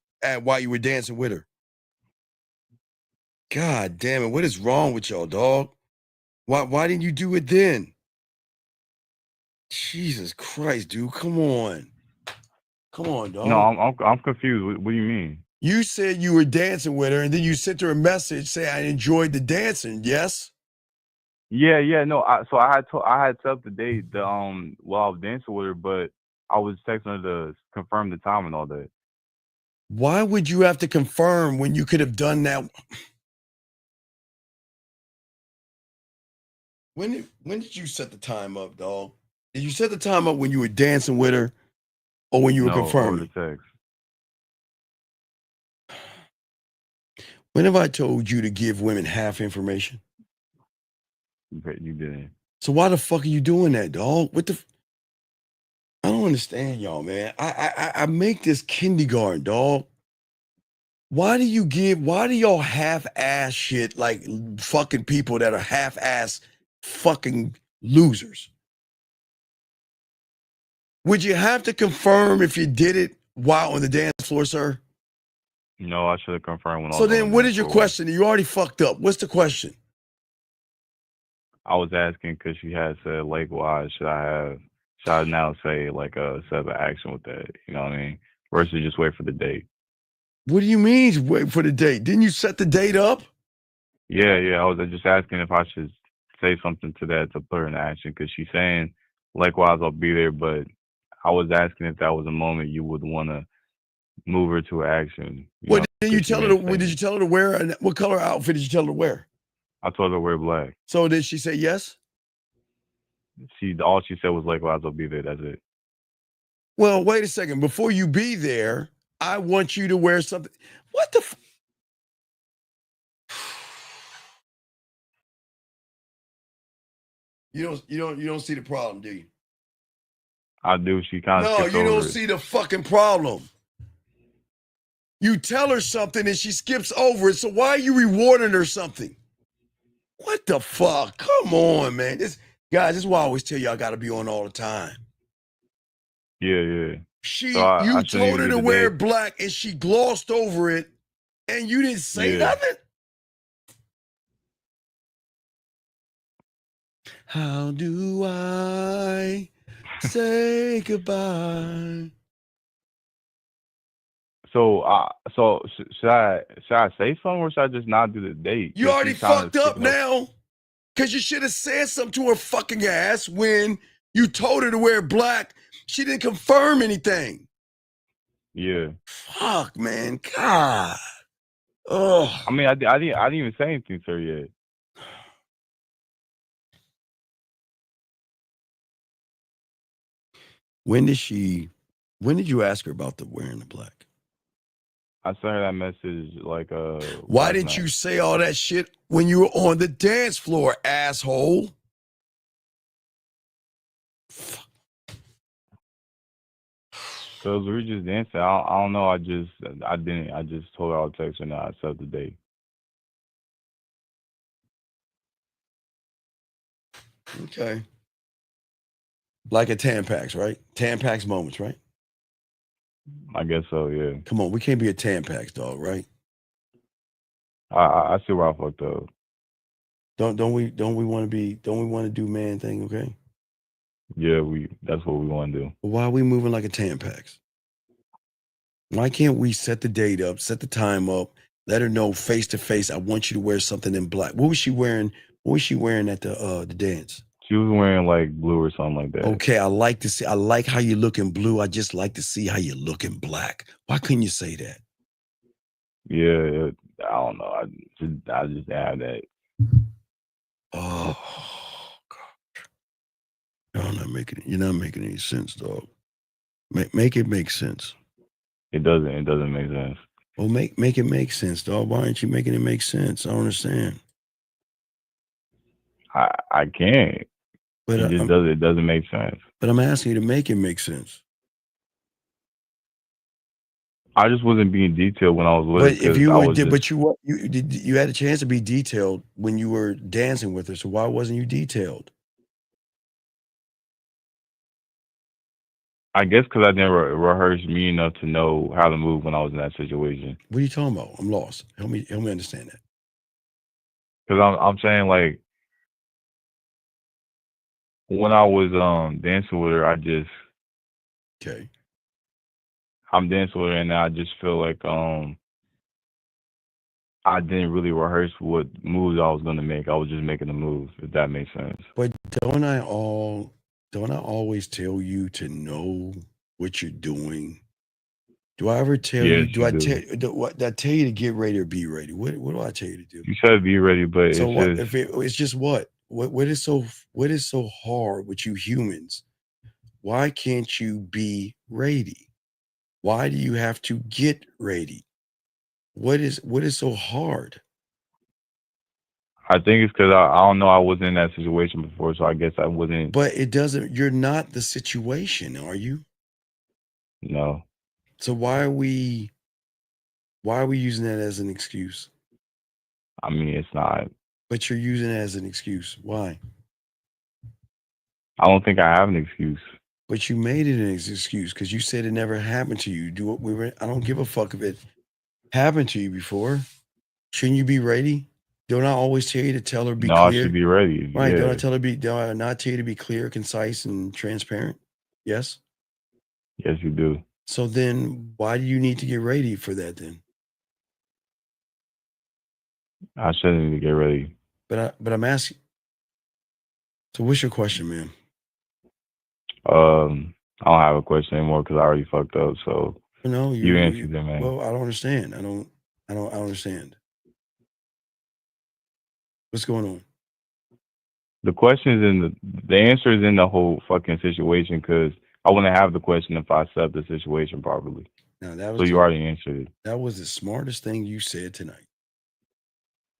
while you were dancing with her? God damn it. What is wrong with y'all, dog? Why didn't you do it then? Jesus Christ, dude. Come on. Come on, dog. No, I'm confused. What do you mean? You said you were dancing with her, and then you sent her a message saying I enjoyed the dancing. Yes? Yeah. No, so I had set up the date while I was dancing with her, but I was texting her to confirm the time and all that. Why would you have to confirm when you could have done that? When did you set the time up, dog? Did you set the time up when you were dancing with her or when you were confirming? Over the text. When have I told you to give women half information? You didn't. So why the fuck are you doing that, dog? I don't understand y'all, man. I make this kindergarten, dog. Why do y'all half-ass shit like fucking people that are half-ass fucking losers? Would you have to confirm if you did it while on the dance floor, sir? No, I should have confirmed when I So was on then the what dance is your floor. question? You already fucked up. What's the question? I was asking because she had said, "Likewise, should I now say like a set of action with that?" You know what I mean? Versus just wait for the date. What do you mean wait for the date? Didn't you set the date up? Yeah. I was just asking if I should say something to that to put her in action because she's saying, "Likewise, I'll be there." But I was asking if that was a moment you would want to move her to action. What did you 'cause she tell her? Did you tell her to wear? What color outfit did you tell her to wear? I told her to wear black. So did she say yes? All she said was, "Likewise, I'll be there." That's it. Well, wait a second. Before you be there, I want you to wear something. What the? You don't see the problem, do you? I do. She kind of No, you don't see the fucking problem. You tell her something and she skips over it. So why are you rewarding her something? What the fuck? Come on, man. This is why I always tell you I got to be on all the time. Yeah. You told her to wear black and she glossed over it and you didn't say nothing? How do I say goodbye? So should I say something or should I just not do the date? You already fucked up now. Because you should have said something to her fucking ass when you told her to wear black. She didn't confirm anything. Yeah. Fuck, man. God. Oh. I mean, I didn't even say anything to her yet. When did you ask her about the wearing the black? I sent her that message like Why didn't you say all that shit when you were on the dance floor, asshole? Cause we were just dancing. I don't know. I just told her I'll text her now. I set the date. Okay. Like a Tampax, right? Tampax moments, right? I guess so, yeah. Come on, we can't be a Tampax dog, right? I see where I fucked up. Don't we want to do man thing, okay? Yeah, that's what we want to do. But why are we moving like a Tampax? Why can't we set the date up, set the time up, Let her know face to face. I want you to wear something in black. What was she wearing? What was she wearing at the dance? She was wearing like blue or something like that. Okay, I like to see. I like how you look in blue. I just like to see how you look in black. Why couldn't you say that? Yeah, I don't know. I just have that. Oh God! You're not making any sense, dog. Make it make sense. It doesn't make sense. Well, make it make sense, dog. Why aren't you making it make sense? I don't understand. I can't. But it doesn't make sense. But I'm asking you to make it make sense. I just wasn't being detailed when I was with her. But if you were, you had a chance to be detailed when you were dancing with her. So why wasn't you detailed? I guess because I didn't rehearse me enough to know how to move when I was in that situation. What are you talking about? I'm lost. Help me understand that. Because I'm saying, like, when I was dancing with her, I'm dancing with her, and I just feel like I didn't really rehearse what moves I was gonna make. I was just making a move, if that makes sense. But don't I always tell you to know what you're doing? Do I ever tell you? Do I tell you to get ready or be ready? What do I tell you to do? You said be ready, but so it's it's just what is so hard with you humans? Why can't you be ready? Why do you have to get ready? What is so hard? I think it's because I don't know. I wasn't in that situation before, so I guess I wasn't. But it doesn't. You're not the situation, are you? No. So why are we using that as an excuse? I mean, it's not. But you're using it as an excuse. Why? I don't think I have an excuse. But you made it an excuse because you said it never happened to you. I don't give a fuck if it happened to you before. Shouldn't you be ready? Don't I always tell you to tell her be clear? No, I should be ready. Right. Yeah. Do I not tell you to be clear, concise, and transparent? Yes? Yes, you do. So then why do you need to get ready for that then? I shouldn't need to get ready. But I'm asking. So what's your question, man? I don't have a question anymore because I already fucked up. So no, you answered it, man. Well, I don't understand. I don't understand. What's going on? The question is the answer is in the whole fucking situation because I wouldn't have the question if I set the situation properly. Now that was so you already answered it. That was the smartest thing you said tonight.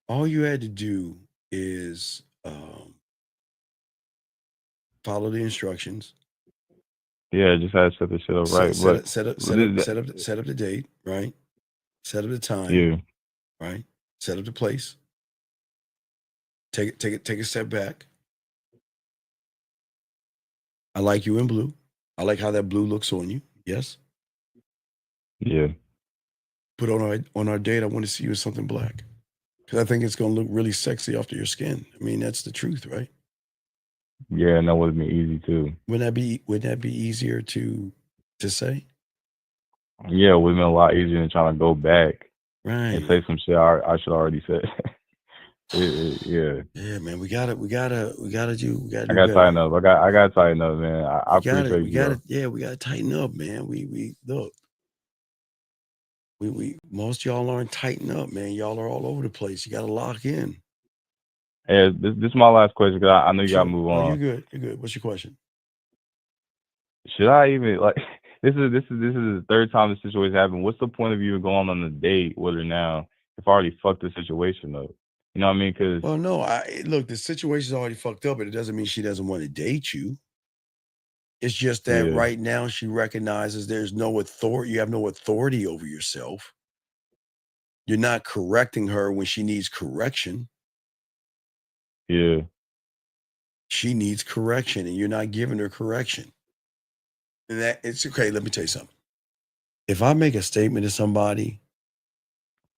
All you had to do is follow the instructions. Yeah, just had to set the shit up right. Set up the date, right? Set up the time. Yeah. Right. Set up the place. Take a step back. I like you in blue. I like how that blue looks on you. Yes. Yeah. But on our date, I want to see you in something black because I think it's going to look really sexy after your skin. I mean, that's the truth, right? Yeah, and that would have been easy too. Would that be easier to say? Yeah, it would have been a lot easier than trying to go back and say some shit I should already said. Yeah. Yeah, man, we gotta do. I gotta tighten up. I gotta tighten up, man. I appreciate you. Yeah, we gotta tighten up, man. We look. We most y'all aren't tighten up, man. Y'all are all over the place. You gotta lock in. Hey, this is my last question because I know you gotta move on. You're good. What's your question? Should I even like? This is the third time this situation happened. What's the point of you going on a date with her now if I already fucked the situation up? You know what I mean? Because look, the situation's already fucked up, but it doesn't mean she doesn't want to date you. It's just that right now she recognizes there's no authority. You have no authority over yourself. You're not correcting her when she needs correction. Yeah. She needs correction, and you're not giving her correction. And that it's okay. Let me tell you something. If I make a statement to somebody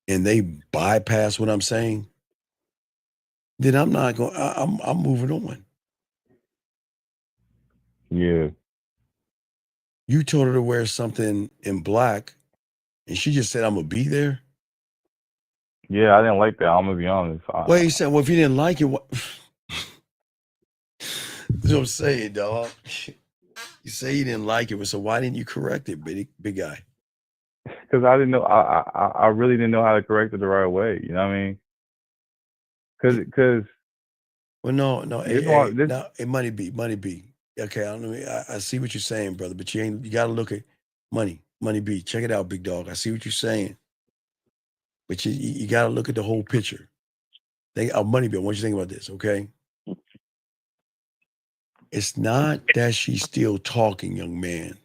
and they bypass what I'm saying, then I'm not going. I'm moving on. Yeah. You told her to wear something in black, and she just said, "I'm gonna be there." Yeah, I didn't like that. I'm gonna be honest. Well, he said, well, if you didn't like it, what? That's what I'm saying, dog. You say you didn't like it, so why didn't you correct it, big guy? Because I didn't know. I really didn't know how to correct it the right way. You know what I mean? Because. Well, no, this, money be. Okay, I see what you're saying, brother, but you gotta look at money be. Check it out, big dog. I see what you're saying, but you gotta look at the whole picture. Money be. I want you to think about this, okay? It's not that she's still talking, young man.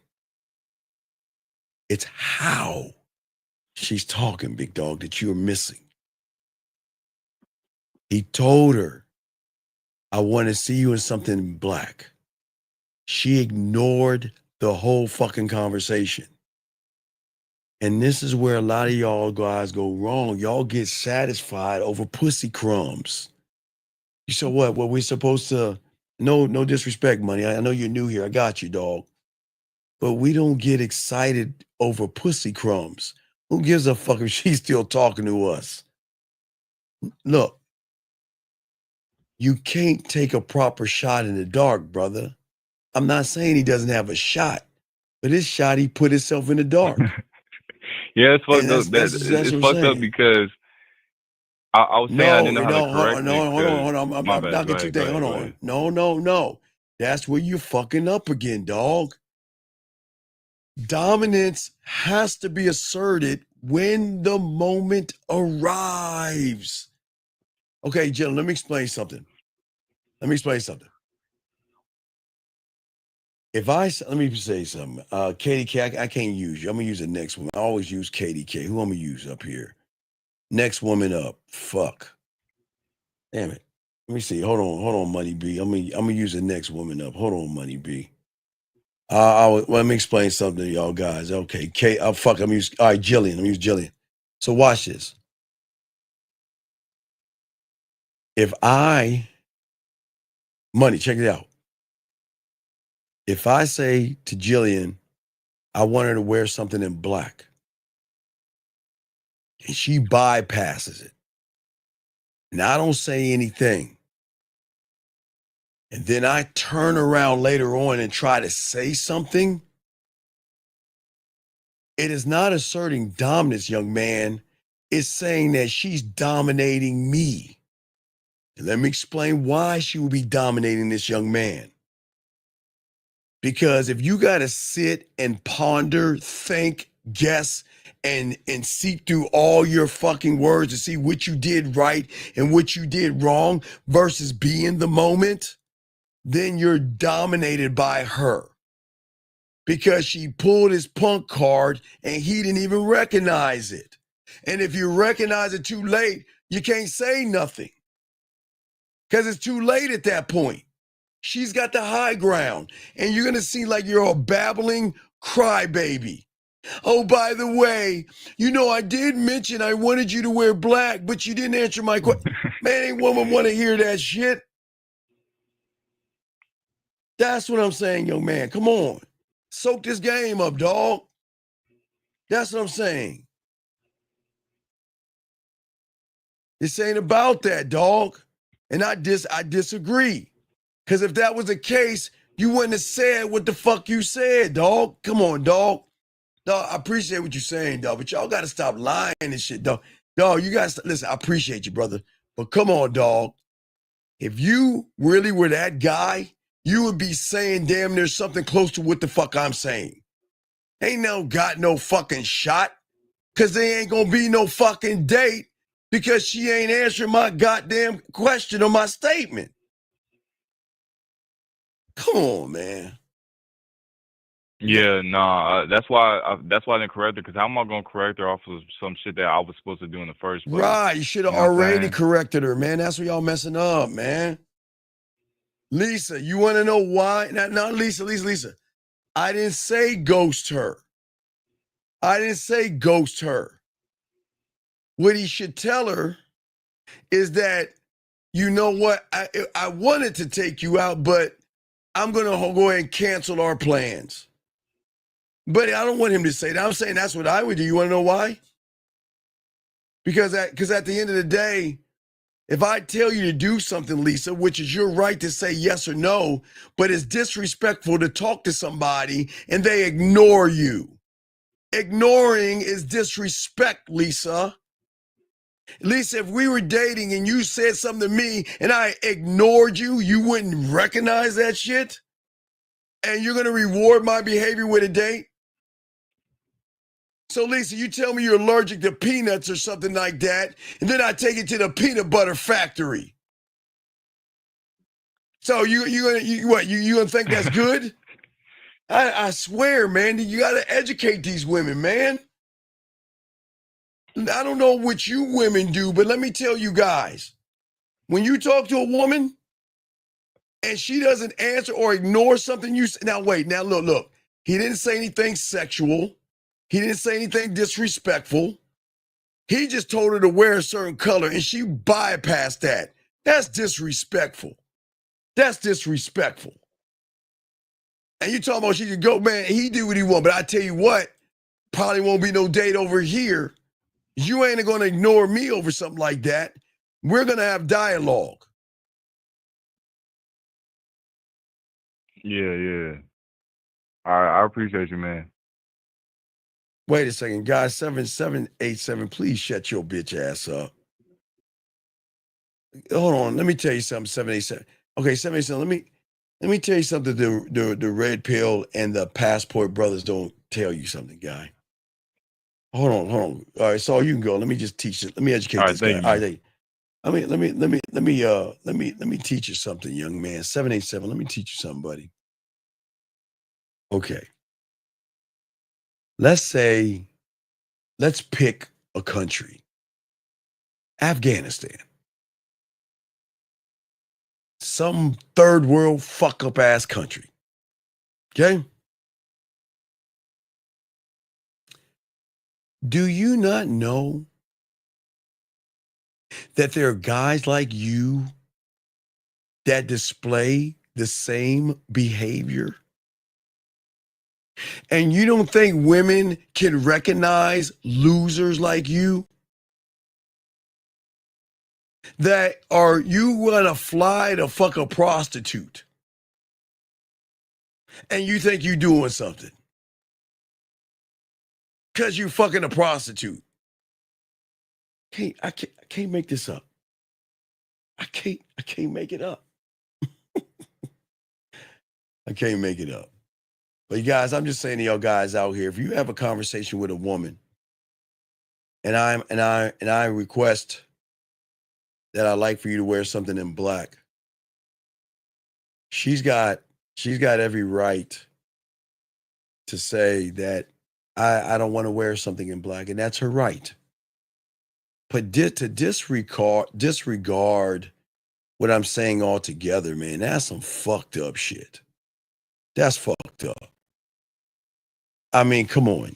It's how she's talking, big dog, that you're missing. He told her, I want to see you in something black. She ignored the whole fucking conversation. And this is where a lot of y'all guys go wrong. Y'all get satisfied over pussy crumbs. You said what? Well, we're supposed to, no disrespect, money. I know you're new here. I got you, dog. But we don't get excited over pussy crumbs. Who gives a fuck if she's still talking to us? Look, you can't take a proper shot in the dark, brother. I'm not saying he doesn't have a shot, but his shot, he put himself in the dark. Yeah, it's fucked up. It's fucked up because I was saying I didn't know how to correct it. Hold on. I'm not get you there. Hold on. No. That's where you're fucking up again, dog. Dominance has to be asserted when the moment arrives. Okay, Jill, let me explain something. Let me say something. Katie K, I can't use you. I'm gonna use the next one. I always use Katie K. Who I'm gonna use up here? Next woman up. Fuck. Damn it. Let me see. Hold on, Money B. I'm gonna use the next woman up. Hold on, Money B. Let me explain something to y'all guys. Okay, I'm gonna use. All right, Jillian. I'm gonna use Jillian. So watch this. If Money, check it out. If I say to Jillian, I want her to wear something in black, and she bypasses it, and I don't say anything, and then I turn around later on and try to say something, it is not asserting dominance, young man. It's saying that she's dominating me. And let me explain why she will be dominating this young man. Because if you got to sit and ponder, think, guess, and seek through all your fucking words to see what you did right and what you did wrong versus be in the moment, then you're dominated by her. Because she pulled his punk card and he didn't even recognize it. And if you recognize it too late, you can't say nothing. Because it's too late at that point. She's got the high ground. And you're going to seem like you're a babbling crybaby. Oh, by the way, I did mention I wanted you to wear black, but you didn't answer my question. Man, ain't woman want to hear that shit. That's what I'm saying, young man. Come on. Soak this game up, dog. That's what I'm saying. This ain't about that, dog. And I disagree. Because if that was the case, you wouldn't have said what the fuck you said, dog. Come on, dog. Dog, I appreciate what you're saying, dog, but y'all got to stop lying and shit, dog. Dog, you guys, listen, I appreciate you, brother. But come on, dog. If you really were that guy, you would be saying damn near something close to what the fuck I'm saying. Ain't got no fucking shot. Because there ain't going to be no fucking date because she ain't answering my goddamn question or my statement. Come on, man. Yeah, nah. That's why I didn't correct her. Because how am I gonna correct her off of some shit that I was supposed to do in the first place? Right, you should have already corrected her, man. That's where y'all messing up, man. Lisa, you want to know why? Not Lisa. I didn't say ghost her. What he should tell her is that, you know what? I wanted to take you out, but I'm going to go ahead and cancel our plans. But I don't want him to say that. I'm saying that's what I would do. You want to know why? Because at the end of the day, if I tell you to do something, Lisa, which is your right to say yes or no, but it's disrespectful to talk to somebody and they ignore you. Ignoring is disrespect, Lisa. Lisa, if we were dating and you said something to me and I ignored you, you wouldn't recognize that shit? And you're going to reward my behavior with a date? So, Lisa, you tell me you're allergic to peanuts or something like that, and then I take it to the peanut butter factory. So you gonna think that's good? I swear, man, you got to educate these women, man. I don't know what you women do, but let me tell you guys, when you talk to a woman and she doesn't answer or ignore something you say, now wait, now look, he didn't say anything sexual. He didn't say anything disrespectful. He just told her to wear a certain color and she bypassed that. That's disrespectful. That's disrespectful. And you talking about she could go, man, he do what he want, but I tell you what, probably won't be no date over here. You ain't going to ignore me over something like that. We're going to have dialogue. Yeah. I appreciate you, man. Wait a second, guys. 7787, please shut your bitch ass up. Hold on, let me tell you something. 787. Okay, 787. Let me tell you something. The red pill and the passport brothers don't tell you something, guy. Hold on. All right, so you can go. Let me just teach it. Let me educate this guy. All right, let me teach you something, young man. 787. Let me teach you something, buddy. Okay. Let's pick a country. Afghanistan. Some third world fuck up ass country. Okay? Do you not know that there are guys like you that display the same behavior? And you don't think women can recognize losers like you? That are you gonna fly to fuck a prostitute? And you think you doing something? Because you fucking a prostitute. I can't make this up. I can't make it up. I can't make it up. But you guys, I'm just saying to y'all guys out here, if you have a conversation with a woman and I request that I like for you to wear something in black, she's got every right to say that I don't want to wear something in black, and that's her right. But to disregard what I'm saying altogether, man, that's some fucked up shit. That's fucked up. I mean, come on.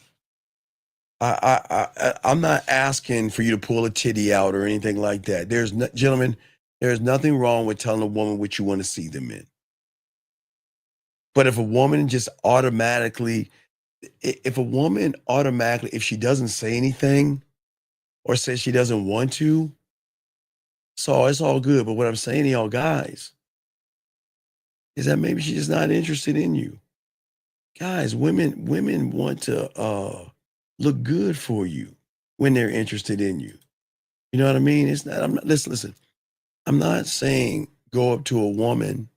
I'm not asking for you to pull a titty out or anything like that. Gentlemen, there's nothing wrong with telling a woman what you want to see them in. But if a woman just automatically, if she doesn't say anything or says she doesn't want to, so it's all good. But what I'm saying to y'all guys is that maybe she's just not interested in you. Guys, women want to look good for you when they're interested in you. You know what I mean? It's not. Listen. I'm not saying go up to a woman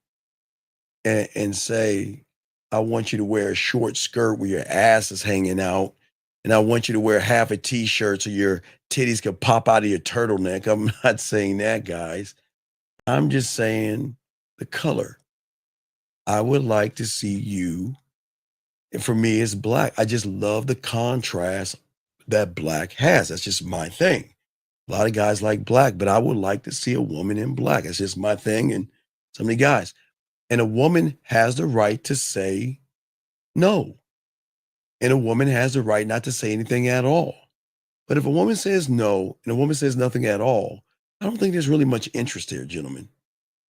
and say, I want you to wear a short skirt where your ass is hanging out, and I want you to wear half a t-shirt so your titties can pop out of your turtleneck. I'm not saying that, guys. I'm just saying the color. I would like to see you. And for me, it's black. I just love the contrast that black has. That's just my thing. A lot of guys like black, but I would like to see a woman in black. It's just my thing. And so many guys. And a woman has the right to say no. And a woman has the right not to say anything at all. But if a woman says no and a woman says nothing at all, I don't think there's really much interest there, gentlemen.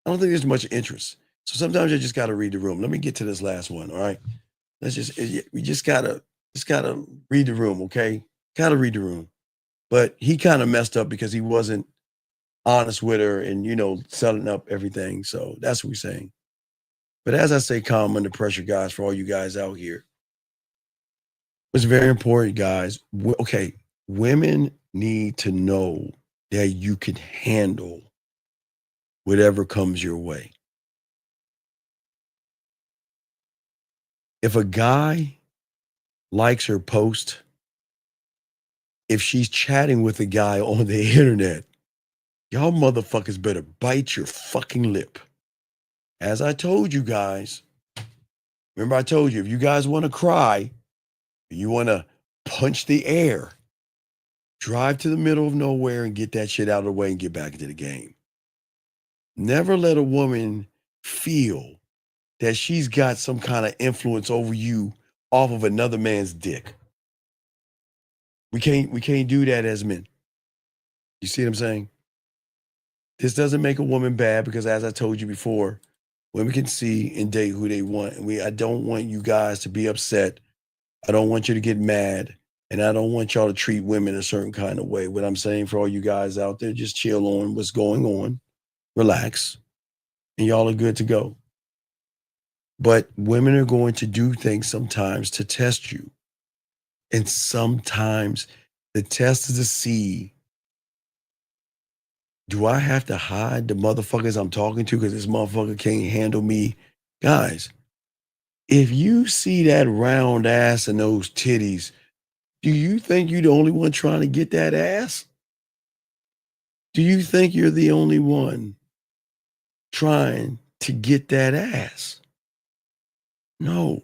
I don't think there's much interest. So sometimes you just got to read the room. Let me get to this last one. All right. We just gotta read the room. Okay. Got to read the room. But he kind of messed up because he wasn't honest with her and, you know, setting up everything. So that's what we're saying. But as I say, calm under pressure, guys, for all you guys out here. It's very important, guys. Okay, women need to know that you can handle whatever comes your way. If a guy likes her post, if she's chatting with a guy on the internet, y'all motherfuckers better bite your fucking lip. As I told you guys, remember I told you, if you guys want to cry, you want to punch the air, drive to the middle of nowhere and get that shit out of the way and get back into the game. Never let a woman feel that she's got some kind of influence over you off of another man's dick. We can't do that as men. You see what I'm saying? This doesn't make a woman bad because, as I told you before, women can see and date who they want. And I don't want you guys to be upset. I don't want you to get mad. And I don't want y'all to treat women a certain kind of way. What I'm saying for all you guys out there, just chill on what's going on. Relax. And y'all are good to go. But women are going to do things sometimes to test you. And sometimes the test is to see, do I have to hide the motherfuckers I'm talking to because this motherfucker can't handle me? Guys, if you see that round ass and those titties, do you think you're the only one trying to get that ass? Do you think you're the only one trying to get that ass? No.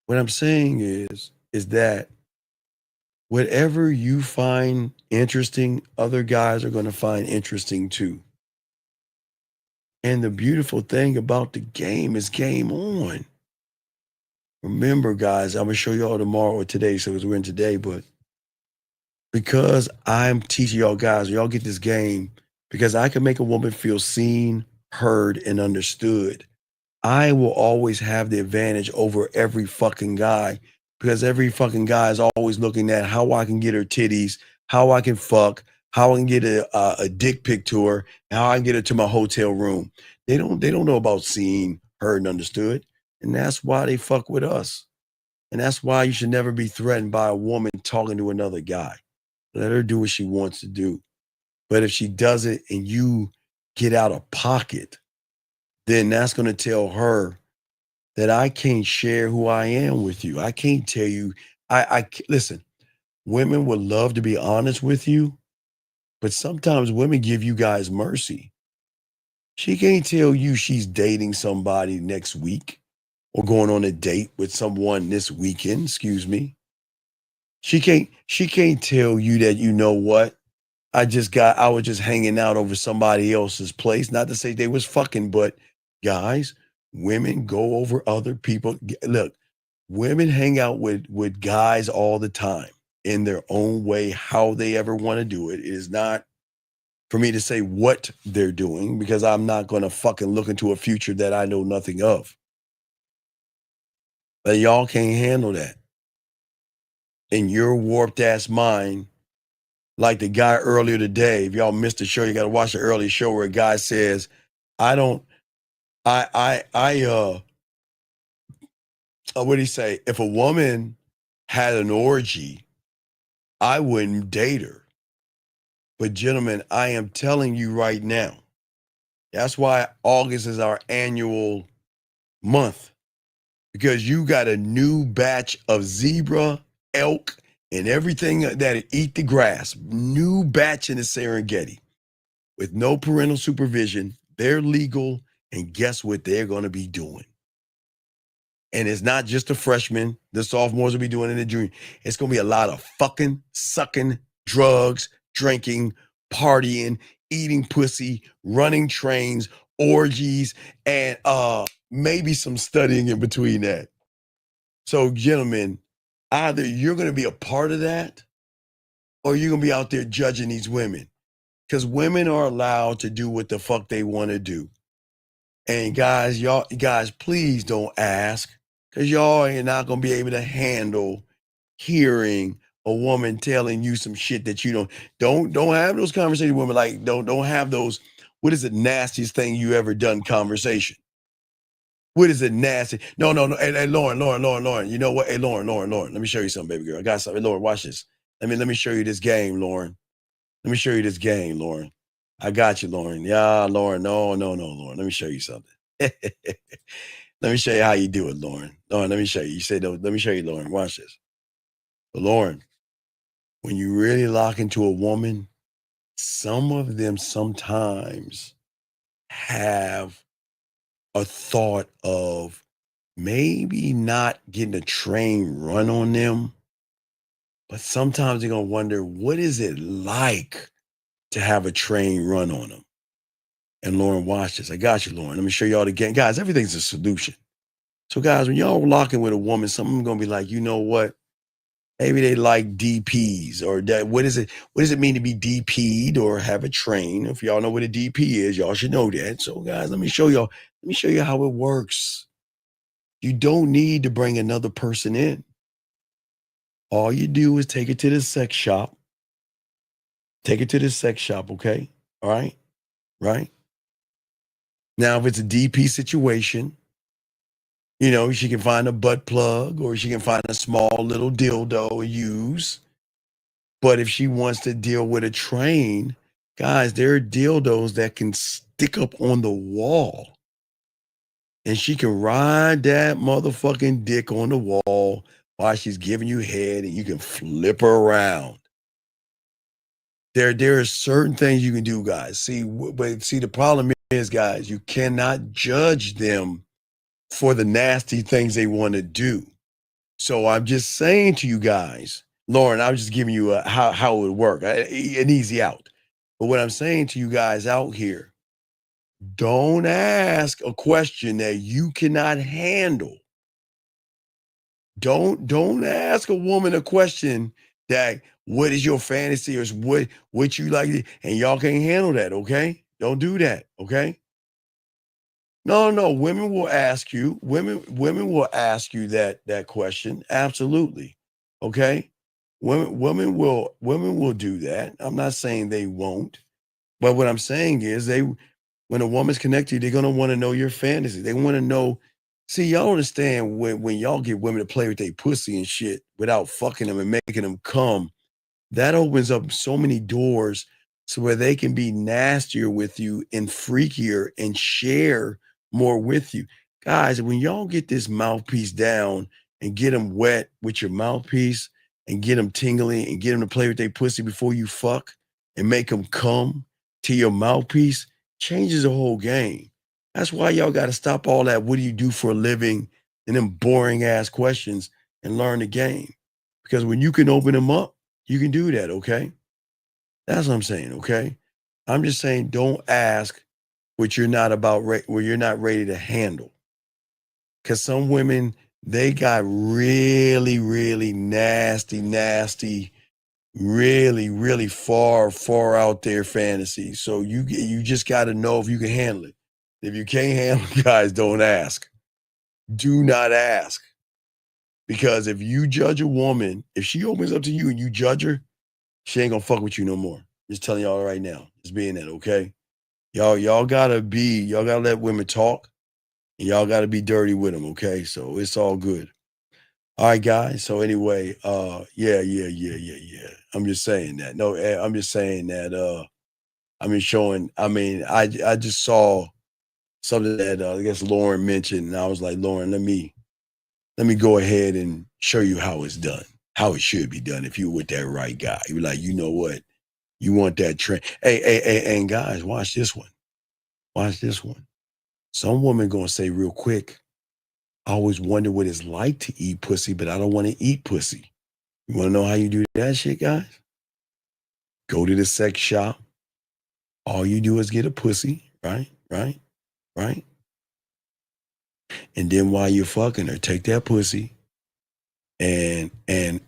What I'm saying is that whatever you find interesting, other guys are going to find interesting too. And the beautiful thing about the game is game on. Remember, guys, I'm going to show y'all tomorrow or today, so we're in today, but because I'm teaching y'all guys, y'all get this game, because I can make a woman feel seen, heard, and understood. I will always have the advantage over every fucking guy because every fucking guy is always looking at how I can get her titties, how I can fuck, how I can get a dick pic to her, how I can get her to my hotel room. They don't know about seen, heard, and understood. And that's why they fuck with us. And that's why you should never be threatened by a woman talking to another guy. Let her do what she wants to do. But if she does it and you get out of pocket, then that's going to tell her that I can't share who I am with you. I can't tell you. Listen, women would love to be honest with you, but sometimes women give you guys mercy. She can't tell you she's dating somebody next week or going on a date with someone this weekend, excuse me. She can't tell you that, you know what? I was just hanging out over somebody else's place. Not to say they was fucking, but guys, women go over other people. Look, women hang out with guys all the time in their own way, how they ever want to do it. It is not for me to say what they're doing because I'm not going to fucking look into a future that I know nothing of. But y'all can't handle that. In your warped ass mind, like the guy earlier today, if y'all missed the show, you got to watch the early show where a guy says, what did he say? If a woman had an orgy, I wouldn't date her. But gentlemen, I am telling you right now, that's why August is our annual month, because you got a new batch of zebra, elk, and everything that eat the grass, new batch in the Serengeti with no parental supervision. They're legal, and guess what they're going to be doing? And it's not just the freshmen, the sophomores will be doing it in the junior. It's going to be a lot of fucking, sucking, drugs, drinking, partying, eating pussy, running trains, orgies, and maybe some studying in between that. So, gentlemen, either you're going to be a part of that or you're going to be out there judging these women, because women are allowed to do what the fuck they want to do. And guys, please don't ask, because y'all are not going to be able to handle hearing a woman telling you some shit that you don't have those conversations with women. Like don't have those. What is the nastiest thing you ever done conversation? What is it nasty? No. Hey, Lauren. You know what? Hey, Lauren. Let me show you something, baby girl. I got something. Lauren, watch this. Let me show you this game, Lauren. Let me show you this game, Lauren. I got you, Lauren. Yeah, Lauren. No, Lauren. Let me show you something. Let me show you how you do it, Lauren. Lauren, let me show you. You say, no, let me show you, Lauren. Watch this. But Lauren, when you really lock into a woman, some of them sometimes have a thought of maybe not getting a train run on them, but sometimes they're going to wonder, what is it like to have a train run on them? And Lauren, watch this. I got you, Lauren. Let me show y'all the game. Guys, everything's a solution. So guys, when y'all locking with a woman, something's going to be like, you know what? Maybe they like DPs or that. What does it mean to be DP'd or have a train? If y'all know what a DP is, y'all should know that. So guys, let me show you how it works. You don't need to bring another person in. All you do is take it to the sex shop. Take it to the sex shop, okay? All right? Right? Now, if it's a DP situation, you know, she can find a butt plug or she can find a small little dildo to use. But if she wants to deal with a train, guys, there are dildos that can stick up on the wall. And she can ride that motherfucking dick on the wall while she's giving you head, and you can flip her around. There are certain things you can do, guys. But the problem is, guys, you cannot judge them for the nasty things they want to do. So I'm just saying to you guys, Lauren, I'm just giving you how it would work, an easy out. But what I'm saying to you guys out here, don't ask a question that you cannot handle. Don't ask a woman a question that, what is your fantasy or what you like, and y'all can't handle that, okay? Don't do that, okay? No, women will ask you. Women will ask you that question. Absolutely. Okay? Women will do that. I'm not saying they won't. But what I'm saying is when a woman's connected, they're gonna want to know your fantasy. They want to know. See, y'all understand when y'all get women to play with their pussy and shit without fucking them and making them come, that opens up so many doors so where they can be nastier with you and freakier and share more with you. Guys, when y'all get this mouthpiece down and get them wet with your mouthpiece and get them tingling and get them to play with their pussy before you fuck and make them come to your mouthpiece, changes the whole game. That's why y'all got to stop all that, what do you do for a living, and them boring ass questions, and learn the game. Because when you can open them up, you can do that, okay? That's what I'm saying, okay? I'm just saying don't ask what you're not ready to handle. Because some women, they got really, really nasty, really, really far out there fantasy. So you just got to know if you can handle it. If you can't handle it, guys, don't ask. Do not ask. Because if you judge a woman, if she opens up to you and you judge her, she ain't gonna fuck with you no more. Just telling y'all right now. Just being that, okay? Y'all gotta let women talk, and y'all gotta be dirty with them, okay? So it's all good. All right, guys. So anyway, yeah. I'm just saying that. No, I'm just saying that. I just saw something that I guess Lauren mentioned, and I was like, Lauren, let me go ahead and show you how it's done, how it should be done. If you're with that right guy, you're like, you know what, you want that trend. Hey, and guys, watch this one. Watch this one. Some woman gonna say real quick, I always wonder what it's like to eat pussy, but I don't want to eat pussy. You want to know how you do that shit, guys? Go to the sex shop. All you do is get a pussy, right? And then while you're fucking her, take that pussy and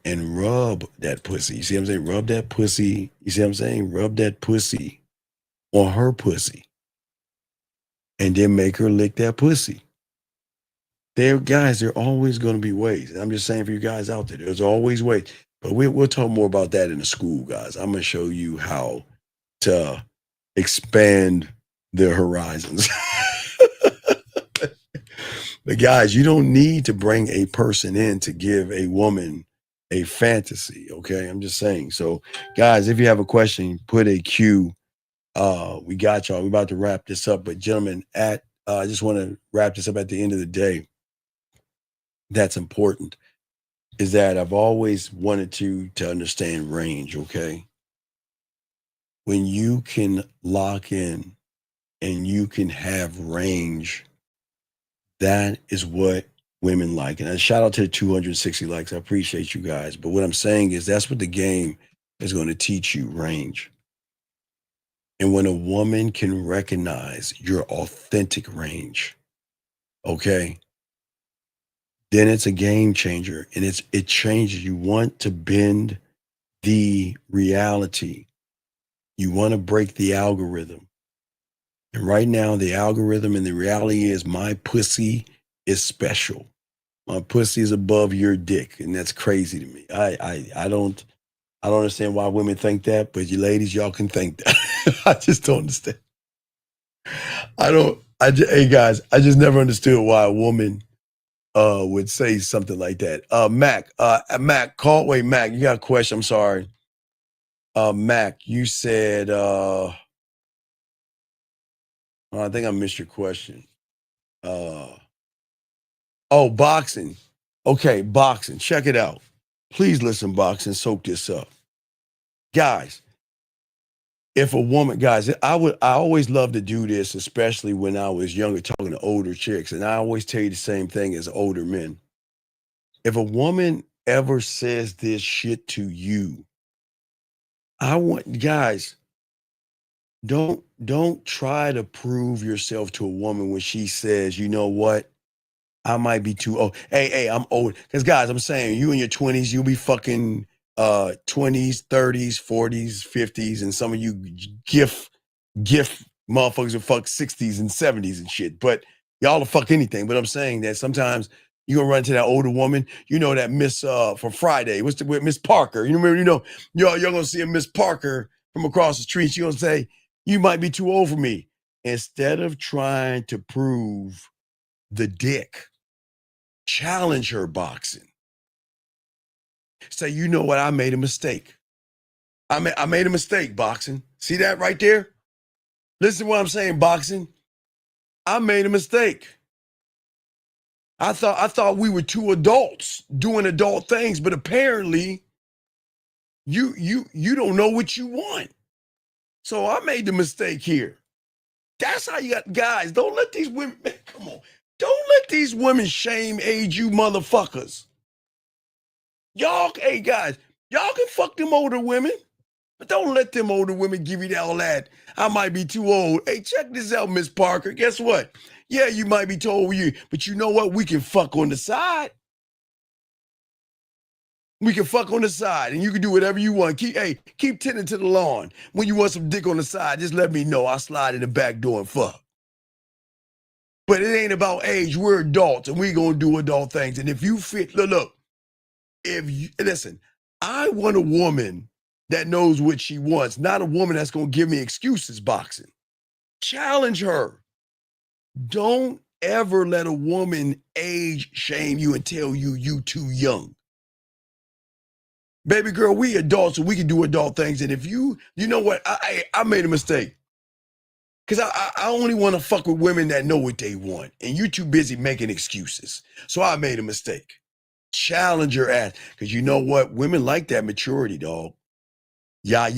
rub that pussy. You see what I'm saying? Rub that pussy. You see what I'm saying? Rub that pussy on her pussy. And then make her lick that pussy. There are always going to be ways. I'm just saying for you guys out there, there's always ways. But we'll talk more about that in the school, guys. I'm gonna show you how to expand the horizons. But guys, you don't need to bring a person in to give a woman a fantasy. Okay, I'm just saying. So, guys, if you have a question, put a Q. We got y'all. We're about to wrap this up. But gentlemen, I just want to wrap this up at the end of the day. That's important. Is that I've always wanted to understand range. Okay, when you can lock in and you can have range, that is what women like. And a shout out to the 260 likes. I appreciate you guys. But what I'm saying is that's what the game is going to teach you, range. And when a woman can recognize your authentic range, okay, then it's a game changer. And it changes. You want to bend the reality. You want to break the algorithm. And right now, the algorithm and the reality is my pussy is special. My pussy is above your dick, and that's crazy to me. I don't understand why women think that, but you ladies, y'all can think that. I just don't understand. Hey guys, I just never understood why a woman would say something like that. Mac, Mac, you got a question? I'm sorry. Mac, you said. I think I missed your question. Boxing. Okay, boxing. Check it out. Please listen, boxing. Soak this up. Guys, if a woman, guys, I always love to do this, especially when I was younger, talking to older chicks. And I always tell you the same thing as older men. If a woman ever says this shit to you, guys, don't try to prove yourself to a woman when she says, you know what? I might be too old. Hey, I'm old. Because guys, I'm saying you in your 20s, you'll be fucking 20s, 30s, 40s, 50s, and some of you gift motherfuckers will fuck 60s and 70s and shit. But y'all will fuck anything. But I'm saying that sometimes you're gonna run into that older woman, you know, that Miss for Friday. What's the Miss Parker? You remember, you're gonna see a Miss Parker from across the street. She's gonna say, you might be too old for me. Instead of trying to prove the dick, challenge her boxing. Say, you know what? I made a mistake. I made a mistake, boxing. See that right there? Listen to what I'm saying, boxing. I made a mistake. I thought we were two adults doing adult things, but apparently you don't know what you want. So I made the mistake here. That's how you got, guys. Don't let these women, man, come on. Don't let these women shame age you motherfuckers. Y'all, hey guys, y'all can fuck them older women, but don't let them older women give you all that. I might be too old. Hey, check this out, Miss Parker. Guess what? Yeah, you might be too old, but you know what? We can fuck on the side. We can fuck on the side, and you can do whatever you want. Keep tending to the lawn. When you want some dick on the side, just let me know. I'll slide in the back door and fuck. But it ain't about age. We're adults, and we gonna do adult things. And if you fit, look. Listen, I want a woman that knows what she wants, not a woman that's gonna give me excuses. Boxing. Challenge her. Don't ever let a woman age shame you and tell you too young. Baby girl, we adults, so we can do adult things. And if you know what, I made a mistake. Because I only want to fuck with women that know what they want. And you're too busy making excuses. So I made a mistake. Challenge your ass. Because you know what? Women like that maturity, dog. Yeah.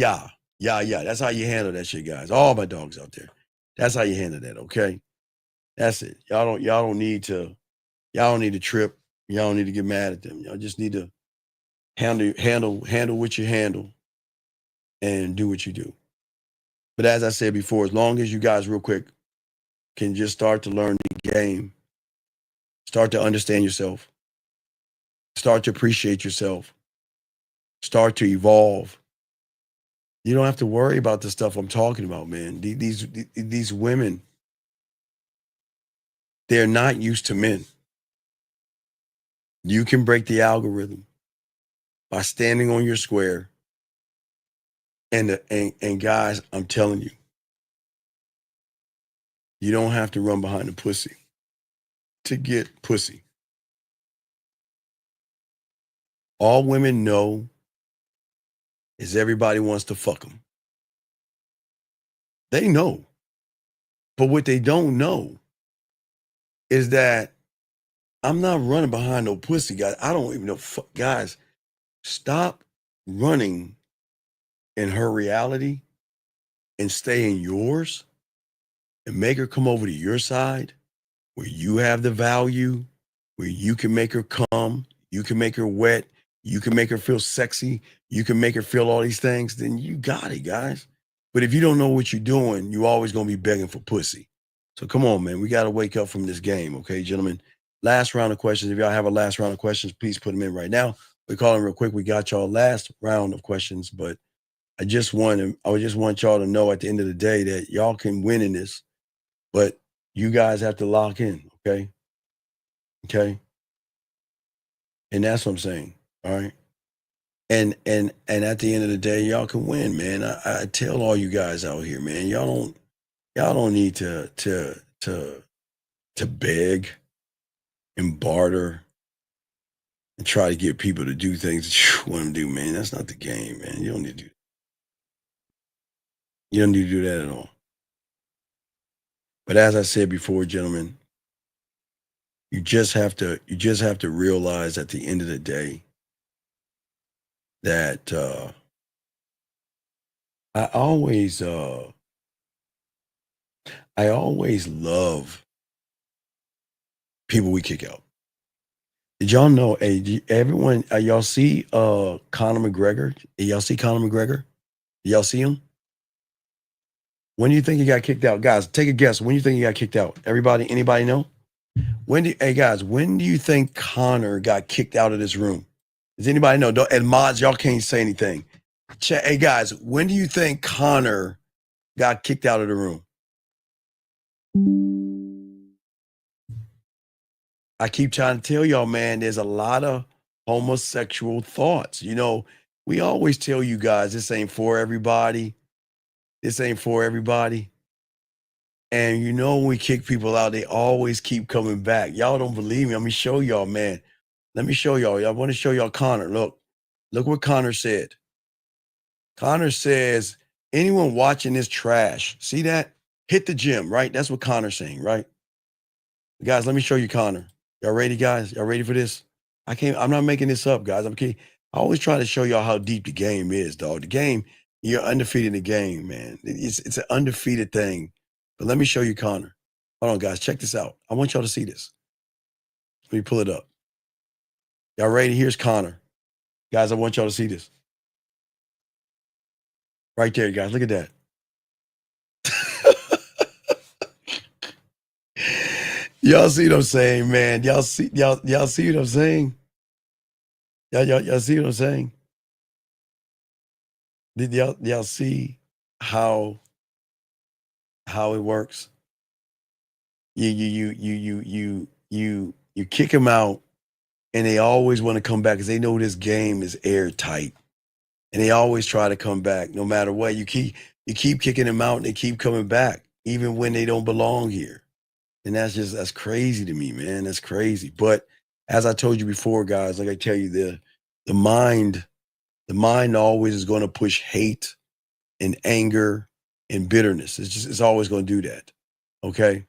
That's how you handle that shit, guys. All my dogs out there. That's how you handle that, okay? That's it. Y'all don't need to trip. Y'all don't need to get mad at them. Y'all just need to handle what you handle and do what you do. But as I said before, as long as you guys real quick can just start to learn the game, start to understand yourself, start to appreciate yourself, start to evolve, you don't have to worry about the stuff I'm talking about, man. These women, they're not used to men. You can break the algorithm. by standing on your square. And guys, I'm telling you, you don't have to run behind the pussy to get pussy. All women know is everybody wants to fuck them. They know. But what they don't know is that I'm not running behind no pussy, guys. I don't even know. Guys, stop running in her reality and stay in yours and make her come over to your side where you have the value, where you can make her come, you can make her wet, you can make her feel sexy, you can make her feel all these things, then you got it, guys. But if you don't know what you're doing, you're always going to be begging for pussy. So come on, man. We got to wake up from this game, okay, gentlemen? Last round of questions. If y'all have a last round of questions, please put them in right now. We're calling real quick. We got y'all last round of questions, but I just want y'all to know at the end of the day that y'all can win in this, but you guys have to lock in, okay? Okay? And that's what I'm saying, all right? And at the end of the day, y'all can win, man. I tell all you guys out here, man, y'all don't need to beg and barter and try to get people to do things that you want them to do, man. That's not the game, man. You don't need to do that. You don't need to do that at all. But as I said before, gentlemen, you just have to realize at the end of the day that I always love people we kick out. Did y'all know? Hey, everyone, y'all see Conor McGregor? Y'all see Conor McGregor? Y'all see him? When do you think he got kicked out? Guys, take a guess. When do you think he got kicked out? Everybody, anybody know? Hey guys, when do you think Conor got kicked out of this room? Does anybody know? And mods, y'all can't say anything. Hey guys, when do you think Conor got kicked out of the room? I keep trying to tell y'all, man, there's a lot of homosexual thoughts. You know, we always tell you guys, this ain't for everybody. This ain't for everybody. And you know, when we kick people out, they always keep coming back. Y'all don't believe me. Let me show y'all, man. Let me show y'all. I want to show y'all Conor. Look what Conor said. Conor says, anyone watching this trash, see that? Hit the gym, right? That's what Conor's saying, right? Guys, let me show you Conor. Y'all ready, guys? Y'all ready for this? I'm not making this up, guys. I always try to show y'all how deep the game is, dog. The game, you're undefeated in the game, man. It's an undefeated thing. But let me show you Conor. Hold on, guys. Check this out. I want y'all to see this. Let me pull it up. Y'all ready? Here's Conor. Guys, I want y'all to see this. Right there, guys. Look at that. Y'all see what I'm saying, man? Y'all see what I'm saying? Y'all see what I'm saying? Did y'all see how it works? You kick them out, and they always want to come back because they know this game is airtight, and they always try to come back no matter what. You keep kicking them out, and they keep coming back even when they don't belong here. And that's crazy to me, man. That's crazy. But as I told you before, guys, like I tell you, the mind always is going to push hate and anger and bitterness. It's always going to do that. Okay.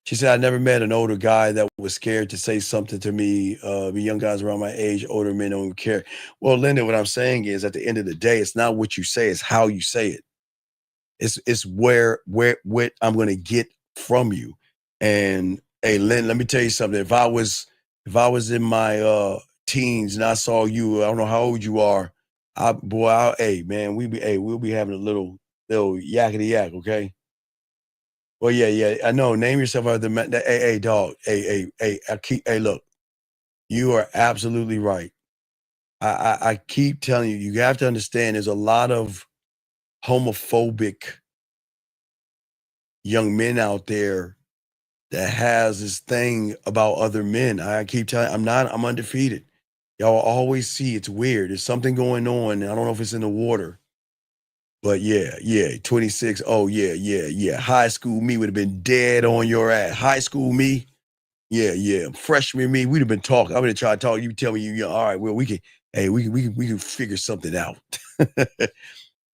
She said, I never met an older guy that was scared to say something to me. Young guys around my age, older men don't care. Well, Linda, what I'm saying is at the end of the day, it's not what you say, it's how you say it. It's where I'm going to get from you. And hey, Lynn, let me tell you something. If I was in my teens and I saw you, I don't know how old you are. Hey man, we'll be having a little yakety yak, okay? Well, yeah, I know. Name yourself out the hey, dog. Hey, look, you are absolutely right. I keep telling you, you have to understand there's a lot of homophobic young men out there that has this thing about other men. I keep telling you, I'm undefeated. Y'all always see it's weird. There's something going on. I don't know if it's in the water. But yeah, 26. Oh, yeah. High school me would have been dead on your ass. High school me, yeah. Freshman me, we'd have been talking. I'm gonna try to talk. You tell me all right, well, we can figure something out.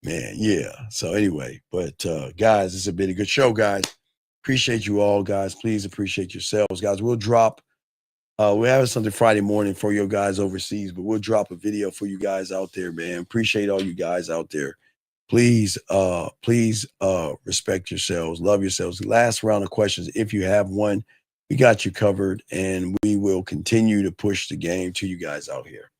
Man, yeah. So anyway, but guys, this has been a good show, guys. Appreciate you all, guys. Please appreciate yourselves, guys. We'll drop. We're having something Friday morning for you guys overseas, but we'll drop a video for you guys out there, man. Appreciate all you guys out there. Please respect yourselves, love yourselves. Last round of questions. If you have one, we got you covered, and we will continue to push the game to you guys out here.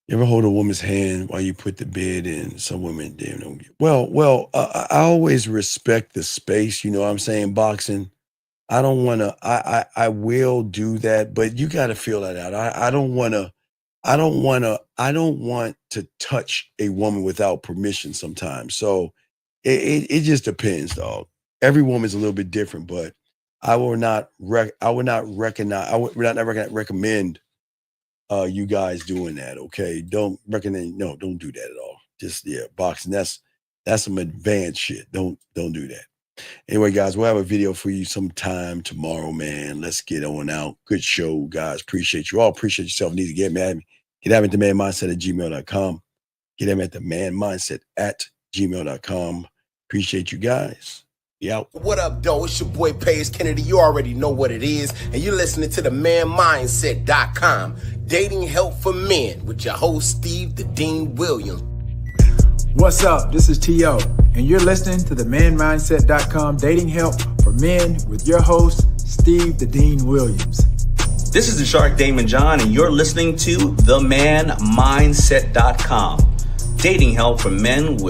You ever hold a woman's hand while you put the bed in? Some women don't. Well, I always respect the space. You know what I'm saying? Boxing. I don't want to. I will do that, but you got to feel that out. I don't want to touch a woman without permission sometimes. So it just depends, dog. Every woman's a little bit different, but I would not recommend you guys doing that. Okay. Don't do that at all. Just, boxing. That's some advanced shit. Don't do that. Anyway, guys, we'll have a video for you sometime tomorrow, man. Let's get on out. Good show, guys. Appreciate you all. Appreciate yourself. Need to get me at me. Get at me at themanmindset@gmail.com. Get at me at themanmindset@gmail.com. Appreciate you guys. Be out. What up, though? It's your boy Paige Kennedy. You already know what it is. And you're listening to themanmindset.com. Dating help for men with your host, Steve the Dean Williams. What's up? This is T.O. And you're listening to themanmindset.com dating help for men with your host, Steve the Dean Williams. This is the Shark Damon John, and you're listening to themanmindset.com. Dating help for men with